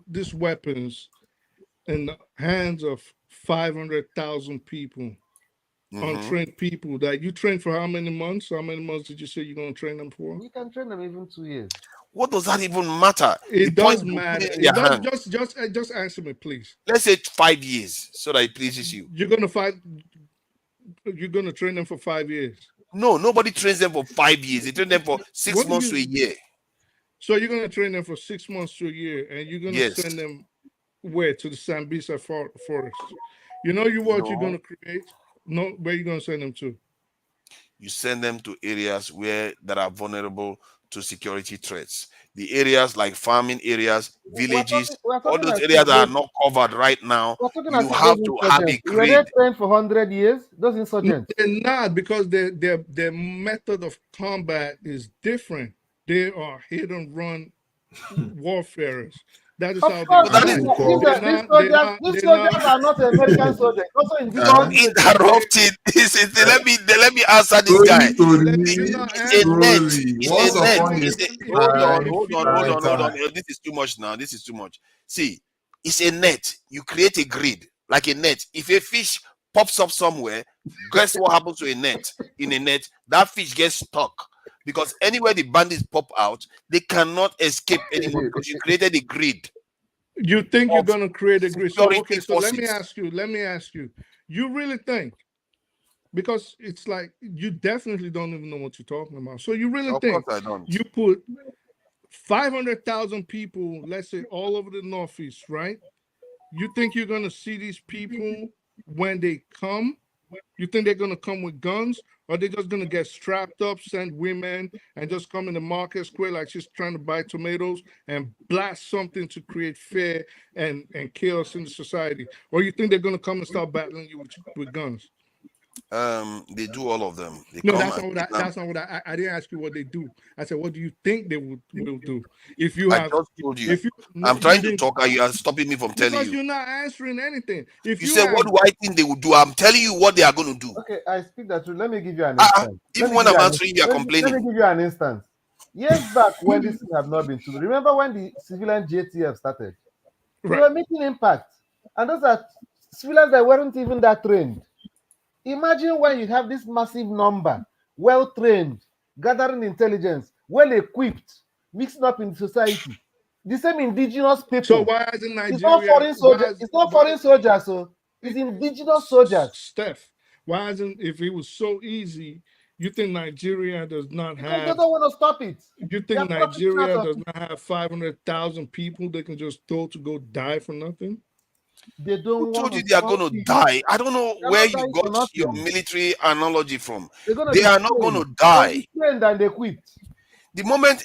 these weapons in the hands of 500,000 people, Hmm. untrained people that you train for how many months? How many months did you say you're gonna train them for? We can train them even 2 years. What does that even matter? The It point does is you put matter. it in It their does. hand. Just answer me, please. Let's say 5 years, so that it pleases you. You're gonna fight. You're gonna train them for 5 years. No, nobody trains them for 5 years. They train them for six What do months to a you? year. So you're gonna train them for 6 months to a year, and you're gonna Yes. send them where to the Sambisa forest. You know what you're No. gonna create. No, where you gonna send them to? You send them to areas where that are vulnerable to security threats. The areas like farming areas, villages, we're all talking those as areas if that are those, not covered right now, we're talking you as if have those to have a insurgents were they grid. trained for 100 years? Those No, insurgents. they're not, because their method of combat is different. They are hit and run warfarers. That is Of how they course, But that these, is fight. you are- these, call They're are, these not. They're soldiers, not. these They're soldiers not. are not American soldiers. Also individual They, interrupted. Let me answer this story, guy. you're story, not It's a net. answering. story. It's Once a net. upon Even a It's a, even if hold you on, time, if hold you on, don't hold on, hold on. fighter. This is too much now. This is too much. See, it's a net. You create a grid like a net. If a fish pops up somewhere, guess what happens to a net? In a net, that fish gets stuck. Because anywhere the bandits pop out, they cannot escape anymore because you created a grid you think you're of gonna create a grid. So security okay, so let me forces. ask you. Let me ask you. You really think, because it's like you definitely don't even know what you're talking about. So you really Of course, think I don't. you put 500,000 people, let's say all over the Northeast, right? You think you're gonna see these people when they come? You think they're gonna come with guns, or they just gonna get strapped up, send women, and just come in the market square like she's trying to buy tomatoes and blast something to create fear and chaos in the society? Or you think they're gonna come and start battling you with guns? They do all of them. They No, come that's and not what kidnap. that's not what I didn't ask you what they do. I said, what do you think they will do? If you I have, just told you. if you no, I'm you trying to didn't, talk and you are stopping me from telling because you. you're not answering anything. If You you say, what have, do I think they will do? I'm telling you what they are going to do. Okay, I speak the truth. Let me give you an instance. Let Even me when give you I'm an answering, you are let me complaining. give you an instance. Years back, when this thing have not been true, remember when the civilian JTF started? They right? were making impact, and those are civilians that weren't even that trained. Imagine when you have this massive number, well trained, gathering intelligence, well equipped, mixing up in society. The same indigenous So people. why hasn't It's not Nigeria? foreign soldiers. It's not Why foreign soldiers. So it's indigenous soldiers Steph? Why hasn't, if it was so easy? You think Nigeria does not because they have? don't want to stop it. You They are think profiting out Nigeria of does it. not have 500,000 people they can just throw to go die for nothing? They Who don't want told to you they are stop going to it. die? I don't know They're where not you dying for got your nothing. military analogy from. They're gonna They be are not going trained. to They'll be die. trained and equipped. The moment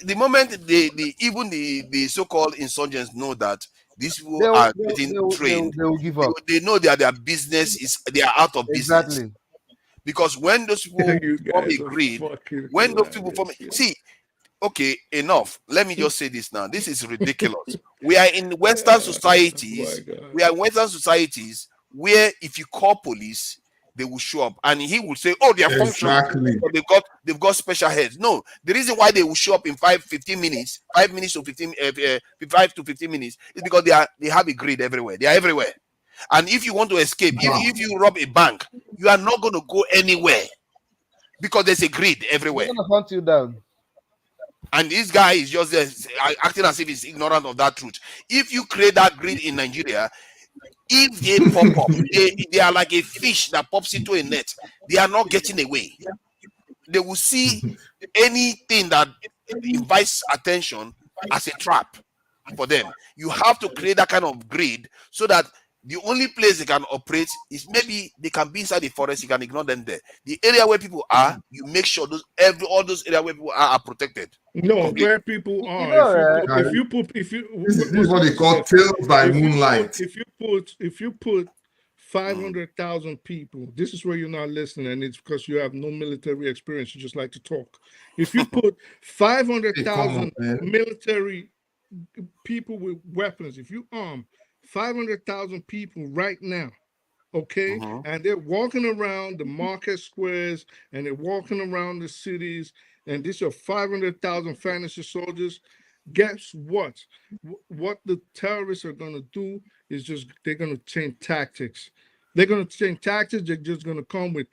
even the so-called insurgents know that these people They'll are they'll, getting they'll, they'll, trained, they'll give they, up. they know that their business is they are out of business. Exactly. Because when those people You form guys a are grid, fucking when those people form, hilarious. see, okay, enough. Let me just say this now. This is ridiculous. We are in Western My societies. God. We are in Western societies where if you call police, they will show up, and he will say, "Oh, they are functioning, Exactly. but they've got special heads." No, the reason why they will show up in 15 minutes, 5 minutes to 15, 5 to 15 minutes, is because they have a grid everywhere. They are everywhere, and if you want to escape, if you rob a bank, you are not going to go anywhere because there's a grid They're everywhere. gonna hunt you down. And this guy is just there acting as if he's ignorant of that truth. If you create that grid in Nigeria, if they pop up, they are like a fish that pops into a net. They are not getting away. They will see anything that invites attention as a trap for them. You have to create that kind of grid so that the only place they can operate is maybe they can be inside the forest. You can ignore them there. The area where people are, you make sure all those areas where people are protected No, completely. where people You are. know, If you This is what's what up, they call Steph? tales by If you put moonlight. if you put Mm. 500,000 people, this is where you're not listening, and it's because you have no military experience. You just like to talk. If you put Hey, come on, 500,000 man. military people with weapons, if you arm 500,000 people right now, okay, Mhm. and they're walking around the market squares and they're walking around the cities, and these are 500,000 fantasy soldiers. Guess what? What the terrorists are going to do is just they're going to change tactics. They're going to change tactics. They're just going to come with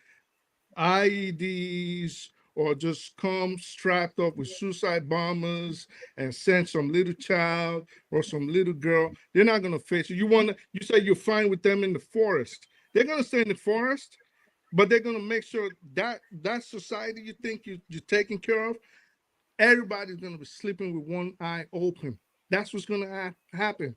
IEDs or just come strapped up with suicide bombers and send some little child or some little girl, they're not going to face you. You say you're fine with them in the forest. They're going to stay in the forest, but they're going to make sure that society you think you're taking care of, everybody's going to be sleeping with one eye open. That's what's going to happen.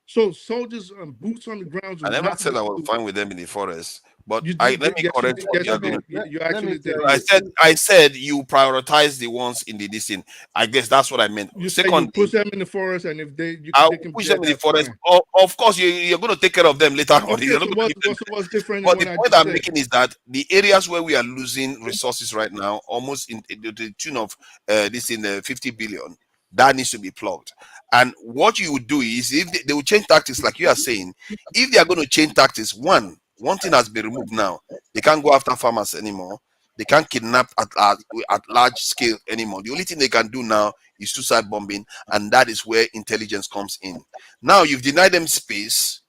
So soldiers and boots on the ground I are never not said I going was to. fine with them in the forest, but You I did. let me Yes, you correct did. what Yes, you you are going to did. do. You let me actually did. tell you. I said you prioritize the ones in the this thing. I guess that's what I meant. You say you Secondly, push them in the forest, and if I'll they can be push there, them in the that's forest. fine. Of course, you're going to take care of them later on. Okay, You're not so going to leave them. what's different in But what the I point just I'm said? making is that the areas where we are losing resources right now, almost in the tune of this in 50 billion, that needs to be plugged. And what you would do is, if they will change tactics, like you are saying, if they are going to change tactics, one thing has been removed now. They can't go after farmers anymore. They can't kidnap at large scale anymore. The only thing they can do now is suicide bombing, and that is where intelligence comes in. Now you've denied them space.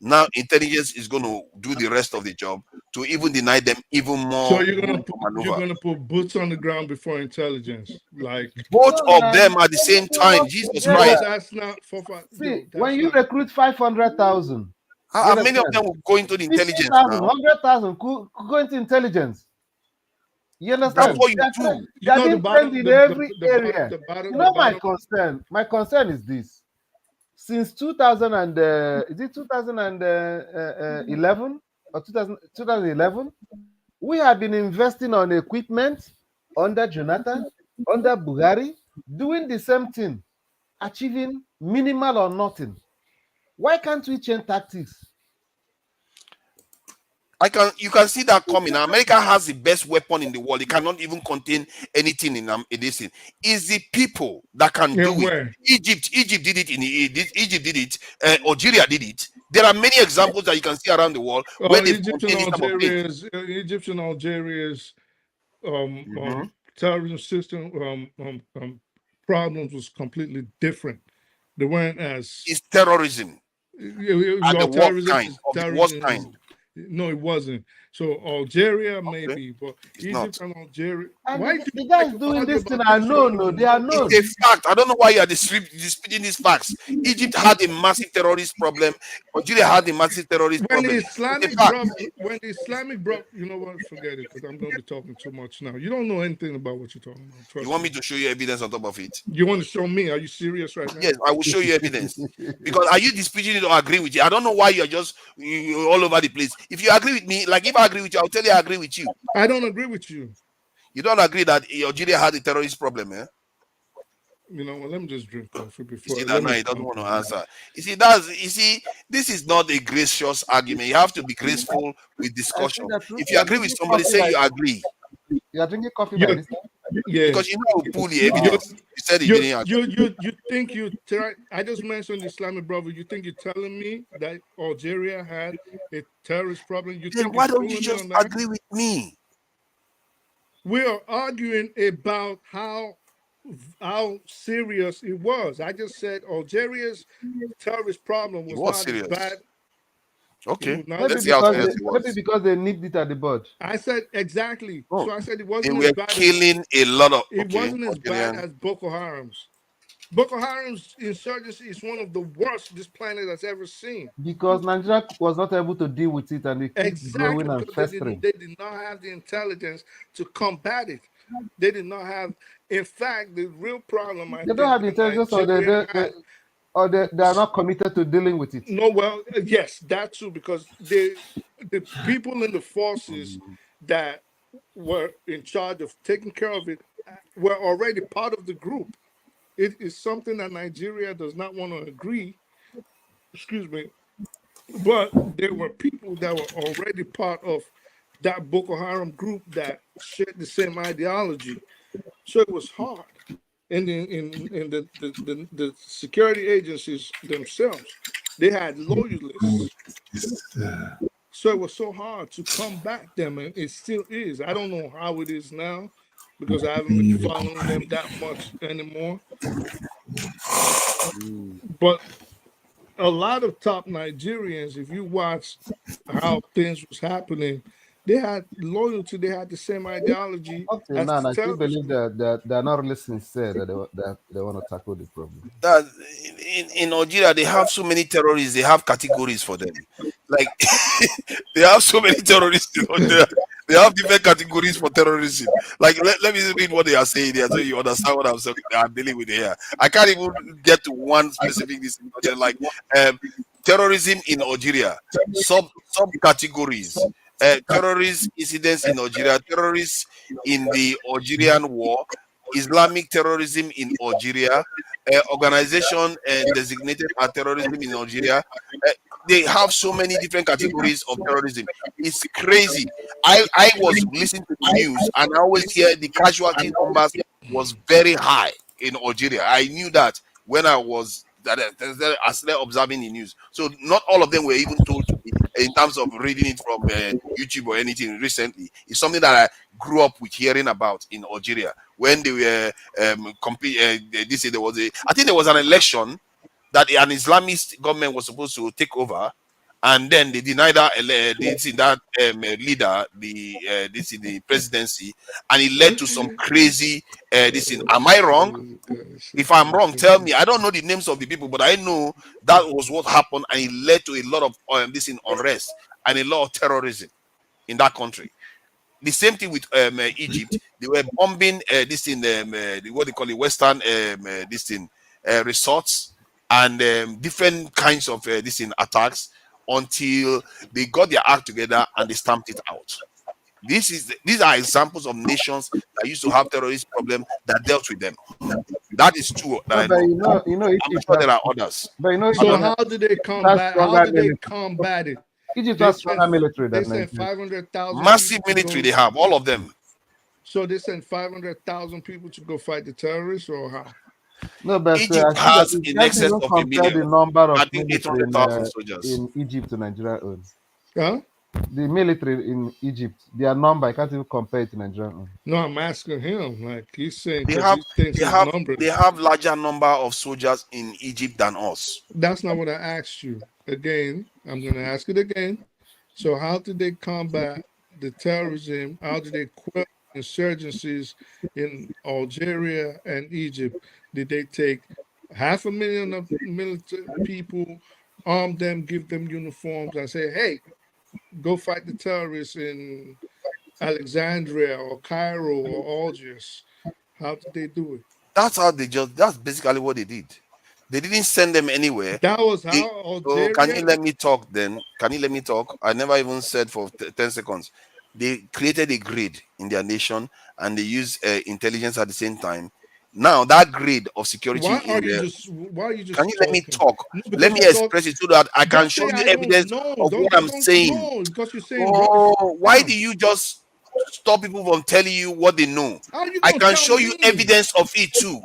Now intelligence is going to do the rest of the job to even deny them even So more room to you're maneuver. gonna put boots on the ground before intelligence, like Both No, of man. them at the same You time. work Jesus no, together. Christ. that's not for See, no, when that's you not. recruit 500,000, you How many of understand? them will go into the intelligence 50,000, now? 100,000 could go into intelligence. You That's understand? what you do. They You are know being trained in every area. You the know, my bottom. concern. My concern is this: since 2000 and is it 2011 or 2011, we have been investing on equipment under Jonathan, under Buhari, doing the same thing, achieving minimal or nothing. Why can't we change tactics? You can see that coming. America has the best weapon in the world. It cannot even contain anything in this thing. It's the people that can And do it. where? Egypt did it Egypt did it. Algeria did it. There are many examples that you can see around the world where they've contained this type of thing. Egypt and Algeria's Mhm. terrorism system problems was completely different. They weren't as It's terrorism at the worst terrorism kind is of the worst kind. no, it wasn't. So Algeria Okay, maybe, but it's not. Egypt and Algeria. And Why do the you like guys to doing argue this thing about are things you don't known, no, even they are know? It's known. a fact. I don't know why you are disputing these facts. Egypt had a massive terrorist problem. Algeria had a massive terrorist When the problem. It's a Islamic fact. brought, you know what? Forget it, because I'm going to be talking too much now. You don't know anything about what you're talking about. You Trust want me. me to show you evidence on top of it? You want to show me? Are you serious right now? Yes, I will show you evidence. Because are you disputing it or agree with you? I don't know why you're just you're all over the place. If you agree with me, like if I agree with you, I'll tell you I agree with you. I don't agree with you. You don't agree that Algeria had a terrorist problem, eh? You know, well, let me just drink coffee You see before. that Let now me he doesn't calm want to down. answer. This is not a gracious argument. You have to be graceful with I see discussion. the truth. If You you are agree with drinking somebody, coffee say by you agree. you are drinking coffee by You, this time. yeah. Because you know I will pull the You, evidence. You said he didn't agree. you think you try? I just mentioned the Islamic brother. You think you're telling me that Algeria had a terrorist problem? You Then think you're why don't you fooling me just on that? agree with me? We are arguing about how serious it was. I just said Algeria's terrorist problem It was was not as serious. bad. It Okay. was not Maybe Let's as see how because bad. serious it maybe was. because they nipped it at the bud. I said exactly. Oh, So I said they were killing a lot of it okay, wasn't as bad Algerian. as Boko Haram's. Boko Haram's insurgency is one of the worst this planet has ever seen. Because Nigeria was not able to deal with it and they keep Exactly, growing and because festering. they did not have the intelligence to combat it. They did not have. In fact, the real problem I They don't think have the that intelligence or Nigeria had. they are not committed to dealing with it. No, well, yes, that too, because the people in the forces that were in charge of taking care of it were already part of the group. It is something that Nigeria does not want to agree. Excuse me, but there were people that were already part of that Boko Haram group that shared the same ideology. So it was hard. And in the security agencies themselves, they had loyalists. So it was so hard to combat them, and it still is. I don't know how it is now because I haven't been following them that much anymore. But a lot of top Nigerians, if you watch how things was happening, They had loyalty. They had the same ideology Up till as now, the and I still terrorist believe group. that they're not really sincere that they want to tackle the problem. That in Nigeria they have so many terrorists. They have categories for them. Like they have so many terrorists in Nigeria. They have different categories for terrorism. Like let me read what they are saying here so you understand what I'm dealing with here. I can't even get to one specific this because they're like um, terrorism in Nigeria, subcategories. Terrorist incidents in Nigeria, terrorists in the Algerian war, Islamic terrorism in Algeria, organization designated as terrorism in Algeria. Uh, they have so many different categories of terrorism. It's crazy. I was listening to the news and I always hear the casualty numbers was very high in Algeria. I knew that when I was I started observing the news. So not all of them were even told to me in terms of reading it from YouTube or anything recently. It's something that I grew up with hearing about in Algeria when they were this there was a I think there was an election that an Islamist government was supposed to take over, and then they denied that leader this in the presidency, and it led to some crazy this in. Am I wrong? If I'm wrong, tell me. I don't know the names of the people, but I know that was what happened, and it led to a lot of this in unrest and a lot of terrorism in that country. The same thing with Egypt. They were bombing this in what they call it Western this in resorts and different kinds of this in attacks until they got their act together and they stamped it out. These are examples of nations that used to have terrorist problem that dealt with them. That is true that No, I but know. I'm Egypt sure has, there are others. but So Egypt how did they has combat? How stronger did they military. combat it? Egypt They has sent stronger military they than sent Nigeria. 500,000 Massive people to military go. they have, all of them. So they sent 500,000 people to go fight the terrorists, or how? No, but Egypt I see that has you in can't excess even of a compare million. the number I of think military 800,000 soldiers. in Egypt to Nigeria own. Huh? The military in Egypt, their number, I can't even compare it to Nigeria own. No, I'm asking him. Like he's saying, They because have he thinks they his have they numbers. have larger number of soldiers in Egypt than us. That's not what I asked you. Again, I'm going to ask it again. So, how did they combat the terrorism? How did they quell insurgencies in Algeria and Egypt? Did they take 500,000 of military people, arm them, give them uniforms, and say, "Hey, go fight the terrorists in Alexandria or Cairo or Algiers"? How did they do it? That's basically what they did. They didn't send them anywhere. That was They, how oh, can you Algeria. let me talk then? Can you let me talk? I never even said for 10 seconds. They created a grid in their nation and they use intelligence at the same time. Now that grid of security in the Why are you can you just let me talking? talk? No, Let because me you're talking. express it so that I can Don't show say you I don't evidence know. of what I'm Don't saying. know because you're saying rubbish. Oh, why do you just stop people from telling you what they know? How are you I gonna can tell show you me? evidence of it too.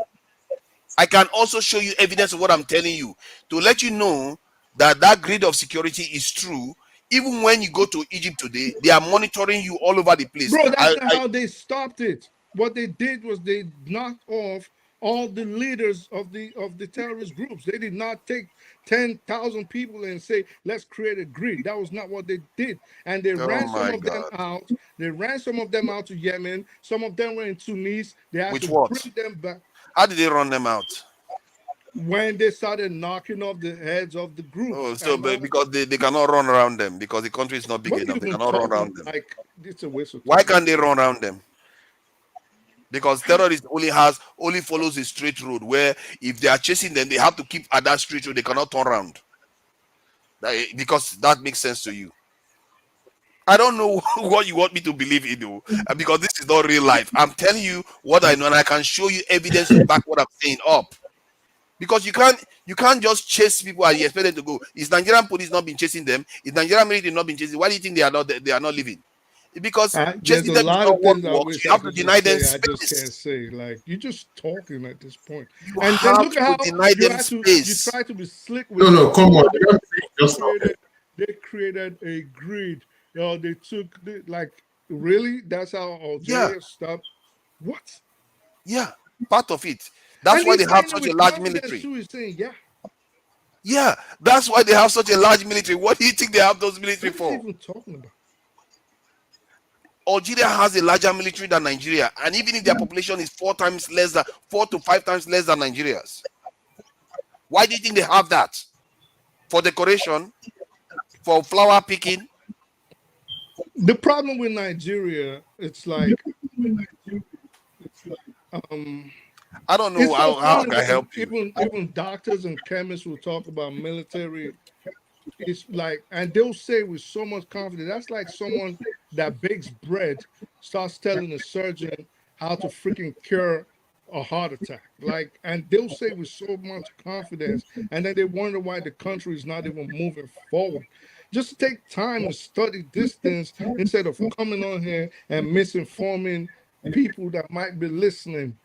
I can also show you evidence of what I'm telling you to let you know that that grid of security is true. Even when you go to Egypt today, they are monitoring you all over the place. Bro, that's not how they stopped it. What they did was they knocked off all the leaders of the terrorist groups. They did not take 10,000 people and say, let's create a grid. That was not what they did. And they Oh ran some my of them God. out. They ran some of them out to Yemen. Some of them were in Tunis. They had With to what? bring them back. How did they run them out? When they started knocking off the heads of the Oh, groups so and all. because they cannot run around them because the country is not big What are you enough. They even cannot run talking around them. like? It's a waste of Why time. can't they run around them? Because terrorists only follows a straight road where if they are chasing them, they have to keep at that straight road. They cannot turn around. Because that makes sense to you. I don't know what you want me to believe in, though, because this is not real life. I'm telling you what I know, and I can show you evidence to back what I'm saying up. Because you can't just chase people and you expect them to go. Is Nigerian police not been chasing them? Is Nigerian military not been chasing? Why do you think they are not living? Because There's chasing a them is lot not of what things I works. wish You I have to could deny just them say. I just can't space. say. Like you're just talking at this point. You And then have look at to how deny you them had to. You space. try to be slick No, with it. no, come on. Oh, You don't say just okay. they created a grid. They took like really. That's how Yeah, Algeria stopped. What? yeah, part of it. That's And why he's they have saying it such a with large confidence military. too. He's saying, yeah. Yeah, that's why they have such a large military. What do you think they have those military What is he for? even talking about? Algeria has a larger military than Nigeria, and even if their population is 4 times less than 4 to 5 times less than Nigeria's, why do you think they have that? For decoration, for flower picking? The problem with Nigeria, it's like um I don't know it's so how funny can I that help you. even doctors and chemists will talk about military. It's like, and they'll say with so much confidence, that's like someone that bakes bread starts telling a surgeon how to freaking cure a heart attack. Like, and they'll say with so much confidence, and then they wonder why the country is not even moving forward. Just take time and study this things instead of coming on here and misinforming people that might be listening.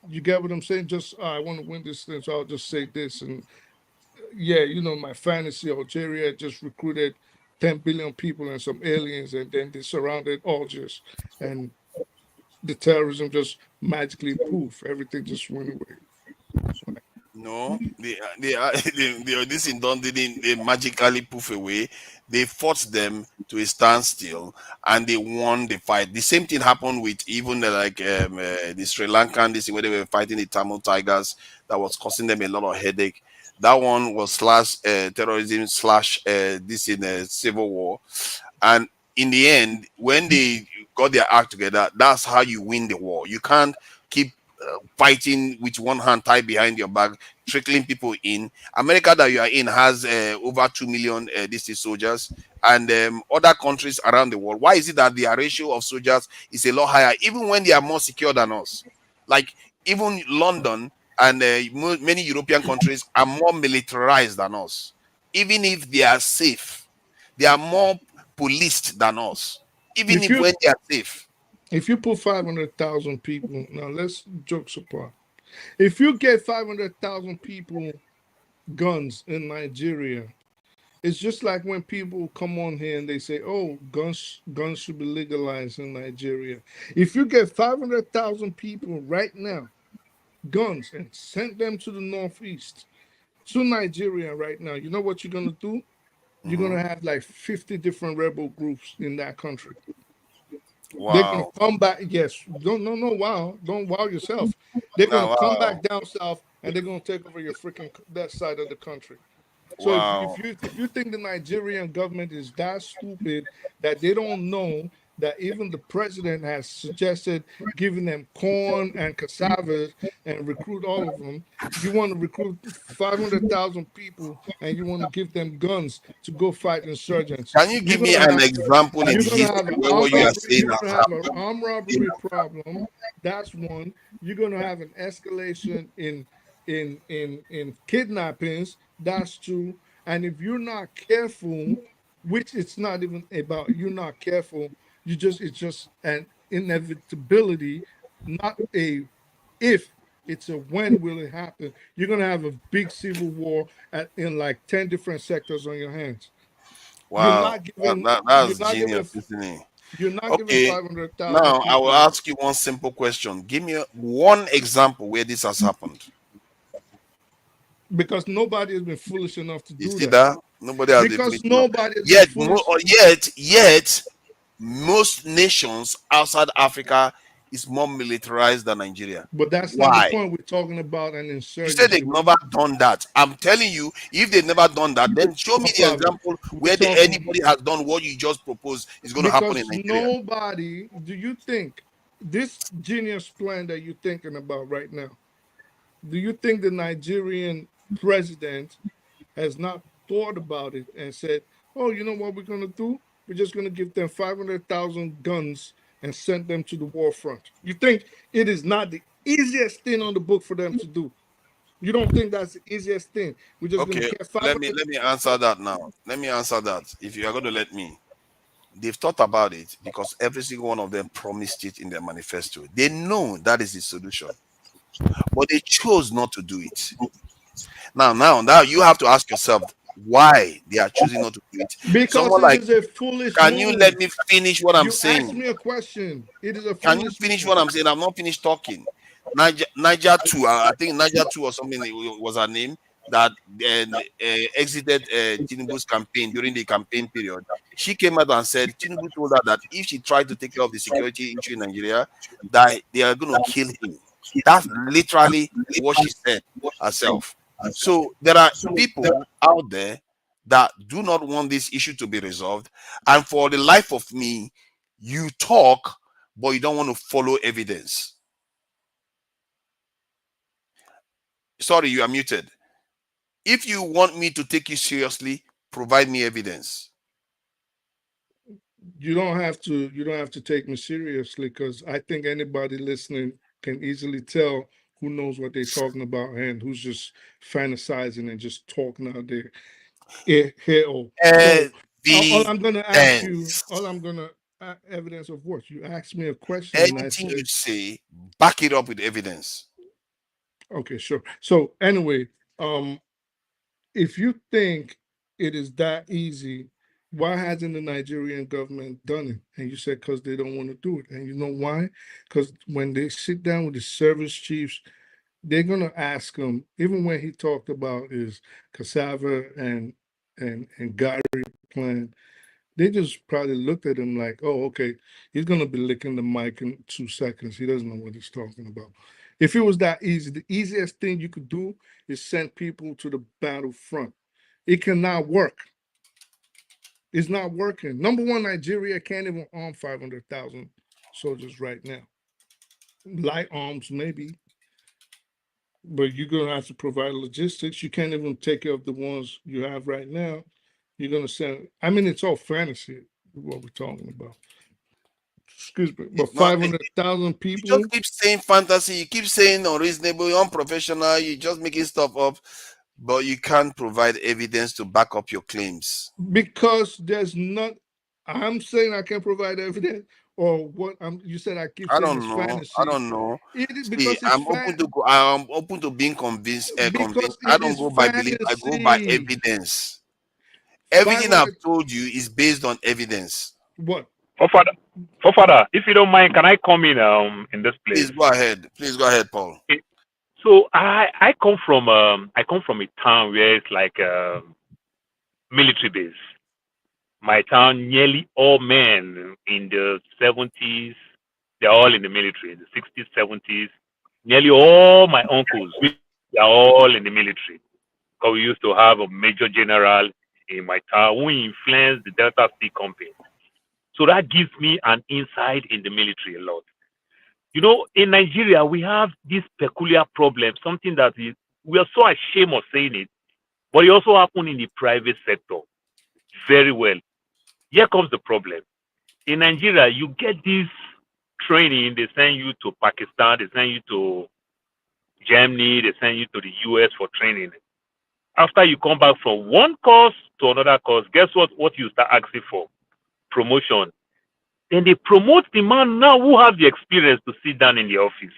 You get what I'm saying? Just I want to win this thing, so I'll just say this. And yeah, my fantasy, Algeria just recruited 10 billion people and some aliens, and then they surrounded Algiers, and the terrorism just magically poof, everything just went away. No, this in Don didn't they magically poof away. They forced them to a standstill and they won the fight. The same thing happened with even the Sri Lankan, this where they were fighting the Tamil Tigers that was causing them a lot of headache. That one was slash terrorism slash this in a civil war. And in the end, when they got their act together, that's how you win the war. You can't keep fighting with one hand tied behind your back, trickling people in. America that you are in has over 2 million these soldiers, and other countries around the world. Why is it that their ratio of soldiers is a lot higher, even when they are more secure than us? Like even London and many European countries are more militarized than us. Even if they are safe, they are more policed than us. Even If if you when they are safe. if you put 500,000 people, now let's jokes apart. If you get 500,000 people guns in Nigeria, it's just like when people come on here and they say, "Oh, guns should be legalized in Nigeria." If you get 500,000 people right now guns and send them to the northeast, to Nigeria right now, you know what you're gonna do? You're Mhm. gonna have like 50 different rebel groups in that country. They're gonna Wow. come back. Yes, don't no no wow, don't wow yourself. They're gonna Now, come wow. back down south and they're gonna take over your freaking that side of the country. So Wow. if you think the Nigerian government is that stupid that they don't know that even the president has suggested giving them corn and cassava and recruit all of them, you want to recruit 500,000 people and you want to give them guns to go fight insurgents. Can you give me an example in You're gonna history have an where armed what you are robbery. saying You're has gonna have an happened? armed robbery problem. That's one. You're gonna have an escalation in kidnappings. That's two. And if you're not careful, which it's not even about you're not careful, it's just an inevitability, not a if. It's a when will it happen. You're gonna have a big civil war in like 10 different sectors on your hands. You're Wow. not giving. You're That's not genius, giving. isn't it? You're not giving Okay. 500,000 Now, I will people. ask you one simple question. Give me one example where this has happened. Because nobody has been foolish enough to You do see that. that? Nobody has been Because foolish enough. nobody has been foolish. Yet, most nations outside Africa is more militarized than Nigeria. But that's not the Why? point. We're talking about an You said they've insurgency. never done that. I'm telling you, if they've never done that, then show me No the problem. example We're where talking anybody has done what you just proposed is going to happen in because Nigeria. nobody. Do you think this genius plan that you're thinking about right now? Do you think the Nigerian president has not thought about it and said, "Oh, you know what we're gonna do? We're just gonna give them 500,000 guns and send them to the war front." You think it is not the easiest thing on the book for them to do? You don't think that's the easiest thing? We're just gonna Okay, get let me 500. let me answer that now. Let me answer that. If you are going to let me, they've thought about it because every single one of them promised it in their manifesto. They know that is the solution, but they chose not to do it. Now, you have to ask yourself why they are choosing not to do it. Because Someone it like, is a foolish can you let move. me finish what I'm You asked saying? me a question. It is a Can you foolish finish move. what I'm saying? I'm not finished talking. Niger 2, I think Niger 2 or something was her name. that exited Tinubu's campaign during the campaign period, she came out and said Tinubu told her that if she tried to take care of the security issue in Nigeria, that they are going to kill him. That's literally what she said herself. So there are people out there that do not want this issue to be resolved, and for the life of me, you talk, but you don't want to follow evidence. Sorry, you are muted. If you want me to take you seriously, provide me evidence. You don't have to take me seriously, because I think anybody listening can easily tell who knows what they're talking about and who's just fantasizing and just talking out there. Hell. So Evidence. all I'm gonna evidence of what? You asked me a question and I Anything you said, say, back it up with evidence. okay, sure. So anyway, if you think it is that easy, why hasn't the Nigerian government done it? And you said because they don't want to do it. And you know why? Because when they sit down with the service chiefs, they're gonna ask them. Even when he talked about his cassava and Gary plan, they just probably looked at him like, "Oh, okay, he's gonna be licking the mic in 2 seconds. He doesn't know what he's talking about." If it was that easy, the easiest thing you could do is send people to the battlefront. It cannot work. It's not working. Number one, Nigeria can't even arm 500,000 soldiers right now. Light arms, maybe, but you're gonna have to provide logistics. You can't even take care of the ones you have right now. You're gonna send. I mean, it's all fantasy. What we're talking about. Excuse me, but It's not. 500,000 You people. just keep saying fantasy. You keep saying unreasonable, unprofessional. You just making stuff up, but you can't provide evidence to back up your claims. Because there's not. I'm saying I can provide evidence, or what? You said I keep I saying don't it's know. I fantasy. don't know. It is See, because it's fan. I'm open to being convinced. Because Convinced. I it don't is go by belief. I go by fantasy. evidence. Everything I've 500. told you is based on evidence. What? Forefather, if you don't mind, can I come in this place? Please go ahead. Please go ahead, Paul. Okay. So I come from a town where it's like military base. My town, nearly all men in the 70s, they're all in the military. In the 60s, 70s, nearly all my uncles, they're all in the military. Because we used to have a major general in my town who influenced the Delta Sea Company. So that gives me an insight in the military a lot. You know, in Nigeria, we have this peculiar problem, something that we are so ashamed of saying it, but it also happens in the private sector very well. Here comes the problem. In Nigeria, you get this training, they send you to Pakistan, they send you to Germany, they send you to the US for training. After you come back from one course to another course, guess what you start asking for? Promotion. Then they promote the man now who has the experience to sit down in the office.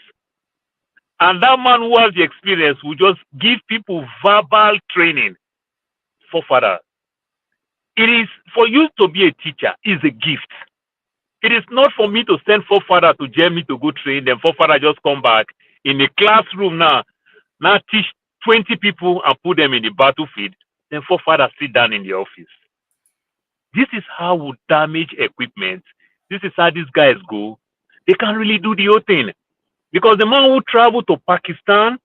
And that man who has the experience will just give people verbal training. For father, it is for you to be a teacher is a gift. It is not for me to send forefather to Germany to go train, then forefather just come back in a classroom now teach 20 people and put them in the battlefield, then forefather sit down in the office. This is how we damage equipment. This is how these guys go. They can't really do the whole thing. Because the man who traveled to Pakistan,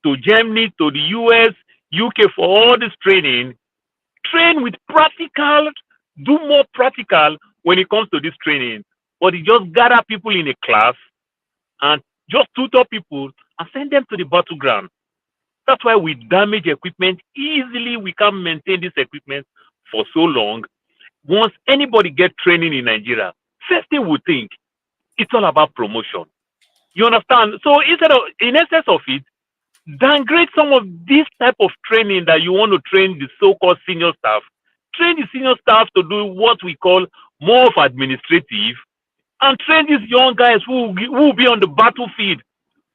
to Germany, to the US, UK for all this training, train with practical, do more practical when it comes to this training. But he just gather people in a class and just tutor people and send them to the battleground. That's why we damage equipment easily. We can't maintain this equipment for so long. Once anybody get training in Nigeria, first thing we think, it's all about promotion. You understand? So instead of, in essence of it, downgrade some of this type of training that you want to train the so-called senior staff. Train the senior staff to do what we call more of administrative, and train these young guys who will be on the battlefield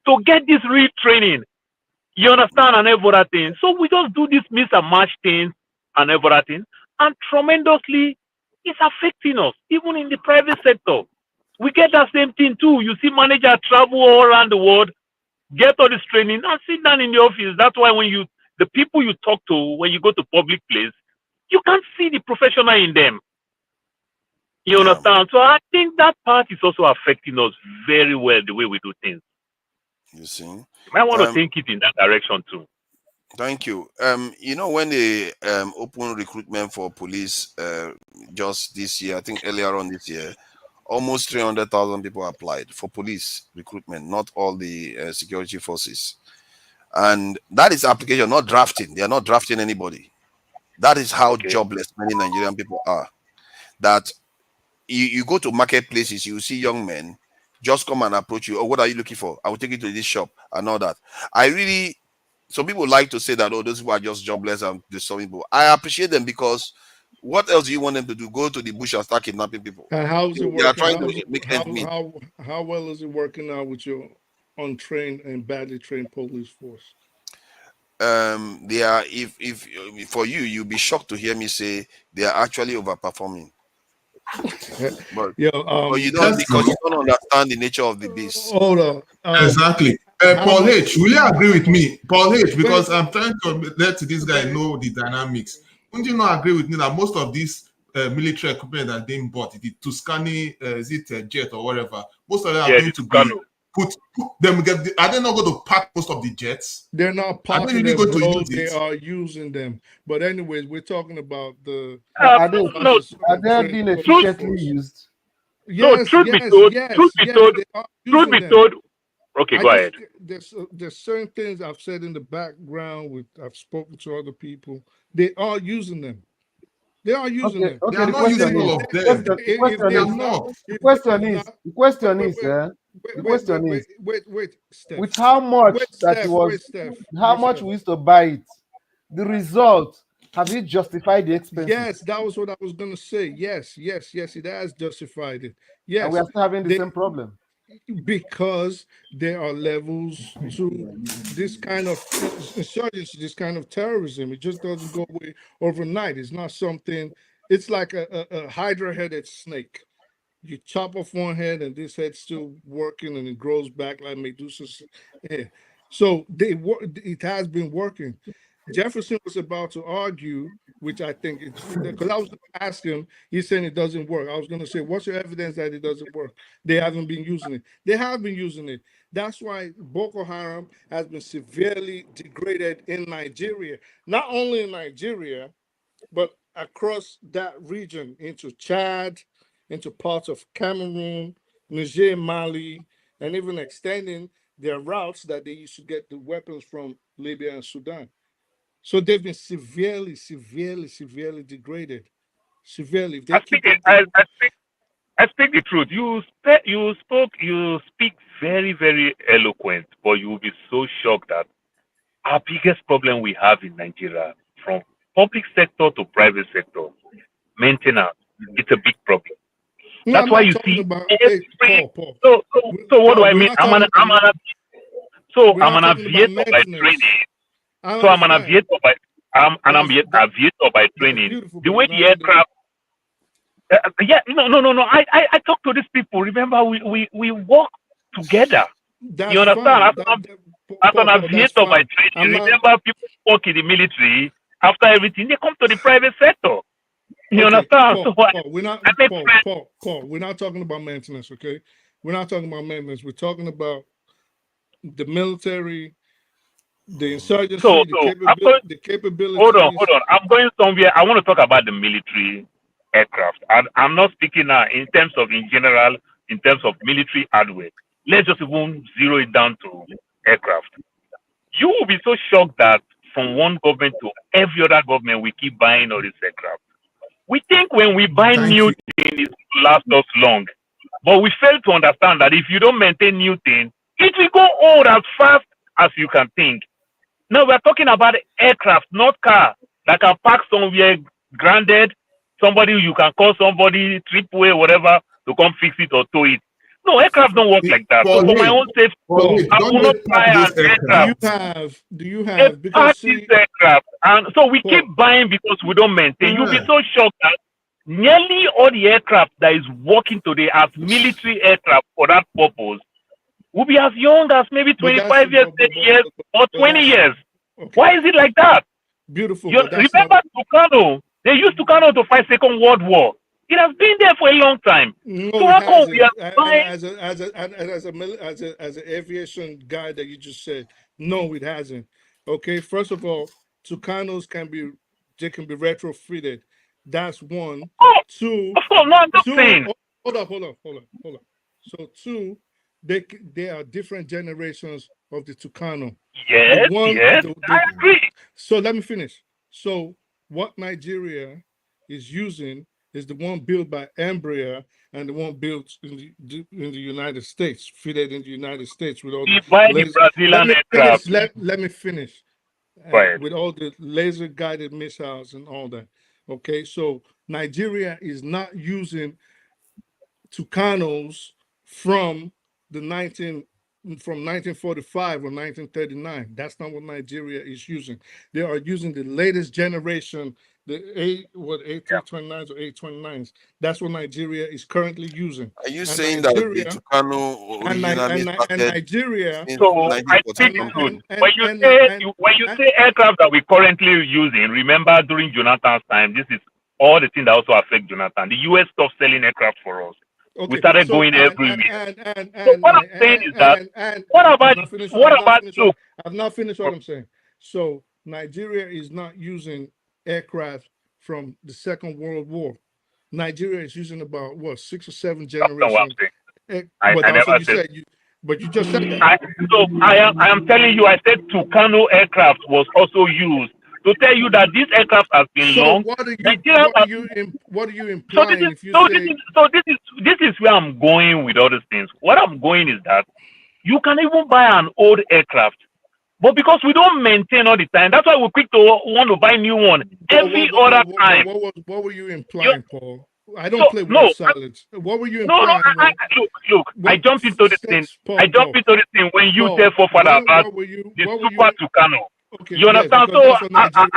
to get this real training. You understand? And every other thing. So we just do this mix and match things and every other thing, and tremendously, it's affecting us, even in the private sector. We get that same thing too. You see managers travel all around the world, get all this training, and sit down in the office. That's why when the people you talk to when you go to public place, you can't see the professional in them. You Yeah, understand? So I think that part is also affecting us very well, the way we do things. you see. You might want to Um, think it in that direction too. Thank you. You know, when they open recruitment for police just this year, I think earlier on this year, almost 300,000 people applied for police recruitment, not all the security forces. And that is application, not drafting. They are not drafting anybody. That is how Okay. jobless many Nigerian people are. That you go to marketplaces, you see young men just come and approach you. Oh, what are you looking for? I will take you to this shop and all that. I really, some people like to say that, oh, those people are just jobless and disturbing people. I appreciate them because what else do you want them to do? Go to the bush and start kidnapping people? And how's it They are working? trying to make ends meet. How well is it working now with your untrained and badly trained police force? They are, if for you, you'll be shocked to hear me say they are actually overperforming. But Yo, you don't, That's because true. you don't understand the nature of the beast. hold on. Exactly. How Paul much? H, will you agree with me? Paul H, Wait, because wait, I'm trying to let this guy wait. know the dynamics. Wouldn't you not agree with me that most of these military equipment that are being bought, the Tuscany, is it a jet or whatever, most of them are Yeah, going this to is be Kano. put them, are they not going to pack most of the jets? They're not Are they parking really them, going to bro. use They it? are using them. But anyways, we're talking about the Are they No, are they trained being police efficiently force. used? no. Yes, Truth be yes, told, yes, yes. They are truth using be them. told. Okay, I go just ahead. there's certain things I've said in the background with I've spoken to other people. They are using them. They are using Okay, them. They okay. are The not question using is, all of them. If They they're are not, not. the if question they're is, not, the wait, question wait, is, wait, the question is, wait, Steph. with how much Wait, that it Steph, was, wait, Steph, how wait, much Steph. we used to buy it, the result, have it justified the expenses? Yes, that was what I was gonna say. Yes, it has justified it. And we Yes, are still having the they same problem. because there are levels to this kind of insurgency, this kind of terrorism. It just doesn't go away overnight. It's not something. It's like a hydra-headed snake. You chop off one head, and this head's still working, and it grows back like Medusa's head. So it has been working. Jefferson was about to argue, which I think it's because I was going to ask him. He's saying it doesn't work. I was going to say, "What's your evidence that it doesn't work?" They haven't been using it. They have been using it. That's why Boko Haram has been severely degraded in Nigeria. Not only in Nigeria, but across that region into Chad, into parts of Cameroon, Niger, Mali, and even extending their routes that they used to get the weapons from Libya and Sudan. So they've been severely degraded. Severely. If they I speak keep it. up the I speak the truth. You speak very, very eloquent, but you will be so shocked that our biggest problem we have in Nigeria, from public sector to private sector, maintenance, it's a big problem. no, That's I'm why not you talking see about every. Paul. So what do Paul, I mean? we're I'm not an talking about aviator by maintenance. training. I So I'm an understand. aviator by That's aviator by that's training. beautiful, The but way you're the not in the aircraft. Yeah, no. I talk to these people. Remember, we work together. You that's understand? fine. As an Paul, that's aviator by fine. I'm training, not remember people work in the military. After everything, they come to the private sector. You okay, understand? So We're not I make friends. Paul. We're not talking about maintenance, okay? We're not talking about maintenance. We're talking about the military, the So insurgency, I'm going. the Hold capabilities. on. I'm going somewhere. I want to talk about the military aircraft. I'm not speaking now in terms of in general, in terms of military hardware. Let's just even zero it down to aircraft. You will be so shocked that from one government to every other government, we keep buying all these aircraft. We think when we buy Thank new you. things, it will last us long. But we fail to understand that if you don't maintain new things, it will go old as fast as you can think. Now we're talking about aircraft, not car, that can park somewhere grounded. Somebody you can call somebody AAA, whatever, to come fix it or tow it. No, aircraft don't work like that. So Paul for my H, own safety, Paul, I don't will they not pack buy an those aircraft. aircraft? do you They have because park this see, aircraft, and so we keep Paul, buying because we don't maintain. You'll be Yeah. so shocked that nearly all the aircraft that is working today as military aircraft for that purpose will be as young as maybe but that's 25 years, 30 years, or but 20 that's years. Okay. Why is it like that? Beautiful, You but that's remember not. Tucano? They used Tucano to fight Second World War. It has been there for a long time. No, So it how come we hasn't. are And buying? as an aviation guy that you just said, no, it hasn't. Okay, first of all, Tucanos can be retrofitted. That's one. Oh, Two, of course, no, I'm just saying. hold up. So two, they are different generations of the Tucano. The Yes, one, yes, I agree. so let me finish. So what Nigeria is using is the one built by Embraer and the one built in the United States, fitted in the United States with all We the buy the lasers. Let Brazilian me aircraft. finish. Let me finish. Go ahead. With all the laser guided missiles and all that. Okay, so Nigeria is not using Tucanos from the 1945 or 1939. That's not what Nigeria is using. They are using the latest generation, the A329s or A29s. That's what Nigeria is currently using. Are you And saying that the Nigeria Tucano and, Ni- originally and started Nigeria since So I speak 1942? good. When you say aircraft that we currently using, remember during Jonathan's time, this is all the things that also affect Jonathan. The US stopped selling aircraft for us. We okay, started so going everywhere. So what I'm saying is that what I've about not finished. look? I've not finished what I'm saying. So Nigeria is not using aircraft from the Second World War. Nigeria is using about what 6 or 7 That's not what I'm generation. saying. But I that's what never you said. said. But you just said that. I am telling you, I said Tucano aircraft was also used to tell you that this aircraft has been So long. Nigeria what are you so this implying is if you so say this is where I'm going with all these things. What I'm going is that you can even buy an old aircraft, but because we don't maintain all the time, that's why we're quick to want to buy new one every other time. what were you You, implying, Paul? I so don't play no, word salads. What were you no, implying when look. I what jumped into this thing. I jumped into this thing when you tell forefather about what were you the Super Tucano. okay, You yes, understand? because So that's what Nigeria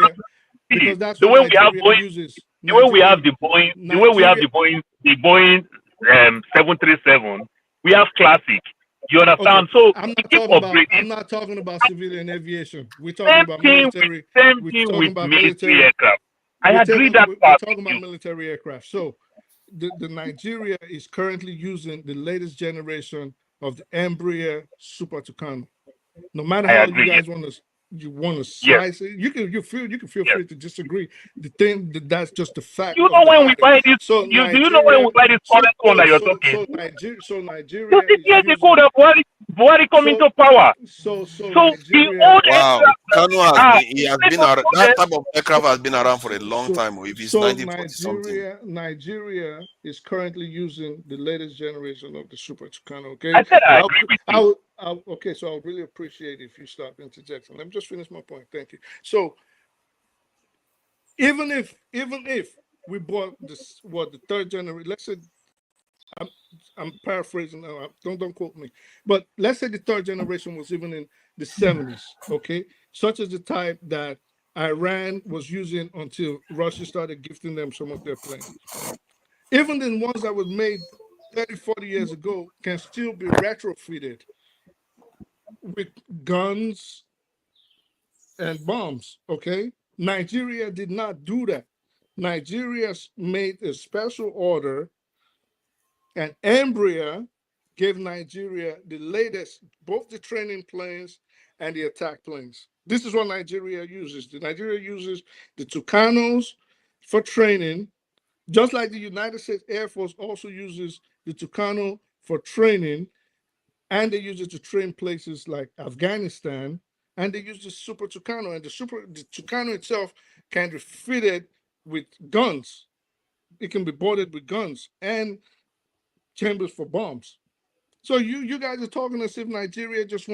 see, because that's the what way we have Nigeria Boeing, uses. the way we have Nigeria, the Boeing 737, we have classic. You okay. understand? So we keep I'm upgrading. not talking about civilian aviation. We're talking about military. Same We're thing talking with about military military. aircraft. I agree that We're part with talking about you. military aircraft. So the Nigeria is currently using the latest generation of the Embraer Super Tucano. No matter I how you agree. guys want to Yes. slice it, you can feel Yes. free to disagree. The thing that's just the fact You of know the when we matter. buy this, So do you know when we buy this current one that you're talking? Nigeria 6 is years ago, using the Buhari come into power. so So the Nigeria old Wow, aircraft Tucano has are been he has made been of around, that modern. type of aircraft has been around for a long so time. If it's so 1940 something, Nigeria is currently using the latest generation of the Super Tucano. Okay, I said I agree with you. okay, so I'll really appreciate if you stop interjecting. Let me just finish my point. Thank you. So even if we bought this the third generation, let's say I'm, I'm paraphrasing now. Don't quote me, but let's say the third generation was even in the 70s. Okay, such as the type that Iran was using until Russia started gifting them some of their planes. Even the ones that was made 30, 40 years ago can still be retrofitted with guns and bombs. Okay, Nigeria did not do that. Nigeria made a special order, and Embraer gave Nigeria the latest, both the training planes and the attack planes. This is what Nigeria uses. Nigeria uses the Tucanos for training, just like the United States Air Force also uses the Tucano for training, and they use it to train places like Afghanistan, and they use the Super Tucano, and the Tucano itself can be fitted with guns. It can be boarded with guns and chambers for bombs. So you guys are talking as if Nigeria just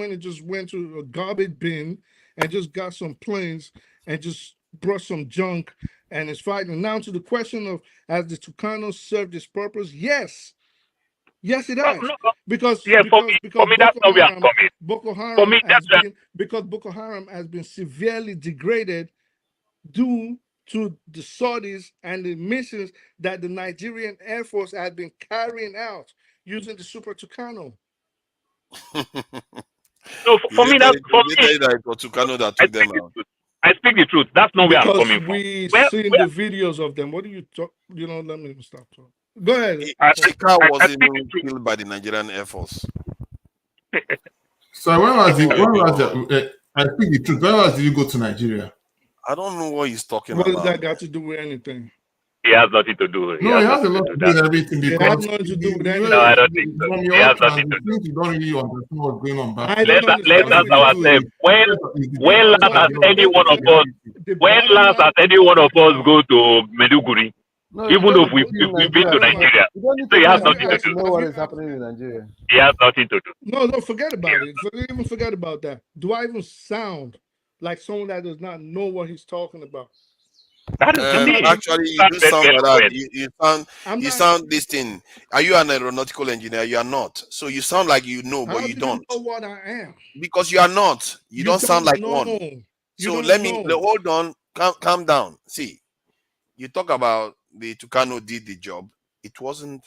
went to a garbage bin and just got some planes and just brought some junk and is fighting. Now to the question of has the Tucano served its purpose? Yes. Yes, it No, has. no, no. Because Yeah, for me, that's not where I'm coming. Boko For Haram me, has that's where been because Boko Haram has been severely degraded due to the Saudis and the missions that the Nigerian Air Force had been carrying out using the Super Tucano. so for me, that's for did they me. tell you that it was Tucano that I took them think it's out? good. speak the truth. That's not where I'm Because coming from. we Where seen the videos of them. What do you talk? You know, let me stop talking. Go ahead. I, Shika I wasn't speak the even truth. killed by the Nigerian Air Force. So when was it? Oh, When was God. it? I speak the truth. When was did you go to Nigeria? I don't know what he's talking What does about. that got to do with anything? It has nothing to do. It No, has it has a nothing to lot do to do that. with everything It has because nothing to do with No, I anything. don't think so. from It your has utterance, nothing to it do. seems you don't really understand what's going on back I home. don't Let's understand ask what ourselves you're doing. when last has any one of us The when bottom last has line, any one of us go to Meduguri, No, you even don't though need to be in we've been to Nigeria. Nigeria. You don't need So to it be has in nothing Nigeria to to do. know what is happening in Nigeria. It has nothing to do. No, forget about it. Even forget about that. Do I even sound like someone that does not know what he's talking about? That is the I'm not thing. even. Actually, you That's do very sound like that. eloquent. I'm You not. sound this thing. Are you an aeronautical engineer? You are not. So you sound like you know, but How you do you don't. know what I am? Because you are not. You You don't sound don't like know. one. You So don't know. hold on, calm down. See, you talk about the Tucano did the job. It wasn't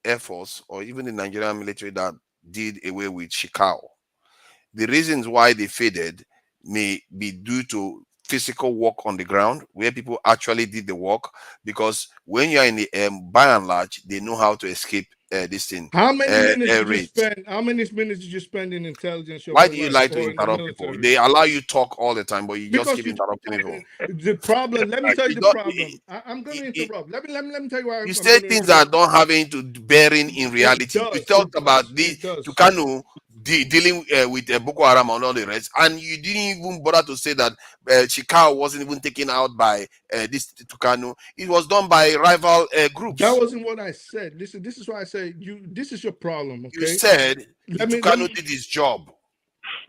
Air Force or even the Nigerian military that did away with Shikao. The reasons why they faded may be due to physical work on the ground where people actually did the work, because when you're in the air, by and large they know how to escape this thing, How many minutes air did you raids. spend? How many minutes did you spend in intelligence your Why whole do you life like to or in the interrupt people? military? They allow you talk all the time, but you just Because keep you interrupting people. the problem. Let me tell you You the don't. problem. I'm going to You, interrupt. Let me tell you why you I'm say going to things interrupt. that don't have any to bearing in It reality. You does. It talked about does. the It does. Tukanu dealing with Boko Haram and all the rest, and you didn't even bother to say that Chikao wasn't even taken out by this Tukanu. It was done by rival That groups. wasn't what I said. Listen, this is why I say you. This is your problem. You Okay. said the Let me. Tukanu did his job.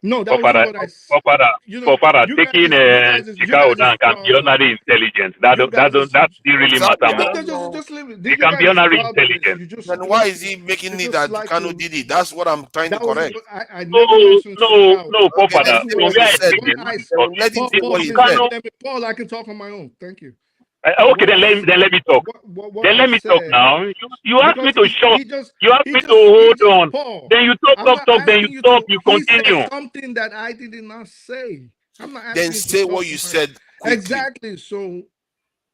No, that wasn't Fopada, what I said. You know, Fopada, you taking guys, you Chicago guys' down can be problem. honorary intelligence. That You that don't guys, that didn't really Exactly. matter I more. don't know. just leave it. It You can be guys' honorary problem is intelligence. Then why is he making you it just that like Tukanu to. did it? That's what I'm trying to That wasn't correct. what I No, never mentioned no, Chicago. no, Okay, All then I Fopada. say From what said, where he I said take what this then. I discussion, Let him say Paul, what he please said. Tucano. Paul, I can talk on my own. Thank you. Okay, What I then let me talk. what Then I let me talk said now. You asked me because to shut. You asked me to he hold just on. Paul. Then you I'm not talk. Then you asking you stop. to. You He said continue. something that I did not say. I'm not Then asking you to say talk what you on my said quickly. exactly. So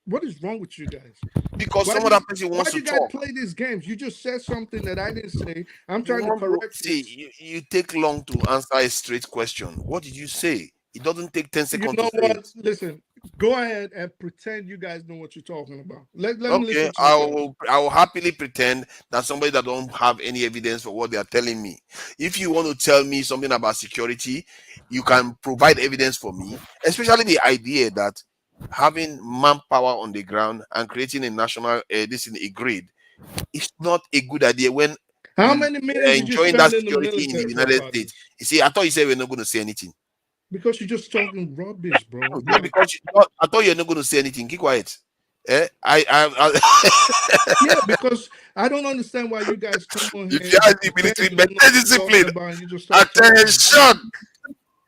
what is wrong with you guys? Because Why some do other you person why wants do to you guys talk. play these games? You just said something that I didn't say. I'm You trying to want to correct it. see, you take long to answer a straight question. What did you say? It doesn't take 10 You seconds to know say what? it. Listen, go ahead and pretend you guys know what you're talking about. Let me Okay, listen to you guys. I will happily pretend that somebody that don't have any evidence for what they are telling me. If you want to tell me something about security, you can provide evidence for me, especially the idea that having manpower on the ground and creating a national this in a grid is not a good idea when How you many minutes did you enjoying spend that in the security in the military, United Papa? States. You see, I thought you said we're not going to say anything. Because you're just talking rubbish, bro. Yeah, because I thought you're not going to say anything. Keep quiet. Eh? Yeah, because I don't understand why you guys come on here If you and you have the pretend military, you don't know maintain what you're talking discipline. about and you just start talking. Attention.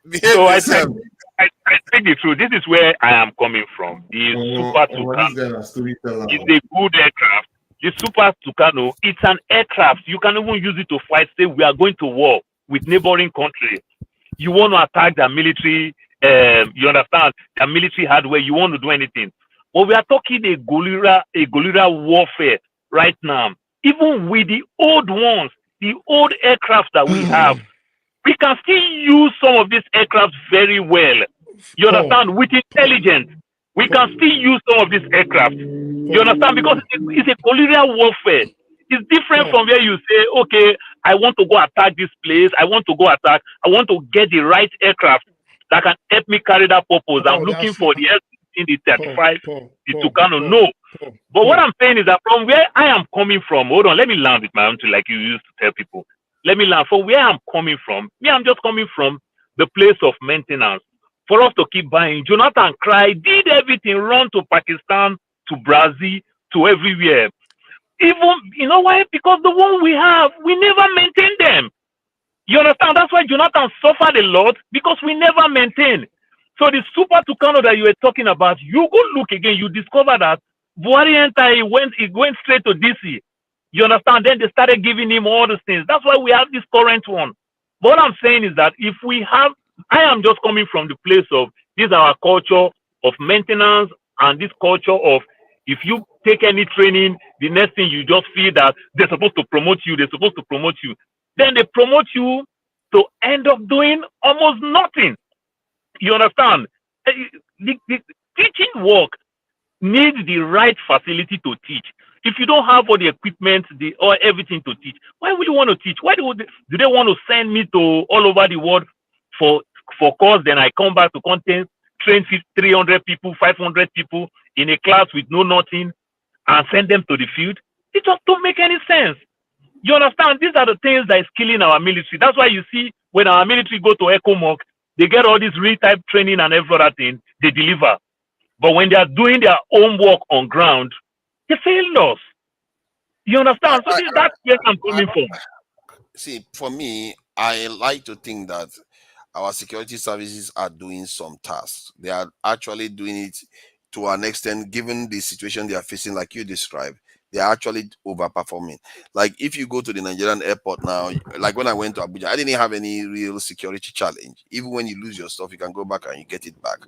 Behave So yourself. I speak the truth. This is where I am coming from. The Super This Tucano guy is storyteller. is a good aircraft. The Super Tucano, it's an aircraft. You can even use it to fight. Say we are going to war with neighboring countries. You want to attack their military. You understand their military hardware. You want to do anything. But we are talking a guerrilla warfare right now. Even with the old ones, the old aircraft that we have, we can still use some of these aircraft very well. You Paul, understand? With intelligence, we can still use some of these aircraft. You understand? Because it's a guerrilla warfare. It's different Paul, from where you say, okay, I want to go attack this place. I want to go attack. I want to get the right aircraft that can help me carry that purpose. I'm Paul, looking that's for not the F-16, the 35, the Paul, Tucano. No. Paul, But what I'm saying is that from where I am coming from, hold on, let me land with my own too, like you used to tell people. Let me land. For where I'm coming from, me, I'm just coming from the place of maintenance. For us to keep buying, Jonathan Cry did everything, run to Pakistan, to Brazil, to everywhere. Even, you know why? Because the one we have, we never maintain them. You understand? That's why Jonathan suffered a lot, because we never maintain. So the Super Tucano that you were talking about, you go look again, you discover that Buhari enter, he went straight to DC. You understand? Then they started giving him all these things. That's why we have this current one. But what I'm saying is that if we have, I am just coming from the place of this is our culture, of maintenance and this culture of if you take any training, the next thing you just feel that they're supposed to promote you, they're supposed to promote you. Then they promote you to end up doing almost nothing. You understand? The teaching work needs the right facility to teach. If you don't have all the equipment, or everything to teach, why would you want to teach? Why do they want to send me to all over the world for course? Then I come back to content, train 300 people, 500 people in a class with no nothing, and send them to the field? It just don't make any sense. You understand? These are the things that is killing our military. That's why you see when our military go to ECOMOG, they get all this real type training and every other thing, they deliver. But when they are doing their own work on ground, they fail us. You understand? So that's where I'm coming from. See, for me, I like to think that our security services are doing some tasks. They are actually doing it to an extent, given the situation they are facing, like you described. They are actually overperforming. Like if you go to the Nigerian airport now, like when I went to Abuja, I didn't have any real security challenge. Even when you lose your stuff, you can go back and you get it back.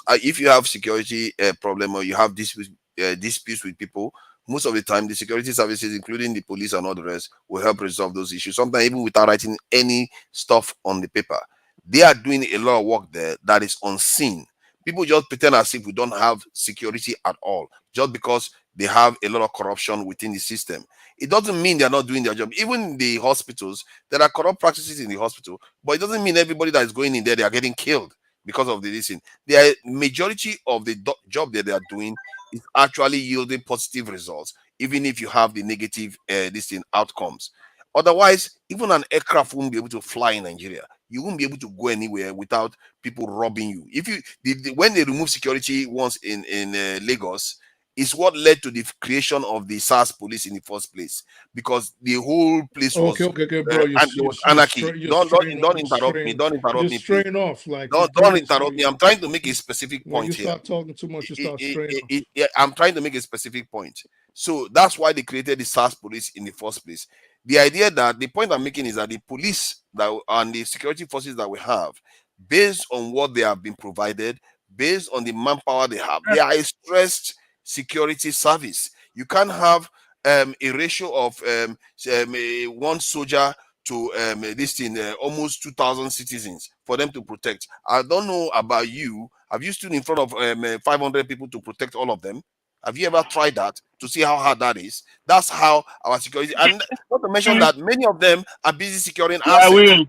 If you have security problem or you have disputes with people, most of the time the security services, including the police and all the rest, will help resolve those issues. Sometimes even without writing any stuff on the paper. They are doing a lot of work there that is unseen. People just pretend as if we don't have security at all, just because they have a lot of corruption within the system. It doesn't mean they're not doing their job. Even in the hospitals, there are corrupt practices in the hospital, but it doesn't mean everybody that is going in there, they are getting killed because of the reason. The majority of the job that they are doing is actually yielding positive results, even if you have the negative outcomes. Otherwise, even an aircraft won't be able to fly in Nigeria. You won't be able to go anywhere without people robbing you. If you when they remove security once in Lagos, is what led to the creation of the SARS police in the first place, because the whole place was Okay, bro. and there was anarchy. Don't interrupt me. Don't You're interrupt me, please. straying off like Don't interrupt me. I'm trying to make a specific when you point here. start talking too much, you start straying off. I'm trying to make a specific point. So that's why they created the SARS police in the first place. The idea that the point I'm making is that the police that and the security forces that we have, based on what they have been provided, based on the manpower they have, they are a stressed security service. You can't have a ratio of one soldier to almost 2,000 citizens for them to protect. I don't know about you. Have you stood in front of 500 people to protect all of them? Have you ever tried that to see how hard that is? That's how our security, and not to mention that many of them are busy securing Yeah, I assets. will.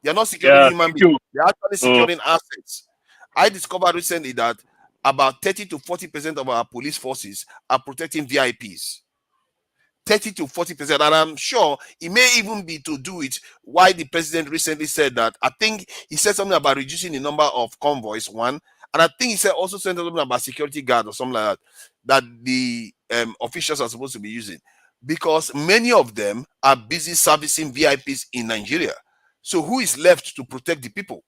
They're not securing Yeah, human thank beings. you. They're actually securing assets. I discovered recently that about 30 to 40% of our police forces are protecting VIPs. 30 to 40%. And I'm sure it may even be to do it why the president recently said that. I think he said something about reducing the number of convoys, one. And I think he said also said something about security guard or something like that the officials are supposed to be using. Because many of them are busy servicing VIPs in Nigeria. So who is left to protect the people?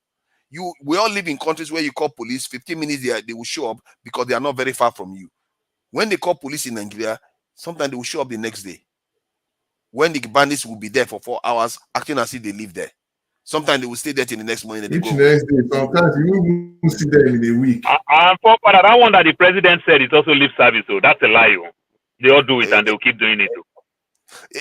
We all live in countries where you call police, 15 minutes they will show up because they are not very far from you. When they call police in Nigeria, sometimes they will show up the next day. When the bandits will be there for 4 hours, acting as if they live there. Sometimes they will stay there till the next morning and they Which go away. next day? Sometimes you won't see them in a week. And for that one that the president said is also lip service, so that's a lie. They all do it and they'll keep doing it.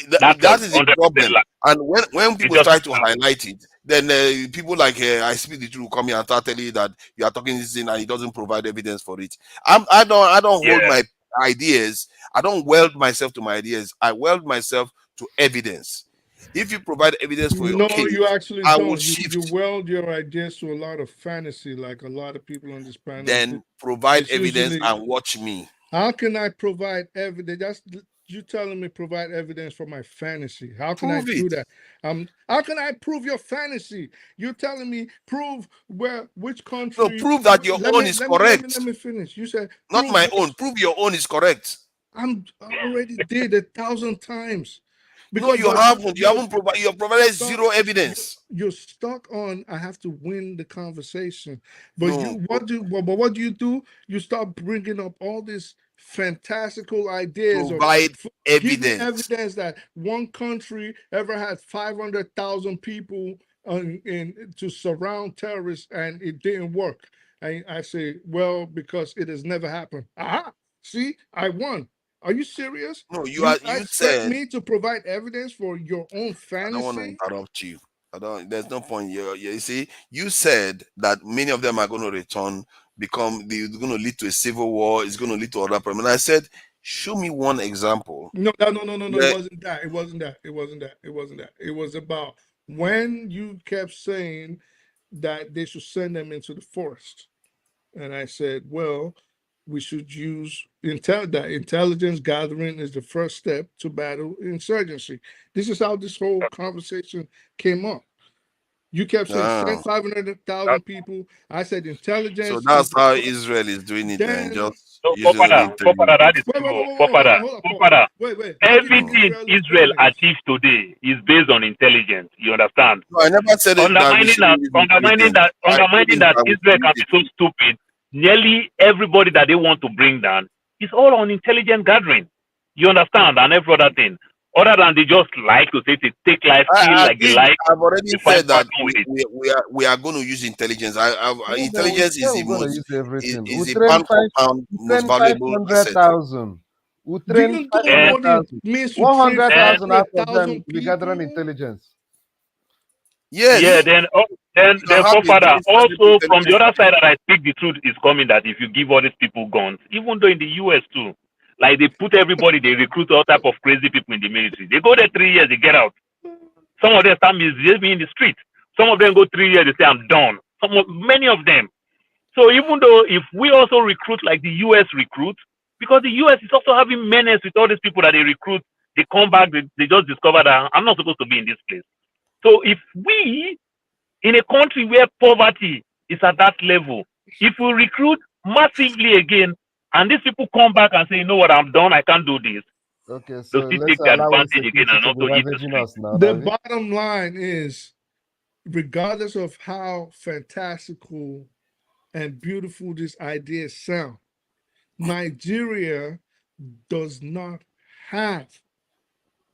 That is a 100% problem. lie. And when people It's just try to highlight it, then people like I speak the truth come here and start telling you that you are talking this thing and he doesn't provide evidence for it. I don't hold my ideas. I don't weld myself to my ideas. I weld myself to evidence. If you provide evidence for your No, case, you actually I will don't. shift. You weld your ideas to a lot of fantasy, like a lot of people on this panel. Then provide It's evidence usually, and watch me. how can I provide evidence? That's you telling me provide evidence for my fantasy. How can I Prove do it. that? How can I prove your fantasy? You're telling me prove which No, country. prove that your own is correct. Let me finish. You said Not prove my own. Prove your own is correct. I already did 1,000 times. No, you haven't. You haven't provided. You have provided zero evidence. You're stuck on. I have to win the conversation, but No, what do you do? You start bringing up all these fantastical ideas, or provide give me evidence. evidence that one country ever had 500,000 people to surround terrorists and it didn't work. I say, well, because it has never happened. Aha, see, I won. Are you serious? No, You you expect said, me to provide evidence for your own I don't want to fantasy? interrupt you. I don't. There's no point. You see, you said that many of them are going to return, they're going to lead to a civil war. It's going to lead to other problems. And I said, show me one example. No, no. It Where, wasn't that. It wasn't that. It wasn't that. It wasn't that. It was about when you kept saying that they should send them into the forest. And I said, well, we should use that intelligence gathering is the first step to battle insurgency. This is how this whole conversation came up. You kept saying ah, send 500,000 people. I said so intelligence is that's the how first. Israel is doing it, then Then just So using it to Fopada, that is wait, true. hold Fopada, on, Paul. Fopada. Wait. How do you think Mm. Everything Israel is Israel doing it? achieves today is based on intelligence. You understand? No, I never said it, that we shouldn't use intelligence. I said Undermining it, that that we Israel should use can be it. so stupid. Nearly everybody that they want to bring down is all on intelligence gathering. You understand? And every other thing. Other than they just like to say, take life, kill I like they did. like, I've already they find said that pattern with it. we are going to use intelligence. No, then we Intelligence say is the we're gonna most use everything. is a pound for pound We most train five valuable hundred asset. thousand. We Do train you five know And, hundred what it thousand. means to One train hundred and thousand out of them 500,000 will be gathering people? intelligence. yeah, Yes, then have a forefather. very sizable Also, from the intelligence other team. side that I speak the truth is coming that if you give all these people guns, even though in the US too, like they put everybody, they recruit all type of crazy people in the military. They go there 3 years, they get out. Some of them start misbehaving in the street. Some of them go 3 years, they say I'm done. Many of them. So even though if we also recruit like the US recruit, because the US is also having menace with all these people that they recruit, they come back, they just discover that I'm not supposed to be in this place. So if we in a country where poverty is at that level, if we recruit massively again, and these people come back and say, you know what, I'm done, I can't do this, Okay, they'll so still let's take the allow advantage again insecurity and to be also eat the ravaging street. us now, The David. bottom line is, regardless of how fantastical and beautiful this idea sound, Nigeria does not have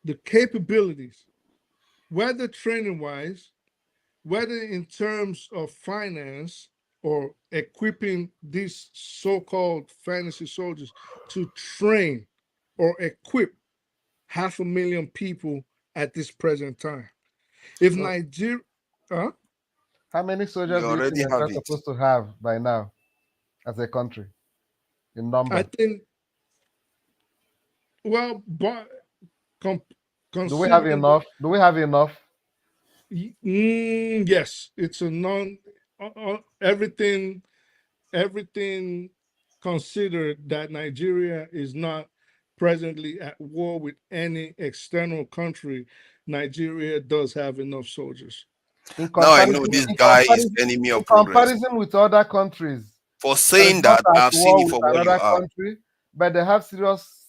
the capabilities, whether training wise, whether in terms of finance or equipping these so-called fantasy soldiers to train or equip 500,000 people at this present time. If So Nigeria, huh? how many soldiers You do you think already that have we're it. supposed to have by now as a country in I number? think, well, but com- Do we have considering enough? Do we have enough? yes, it's a everything considered that Nigeria is not presently at war with any external country. Nigeria does have enough soldiers. In Now I know comparison, this in guy is comparison, enemy in of progress. comparison with other countries For that is saying not that, at I've seen war it with for what you another are. country, but they have serious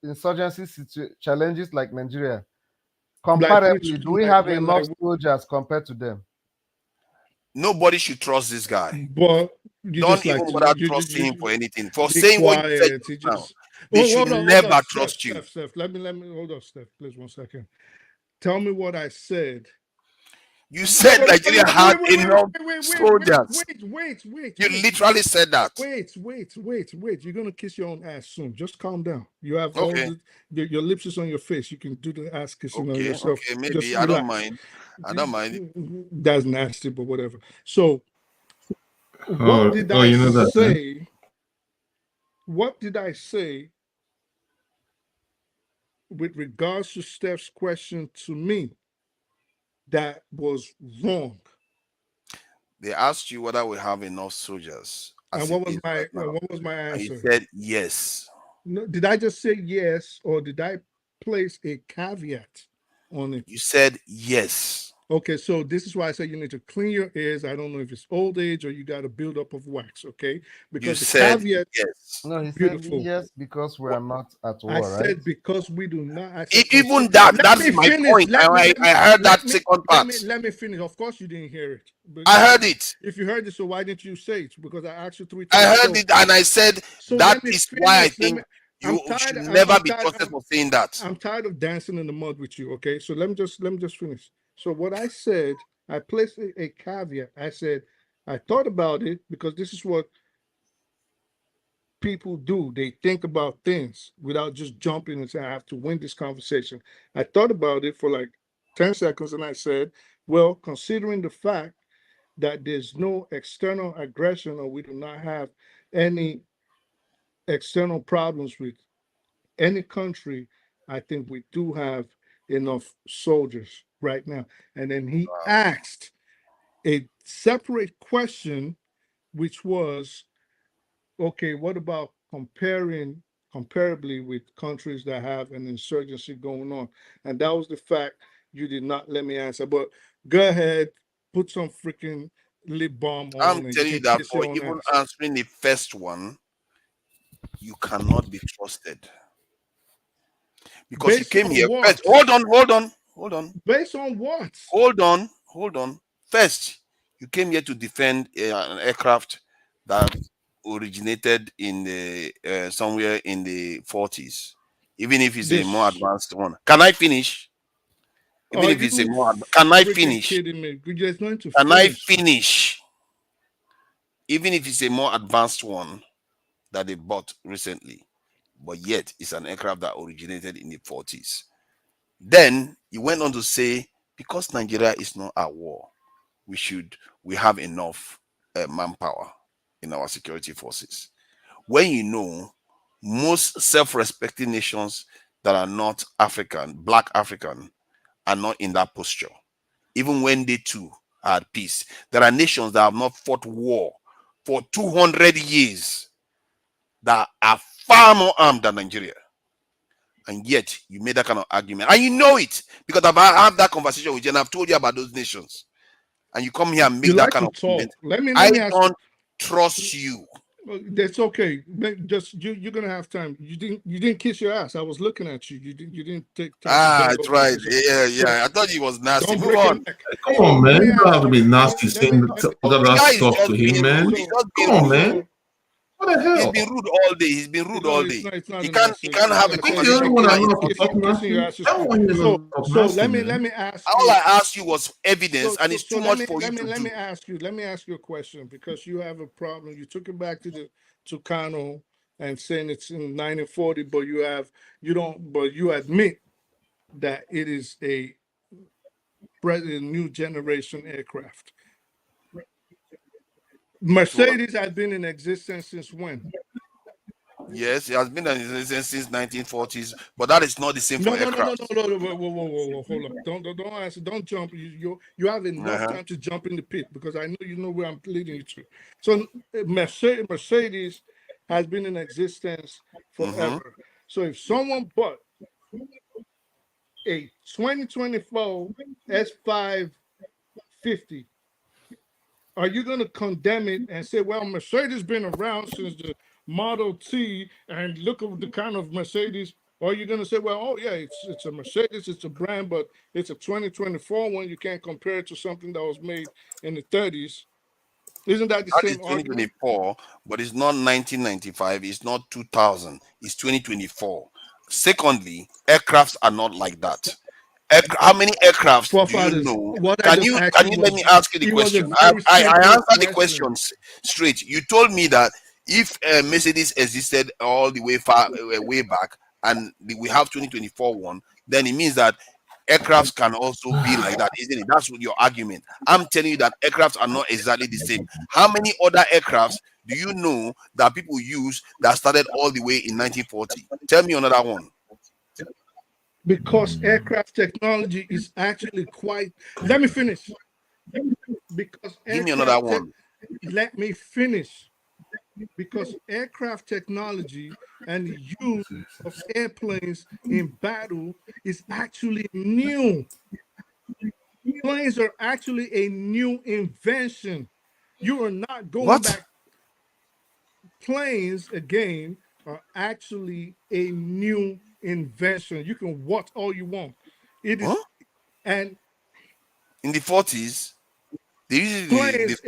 insurgency challenges like Nigeria. Like which, Comparably, do we have enough like, soldiers compared to them? Nobody should trust this guy. but you Don't just like even to bother trusting him for anything. For be saying what you said quiet. He just now, just they should hold on, never trust you. Steph. Let me hold on, Steph, please 1 second. Tell me what I said. You said Nigeria had enough soldiers. Wait. You literally said that. Wait. You're gonna kiss your own ass soon. Just calm down. You have all Okay. your lips is on your face. You can do the ass kissing on yourself. Okay, Just maybe. I don't relax. mind. I don't mind. That's nasty, but whatever. So, what did Oh, I you know that, eh? say? What did I say with regards to Steph's question to me that was wrong? They asked you whether we have enough soldiers And as what it was is my right now. And you answer? said yes. No, did I just say yes, or did I place a caveat on it? You said yes. Okay, so this is why I say you need to clean your ears. I don't know if it's old age or you got a buildup of wax, okay? You Because the said caveat, yes. No, he said beautiful. yes because we are not at I war, right? said because we do not. I said Even that, let that's me my finish. point. I heard that second part. Let me finish. Of course you didn't hear it. But I heard it. if you heard it, so why didn't you say it? Because I asked you 3 I times. heard it, and I said So that let me is why I finish. think I'm you tired. should never I'm be tired. trusted for saying that. I'm tired of dancing in the mud with you. Okay, so let me just finish. So what I said, I placed a caveat. I said I thought about it because this is what people do. They think about things without just jumping and saying, I have to win this conversation. I thought about it for like 10 seconds and I said, well, considering the fact that there's no external aggression or we do not have any external problems with any country, I think we do have enough soldiers right now. And then he asked a separate question, which was, okay, what about comparably with countries that have an insurgency going on? And that was the fact you did not let me answer. But go ahead, put some freaking lip balm I'm on and you telling you can that kiss for your own even ass. answering the first one, you cannot be trusted because you Based came on here first. what? Hold on. Based on what? Hold on. First, you came here to defend an aircraft that originated in the somewhere in the 40s, even if it's a more This advanced one. Can I finish? Even are if it's a you more, can I freaking finish? kidding me? You're just going to Can I finish. finish? Even if it's a more advanced one that they bought recently, but yet it's an aircraft that originated in the 40s. Then he went on to say, because Nigeria is not at war, we have enough manpower in our security forces. When you know most self-respecting nations that are not African, black African, are not in that posture, even when they too are at peace. There are nations that have not fought war for 200 years that are far more armed than Nigeria. And yet you made that kind of argument. And you know it because I've had that conversation with you and I've told you about those nations. And you come here and You make that like kind to of comment. talk. Let me I let me ask you. don't trust you. That's okay. Just you're gonna have time. You didn't kiss your ass. I was looking at you. You didn't take time to Ah, bend that's over and right. kiss your. Yeah, So yeah. I thought he was nasty. don't Move break your on. neck. Come So on, let man. me You don't have ask to you. be nasty saying Let me all that The guy last is stuff to just him, being rude. man. He's so just Come being on, rude. man. so What the He's hell? been rude all day. He's been rude no, all it's day. not. It's not He a can't he nasty. can't Like have I a I think said, you're the conversation only with one you that and knows he's how not to being talk rude. kissing your nasty. ass is That cool. one you So know talk so nasty, let man. me ask All you. I asked you was evidence, and it's So too let much me for you let me to let do. me ask you. Let me ask you a question because you have a problem. You took it back to the to Kano and saying it's in 1940, but you don't. But you admit that it is a new generation aircraft. So Mercedes has been in existence since when? yes, it has been in existence since 1940s, but that is not the same No, for no, no, no, no, aircraft. no, no, whoa, hold up. Don't answer. Don't jump. You have enough Uh-huh. time to jump in the pit because I know you know where I'm leading you to. So Mercedes has been in existence Mm-hmm. forever. So if someone bought a 2024 S550, are you going to condemn it and say, well, Mercedes been around since the Model T and look at the kind of Mercedes? Or are you going to say, well, oh yeah, it's a Mercedes, it's a brand, but it's a 2024 one. You can't compare it to something that was made in the 30s. Isn't that the That is same argument? 2024, but it's not 1995, it's not 2000, it's 2024. Secondly, aircrafts are not like that. How many aircrafts do you Forefathers, know? what I Can just you asked can you you let was me ask you the it was a question? very I simple answered the question. questions straight. You told me that if Mercedes existed all the way far way back, and we have 2024 one, then it means that aircrafts can also be like that, isn't it? That's what your argument. I'm telling you that aircrafts are not exactly the same. How many other aircrafts do you know that people use that started all the way in 1940? Tell me another one. Because aircraft technology is actually quite. Let me finish. Because Give me another aircraft tech. one. Let me finish. Because aircraft technology and the use of airplanes in battle is actually new. Planes are actually a new invention. You are not going What? back. Planes, again, are actually a new invention. You can watch all you want. It Huh? is, and In the 40s, they used it planes,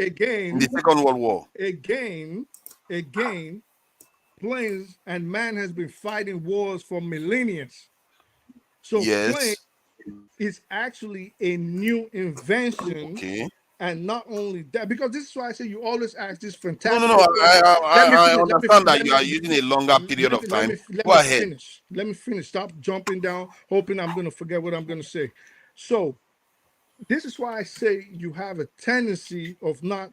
in the again, Second World War. again, again, planes, and man has been fighting wars for millennia. So plane Yes. is actually a new invention, Okay. And not only that, because this is why I say you always ask this No, fantastic no, no. question. Let me I finish. understand that you are using a longer period of time. Let Go me ahead. finish. Let me finish. Stop jumping down, hoping I'm going to forget what I'm going to say. So this is why I say you have a tendency of not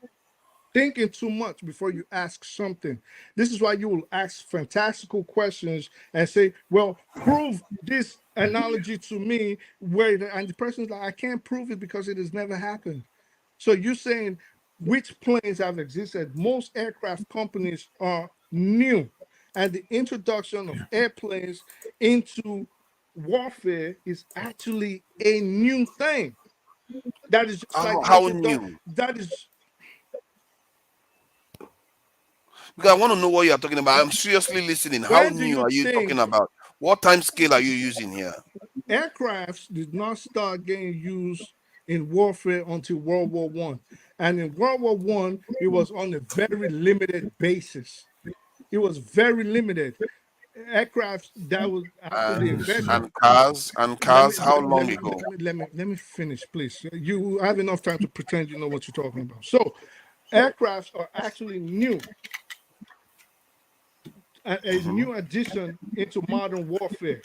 thinking too much before you ask something. This is why you will ask fantastical questions and say, well, prove this analogy to me, and the person's like, I can't prove it because it has never happened. So you're saying which planes have existed? Most aircraft companies are new, and the introduction of airplanes into warfare is actually a new thing. That is just like the How introduction. new? That is Because I want to know what you are talking about. I'm seriously listening. How when do new you are you talking think about? What time scale are you using here? aircrafts did not start getting used in warfare until World War One, and in World War One, it was on a very limited basis. It was very limited. Aircraft that was after the invention. And Let me cars. How long ago? let me finish, please. You have enough time to pretend you know what you're talking about. So, aircrafts are actually new, a Hmm. new addition into modern warfare.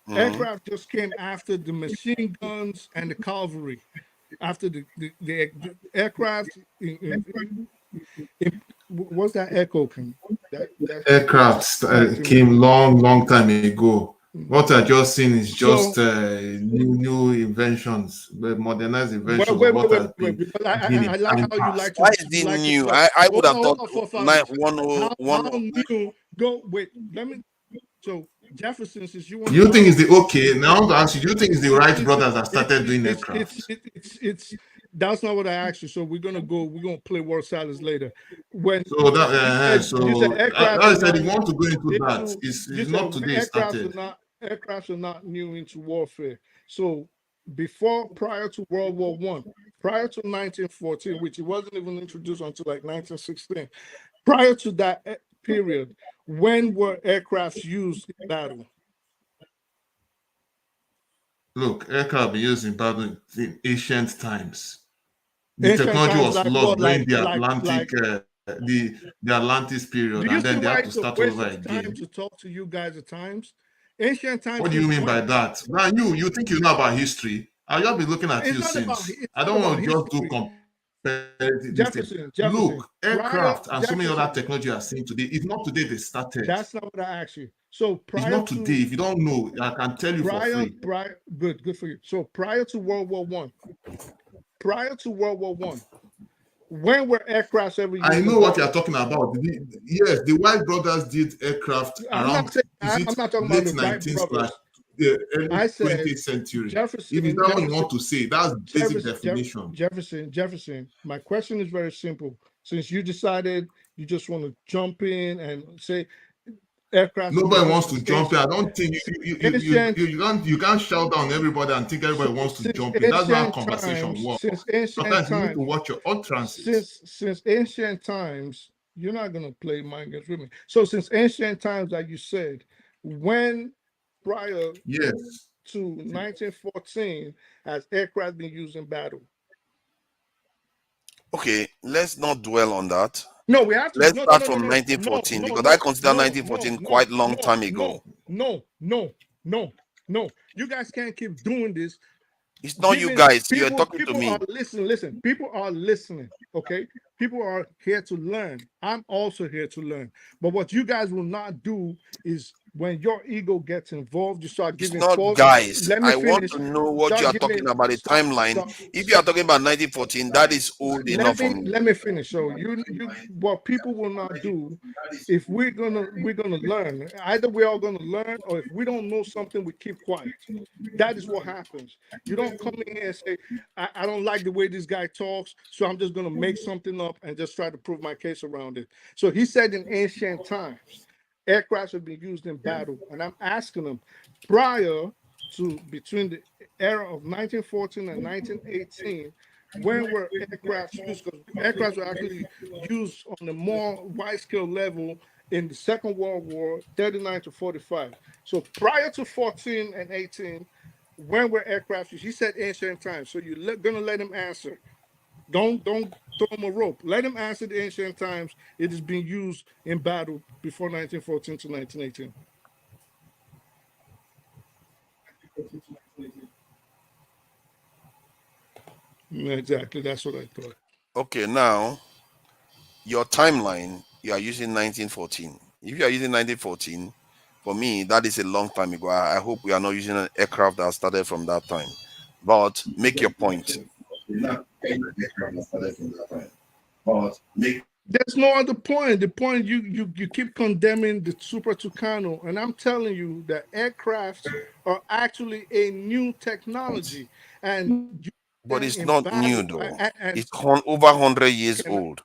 Hmm. Aircraft just came after the machine guns and the cavalry. After the aircraft, what's that echo? That's Aircraft distracting me. came long time ago. What I just seen is just So new inventions, modernized wait, inventions of wait, wait, what wait, has wait, been because been I in like time how past. Why is you it like to new? talk. I would have Hold thought on, forefathers. How 10. new? Go wait. Let me. So Jefferson, since you want Do to you think it's argue, the okay? Now I want to ask you, do you think it's the Wright it's brothers that started doing it's aircraft? it's that's not what I asked you. So we're gonna play word salads later. When So that you said so aircrafts I are said not if you want to go into that, into you it's said not today it aircrafts started. are not new into warfare. So before prior to World War One, prior to 1914, which it wasn't even introduced until like 1916, prior to that period, when were aircrafts used in battle? Look, aircraft been used in battle in ancient times. The Ancient technology times, was like what? lost during the Atlantic, the Atlantis Do period, you and see then they why had to it's a start all waste over of time again. to talk to you guys at times? Ancient times What do you since mean by when? that? Now you think you know about history? I'll just be looking at you since. It's I not don't about want to just do history. competitive this thing. Jefferson, Look, prior aircraft and so many other Jefferson. technology are seen today. It's not today they started. That's not what I asked you. So It's prior not today. to If you don't know, I can tell you for free. good for you. So prior to World War One, when were aircrafts ever I used in know what you're battle? talking about. Yes, the White brothers did aircraft around, is I'm it not talking about late the Wright 19th slash brothers. the early I said 20th century? If it's Jefferson, that one you want to say, that's basic definition. Jefferson. My question is very simple. Since you decided you just want to jump in and say aircraft have been Nobody used wants to jump in. I don't think ancient you can't shout down everybody and think everybody wants to jump in. That's not how conversation since works. ancient Sometimes you need to times, watch your utterances. since ancient times, you're not gonna play mind games with me. So since ancient times, like you said, when prior Yes. to 1914 has aircraft been used in battle? Okay, let's not dwell on that. No, we have to. Let's No, no, start no, no, from no, no, 1914 no, because I no, consider no, no, 1914 no, quite long no, time ago. no, no, no, no, no. You guys can't keep doing this. It's not you Giving guys. You're people, talking to are me. listen. People are listening. Okay, people are here to learn. I'm also here to learn. But what you guys will not do is when your ego gets involved, you start It's giving not false. guys. Let me I want finish. to know what you Start are talking giving. about, the timeline. If you are talking about 1914, that is old enough for me. Let me finish. So what people will not do, if we're gonna learn, either we're all gonna learn, or if we don't know something, we keep quiet. That is what happens. You don't come in here and say, I don't like the way this guy talks, so I'm just gonna make something up and just try to prove my case around it. So he said in ancient times, aircrafts have been used in battle. And I'm asking him, prior to between the era of 1914 and 1918, when were aircrafts used? Because aircrafts were actually used on a more wide scale level in the Second World War, 39 to 45. So prior to 14 and 18, when were aircraft used? He said ancient times. So you're going to let him answer. Don't throw him a rope. Let him answer the ancient times. It is being used in battle before 1914 to 1918. Exactly. That's what I thought. Okay, now your timeline, you are using 1914. If you are using 1914, for me, that is a long time ago. I hope we are not using an aircraft that started from that time. But make your point. There's no other point. The point you keep condemning the Super Tucano, and I'm telling you that aircrafts are actually a new technology, and you But them it's in not new battle. though. And It's over 100 years can old.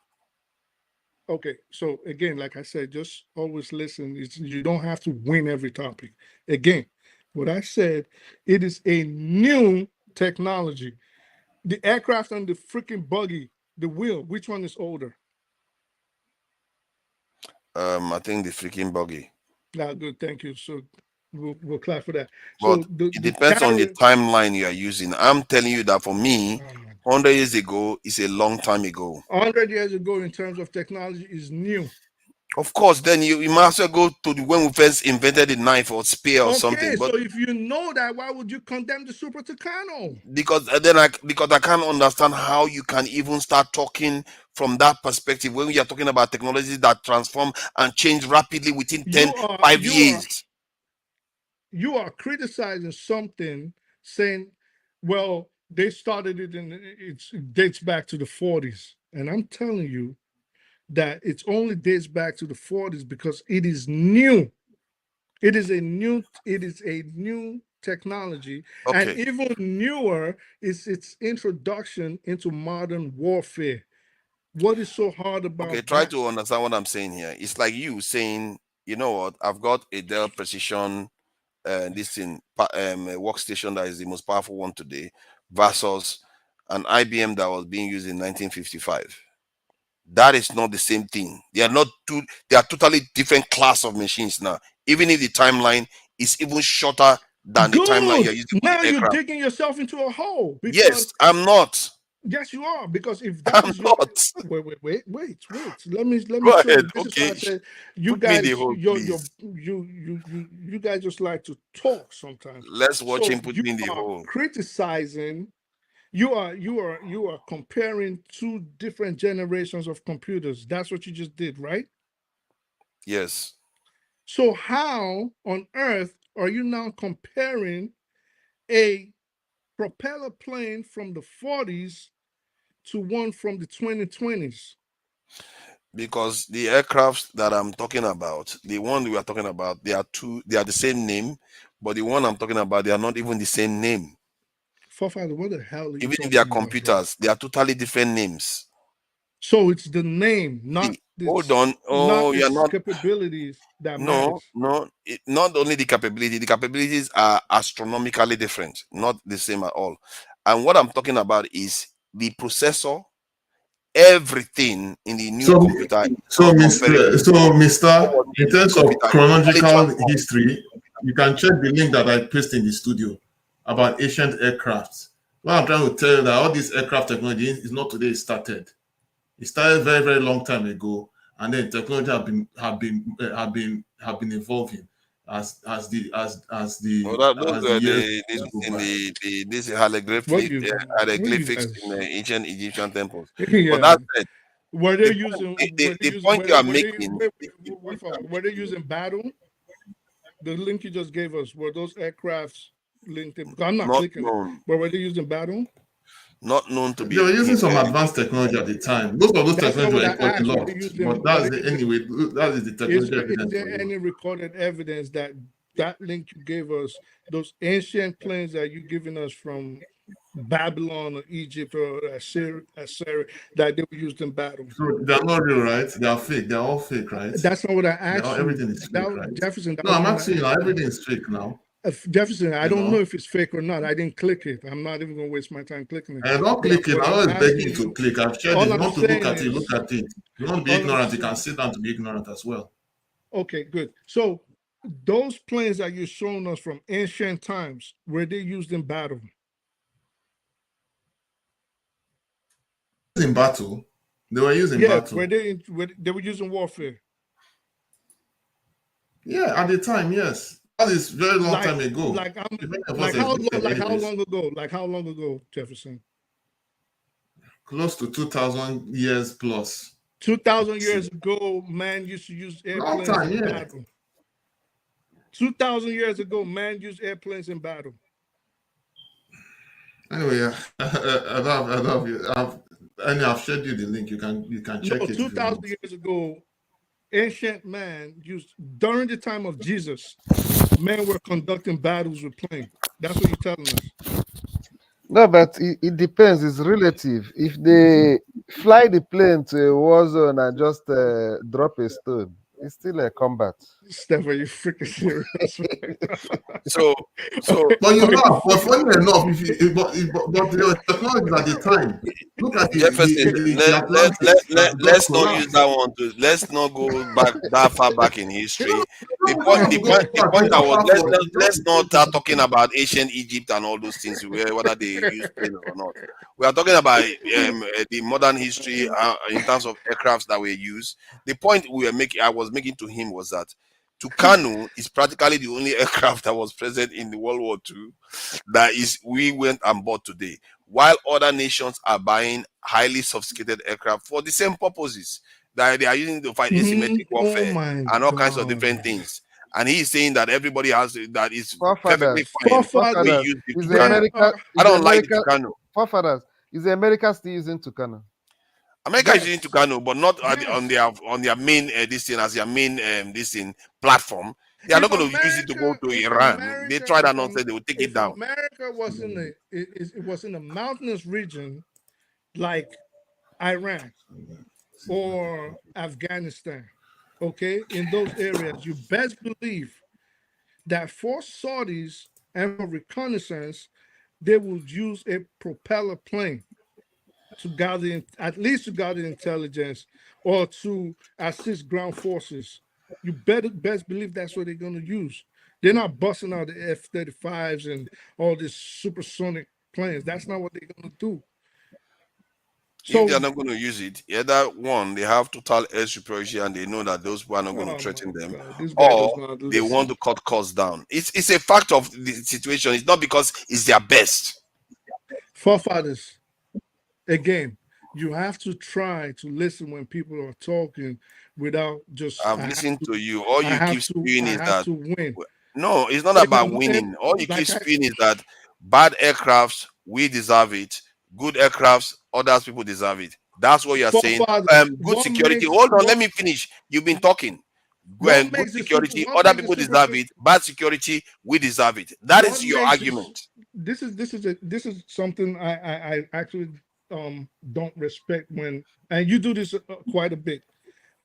okay, so again, like I said, just always listen. You don't have to win every topic. Again, what I said, it is a new technology. The aircraft and the freaking buggy, the wheel, which one is older? I think the freaking buggy. Now, good, thank you. So we'll clap for that. But So the it the depends on the chariot, timeline you are using. I'm telling you that for me, oh my, 100 years ago is a long time ago. 100 years ago in terms of technology is new. Of course, then you might as well go to when we first invented the knife or spear or Okay, something. so But if you know that, why would you condemn the Super Tucano? because I can't understand how you can even start talking from that perspective when we are talking about technologies that transform and change rapidly within You are 5 you are years. you are criticizing something, saying, well, they started it in it dates back to the 40s. And I'm telling you that it's only dates back to the 40s because it is new. It is a new technology, and Okay. even newer is its introduction into modern warfare. What is so hard Okay, about try that? to understand what I'm saying here. It's like you saying, you know what, I've got a Dell Precision this thing a workstation that is the most powerful one today versus an IBM that was being used in 1955. That is not the same thing. They are totally different class of machines now. Even if the timeline is even shorter than the timeline you're Good. using for the Now you're aircraft. digging yourself into a hole Yes, because I'm not. yes, you are. Because if that I'm is your not. wait. Let me Go show ahead. you. This is why I Okay. said you Put me in the guys, hole, please. you guys just like to talk sometimes. Let's watch So him put you me in the are hole. criticizing. You are comparing two different generations of computers. That's what you just did, right? Yes. So how on earth are you now comparing a propeller plane from the 40s to one from the 2020s? Because the aircrafts that I'm talking about, the one we are talking about, they are the same name, but the one I'm talking about, they are not even the same name. Forefather, what the hell are you Even if they are talking about, bro? computers, they are totally different names. So it's the name, not See, hold on. not Oh, you're its not. capabilities that No, matters. no. Not only the capabilities are astronomically different, not the same at all. And what I'm talking about is the processor. Everything in the new So, computer is so, not comparable. Mister, What was in in the old terms of computer is totally chronological transformed. history, you can check the link that I pasted in the studio about ancient aircrafts. What I'm trying to tell you that all this aircraft technology is not today it started. It started very, very long time ago, and then technology have been evolving Oh, that those as the were years go in by. this What you what you hieroglyphics in guys the ancient Egyptian temples. But yeah. that said, Were they using the point you are making, wait for were they using battle? The link you just gave us, were those aircrafts linked in? I'm not not clicking it, known, but were they using battle? not known to They be were using some advanced technology at the time. Most of those That's not technologies what were I equally asked. Were they lost, using but were that's they the using anyway. That is the technology is evidence there for you. any recorded evidence that that link you gave us, those ancient planes that you giving us from Babylon or Egypt or Assyria, that they were used in battle? So they're not real, right? They are fake. They're all fake, right? That's not what I asked you. Everything is fake, That right? Jefferson, that No, I'm wasn't what I asking you now. asked you. Everything is fake now. Jefferson, I You don't know know, if it's fake or not. I didn't click it. I'm not even gonna waste my time clicking it. and not But clicking. what I'm I'm always begging asking you to you, click. I've shared it. all If you I'm want to look saying at it, look is, at it. If you want to be all I'm ignorant, you saying, can sit down to be ignorant as well. okay, good. So those planes that you're showing us from ancient times, were they used in battle? in battle. They were used in Yeah, battle. they were using warfare. Yeah, at the time, yes. That is very long time ago. Like how long ago, Jefferson? Close to 2,000 years plus. 2,000 years ago, man used to use airplanes in battle. 2,000 years ago, man used airplanes in battle. Anyway, I've shared you the link. You can check it. 2,000 years ago, ancient man used, during the time of Jesus, men were conducting battles with planes. That's what you're telling us. No, but it depends. It's relative. If they fly the plane to a war zone and just drop a stone, it's still a combat. Steph, are you freaking serious? So, but you know, but funny enough, but there was technology at the time. Look at Jefferson, let's not use that one to. Let's not go back that far back in history. The point I was let's not start talking about ancient Egypt and all those things whether they use planes or not. We are talking about the modern history in terms of aircrafts that were used. The point I was making to him was that Tucano is practically the only aircraft that was present in the World War II that we went on board today, while other nations are buying highly sophisticated aircraft for the same purposes that they are using to fight asymmetric warfare and all kinds of different things. And he is saying that everybody has that is perfectly fine. We use the Tucano. I don't like the Tucano. Forefathers, is America still using Tucano? America is using Tucano, but not on their main this thing as their main this thing platform. They are not going to use it to go to Iran. They try that nonsense, they will take it down. America was in a mountainous region like Iran or Afghanistan. Okay, in those areas, you best believe that for Saudis and for reconnaissance, they would use a propeller plane to gather, at least to gather intelligence or to assist ground forces. You best believe that's what they're going to use. They're not busting out the F-35s and all these supersonic planes. That's not what they're going to do. So, if they're not going to use it, either one, they have total air superiority and they know that those people are not going to threaten them, or they want to cut costs down. It's a fact of the situation. It's not because it's their best. Forefathers, again, you have to try to listen when people are talking without just. I've listened to you. All you keep spewing is that. Win. No, it's not about winning. All you keep spewing is that bad aircrafts, we deserve it. Good aircrafts, other people deserve it. That's what you're saying. Good security. Hold on, let me finish. You've been talking. Good security, other people deserve it. Bad security, we deserve it. That is your argument. This is something I actually don't respect when, and you do this quite a bit.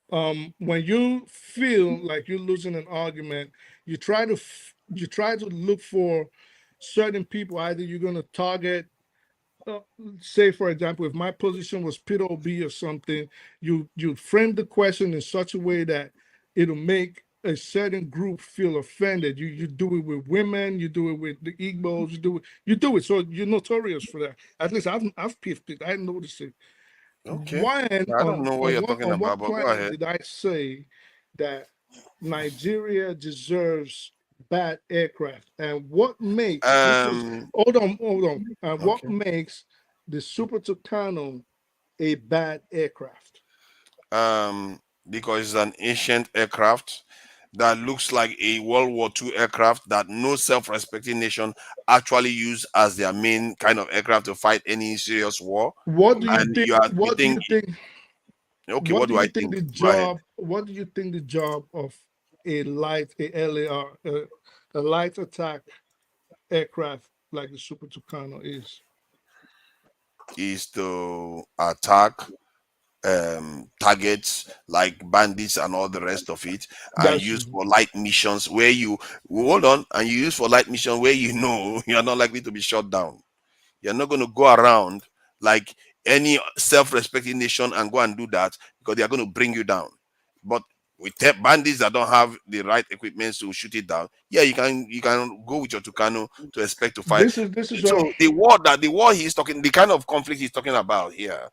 When you feel like you're losing an argument, you try to look for certain people. Either you're going to target, say for example, if my position was Peter Obi or something, you frame the question in such a way that it'll make a certain group feel offended. You do it with women, you do it with the Igbos, you do it. So you're notorious for that. At least I've picked it. I noticed it. Okay. I don't know what you're talking about, but go ahead. Did I say that Nigeria deserves bad aircraft? And what makes hold on. And what makes the Super Tucano a bad aircraft? Because it's an ancient aircraft that looks like a World War II aircraft that no self-respecting nation actually use as their main kind of aircraft to fight any serious war. What do you think? What do you think? Okay, what do I think? What do you think the job of a light attack aircraft like the Super Tucano is? Is to attack targets like bandits and all the rest of it, and use for light missions where you use for light mission where you know you're not likely to be shot down. You're not going to go around like any self-respecting nation and go and do that because they are going to bring you down. But with bandits that don't have the right equipment to shoot it down, yeah, you can go with your Tucano to expect to fight. This is so the war he's talking, the kind of conflict he's talking about here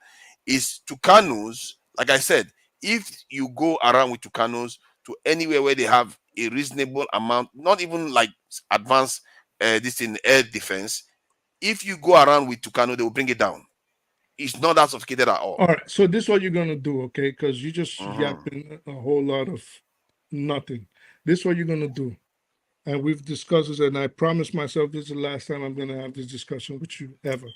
is Tucanos. Like I said, if you go around with Tucanos to anywhere where they have a reasonable amount, not even like advanced this in air defense, if you go around with Tucano, they will bring it down. It's not that sophisticated at all. All right. So this is what you're gonna do, okay? Because you just Mhm. yapping a whole lot of nothing. This is what you're gonna do. And we've discussed this, and I promised myself this is the last time I'm gonna have this discussion with you ever.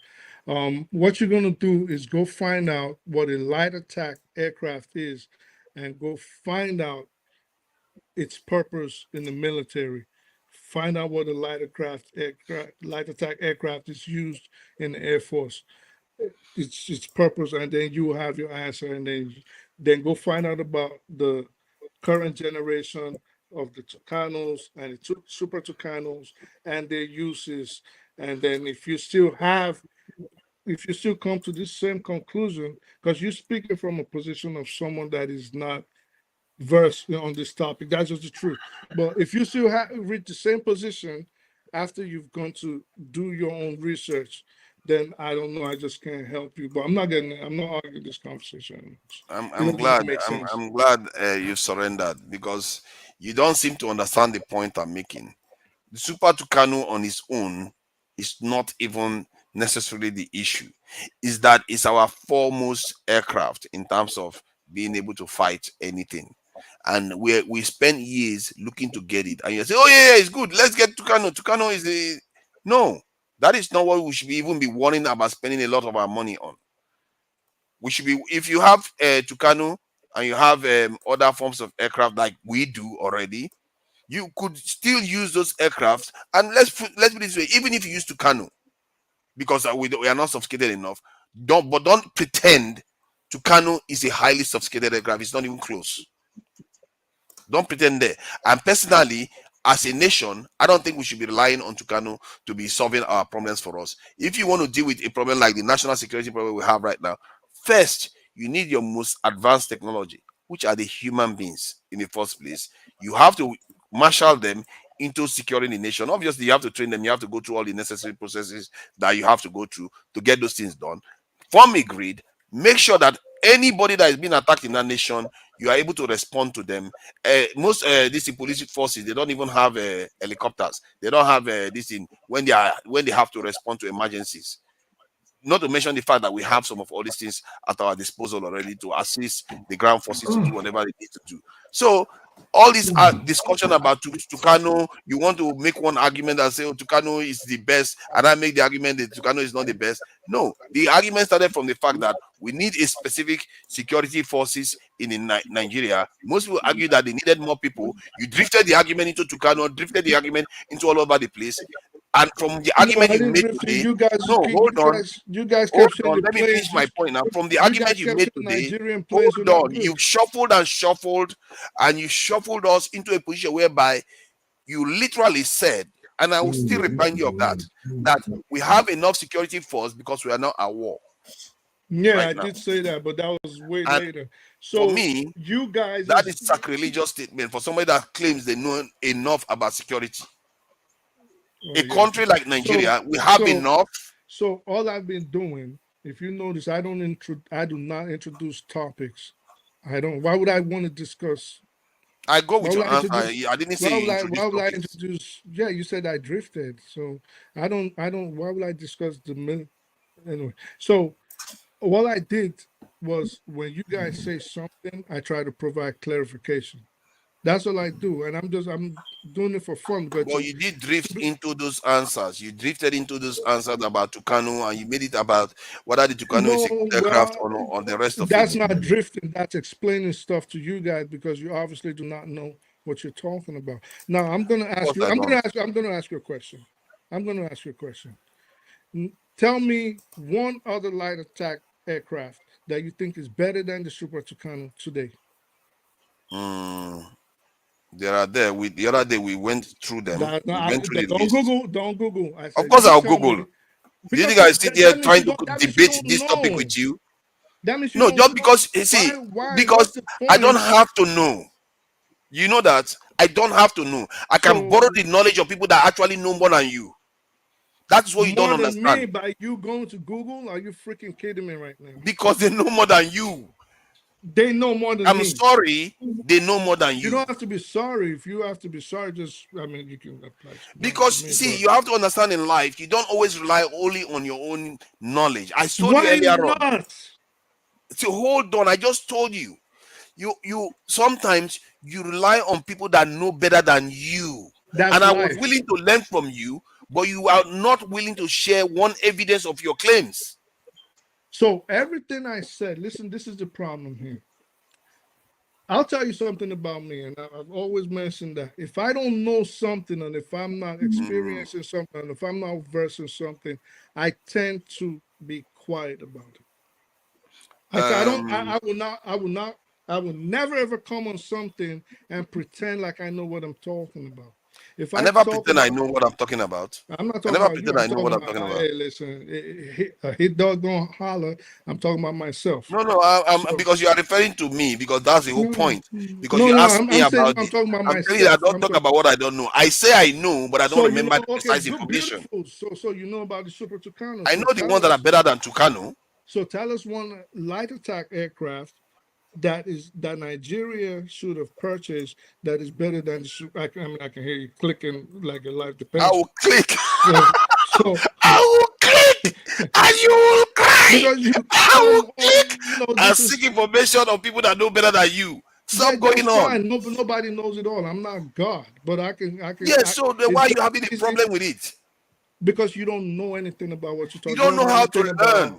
What you're gonna do is go find out what a light attack aircraft is, and go find out its purpose in the military. Find out what a light attack aircraft is used in the Air Force. Its purpose, and then you will have your answer, and then go find out about the current generation of the Tucanos and the Super Tucanos and their uses. And then if you still come to this same conclusion, because you're speaking from a position of someone that is not versed on this topic, that's just the truth. But if you still reach the same position after you've gone to do your own research, then I don't know. I just can't help you. But I'm not arguing this conversation. I'm It I'm doesn't even glad make I'm sense. I'm glad you surrendered, because you don't seem to understand the point I'm making. The Super Tucano on its own is not even necessarily the issue. Is that it's our foremost aircraft in terms of being able to fight anything. And we spend years looking to get it. And you say, oh yeah, yeah, it's good. Let's get Tucano. Tucano is the no. That is not what we should even be worrying about spending a lot of our money on. We should be, if you have Tucano and you have other forms of aircraft like we do already, you could still use those aircraft. And let's put it this way: even if you use Tucano, because we are not sophisticated enough, don't pretend Tucano is a highly sophisticated aircraft. It's not even close. Don't pretend there. And personally, as a nation, I don't think we should be relying on Tucano to be solving our problems for us. If you want to deal with a problem like the national security problem we have right now, first you need your most advanced technology, which are the human beings in the first place. You have to marshal them into securing the nation. Obviously, you have to train them, you have to go through all the necessary processes that you have to go through to get those things done. Form a grid, make sure that anybody that is being attacked in that nation, you are able to respond to them. Most these police forces, they don't even have helicopters. They don't have this in when they have to respond to emergencies. Not to mention the fact that we have some of all these things at our disposal already to assist the ground forces to do whatever they need to do. So all this discussion about Tucano, you want to make one argument and say, oh, Tucano is the best, and I make the argument that Tucano is not the best. No, the argument started from the fact that we need a specific security forces in Nigeria. Most people argue that they needed more people. You drifted the argument into Tucano, drifted the argument into all over the place. And from the No, argument I you didn't made drift it. today, You guys, no, hold on, you guys hold kept saying on, the let me finish planes. my point now. From the You argument guys you kept made saying today, Nigerian planes were hold not on, you good. shuffled and shuffled, and you shuffled us into a position whereby you literally said, and I will still remind you of that, that we have enough security force because we are not at war Yeah, right I now. did say that, but that was way And later. for So me, you guys that is is sacrilegious statement for somebody that claims they know enough about security. A yeah. country like So Nigeria, we have so enough. so all I've been doing, if you notice, I do not introduce topics. I don't. Why would I want to discuss? I go Why with would your I answer. introduce? I didn't say you Why introduce would I topics. introduce? Yeah, you said I drifted. So I don't. Why would I discuss the anyway? So all I did was when you guys say something, I try to provide clarification. That's all I do, and I'm doing it for fun. But Well, you did drift into those answers. You drifted into those answers about Tucano, and you made it about whether the Tucano is no, a good aircraft well, or the rest of it. that's not drifting. That's explaining stuff to you guys because you obviously do not know what you're talking about. Now, I'm going to Of ask course, you. I don't. I'm going to ask you a question. I'm going to ask you a question. Tell me one other light attack aircraft that you think is better than the Super Tucano today. Hmm. There are there. The other day we went through them. We went through the Don't list. Google. Don't Google. I Of said course, you I'll tell Google. me Do you because think I sit here that means you trying to don't. That means you debate don't this topic know. with you? That means you No, don't just know. because you see, Why? because What's the I don't point? have to know. You know that I don't have to know. I can So borrow the knowledge of people that actually know more than you. That's what you don't More than me understand. by you going to Google? Are you freaking kidding me right now? Because they know more than you. They know more than I'm me. sorry, they know more than You you. don't have to be sorry. If you have to be sorry, just I mean you can apply to Because me. see, But you have to understand in life, you don't always rely only on your own knowledge. I told you why earlier on. not? So hold on, I just told you. You sometimes you rely on people that know better than you. That's And I was life. willing to learn from you, but you are not willing to share one evidence of your claims. So everything I said, listen, this is the problem here. I'll tell you something about me, and I've always mentioned that if I don't know something, and if I'm not experiencing something, and if I'm not versed in something, I tend to be quiet about it. I don't. I will not. I will not. I will never ever come on something and pretend like I know what I'm talking about. If I I never talk pretend I about, know what I'm talking about. I'm not I talking never about you. pretend I'm I know what talking I'm about. talking about. Hey, listen, a hit dog gonna holler. I'm talking about myself. No, I'm So because you are referring to me because that's the whole no, point. Because no, you no. asked me I'm saying about I'm it. talking about I'm telling you, I myself. don't I'm talk talking. about what I don't know. I say I know, but I don't So you remember know, the okay, precise good, information. beautiful. So you know about the Super Tucano. I So know the tell ones that are us. better than Tucano. So tell us one light attack aircraft that Nigeria should have purchased that is better than the. I mean, I can hear you clicking like your life I depends on. will click. So I will click, and you will cry. because you I will come on, click and this seek is information of people that know better than you. yeah, Stop that's going on. fine. No, nobody knows it all. I'm not God, but Yes, so then it's why are very you having a easy problem with it? because you don't know anything about what you're You talking. You don't don't know know how to anything about learn.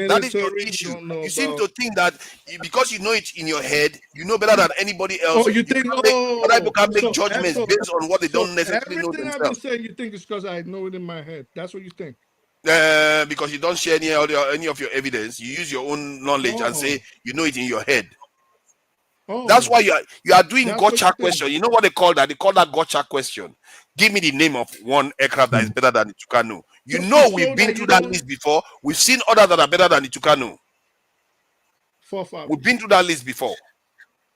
That is your military. You issue. don't know You seem about. to think that because you know it in your head, you know better than anybody else. Oh, you You think? can't make other people Oh, can't make judgments so based on what they so don't necessarily know everything I've been themselves. saying, you think it's because I know it in my head. That's what you think. Because you don't share any of your evidence, you use your own knowledge and say Oh, you know it in your head. That's oh, why you are doing that's what you gotcha think. question. You know what they call that? They call that gotcha question. Give me the name of one aircraft that is better than the Tucano. You Just to know we've show been that through you that don't. list before. We've seen others that are better than the Tucano. We've been Forefathers. through that list before.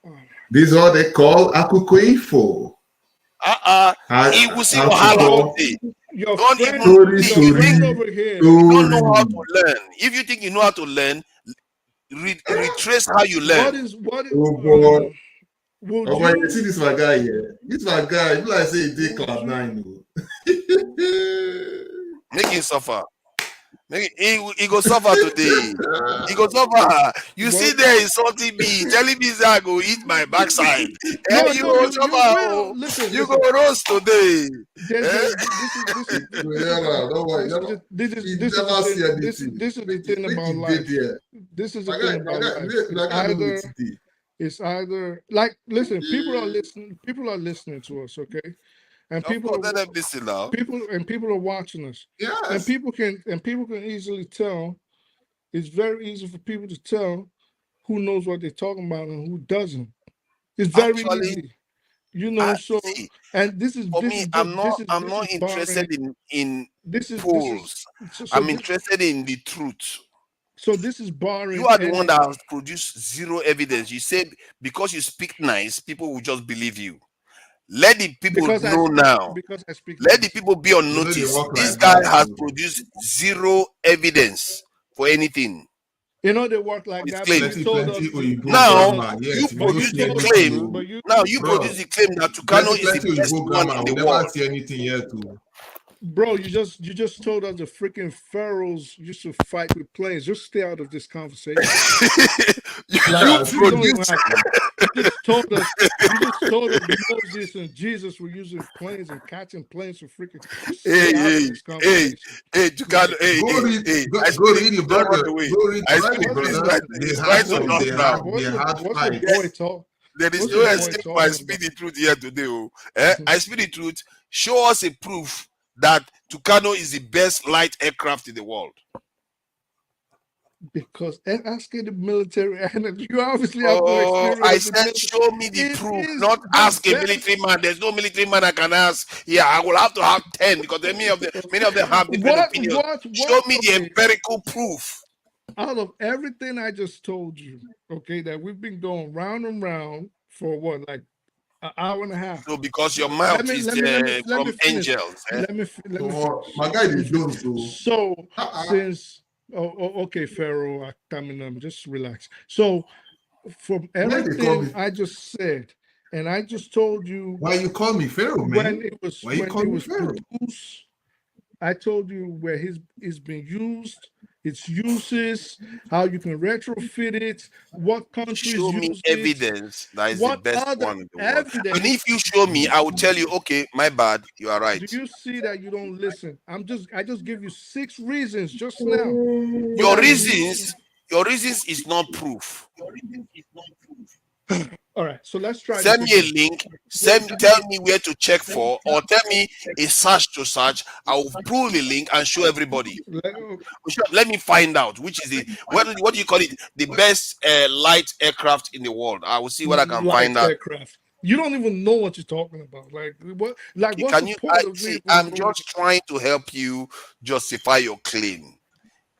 Oh, This is what they call Akukuifo. He will see Wahala your Akuko today. your Don't friend, even story, see. your You friend think story, over here. you don't know how to story. learn. If you think you know how to learn, retrace how you What learn. is what? Oh boy. Would Oh boy, you see you? this my guy here. This my guy. You like say he did Would cloud you? nine. Oh. Make him suffer. He go suffer today. He go suffer. You see What? there insulting me, telling me that I go eat my backside. No, You no. go You suffer. will Oh. listen. You go Listen. roast today. Eh? Yeah, man, don't worry. He This is the never thing. see anything. This is the thing Make about it did life. there. This is the My thing guy, about life. my guy know it today. It's either like listen. People are listening. People are listening to us. Okay, and Of course, let them listen now. people are watching us, and Yes. people can easily tell. It's very easy for people to tell who knows what they're talking about and who doesn't. It's very Actually, easy, so see, and this is for me, I'm this is not barring interested in this is polls. I'm interested in the truth. this is You barring are the one any that has produced zero evidence. You said because you speak nice, people will just believe you. Let the people know now. because I speak Let the nice. people be on You know they notice. work This like guy that has too. produced zero evidence for anything. You know they work like His that, but you claims. told us Oyibo Now grammar. you Yes, we but don't you produce see the told us anything. claim. Oh. but you Now you produce Bro, the claim that Tucano is the best Oyibo one grammar. in We the never world. see anything yet too. bro, you just told us the freaking pharaohs used to fight with planes. Just stay out of this conversation. You Class. You don't even produce. have to. You just told us Moses and Jesus were using planes and catching planes for freaking. Just Hey, stay out of hey, this hey, conversation. hey, Tucano, hey, Go hey, read, hey. I go spirit read the don't run brother. away. Go read, I write the spirit is brother. right, They is had right on some. us now. They had What's the fight. boy talk? There is What's no the boy escape my talking about? spirit truth here today. Oh. I speak the truth. Show us a proof that Tucano is the best light aircraft in the world. Because asking the military, and you obviously have no Oh, I experience in said, military. show me the It proof, is not the ask a military best. man. There's no military man I can ask. Yeah, I will have to have 10 because many of them have different opinions. Show me the Okay. empirical proof. Out of everything I just told you, okay, that we've been going round and round for what, like An hour and a half. So because your mouth is from angels. Let me finish. My guy is done. So since okay, Pharaoh, I mean, just relax. So from everything I just said, and I just told you why you call me Pharaoh, man? When it was produced, I told you where it's been used, its uses, how you can retrofit it, what countries show me use evidence that is the best one in the world. evidence? And if you show me, I will tell you, okay, my bad, you are right. Do you see that you don't listen? I just give you 6 reasons just now. Your reasons is not proof. All right, so let's try. Send me a link. Tell me where to check for, or tell me a search to search. I will pull the link and show everybody. Let me find out which is the what do you call it? The best light aircraft in the world. I will see what I can find out. Aircraft. You don't even know what you're talking about. Like what? Like what's Can the you? point of me? I'm just trying to help you justify your claim.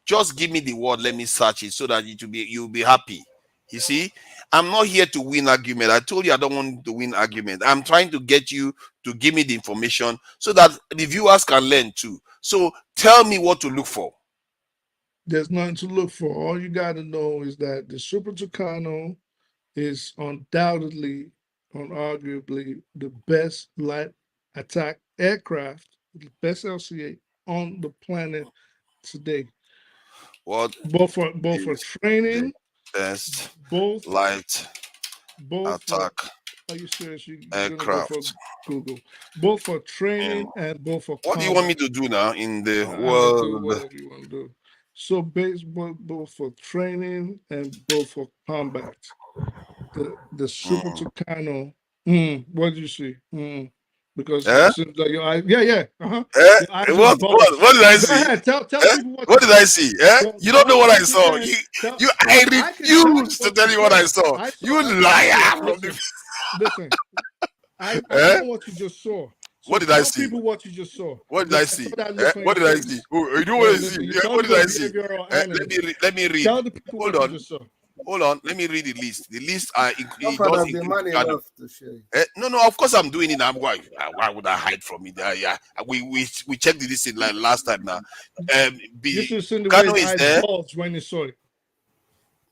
Just give me the word. Let me search it so that you'll be happy. You see, I'm not here to win argument. I told you I don't want to win argument. I'm trying to get you to give me the information so that the viewers can learn too. So tell me what to look for. There's nothing to look for. All you got to know is that the Super Tucano is undoubtedly, unarguably, the best light attack aircraft, the best LCA on the planet today. What? Both for training. Best both light attack are you serious? You're aircraft. go for Google. Both for training and both for what combat. do you want me to do now in the world? Do whatever you want to do. So both for training and both for combat. The Super Tucano. What did you see? Because it seems like your eyes. Yeah. What did I see? Ahead, tell people what did I see? You don't know what I saw. I refuse to tell you what I saw. You liar! Listen, I know what you just saw. So what did I see? People, what you just saw. What did I see? What did I see? You know what I see? What did I see? Let me read. Tell the people Hold what on. you just saw. Hold on, let me read the list. The list does include no, of course I'm doing it. Why would I hide from it? Yeah, we checked the list like last time now. You should have seen the way I bulged when you saw it.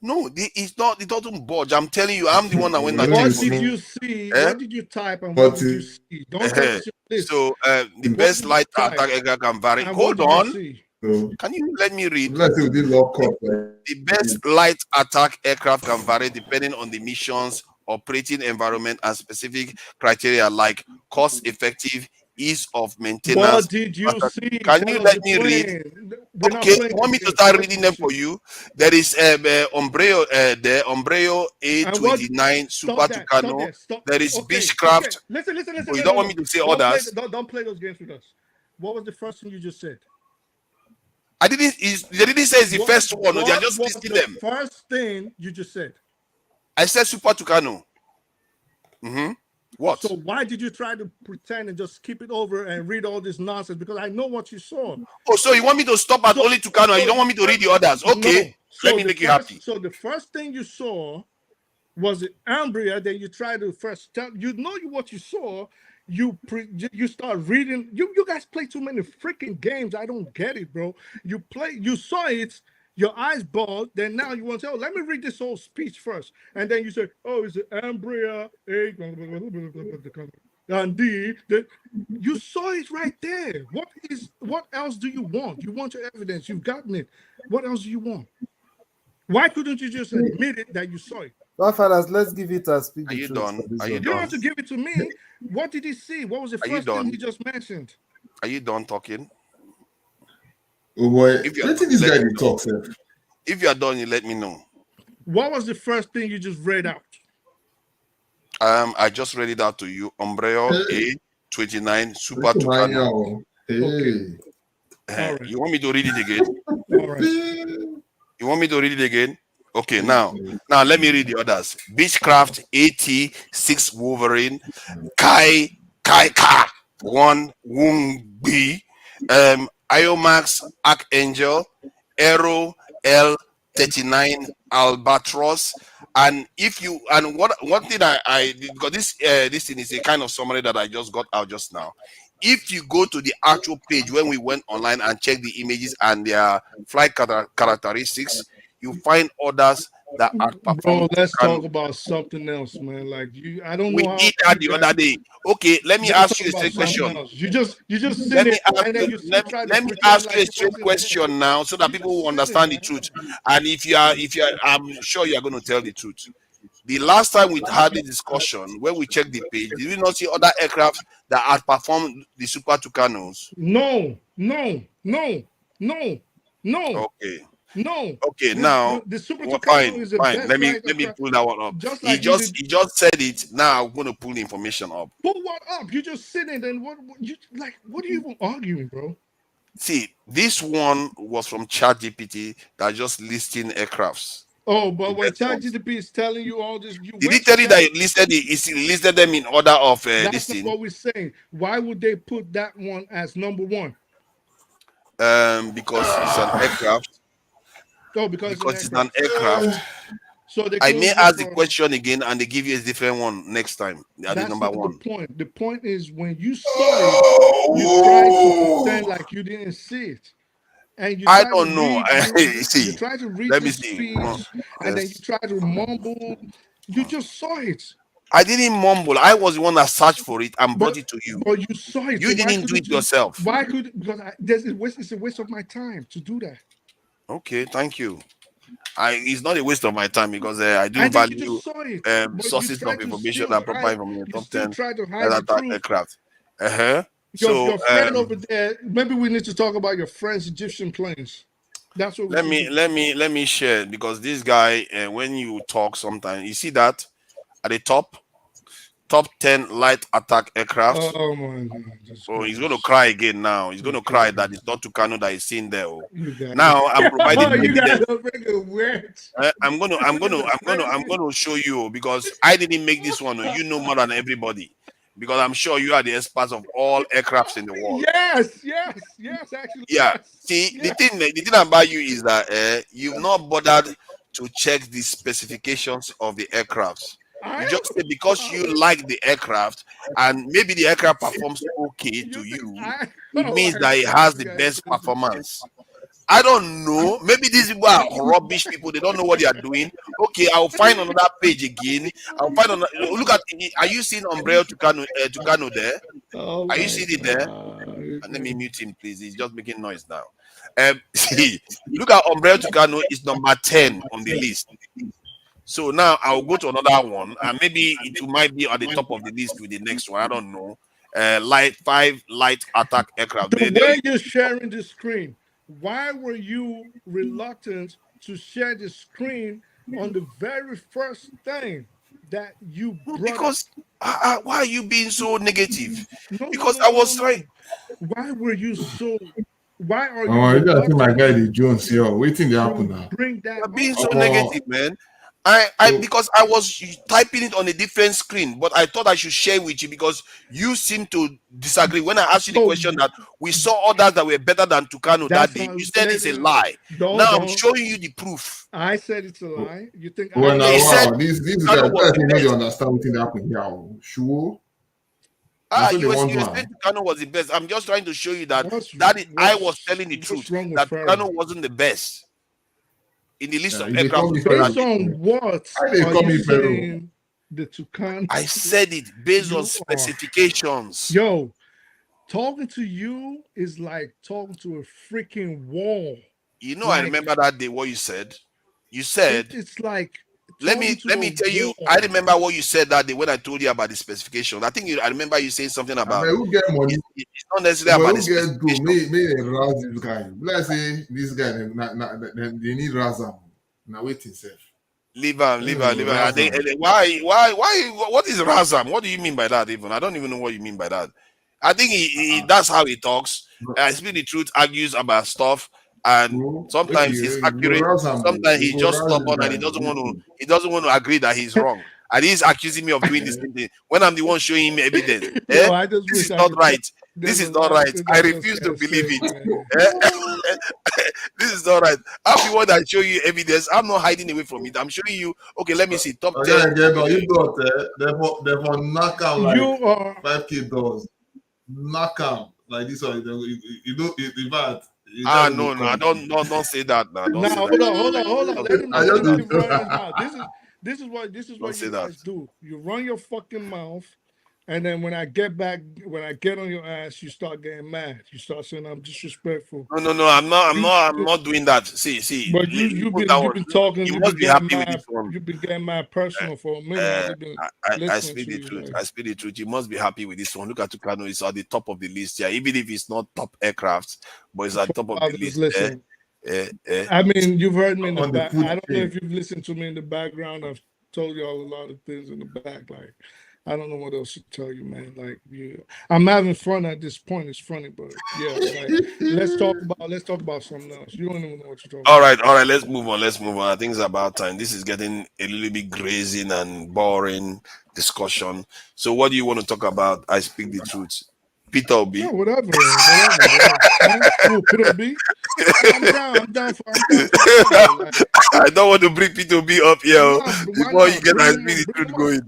No, it's not. It doesn't budge. I'm telling you, I'm the one that went. What did you see? What did you type and what did you see? Don't tell us your list. So the best light attack aircraft can vary. Hold on. Can you let me read? The best light attack aircraft can vary depending on the mission's operating environment and specific criteria like cost effective, ease of maintenance. What did you see? Can you let me read? Okay, you want me to start reading them for you? There is Ombreo, the Ombreo A29 Super Tucano. There is Beechcraft. Listen. You don't want me to say others? Don't play those games with us. What was the first thing you just said? They didn't say it's the first one. They are just listing them. First thing you just said. I said Super Tucano. What? So why did you try to pretend and just keep it over and read all this nonsense? Because I know what you saw. Oh, so you want me to stop at only Tucano and you don't want me to read the others? Okay, let me make you happy. So the first thing you saw was the Ambria. Then you try to first tell what you saw. You start reading. You guys play too many freaking games. I don't get it, bro. You saw it. Your eyes bulged. Then now you want to say, let me read this whole speech first. And then you say, it's the Ambria A and D. You saw it right there. What else do you want? You want your evidence. You've gotten it. What else do you want? Why couldn't you just admit it that you saw it? Well, fellas, let's give it a speed. Are you done? You don't have to give it to me. What did he see? What was the first thing he just mentioned? Are you done talking? Oh boy, let this guy talk, sir. If you are done, you let me know. What was the first thing you just read out? I just read it out to you. Ombreo A29 Super Tucano. Okay. Right. You want me to read it again? All right. You want me to read it again? Okay, now let me read the others. Beechcraft AT6 Wolverine, Kai Ka 1 Wung B, Iomax Archangel, Aero L39 Albatross, And if you and what one thing I because this thing is a kind of summary that I just got out just now. If you go to the actual page when we went online and check the images and their flight characteristics, you find others that outperform Bro, let's Tucano. talk about something else, man. Like I don't We know how did that you the guys. other day. Okay, let me Let's ask talk you a about straight something question. else. You just sit Let there me ask and then you, you still try to let me pretend ask like you a you straight wasn't there. question now so that You people just will sitting, understand the man. truth. And if you are, I'm sure you are going to tell the truth. The last time we had the discussion, when we checked the page, did we not see other aircraft that outperformed the Super Tucanos? No, no, no, no, no, Okay. no. Okay, now The Super well, Tucano fine, is the fine. best flight Let me aircraft. pull that one up. Just like you did. He just said it. Now I'm gonna pull the information up. Pull what up? You just sitting. Then what you like? What are you even arguing, bro? See, this one was from ChatGPT that just listing aircrafts, Oh, the but when best ones. ChatGPT is telling you all this, you Did he went to tell you that Chat. it listed it listed them in order of this That's not thing? what we're saying. Why would they put that one as number one? Because it's an aircraft. Oh, because it's an Because it's an aircraft. aircraft. So they I couldn't may go ask the from. question again and they give you a different one next time. At the That's number not the one. point. The point is when you saw it, you tried to pretend like you didn't see it, and I don't know. you See, try to read let me this see. Well, speech, and then you yes. try to mumble. You just saw it, I didn't mumble. I was the one that searched for it and but brought it to you. you saw it. You So why didn't do couldn't it you? yourself. Why could because there's a waste? It's a waste of my time to do that. Okay, thank you. It's not a waste of my time because I do And then you value just saw it, but you sources try of to information still and proper hide. information. You Top still 10 try to hide air the attack truth. aircraft. Uh-huh. So Your friend over there. Maybe we need to talk about your friend's Egyptian planes. That's what we should do. let me share because this guy when you talk sometimes you see that at the top 10 light attack aircraft. Oh my God, this Oh, he's going to guy's cry again now. He's going to cry okay. that it's not Tucano that is seen there. Oh. You got Now I'm providing oh, you got evidence. to bring it wet. I'm gonna show you because I didn't make this one. Oh. You know more than everybody because I'm sure you are the experts of all aircrafts in the world. Yes, yes, yes. Actually, Yeah. yes, See, yes. the thing about you is that you've not bothered to check the specifications of the aircrafts. I You just am. say because you like the aircraft and maybe the aircraft performs okay to You think you, I? it Oh means my that it God, has this the guy is best stupid. performance. I don't know. Maybe these people are rubbish people. They don't know what they are doing. Okay, I'll find another page again. I'll find another. Look at. Are you seeing Umbrella Tucano there? Oh Are you my seeing it there? God. Let me mute him, please. He's just making noise now. See, look at Umbrella Tucano is number 10 on the list. So now I'll go to another one, and maybe it might be at the top of the list with the next one. I don't know. Light attack aircraft. The way you're sharing the screen, why were you reluctant to share the screen on the very first thing that you brought up? Because why are you being so negative? No, no, Because no, I no, no, was trying. no. Why were you so? Why are you Oh, you just see my reluctant guy the Jones here. Waiting to happen to now. bring that You're being up? so Oh, negative, man. so Because I was typing it on a different screen, but I thought I should share with you because you seem to disagree. When I asked you the So question that we saw others that were better than Tucano that that's day, not. you said it's a lie. Now I'm Don't. showing you the proof. I said it's a lie. You think I well Yeah, now he lied? said wow. These guys Tucano was I the think not they best. understand what happen here. Oh. Sure. Now so they want You were saying one. Tucano was the best. I'm just trying to show you that What's I was telling the truth wrong with that Pharaoh? Tucano wasn't the best in the list Yeah, of if they aircraft call we me saw Pharaoh, that Based day. on what why they are call you me Pharaoh? saying the Tucano? I said it based on You are specifications. yo. Talking to you is like talking to a freaking wall. You know, I Like remember that day what you said. You said, it's like talking to let me tell a you, I wall. remember what you said that day when I told you about the specification. I remember you saying something I about mean who get money? it's not necessarily Well, about the who get do specification. me they rouse this guy. Let's say this guy they need Razam. Now wait himself. Leave him. And Razam. Why, what is Razam? What do you mean by that even? I don't even know what you mean by that. I think that's how he talks. I speak the truth, argues about stuff, and Bro, sometimes he's we go accurate. Razam. Sometimes We he's go just rouse this stubborn and guy now. he doesn't want to agree that he's wrong. And he's accusing me of doing the same thing when I'm the one showing him evidence. Yo, I just This wish is I not could. right. There's This a is not lot of right. things I I just refuse to can't believe say, it. man. This is all right. I'm the one that show you evidence. I'm not hiding away from it. I'm showing you. Okay, let me see. Top Okay, 10. again, you got therefore knock out like You are 5K dollars. Knock out like this one. You know, in fact, you Ah, tell me no, to no, come. don't say that now. Don't now. say that. Hold on. Don't say, I Let just him need run his to. mouth. This is don't what say you that. guys do. You run your fucking mouth, and then when I get on your ass, you start getting mad. You start saying I'm disrespectful. No. I'm not. You, I'm not doing that. See. but Leave that you've one. been talking. You You've must been be getting happy with mad. this one. You've been getting mad personal for a minute. I've Uh, been I listening speak to the you. truth. Like, I speak the truth. You must be happy with this one. Look at Tucano. It's at the top of the list. Yeah, even if it's not top aircraft, but it's at the for top of the others, list. listen. Eh. I mean, you've heard me in the On the back. food I don't know chain. if you've listened to me in the background. I've told y'all a lot of things in the back. Like, I don't know what else to tell you, man. Like, I'm having fun at this point. It's funny, but yeah, like, let's talk about something else. You don't even know what you're talking All about. right. Let's move on. I think it's about time. This is getting a little bit grazing and boring discussion. So, what do you want to talk about? I speak the truth. Peter No, Obi. whatever. Huh? Who, Peter B? Yeah, I'm down for whatever. Like, I don't want to bring Peter Obi up here nah, but why before you not? get I speak the Bring truth him up. going.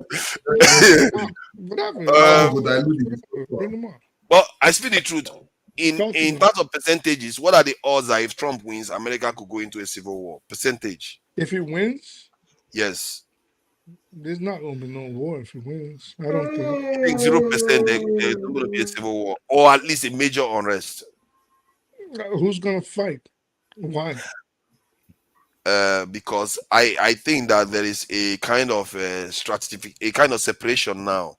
Whatever. That Like, one um, go dilute the bring discussion. him up. well, I speak the truth. Talk to In me. terms of percentages, what are the odds that if Trump wins, America could go into a civil war? Percentage? If he wins, Yes. there's not gonna be no war if he wins. I don't think. I think 0% there's not going to be a civil war, or at least a major unrest. Who's gonna fight? Why? Because I think that there is a kind of a kind of separation now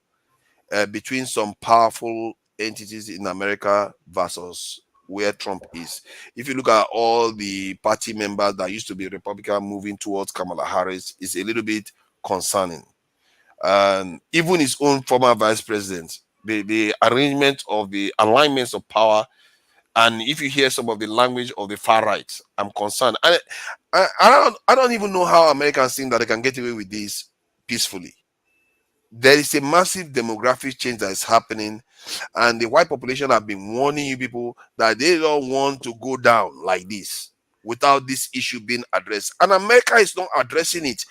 between some powerful entities in America versus where Trump is. If you look at all the party members that used to be Republican moving towards Kamala Harris, it's a little bit concerning. And even his own former vice president, the arrangement of the alignments of power, and if you hear some of the language of the far right, I'm concerned. I don't even know how Americans think that they can get away with this peacefully. There is a massive demographic change that is happening, and the white population have been warning you people that they don't want to go down like this without this issue being addressed. And America is not addressing it.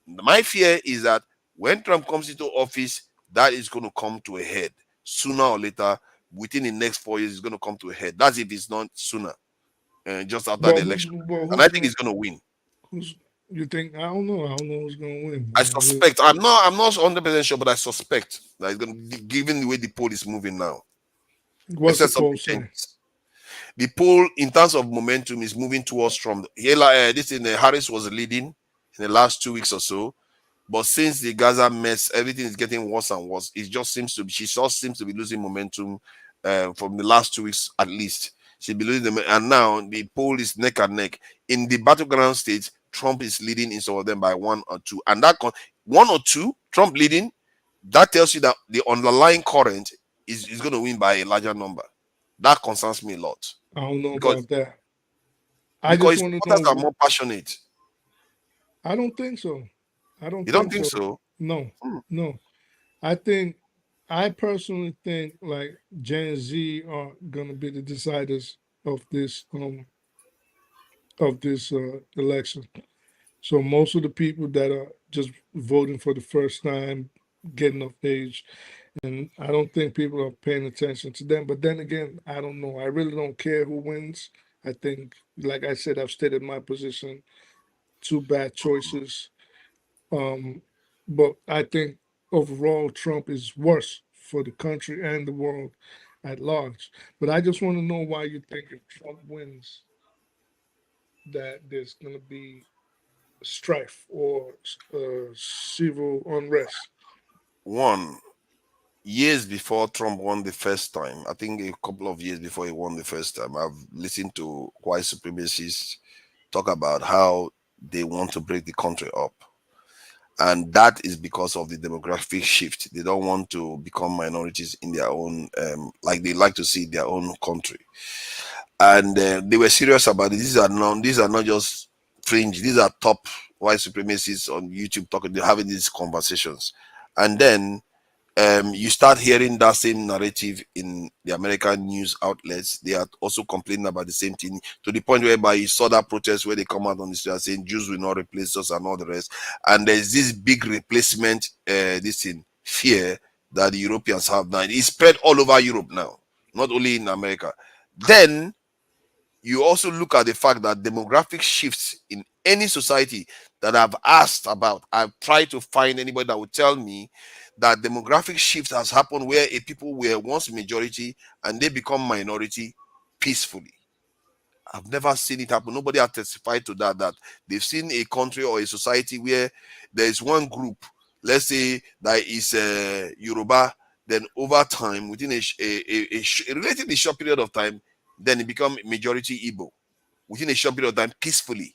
My fear is that when Trump comes into office, that is going to come to a head sooner or later. Within the next 4 years, it's going to come to a head. That's if it's not sooner, just after the election. And I think he's going to win. who's you think? I don't know. I don't know who's gonna win. I suspect. I'm not 100% sure, but I suspect that it's going to, given the way the poll is moving now. What's the Except something poll saying? changes. The poll, in terms of momentum, is moving towards Trump. Harris was leading in the last 2 weeks or so. But since the Gaza mess, everything is getting worse and worse. It just seems to be, she just seems to be losing momentum from the last 2 weeks at least. She'll be losing them, and now the poll is neck and neck. In the battleground states, Trump is leading in some of them by 1 or 2, and that 1 or 2, Trump leading, that tells you that the underlying current is going to win by a larger number. That concerns me a lot I don't know because about that. I just his want to supporters are know. more passionate. I don't think so. I don't You don't think think so. so? No, Hmm. no. I personally think like Gen Z are gonna be the deciders of this election. So most of the people that are just voting for the first time, getting of age, and I don't think people are paying attention to them. But then again, I don't know. I really don't care who wins. I think, like I said, I've stated my position. Two bad choices. Um, but I think overall Trump is worse for the country and the world at large. But I just want to know why you think if Trump wins, that there's going to be strife or civil unrest. One, years before Trump won the first time, I think a couple of years before he won the first time, I've listened to white supremacists talk about how they want to break the country up. And that is because of the demographic shift. They don't want to become minorities in their own, like they like to see their own country. And they were serious about it. These are not just fringe. These are top white supremacists on YouTube talking. They're having these conversations, and then you start hearing that same narrative in the American news outlets. They are also complaining about the same thing, to the point whereby you saw that protest where they come out on the street saying Jews will not replace us and all the rest. And there's this big replacement, this in fear that the Europeans have now. It's spread all over Europe now, not only in America. Then you also look at the fact that demographic shifts in any society that I've asked about, I've tried to find anybody that would tell me that demographic shift has happened where a people were once majority and they become minority peacefully. I've never seen it happen. Nobody has testified to that, that they've seen a country or a society where there is one group, let's say that is Yoruba, then over time, within a relatively short period of time, then it become majority Igbo within a short period of time peacefully.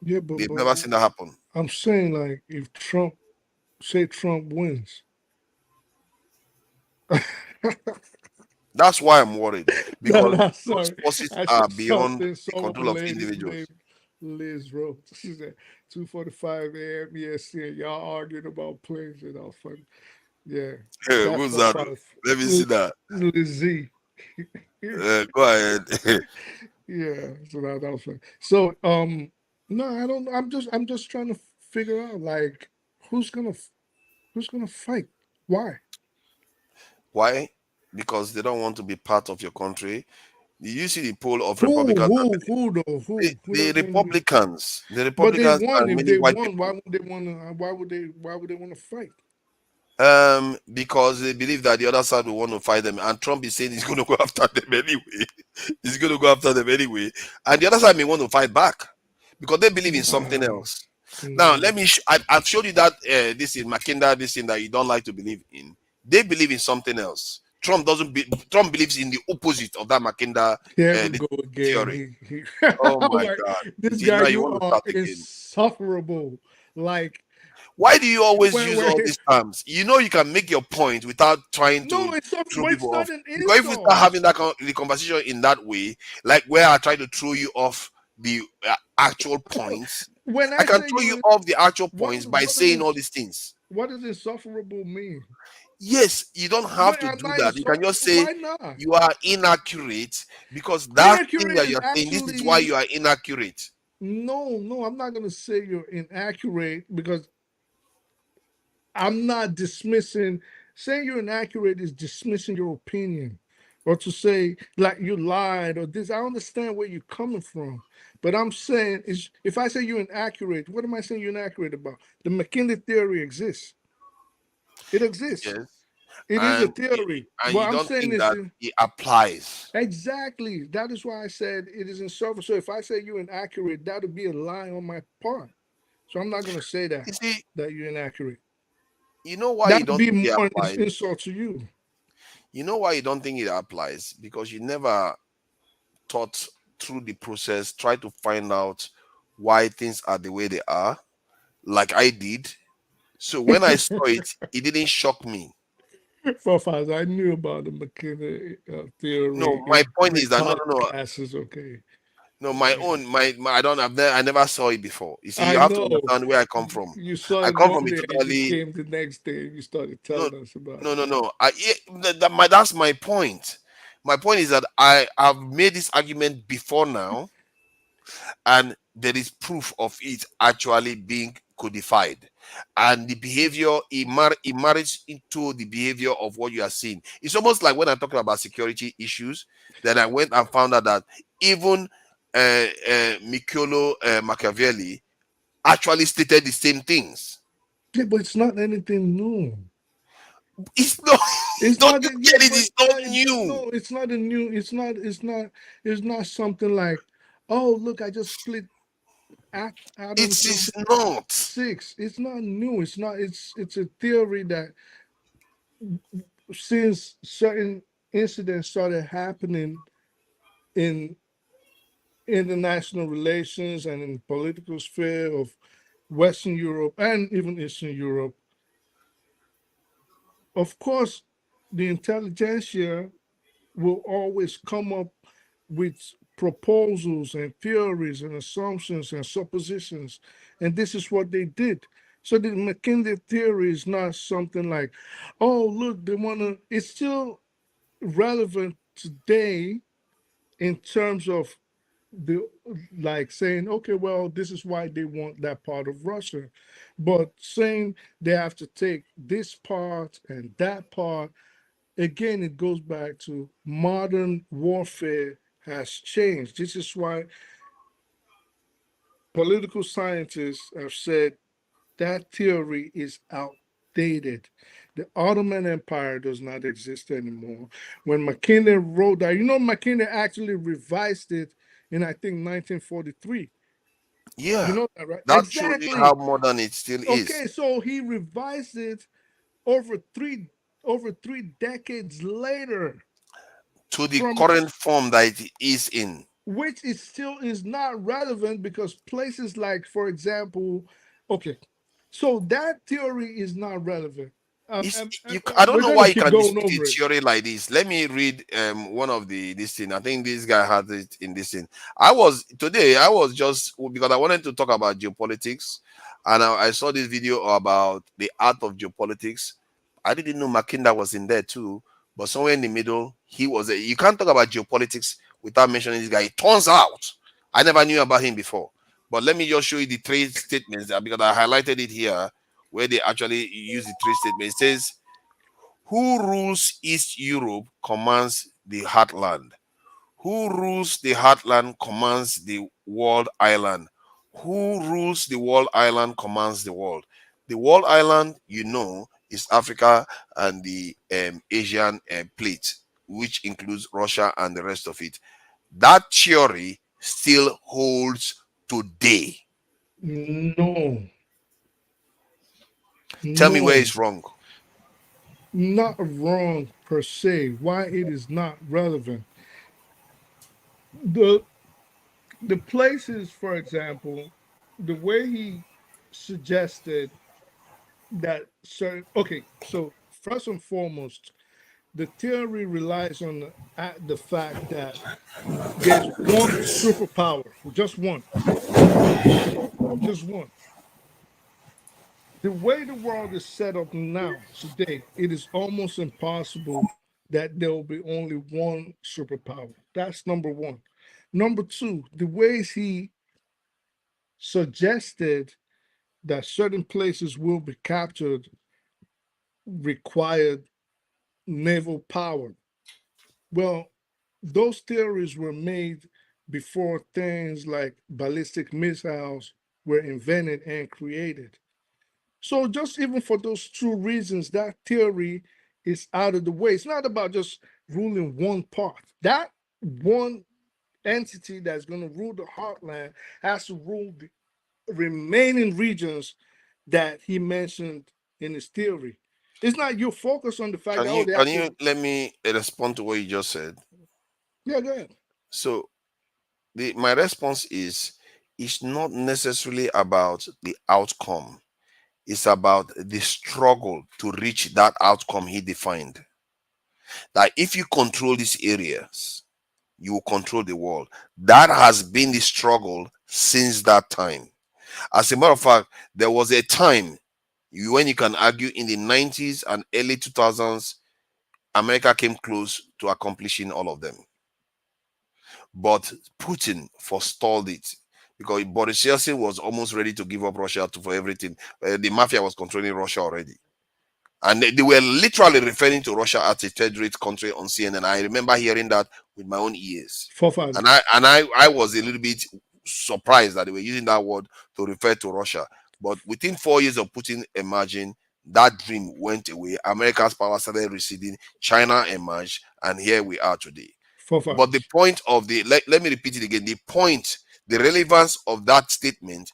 Yeah, but They've never seen that happen. I'm saying, like, if Trump wins, That's why I'm worried, because no, those sorry, forces I are saw beyond something. the Some control of lady individuals. named Liz wrote. She said 2:45 a.m. EST, and y'all arguing about planes and all fun. Yeah, Hey, that's who's what that? probably Let me see that. Lizzie. Go ahead. Yeah, so that was fun. So no, I don't. I'm just trying to figure out, like, who's gonna who's gonna fight? Why? Why? Because they don't want to be part of your country. You see the poll of Who Republicans. who though? Who The doesn't want to be? The But they Republicans won. and If many they white won, why people, would they want to? Why would they want to fight? because they believe that the other side will want to fight them, and Trump is saying he's going to go after them anyway. He's going to go after them anyway, and the other side may want to fight back because they believe in something Nah, else. Now, nah. let me. I've showed you that this is Mackinda, this thing that you don't like to believe in. They believe in something else. Trump doesn't. Trump believes in the opposite of that Mackinda Here we this go again. theory. He Oh I'm my like, God! You this see, guy, now you you want to are start again. insufferable. Like, Why do you always use all where these terms? You know you can make your point without trying no, to it's not, throw but it's people not off. an Because if we start insult. having the conversation in that way, like where I try to throw you off the actual points, When I I can say throw you you, off the actual what points by saying all these things. what does insufferable mean? Yes, you don't have When to am do I that. You can just say why not? you are inaccurate because that thing Inaccurate that is you're saying, this is why actually you are inaccurate. no. I'm not gonna say you're inaccurate because I'm not dismissing. Saying you're inaccurate is dismissing your opinion, or to say like you lied or this. I understand where you're coming from, but I'm saying is if I say you're inaccurate, what am I saying you're inaccurate about? The McKinley theory exists. It exists. Yes. It is a theory. And What you I'm don't saying think is that it applies. exactly. That is why I said it is insufferable. So if I say you're inaccurate, that would be a lie on my part. So I'm not going to say You see, that you're inaccurate. you know why That you would don't be think it more an applies? insult to you. You know why you don't think it applies? Because you never thought through the process, try to find out why things are the way they are, like I did. So when I saw it, it didn't shock me. Forefathers, I knew about the McKinley No, theory my in point is that no, retarded no, no, classes. Okay, no. My own, I don't have. I never saw it before. You see, I you have to know understand where I come from. you saw I it come one from a day and you totally came the next day and you started no, telling us about no, it. no, no. That's my point. My point is that I have made this argument before now, and there is proof of it actually being codified, and the behavior it marries into the behavior of what you are seeing. It's almost like when I'm talking about security issues, then I went and found out that even Michelo Machiavelli actually stated the same things. Yeah, but it's not anything new. It's not. It's Don't not you that, yeah, get it? but It's not but new. no, it's not a new. It's not something like, oh look, I just split It atoms is in not. six. It's not new. It's not. It's a theory that since certain incidents started happening in international relations and in political sphere of Western Europe and even Eastern Europe, of course, the intelligentsia will always come up with proposals and theories and assumptions and suppositions. And this is what they did. So the McKinney theory is not something like, oh, look, they want to, it's still relevant today in terms of the like saying, okay, well, this is why they want that part of Russia. But saying they have to take this part and that part, again, it goes back to modern warfare has changed. This is why political scientists have said that theory is outdated. The Ottoman Empire does not exist anymore. When McKinley wrote that, McKinley actually revised it in, I think, 1943. You Yeah, know that, right? that shows you how Exactly. modern it still is. Okay, so he revised it over three decades later, To the from current form that it is in. which is still is not relevant because places like, for example, okay, so that theory is not relevant. I don't We're know gonna why you keep can going dispute a over it. theory like this. Let me read one of this thing. I think this guy had it in this thing. I was just because I wanted to talk about geopolitics, and I saw this video about the art of geopolitics. I didn't know Makinda was in there too, but somewhere in the middle, he was. You can't talk about geopolitics without mentioning this guy. It turns out I never knew about him before. But let me just show you the three statements there because I highlighted it here where they actually use the three statements. It says, who rules East Europe commands the heartland. Who rules the heartland commands the world island. Who rules the world island commands the world. The world island, is Africa and the Asian plate, which includes Russia and the rest of it. That theory still holds today. No, Tell me where no, it's wrong. not wrong per se. Why it is not relevant? The the places, for example, the way he suggested that certain. Okay, so first and foremost, the theory relies on the fact that there's one superpower, just one. The way the world is set up now, today, it is almost impossible that there will be only one superpower. That's number one. Number two, the ways he suggested that certain places will be captured required naval power. Well, those theories were made before things like ballistic missiles were invented and created. So, just even for those two reasons, that theory is out of the way. It's not about just ruling one part. That one entity that's going to rule the heartland has to rule the remaining regions that he mentioned in his theory. It's not your focus on the fact Can that, oh, you they can have you to. let me respond to what you just said? Yeah, go ahead. So my response is it's not necessarily about the outcome. It's about the struggle to reach that outcome he defined. That if you control these areas, you will control the world. That has been the struggle since that time. As a matter of fact, there was a time when you can argue in the 90s and early 2000s, America came close to accomplishing all of them. But Putin forestalled it because Boris Yeltsin was almost ready to give up Russia for everything. The mafia was controlling Russia already. And they were literally referring to Russia as a third-rate country on CNN. I remember hearing that with my own ears, and Forefathers. I was a little bit surprised that they were using that word to refer to Russia. But within 4 years of Putin emerging, that dream went away. America's power started receding. China emerged, and here we are today. But the Forefathers. point of let me repeat it again. The relevance of that statement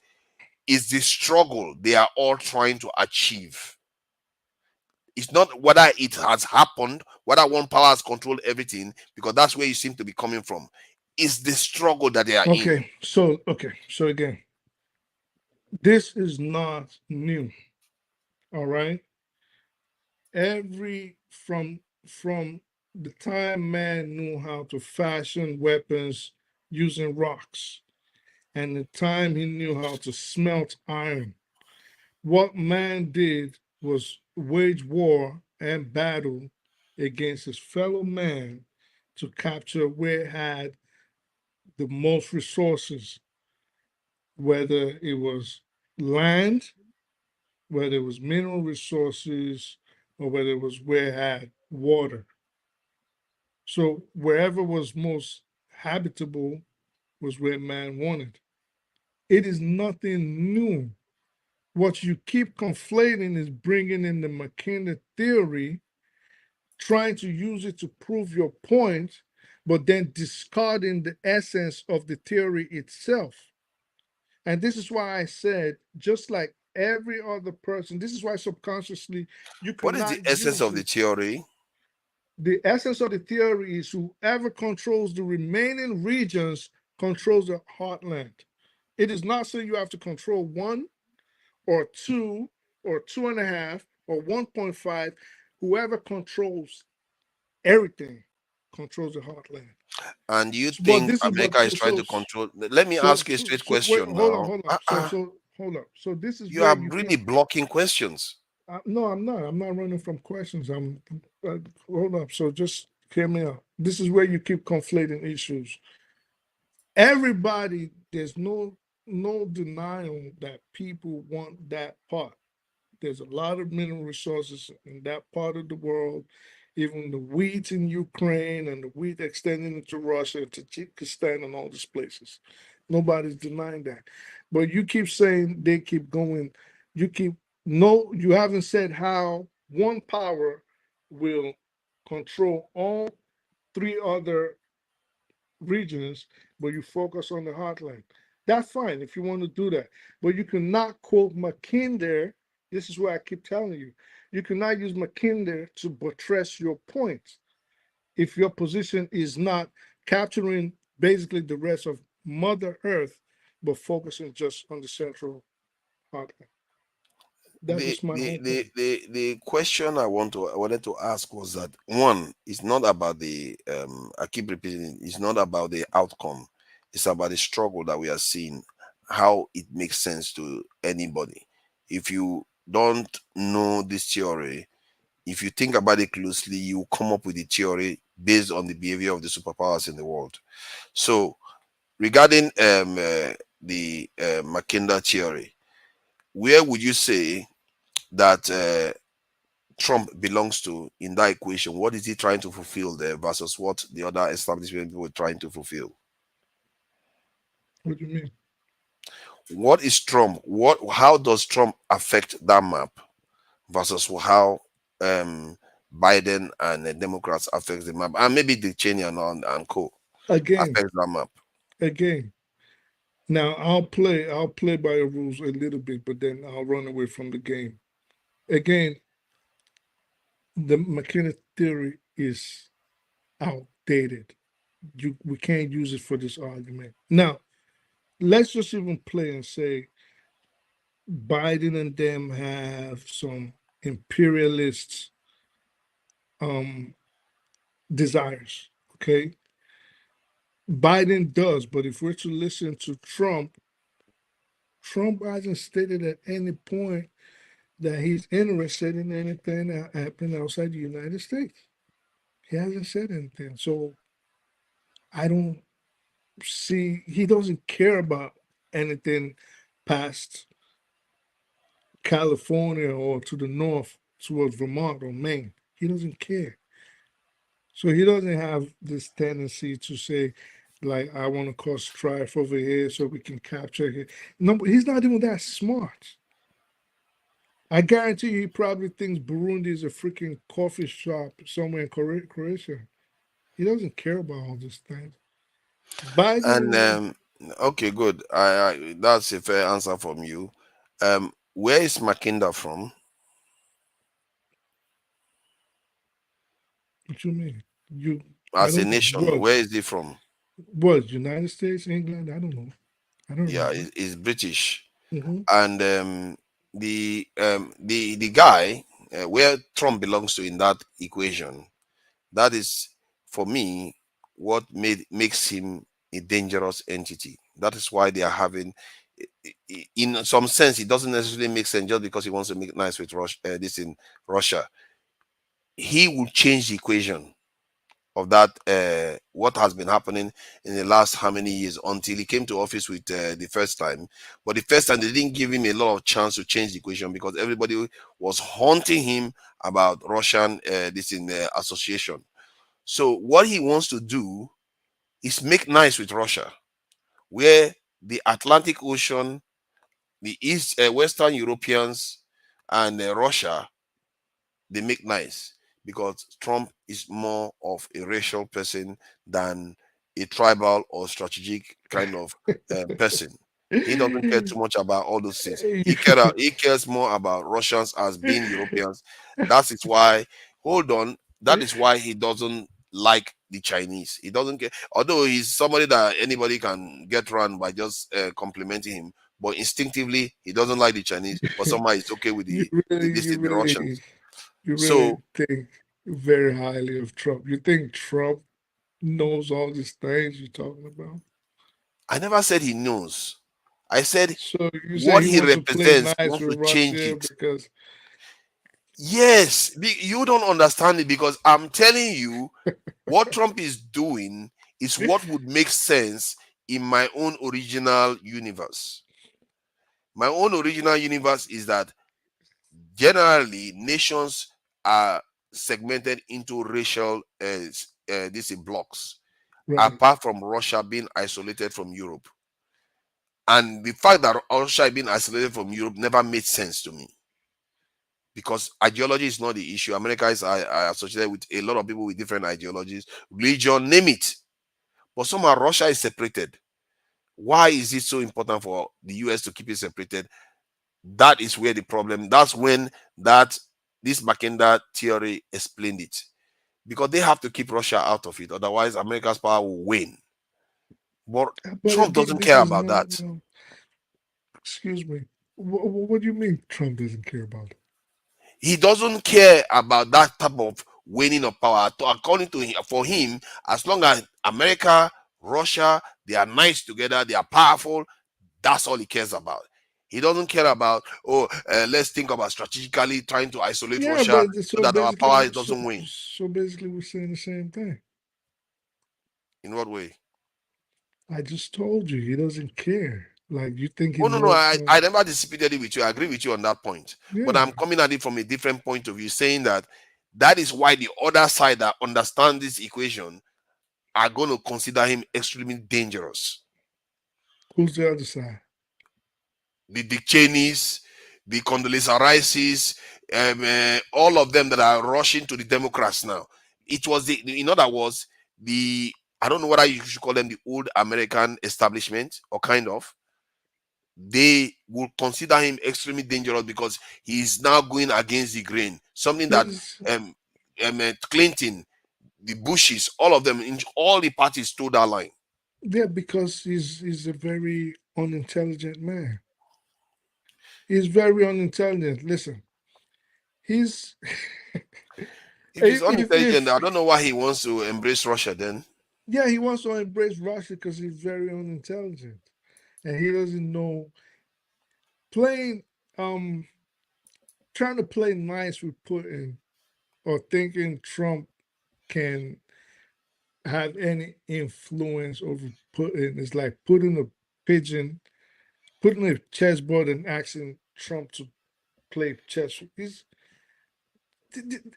is the struggle they are all trying to achieve. It's not whether it has happened, whether one power has controlled everything, because that's where you seem to be coming from. It's the struggle that they are in. So again, this is not new. All right. Every from the time man knew how to fashion weapons using rocks, and the time he knew how to smelt iron, what man did was wage war and battle against his fellow man to capture where it had the most resources, whether it was land, whether it was mineral resources, or whether it was where it had water. So wherever was most habitable was where man wanted. It is nothing new. What you keep conflating is bringing in the McKenna theory, trying to use it to prove your point, but then discarding the essence of the theory itself. And this is why I said, just like every other person, this is why subconsciously you What is the cannot essence use of the it. theory? The essence of the theory is whoever controls the remaining regions controls the heartland. It is not saying you have to control one or two or two and a half or 1.5. Whoever controls everything controls the heartland. And you But think this is America what is trying to control? Let me ask you a straight wait, question hold on, now. hold on. So hold up. So this is You where are you really keep. blocking questions. No, I'm not. I'm not running from questions. Hold up. So just hear me out. This is where you keep conflating issues. Everybody, there's no denial that people want that part. There's a lot of mineral resources in that part of the world. Even the wheat in Ukraine and the wheat extending into Russia, to Tajikistan, and all these places. Nobody's denying that. But you keep saying they keep going. You keep no. You haven't said how one power will control all three other regions, but you focus on the heartland. That's fine if you want to do that. But you cannot quote McKinder. This is what I keep telling you. You cannot use McKinder to buttress your point if your position is not capturing basically the rest of Mother Earth, but focusing just on the central heartland. That's The just my the whole the point. the question I wanted to ask was that one, it's not about the I keep repeating it, it's not about the outcome. It's about the struggle that we are seeing, how it makes sense to anybody. If you don't know this theory, if you think about it closely, you come up with a theory based on the behavior of the superpowers in the world. So regarding the Mackinder theory, where would you say that Trump belongs to in that equation? What is he trying to fulfill there versus what the other establishment people were trying to fulfill? What do you mean? What is Trump? What? How does Trump affect that map versus how Biden and the Democrats affect the map, and maybe the Cheney and co Again, affects that map? again. Now I'll play by the rules a little bit, but then I'll run away from the game. Again, the McKenna theory is outdated. We can't use it for this argument. Now, let's just even play and say Biden and them have some imperialist um desires. Okay. Biden does, but if we're to listen to Trump, Trump hasn't stated at any point that he's interested in anything happening outside the United States. He hasn't said anything. So I don't see, he doesn't care about anything past California or to the north towards Vermont or Maine. He doesn't care. So he doesn't have this tendency to say, like, I want to cause strife over here so we can capture here. No, he's not even that smart. I guarantee you, he probably thinks Burundi is a freaking coffee shop somewhere in Croatia. He doesn't care about all these things. And Biden, okay, good. That's a fair answer from you. Where is Mackinder from what you mean? I as a don't know. nation? Where is he from? Was United States, England? I don't know. I don't Yeah, remember. he's British. Hmm. And the guy where Trump belongs to in that equation, that is for me what makes him a dangerous entity. That is why they are having in some sense, it doesn't necessarily make sense just because he wants to make nice with Russia. This in Russia, he will change the equation of that what has been happening in the last how many years until he came to office with the first time. But the first time they didn't give him a lot of chance to change the equation because everybody was haunting him about Russian this in association. So what he wants to do is make nice with Russia, where the Atlantic Ocean, the East Western Europeans, and Russia, they make nice because Trump is more of a racial person than a tribal or strategic kind of person. He doesn't care too much about all those things. He cares more about Russians as being Europeans. That is why, hold on, that is why he doesn't like the Chinese. He doesn't care, although he's somebody that anybody can get run by just complimenting him. But instinctively, he doesn't like the Chinese. But somehow it's okay with you the Russians. really So think very highly of Trump. You think Trump knows all these things you're talking about? I never said he knows. I said So you say what he he wants to play represents, he nice wants to with change Russia it. because Yes, you don't understand it because I'm telling you what Trump is doing is what would make sense in my own original universe. My own original universe is that generally nations are segmented into racial this in blocks, right. apart from Russia being isolated from Europe. And the fact that Russia being isolated from Europe never made sense to me because ideology is not the issue. America is associated with a lot of people with different ideologies, religion, name it. But somehow Russia is separated. Why is it so important for the US to keep it separated? That is where the problem. That's when that this Mackenda theory explained it. Because they have to keep Russia out of it, otherwise America's power will wane. But But Trump again, doesn't this care is about not. that. Excuse me. What do you mean Trump doesn't care about it? He doesn't care about that type of waning of power. According to him, for him, as long as America, Russia, they are nice together, they are powerful, that's all he cares about. He doesn't care about, oh, let's think about strategically trying to isolate Yeah, Russia but so that our power doesn't wane. so basically we're saying the same thing. In what way? I just told you he doesn't care. Like you think he Oh, no, no, knows I never disputed it with you. I agree with you on that point. But yeah. I'm coming at it from a different point of view, saying that that is why the other side that understand this equation are going to consider him extremely dangerous. Who's the other side? The Dick Cheneys, the Condoleezza Rices, all of them that are rushing to the Democrats now. It was in other words, the I don't know whether you should call them the old American establishment or kind of. They will consider him extremely dangerous because he is now going against the grain. Something that He's Clinton, the Bushes, all of them, in all the parties told that line. yeah, because he's a very unintelligent man. He's very unintelligent. Listen, he's If he's unintelligent, if I don't know why he wants to embrace Russia then. yeah, he wants to embrace Russia because he's very unintelligent and he doesn't know playing trying to play nice with Putin or thinking Trump can have any influence over Putin is like putting a pigeon, putting a chessboard and asking Trump to play chess.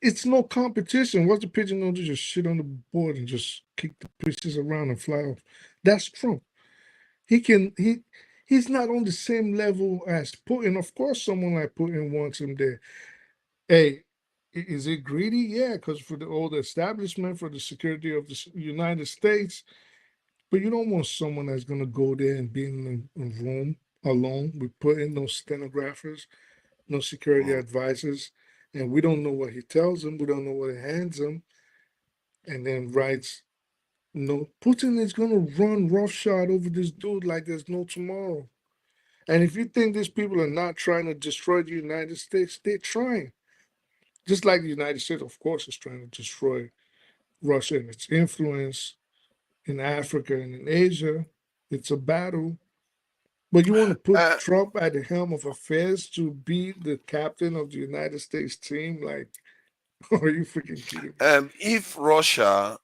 It's no competition. What's the pigeon gonna do? Just sit on the board and just kick the pieces around and fly off. That's Trump. He can he's not on the same level as Putin. Of course, someone like Putin wants him there. Hey, is it greedy? Yeah, because for the old establishment, for the security of the United States. But you don't want someone that's gonna go there and be in a room alone with Putin, no stenographers, no security Mm. advisors, and we don't know what he tells them. We don't know what he hands them, and then writes. No, Putin is gonna run roughshod over this dude like there's no tomorrow. And if you think these people are not trying to destroy the United States, they're trying. Just like the United States, of course, is trying to destroy Russia and its influence in Africa and in Asia. It's a battle. But you want to put Uh, Trump at the helm of affairs to be the captain of the United States team? Like, are you freaking kidding me? if Russia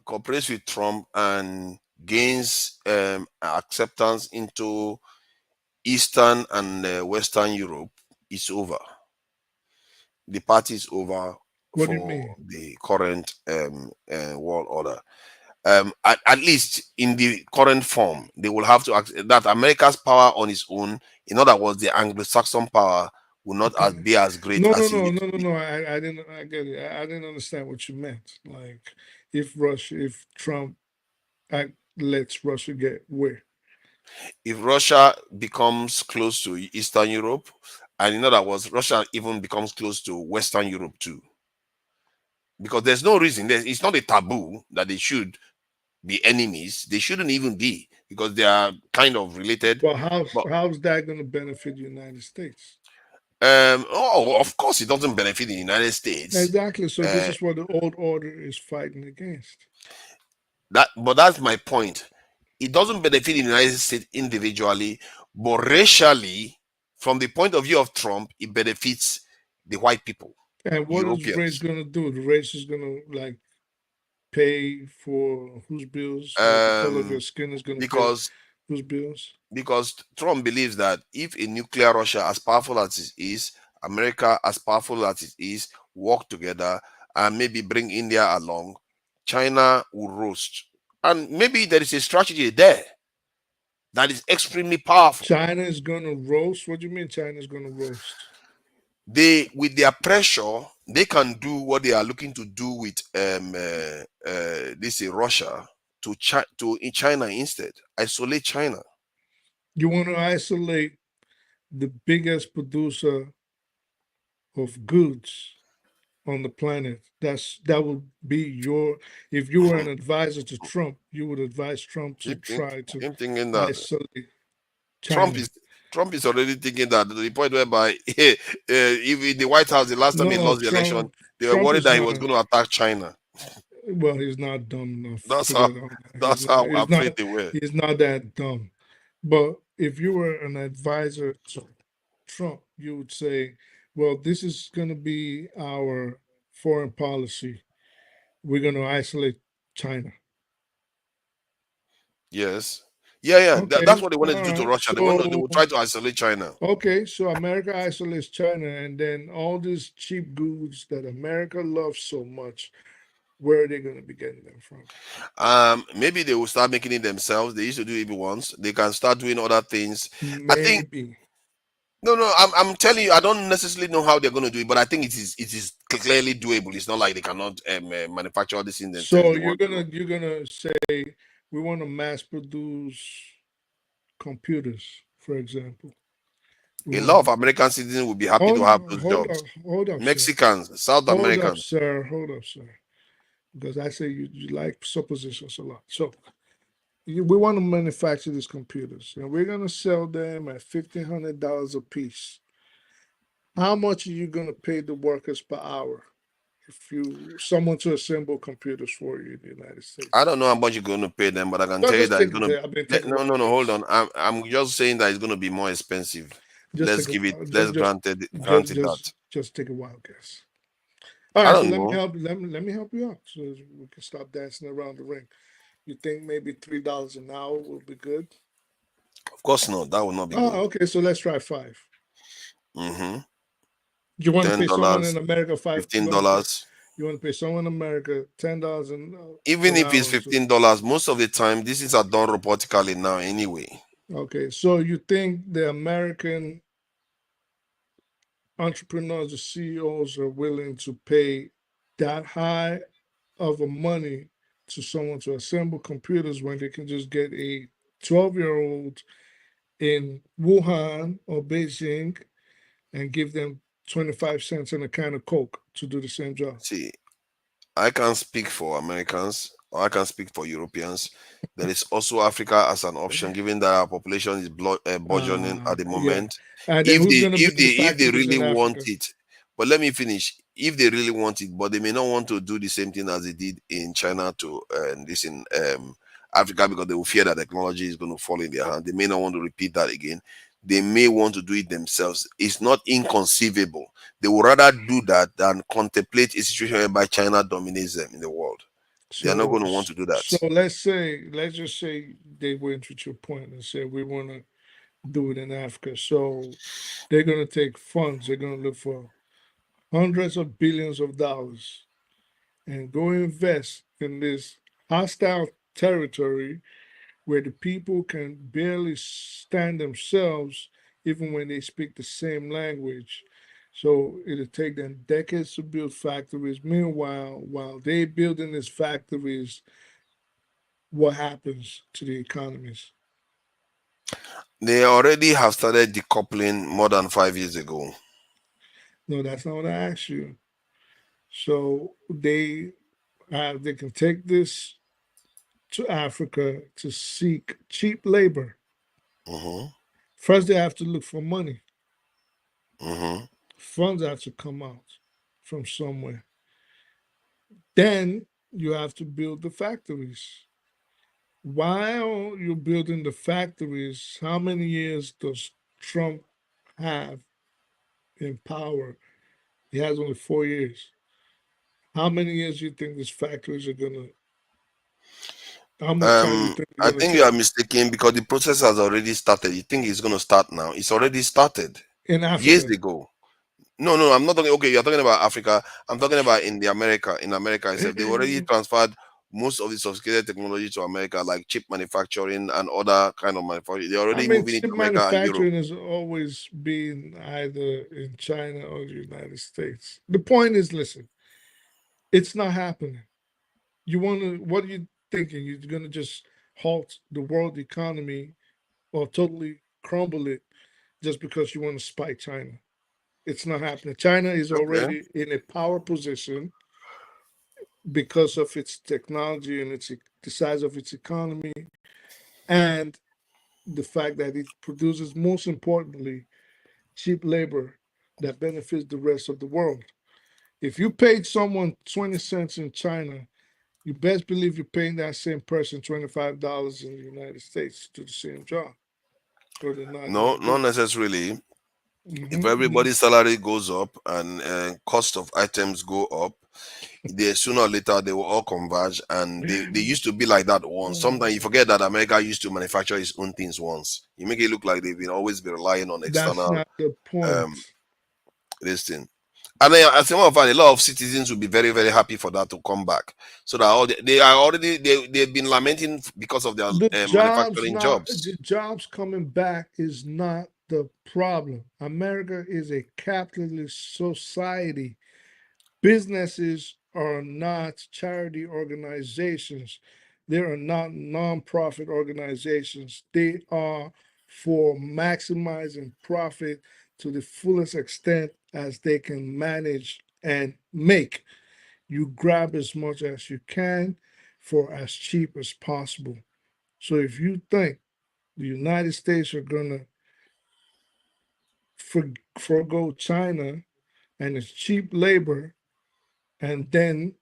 cooperates with Trump and gains acceptance into Eastern and Western Europe, it's over. The party is over What do you for mean? the current world order. At least in the current form, they will have to that America's power on its own. In other words, the Anglo-Saxon power will not Okay. be as great No, no, as it no, used no, to no, be. no. I didn't. I get it. I didn't understand what you meant. Like, if Trump lets Russia get where? If Russia becomes close to Eastern Europe, and in other words, Russia even becomes close to Western Europe too, because there's no reason. It's not a taboo that they should be enemies. They shouldn't even be because they are kind of related. But But how's that going to benefit the United States? oh, of course, it doesn't benefit the United States. Exactly. So this Uh, is what the old order is fighting against. but that's my point. It doesn't benefit the United States individually, but racially, from the point of view of Trump, it benefits the white people, And what is race Europeans. going to do? The race is going to like pay for whose bills? Like the color of your Um, skin is going to pay because whose bills? Trump believes that if a nuclear Russia as powerful as it is, America as powerful as it is, work together and maybe bring India along, China will roast. And maybe there is a strategy there that is extremely powerful. China is going to roast. What do you mean China is going to roast? They, with their pressure, they can do what they are looking to do with this Russia to in China instead. Isolate China. You want to isolate the biggest producer of goods on the planet. That would be your, if you were an advisor to Trump, you would advise Trump to try to Keep thinking that isolate Trump China. is Trump is already thinking that to the point whereby if in the White House the last time he No, lost the election, they were Trump worried is that he not was going to attack China. well, he's not dumb enough That's to how get on that. that's how afraid they were. He's not that dumb. But if you were an advisor to Trump, you would say, well, this is going to be our foreign policy. We're going to isolate China. Yes. Yeah, yeah. That's Okay, what they wanted to all do to right. Russia. They will try to isolate China. Okay, so America isolates China, and then all these cheap goods that America loves so much, where are they going to be getting them from? Maybe they will start making it themselves. They used to do it once. They can start doing other things. I think Maybe. no, no. I'm telling you, I don't necessarily know how they're going to do it, but I think it is clearly doable. It's not like they cannot manufacture all these things themselves. So They want to. you're gonna say we want to mass produce computers, for example. We A want lot to of American citizens will be happy to have those jobs. hold up, sir. Mexicans, South Hold up, Americans. sir. Hold up, sir. Because I say you like suppositions a lot. So we want to manufacture these computers, and we're gonna sell them at $1,500 a piece. How much are you gonna pay the workers per hour if you someone to assemble computers for you in the United I States? don't know how much you're going to pay them, but I can No, tell you just that it's take going to. I've been taking No, no, wild no. Hold guess. on. I'm just saying that it's going to be more expensive. Just Let's take give it. a Let's grant it that. just take a wild guess. All I right, so don't know. let me help you out so we can stop dancing around the ring. You think maybe $3 an hour will be good? Of course not. That will not be Oh, good. okay, so let's try five. Mm-hmm. You want to ten pay someone in dollars, America five? fifteen dollars. You want to pay someone in America $10 Even an if it's hour? So $15, most of the time these things are done robotically now anyway. okay, so you think the American entrepreneurs, the CEOs, are willing to pay that high of a money to someone to assemble computers when they can just get a 12-year-old in Wuhan or Beijing and give them 25 cents and a can of Coke to do the same job? See, I can speak for Americans or I can speak for Europeans. There is also Africa as an option, given that our population is burgeoning at the Yeah. moment. And then If who's they going to if they if they manufacture this really in want Africa? it, but let me finish. If they really want it, but they may not want to do the same thing as they did in China to this in Africa because they will fear that technology is going to fall in their hand. They may not want to repeat that again. They may want to do it themselves. It's not inconceivable. They would rather do that than contemplate a situation whereby China dominates them in the world. They are not going to want to do that. So let's just say they went with your point and said we want to do it in Africa. So they're going to take funds. They're going to look for hundreds of billions of dollars and go invest in this hostile territory where the people can barely stand themselves even when they speak the same language. So it'll take them decades to build factories. Meanwhile, while they building these factories, what happens to the economies? They already have started decoupling more than 5 years ago. No, that's not what I asked you. So they can take this to Africa to seek cheap labor. Hmm. First, they have to look for money. Hmm. Funds have to come out from somewhere. Then you have to build the factories. While you're building the factories, how many years does Trump have in power? He has only 4 years. How many years do you think these factories are gonna? How much time do you think they're I gonna think you take are mistaken because the process has already started. You think it's going to start now? It's already started in years Africa? ago. No, no, I'm not talking. Okay, you're talking about Africa. I'm talking about in the America. In America itself, they've already transferred most of the sophisticated technology to America, like chip manufacturing and other kind of manufacturing. They're I already mean, moving into chip America and Europe. manufacturing has always been either in China or the United States. The point is, listen, it's not happening. You want to? What are you thinking? You're going to just halt the world economy or totally crumble it just because you want to spite China? It's not happening. China is Okay. already in a power position because of its technology and the size of its economy and the fact that it produces, most importantly, cheap labor that benefits the rest of the world. If you paid someone 20 cents in China, you best believe you're paying that same person $25 in the United States to do the same job, or they're not No, gonna not do it. necessarily. If Mhm. everybody's salary goes up and cost of items go up, they sooner or later they will all converge. And they used to be like that once. Sometimes you forget that America used to manufacture its own things once. You make it look like they've been always be relying on That's external not the point. um this thing. And then, as a matter of fact, a lot of citizens will be very, very happy for that to come back. So that they are already they've been lamenting because of their manufacturing jobs. The jobs coming back is not the problem. America is a capitalist society. Businesses are not charity organizations. They are not nonprofit organizations. They are for maximizing profit to the fullest extent as they can manage and make. You grab as much as you can for as cheap as possible. So if you think the United States are going to forego China and its cheap labor and then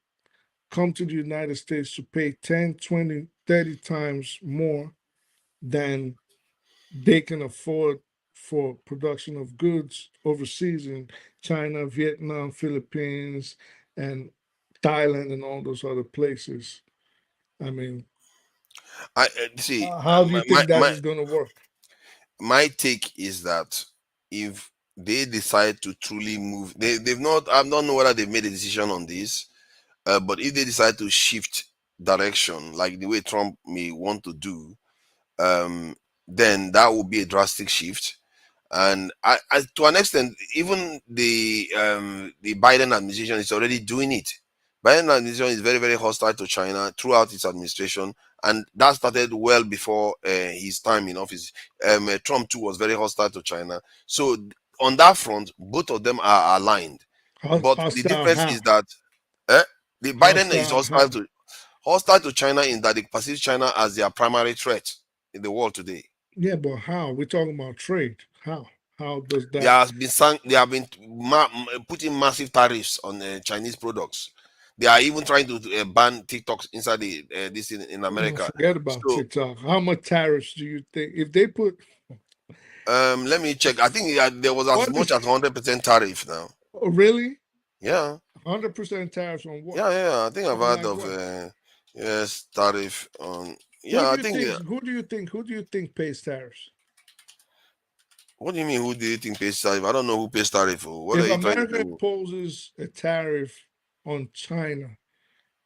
come to the United States to pay 10, 20, 30 times more than they can afford for production of goods overseas in China, Vietnam, Philippines, and Thailand, and all those other places. I mean, I see. how do you think that My is going to work? my take is that if they decide to truly move, they've not. I don't know whether they've made a decision on this. But if they decide to shift direction, like the way Trump may want to do, um, then that will be a drastic shift. And to an extent, even the Biden administration is already doing it. Biden administration is very, very hostile to China throughout its administration, and that started well before his time in office. Trump too was very hostile to China. So on that front, both of them are aligned. But the Hostile difference how? is that the Biden is Hostile how? hostile to China in that they perceive China as their primary threat in the world today. Yeah, but how? We're talking about trade. How? How does There that? has been putting massive tariffs on Chinese products. They are even trying to ban TikTok inside the this in Oh, America. forget about So TikTok. How much tariffs do you think if they put? let me check. I think there was as What? much as 100% tariff now. Oh, really? Yeah, 100% tariffs on what? yeah. I think I've On heard like of what? yes tariff on. Who Yeah, do I you think. think? Who do you think? Who do you think pays tariffs? What do you mean? Who do you think pays tariff? I don't know who pays tariff. Oh. What are If you trying to America do? imposes a tariff on China,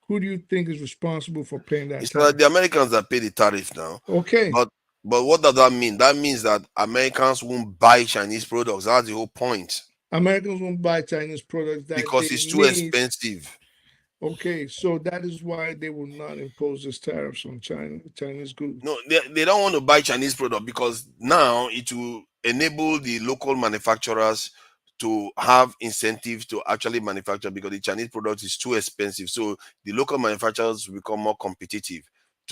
who do you think is responsible for paying that It's like the tariff? Americans that pay the tariff now. Okay, But what does that mean? That means that Americans won't buy Chinese products. That's the whole point. Americans won't buy Chinese products that Because they it's too need. expensive. Okay, so that is why they will not impose these tariffs on Chinese goods. No, they don't want to buy Chinese product because now it will enable the local manufacturers to have incentives to actually manufacture because the Chinese product is too expensive. So the local manufacturers become more competitive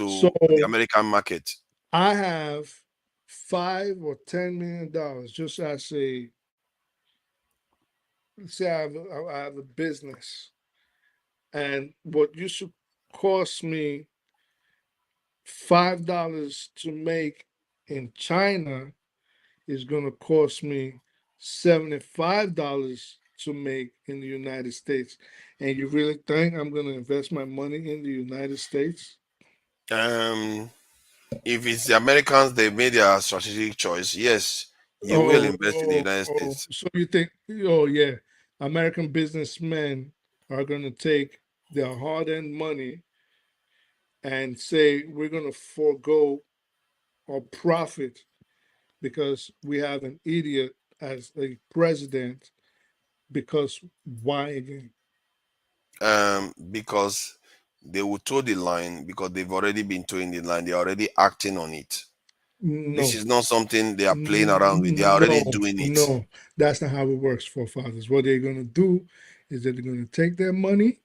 So to the American market. I have $5 or $10 million just as a, let's say I have a business, and what used to cost me $5 to make in China is going to cost me $75 to make in the United States. And you really think I'm going to invest my money in the United States? Um, if it's the Americans, they made their strategic choice. Yes, you will Oh, invest in the oh, United oh. States. So you think, oh, yeah, American businessmen are going to take their hard earned money and say, we're going to forego or profit because we have an idiot as a president. Because why again? Because they will toe the line because they've already been toeing the line. They're already acting on it. This No, is not something they are playing around with. They are already no, doing it. no. That's not how it works for fathers. What they're going to do is that they're going to take their money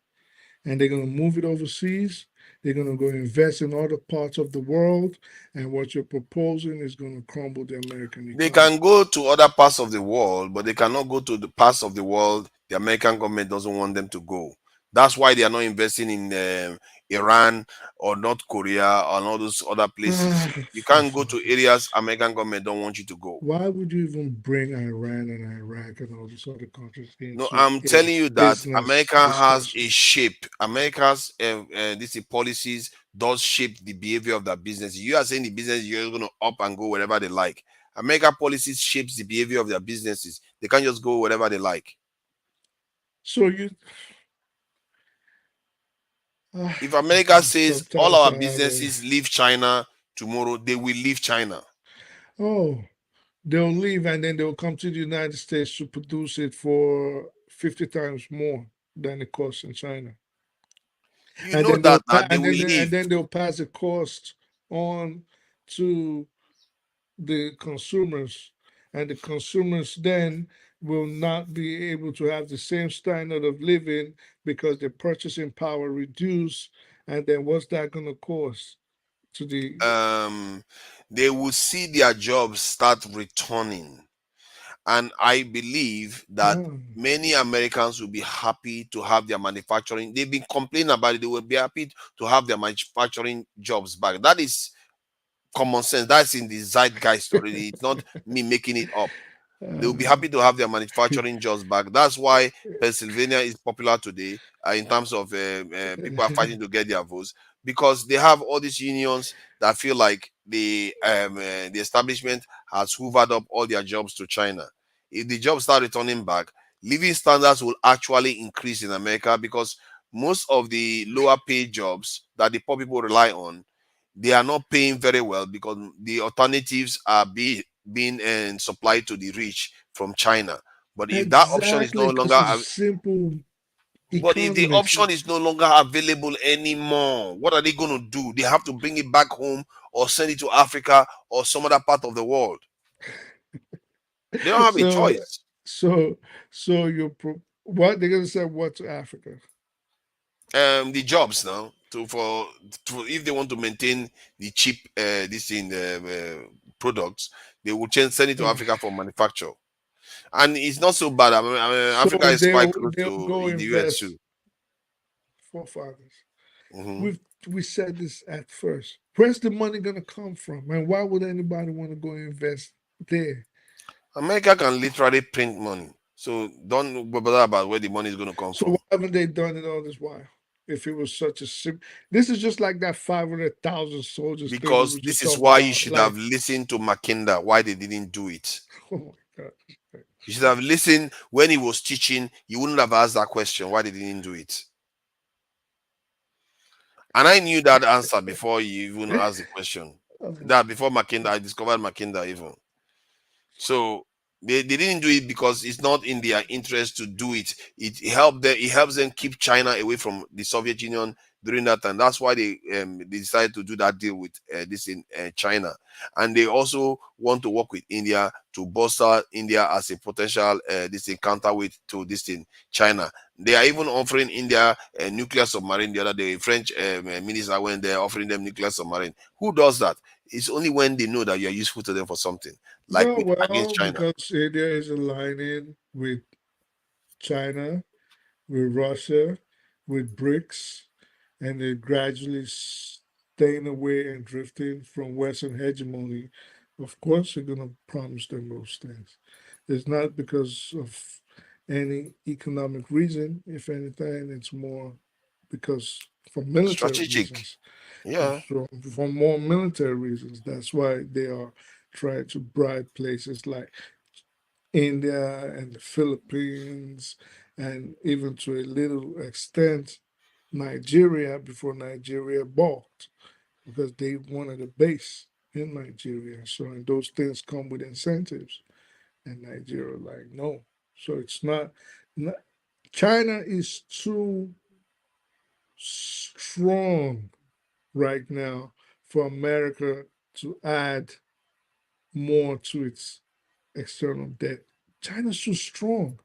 and they're going to move it overseas. They're going to go invest in other parts of the world. And what you're proposing is going to crumble the American They economy. can go to other parts of the world, but they cannot go to the parts of the world the American government doesn't want them to go. That's why they are not investing in Iran or North Korea and all those other places. You can't go to areas American government don't want you to go. Why would you even bring Iran and Iraq and all these other countries No, into I'm a telling you that business America has discussion? a shape. America's this policies does shape the behavior of that business. You are saying the business you're going to up and go wherever they like. America policies shapes the behavior of their businesses. They can't just go wherever they like. So you, If America says all sometimes our I have a, businesses leave China tomorrow, they will leave China. oh, they'll leave and then they'll come to the United States to produce it for 50 times more than it costs in China. You And know then they'll that they and will leave. then they'll pass the cost on to the consumers, and the consumers then will not be able to have the same standard of living because their purchasing power reduced. And then what's that going to cost to the? Um, they will see their jobs start returning. And I believe that Ah, many Americans will be happy to have their manufacturing. They've been complaining about it. They will be happy to have their manufacturing jobs back. That is common sense. That's in the zeitgeist already. It's not me making it up. They will be uh, happy to have their manufacturing jobs back. That's why Pennsylvania is popular today in terms of people are fighting to get their votes because they have all these unions that feel like the establishment has hoovered up all their jobs to China. If the jobs start returning back, living standards will actually increase in America because most of the lower paid jobs that the poor people rely on, they are not paying very well because the alternatives are being supplied to the rich from China. But if that option is no exactly, longer, because it's a simple but if the economy. option is no longer available anymore, what are they going to do? They have to bring it back home or send it to Africa or some other part of the world. They don't have a So, choice. so, so what they're gonna say? What to Africa? The jobs now to if they want to maintain the cheap products, they will send it to Africa for manufacture. And it's not so bad. I mean, So Africa is quite close they'll to go the US invest too. forefathers. Mhm. We said this at first. Where's the money gonna come from, and why would anybody want to go invest there? America can literally print money. So don't bother about where the money is going to come So why from. haven't they done it all this while? If it was such a this is just like that 500,000 soldiers thing we Because were just this is talking why you about. should have Like, listened to Mackinda, why they didn't do it. oh my God. You should have listened when he was teaching. You wouldn't have asked that question, why they didn't do it. And I knew that answer before you even asked the question. Um, That before Mackinda, I discovered Mackinda even. So they didn't do it because it's not in their interest to do it. It helps them keep China away from the Soviet Union during that time. That's why they decided to do that deal with this in China, and they also want to work with India to bolster India as a potential this thing counterweight to this in China. They are even offering India a nuclear submarine. The other day, French minister went there offering them nuclear submarine. Who does that? It's only when they know that you are useful to them for something, like no, with against well, China. because India is aligning with China, with Russia, with BRICS, and they're gradually staying away and drifting from Western hegemony. Of course, you're going to promise them those things. It's not because of any economic reason. If anything, it's more because for military Strategic. reasons. Yeah. So for more military reasons, that's why they are trying to bribe places like India and the Philippines, and even to a little extent Nigeria before Nigeria balked because they wanted a base in Nigeria. So and those things come with incentives, and Nigeria like no. So it's not China is too strong right now for America to add more to its external debt. China's too strong.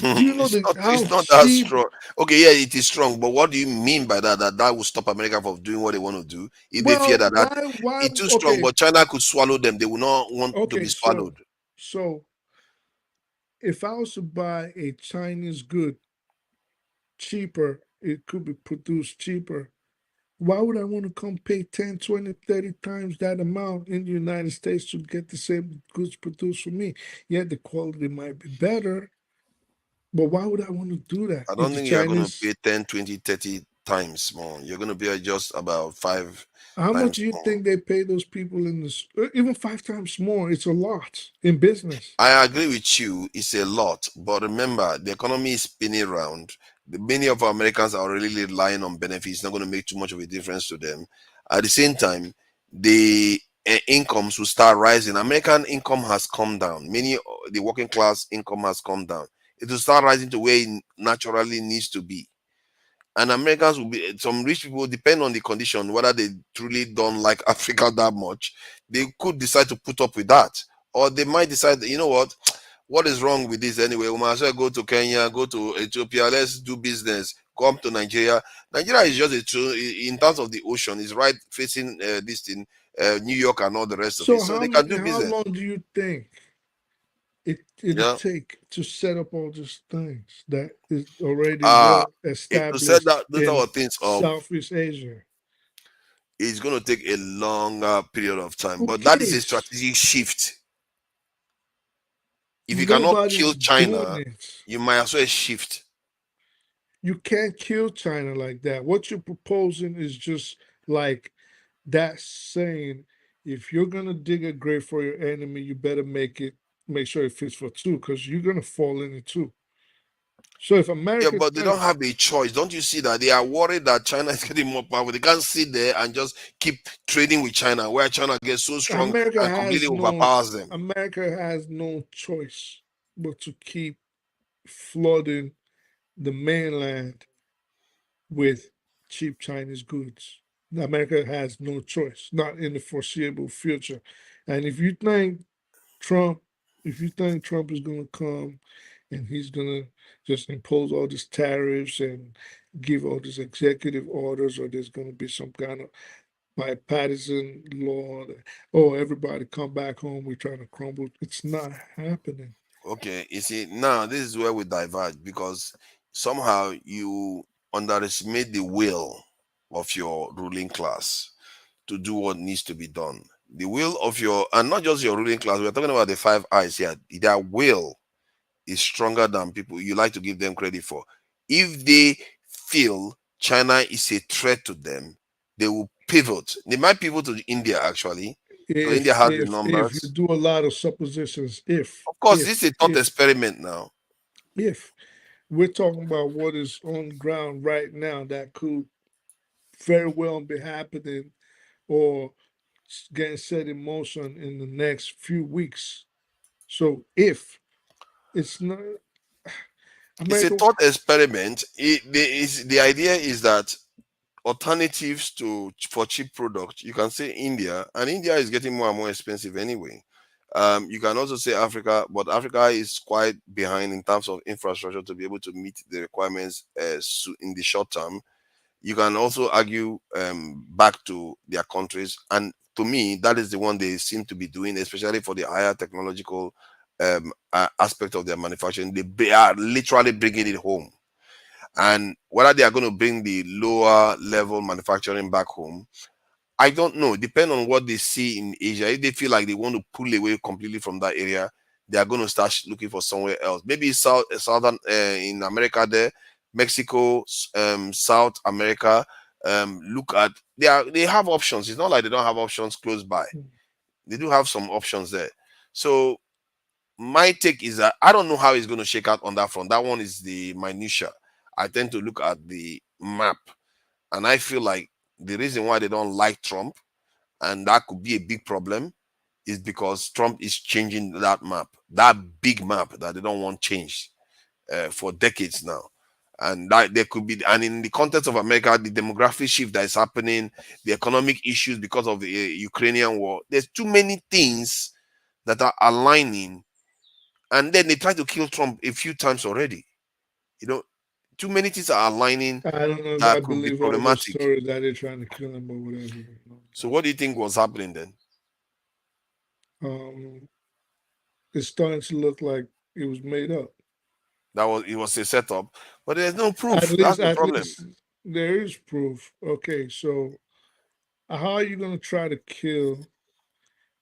Do you know how It's not that cheap? strong. Okay, yeah, it is strong, but what do you mean by that? That will stop America from doing what they want to do? If they fear Well, that why? it's too strong, Okay, but China could swallow them, they will not want to be okay. swallowed. So if I was to buy a Chinese good cheaper, it could be produced cheaper. Why would I want to come pay 10, 20, 30 times that amount in the United States to get the same goods produced for me? Yeah, the quality might be better, but why would I want to do that I if don't the think you are going to Chinese? pay 10, 20, 30 times more. You're going to pay just about five How much times do you more. think they pay those people in this? Even 5 times more. It's a lot in business. I agree with you. It's a lot, but remember, the economy is spinning around. Many of our Americans are really relying on benefits. It's not going to make too much of a difference to them. At the same time, the incomes will start rising. American income has come down. The working class income has come down. It will start rising to where it naturally needs to be. And Americans will be some rich people, depend on the condition, whether they truly don't like Africa that much, they could decide to put up with that. Or they might decide, that, you know what is wrong with this anyway? We might as well go to Kenya, go to Ethiopia, let's do business, come to Nigeria. Nigeria is just in terms of the ocean, is right facing this thing, New York and all the rest of it. So So they can do how business. long do you think it'll Yeah. take to set up all these things that is already Uh well to set established that those type in of things up, Southeast Asia? it's going to take a longer period of time. Who But that is a cares? strategic shift. If you cannot kill Nobody's doing China, it. you might as well shift. You can't kill China like that. What you're proposing is just like that saying, if you're gonna dig a grave for your enemy, you better make sure it fits for two, because you're gonna fall in it too. So if Yeah, America's but they gonna, don't have a choice. Don't you see that they are worried that China is getting more powerful? They can't sit there and just keep trading with China, where China gets so strong America and completely has no overpowers them. America has no choice but to keep flooding the mainland with cheap Chinese goods. America has no choice, not in the foreseeable future. And Trump, if you think Trump is going to come and he's going to just impose all these tariffs and give all these executive orders, or there's going to be some kind of bipartisan law that, oh, everybody come back home, we're trying to crumble. It's not happening. Okay, you see, now this is where we diverge because somehow you underestimate the will of your ruling class to do what needs to be done. The will of your, and not just your ruling class, we're talking about the five eyes here. Their will is stronger than people you like to give them credit for. If they feel China is a threat to them, they will pivot. They might pivot to India actually, because India has the If you numbers. do a lot of suppositions, Of course, this is a thought experiment now. if we're talking about what is on the ground right now that could very well be happening or getting set in motion in the next few weeks. So if it's not It's a America, thought experiment. The idea is that alternatives to for cheap product, you can say India, and India is getting more and more expensive anyway. You can also say Africa, but Africa is quite behind in terms of infrastructure to be able to meet the requirements in the short term. You can also argue back to their countries, and to me, that is the one they seem to be doing, especially for the higher technological aspect of their manufacturing. They are literally bringing it home, and whether they are going to bring the lower level manufacturing back home, I don't know. Depend on what they see in Asia. If they feel like they want to pull away completely from that area, they are going to start looking for somewhere else. Maybe southern in America, there, Mexico, South America. Look at they have options. It's not like they don't have options close by. They do have some options there. So my take is that I don't know how it's going to shake out on that front. That one is the minutia. I tend to look at the map, and I feel like the reason why they don't like Trump, and that could be a big problem, is because Trump is changing that map, that big map that they don't want changed for decades now. And that there could be, and in the context of America, the demographic shift that is happening, the economic issues because of the Ukrainian war, there's too many things that are aligning. And then they tried to kill Trump a few times already. You know, too many things are aligning I don't know if I that could be believe all those problematic. stories that they're trying to kill him or whatever. So, what do you think was happening then? It's starting to look like it was made up. It was a setup, but there's no At proof. least, That's the at problem. least there is proof. Okay, so how are you going to try to kill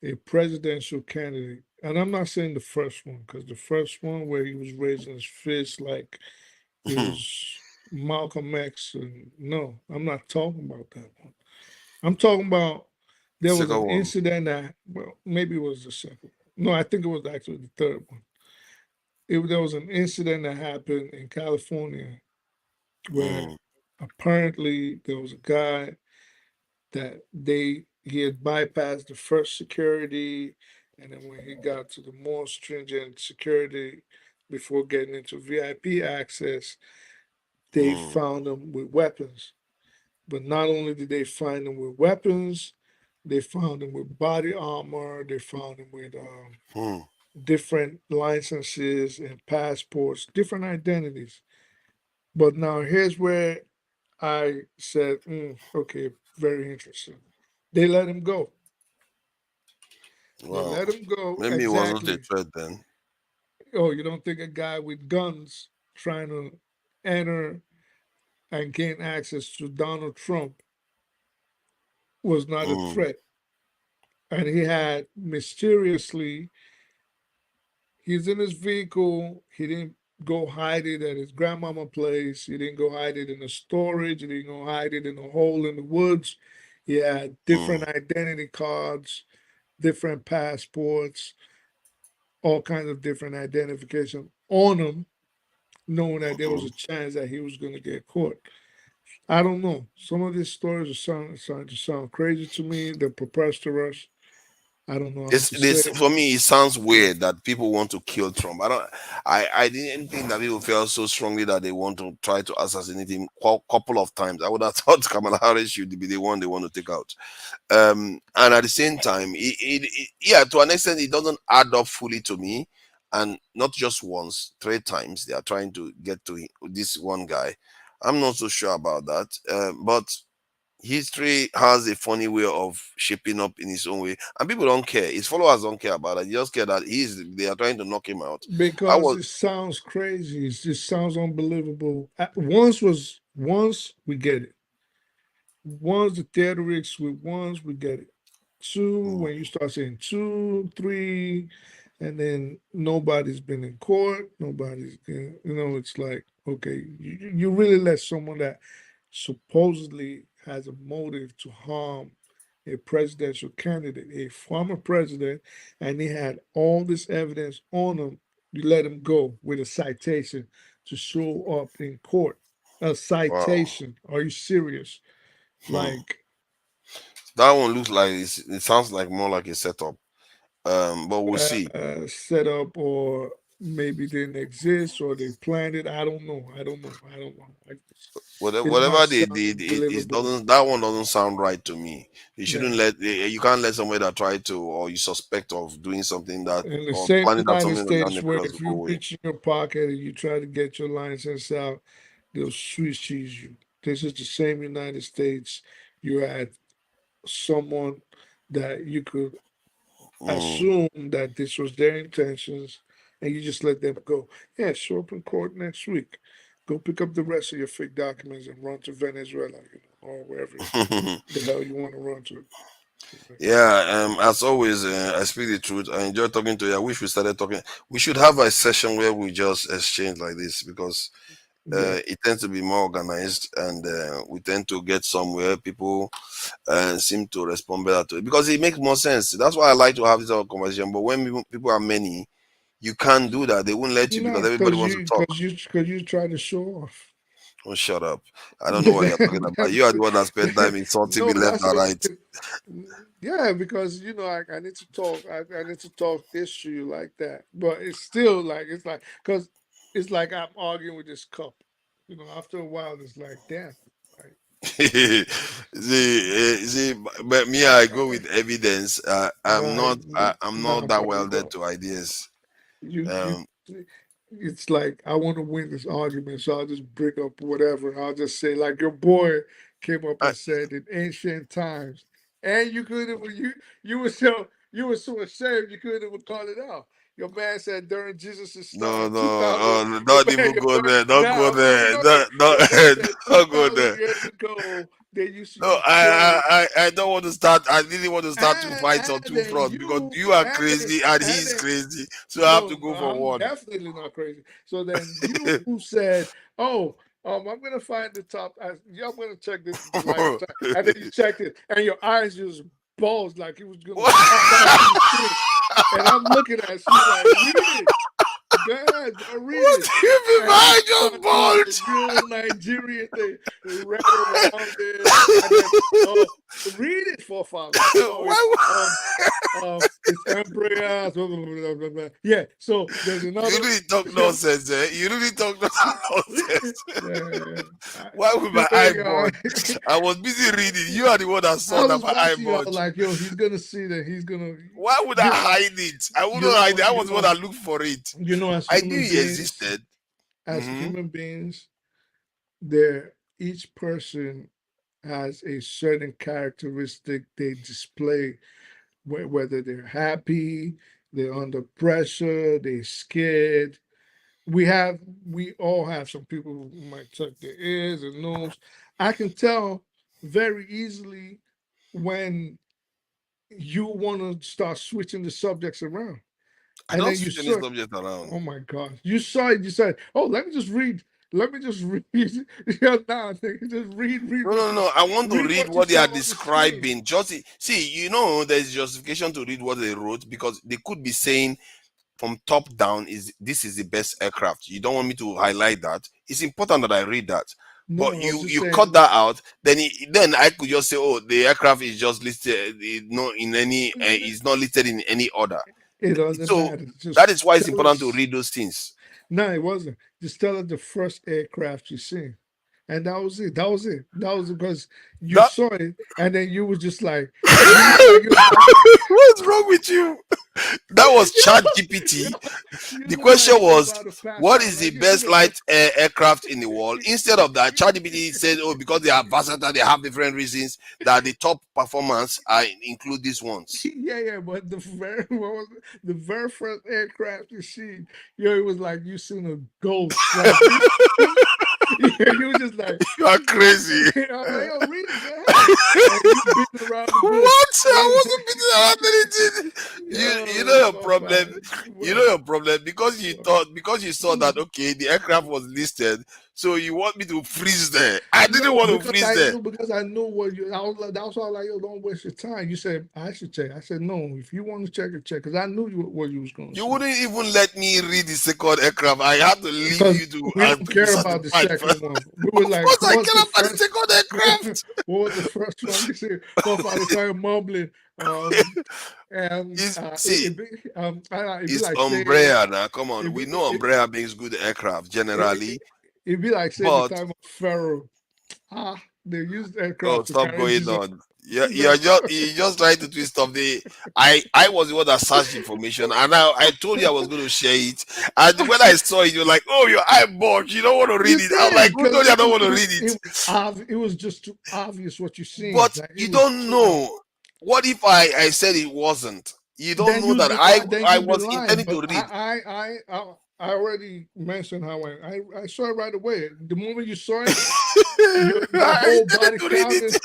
a presidential candidate? And I'm not saying the first one, because the first one where he was raising his fist like it was Malcolm X. And no, I'm not talking about that one. I'm talking about there was Second an one. incident that, well, maybe it was the second one. No, I think it was actually the third one. There was an incident that happened in California where Mm, apparently there was a guy that he had bypassed the first security, and then when he got to the more stringent security before getting into VIP access, they mm, found him with weapons. But not only did they find him with weapons, they found him with body armor. They found him with mm. different licenses and passports, different identities. But now here's where I said, okay, very interesting. They let him go. They Wow. let him go Maybe it wasn't a exactly. threat then. Oh, you don't think a guy with guns trying to enter and gain access to Donald Trump was not a Mm, threat? And he had mysteriously, he's in his vehicle. He didn't go hide it at his grandmama place. He didn't go hide it in the storage. He didn't go hide it in a hole in the woods. He had mm, different identity cards, different passports, all kinds of different identification on him, knowing that there was mm. a chance that he was going to get caught. I don't know. Some of these stories are starting to sound crazy to me. They're preposterous. I don't know how It's to say this it. for me. It sounds weird that people want to kill Trump. I didn't think that people felt so strongly that they want to try to assassinate him. Couple of times, I would have thought Kamala Harris should be the one they want to take out. And at the same time, yeah, to an extent, it doesn't add up fully to me. And not just once, three times they are trying to get to this one guy. I'm not so sure about that. But history has a funny way of shaping up in its own way, and people don't care. His followers don't care about it. They just care that they are trying to knock him out. I Because was it sounds crazy. It just sounds unbelievable. Once we get it. Once the theatrics with ones we get it. Two, mm, when you start saying two, three, and then nobody's been in court, it's like, okay, you really let someone that supposedly has a motive to harm a presidential candidate, a former president, and he had all this evidence on him, you let him go with a citation to show up in court. A wow. citation. Are you serious? Hmm. Like, That one looks like it sounds like more like a setup. But we'll see. set up, or maybe didn't exist, or they planned it. I don't know. I don't know. I don't know. It's not Whatever they sounding did, it believable. doesn't. That one doesn't sound right to me. You shouldn't Yeah. you can't let somebody that try to, or you suspect of doing something that, In the or same planning that United something like that States where Nicholas will if go you away. reach in your pocket and you try to get your license out, they'll Swiss cheese you. This is the same United States. You had someone that you could Mm. assume that this was their intentions and you just let them go. Yeah, show up in court next week. Go pick up the rest of your fake documents and run to Venezuela, or wherever the hell you want to run to. Yeah, as always, I speak the truth. I enjoy talking to you. I wish we started talking. We should have a session where we just exchange like this, because Yeah. it tends to be more organized, and we tend to get somewhere. People seem to respond better to it because it makes more sense. That's why I like to have this other conversation. But when people are many, you can't do that. They won't let you No, because everybody wants to talk. because you try to show off. Oh, shut up. I don't know what you're talking about. You are the one that spent time insulting me No, left that's and what. right. Yeah, because I need to talk. I need to talk this to you like that. But it's still like because it's like I'm arguing with this cup. After a while, it's like, damn, like, See, but me, I go with evidence. nah, I'm not nah, that brother, well led bro. to ideas. You Um, it's like I want to win this argument, so I'll just bring up whatever. I'll just say like your boy came up I, and said in ancient times, and you couldn't even you were so ashamed you couldn't even call it out. Your man said during Jesus' no, time, no, 2,000. don't even go there. Don't go there. Don't, Your man said don't go 2,000 there. years ago they used to No, use clothes. I don't want to start. I really want to start two fights on And two then fronts because you are and then, crazy and and he's then, crazy. So I have no, to no, go for I'm one. definitely not crazy. So then you said, "Oh, I'm gonna find the top. Yeah, I'm gonna check the lifetime," and then you checked it, and your eyes just bulged like it was gonna pop out through the skin. And I'm looking at it. She's like, "Read it. Go ahead, bro, read What it." do you mean And you I just start doing the bulge? real Nigerian thing. They read around it, and then oh, read it, forefather. Oh, Why it's embryo. Blah, blah, blah, blah, blah. Yeah. So there's you another. really talk nonsense, eh? You really talk nonsense. Yeah. I, Why would my eye yeah, bulge? I was busy reading. You are the one that I saw that was my eye watching y'all bulge. like, yo, he's gonna see that he's gonna, Why would I you know, hide it? I wouldn't hide it. I was the one that looked for it. as I knew human he beings, existed. as Hmm. human beings, there each person has a certain characteristic they display, whether they're happy, they're under pressure, they're scared. We all have some people who might tuck their ears and nose. I can tell very easily when you want to start switching the subjects around. I And don't then you switch any saw, subject around. oh my God, you saw it, you said, oh, let me just read. Yeah, nah, nigga, just No, no, no. I want to read read what you what they saw are on the screen. describing. Just see, there's justification to read what they wrote because they could be saying from top down is this is the best aircraft. You don't want me to highlight that. It's important that I read that. No, But I was just you saying, cut that out, then I could just say, oh, the aircraft is just listed, not in any, is not listed in any order. it doesn't So matter. that Just is why it's tell important to us. read those things. No, it wasn't. Just tell us the first aircraft you seen. and that was it. That was it. That was because you That saw it, and then you was just like, you look like you was like, what's wrong with you? That was Chat GPT. you The look like question you was was, about to pass what out. is the Like you best look, light aircraft in the world? Instead of that, ChatGPT said, oh, because they are versatile, they have different reasons that the top performance include these ones. yeah. But the very what was it? The very first aircraft you see, it was like you seen a ghost. Like yeah, you was just like, You are crazy. I'm like, yo, read it, go ahead. And you beating around the bush. What? I Like, wasn't beating around anything. You know yo, your fuck problem. man. You know Well, your problem because you saw that okay the aircraft was listed, so you want me to freeze there. I didn't no, want to freeze there. because I knew what you. I was like, that's why I was like, yo, don't waste your time. You said I should check. I said no. If you want to check it, check. Because I knew what you was going to You say. wouldn't even let me read the second aircraft. I had to leave Because you to we don't to be care about the satisfied second first. one. We were Of like, course, I what's the care about the first? second aircraft. What was the first one? They said, forefather started mumbling. And See, it'd be it's like saying, Umbrella now. Come on, it'd we be, know it, Umbrella makes good aircraft generally, it'd be like saying the but time of Pharaoh. They used oh, aircraft to stop carry going Jesus. on. Yeah, you're just trying to twist up the. I was the one that searched information, and I told you I was going to share it. And when I saw it, you're like, "Oh, your eye bulge. You don't want to read You it." I'm like, did "Who because told you I don't want to read it it?" was obvious. It was just too obvious what you seen. But Like it you was don't too obvious. know. What if I said it wasn't? You don't Then know you'd that be lying. Then I you'd be was lying. intending to But read. I already mentioned how I saw it right away. The moment you saw it, your I whole intended body to read it. counted.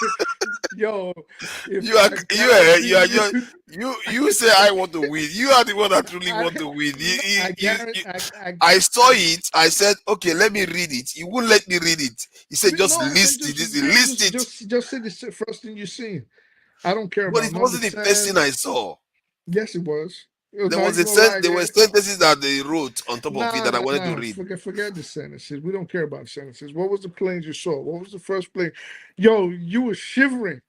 Yo, if You are I you are guarantee just you say I want to win. You are the one that truly want I to win. I guarantee I saw it. I said, okay, let me read it. You wouldn't let me read it. He said, just no. I said list it. List it. just say the first thing you seen. I don't care But about it number wasn't the first thing 10. I saw. Yes, it was. There Now was you a gonna lie there were again? sentences that they wrote on top of it that I wanted to Nah. read. Forget the sentences. We don't care about sentences. What was the planes you saw? What was the first plane? Yo, you were shivering.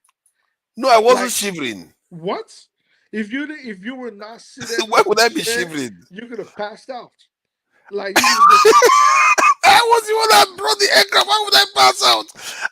No, I wasn't Like shivering. what? If you were not sitting Why in the would I be chair, shivering? you could have passed out. Like you could have just I was the one that brought the aircraft. Why would I pass out?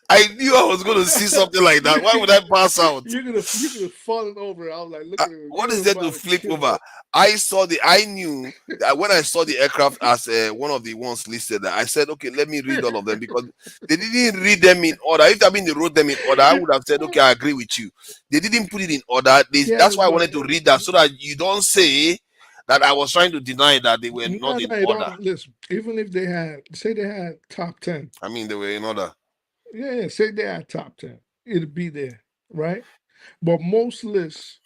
I knew I was going to see something like that. Why would I pass out? you could have fallen over. I was like, look at him. What You is was there to about to flip kill over? I knew that when I saw the aircraft as one of the ones listed, I said, okay, let me read all of them because they didn't read them in order. If I mean they wrote them in order, I would have said, okay, I agree with you. They didn't put it in order. yeah, That's why I but wanted to read that so that you don't say that I was trying to deny that they were not in you order. don't listen. Even if they had say they had top 10. I mean, they were in order. Yeah, say they had top 10. It'd be there, right? But most lists,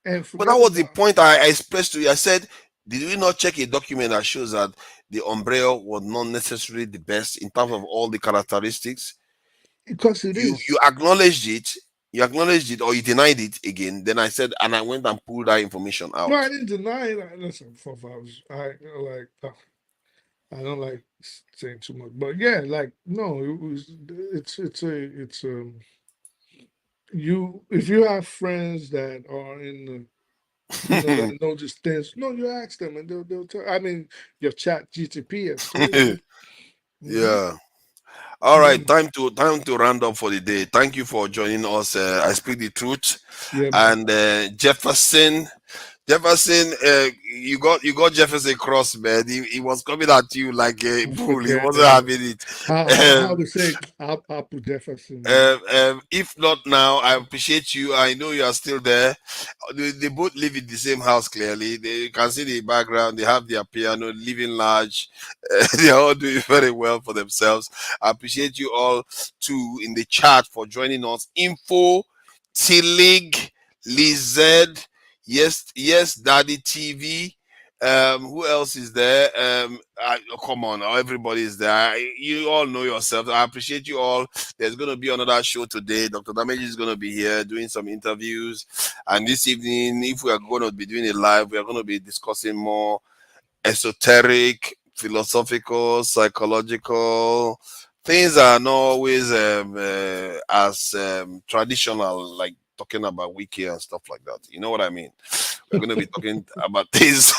and But that forget was the about point I expressed to you. I said, did we not check a document that shows that the Umbrella was not necessarily the best in terms of all the characteristics? because it You is. acknowledged it or you denied it again. Then I said, and I went and pulled that information No, out. I didn't deny it. Listen, for hours. I don't like saying too much, but yeah, like no, it was. It's you. If you have friends that are in the that know just things, no, you ask them and they'll tell. I mean, your chat GTP has told you. Hmm. Yeah. All right, Hmm. time to round up for the day. Thank you for joining us. I speak the truth, Yeah, man. and Jefferson, you got Jefferson cross, man. He was coming at you like a bull. He Forget wasn't that. having it. How to say? I'll put Jefferson, man. If not now, I appreciate you. I know you are still there. They both live in the same house. Clearly, you can see the background. They have their piano, living large. They are all doing very well for themselves. I appreciate you all too in the chat for joining us. Info, Tilig, Lized, yes, Daddy TV. Who else is there? Come on, everybody is there. You all know yourself. I appreciate you all. There's going to be another show today. Dr. Damage is going to be here doing some interviews. And this evening, if we are going to be doing it live, we are going to be discussing more esoteric, philosophical, psychological things are not always as traditional, like talking about wiki and stuff like that. You know what I mean? We're going to be talking about things,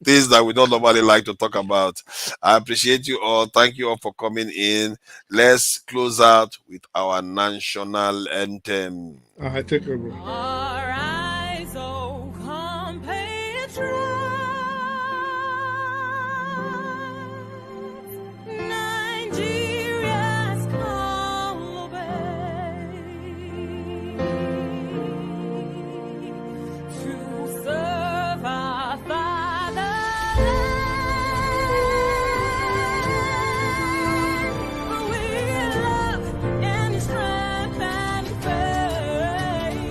things that we don't normally like to talk about. I appreciate you all. Thank you all for coming in. Let's close out with our national anthem. I take a room. Arise, O compatriots, Nigeria's call obey, to serve our fatherland, with love and strength and faith.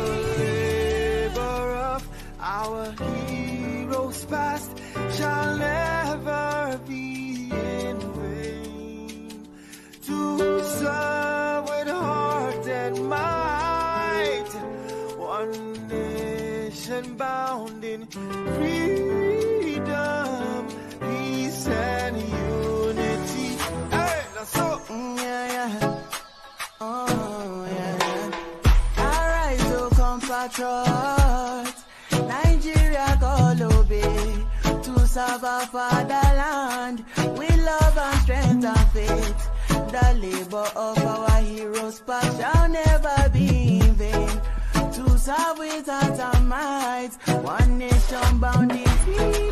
The labor of our heroes past shall never be in vain. To serve with heart and might, one nation bound in freedom, peace and unity. Hey, that's so. Yeah, yeah. Oh, yeah, yeah. Arise, O compatriots, Nigeria call obey, to serve our fatherland with love and strength and faith. The labor of our heroes past shall never be in vain. To serve with heart and might, one nation bound in peace.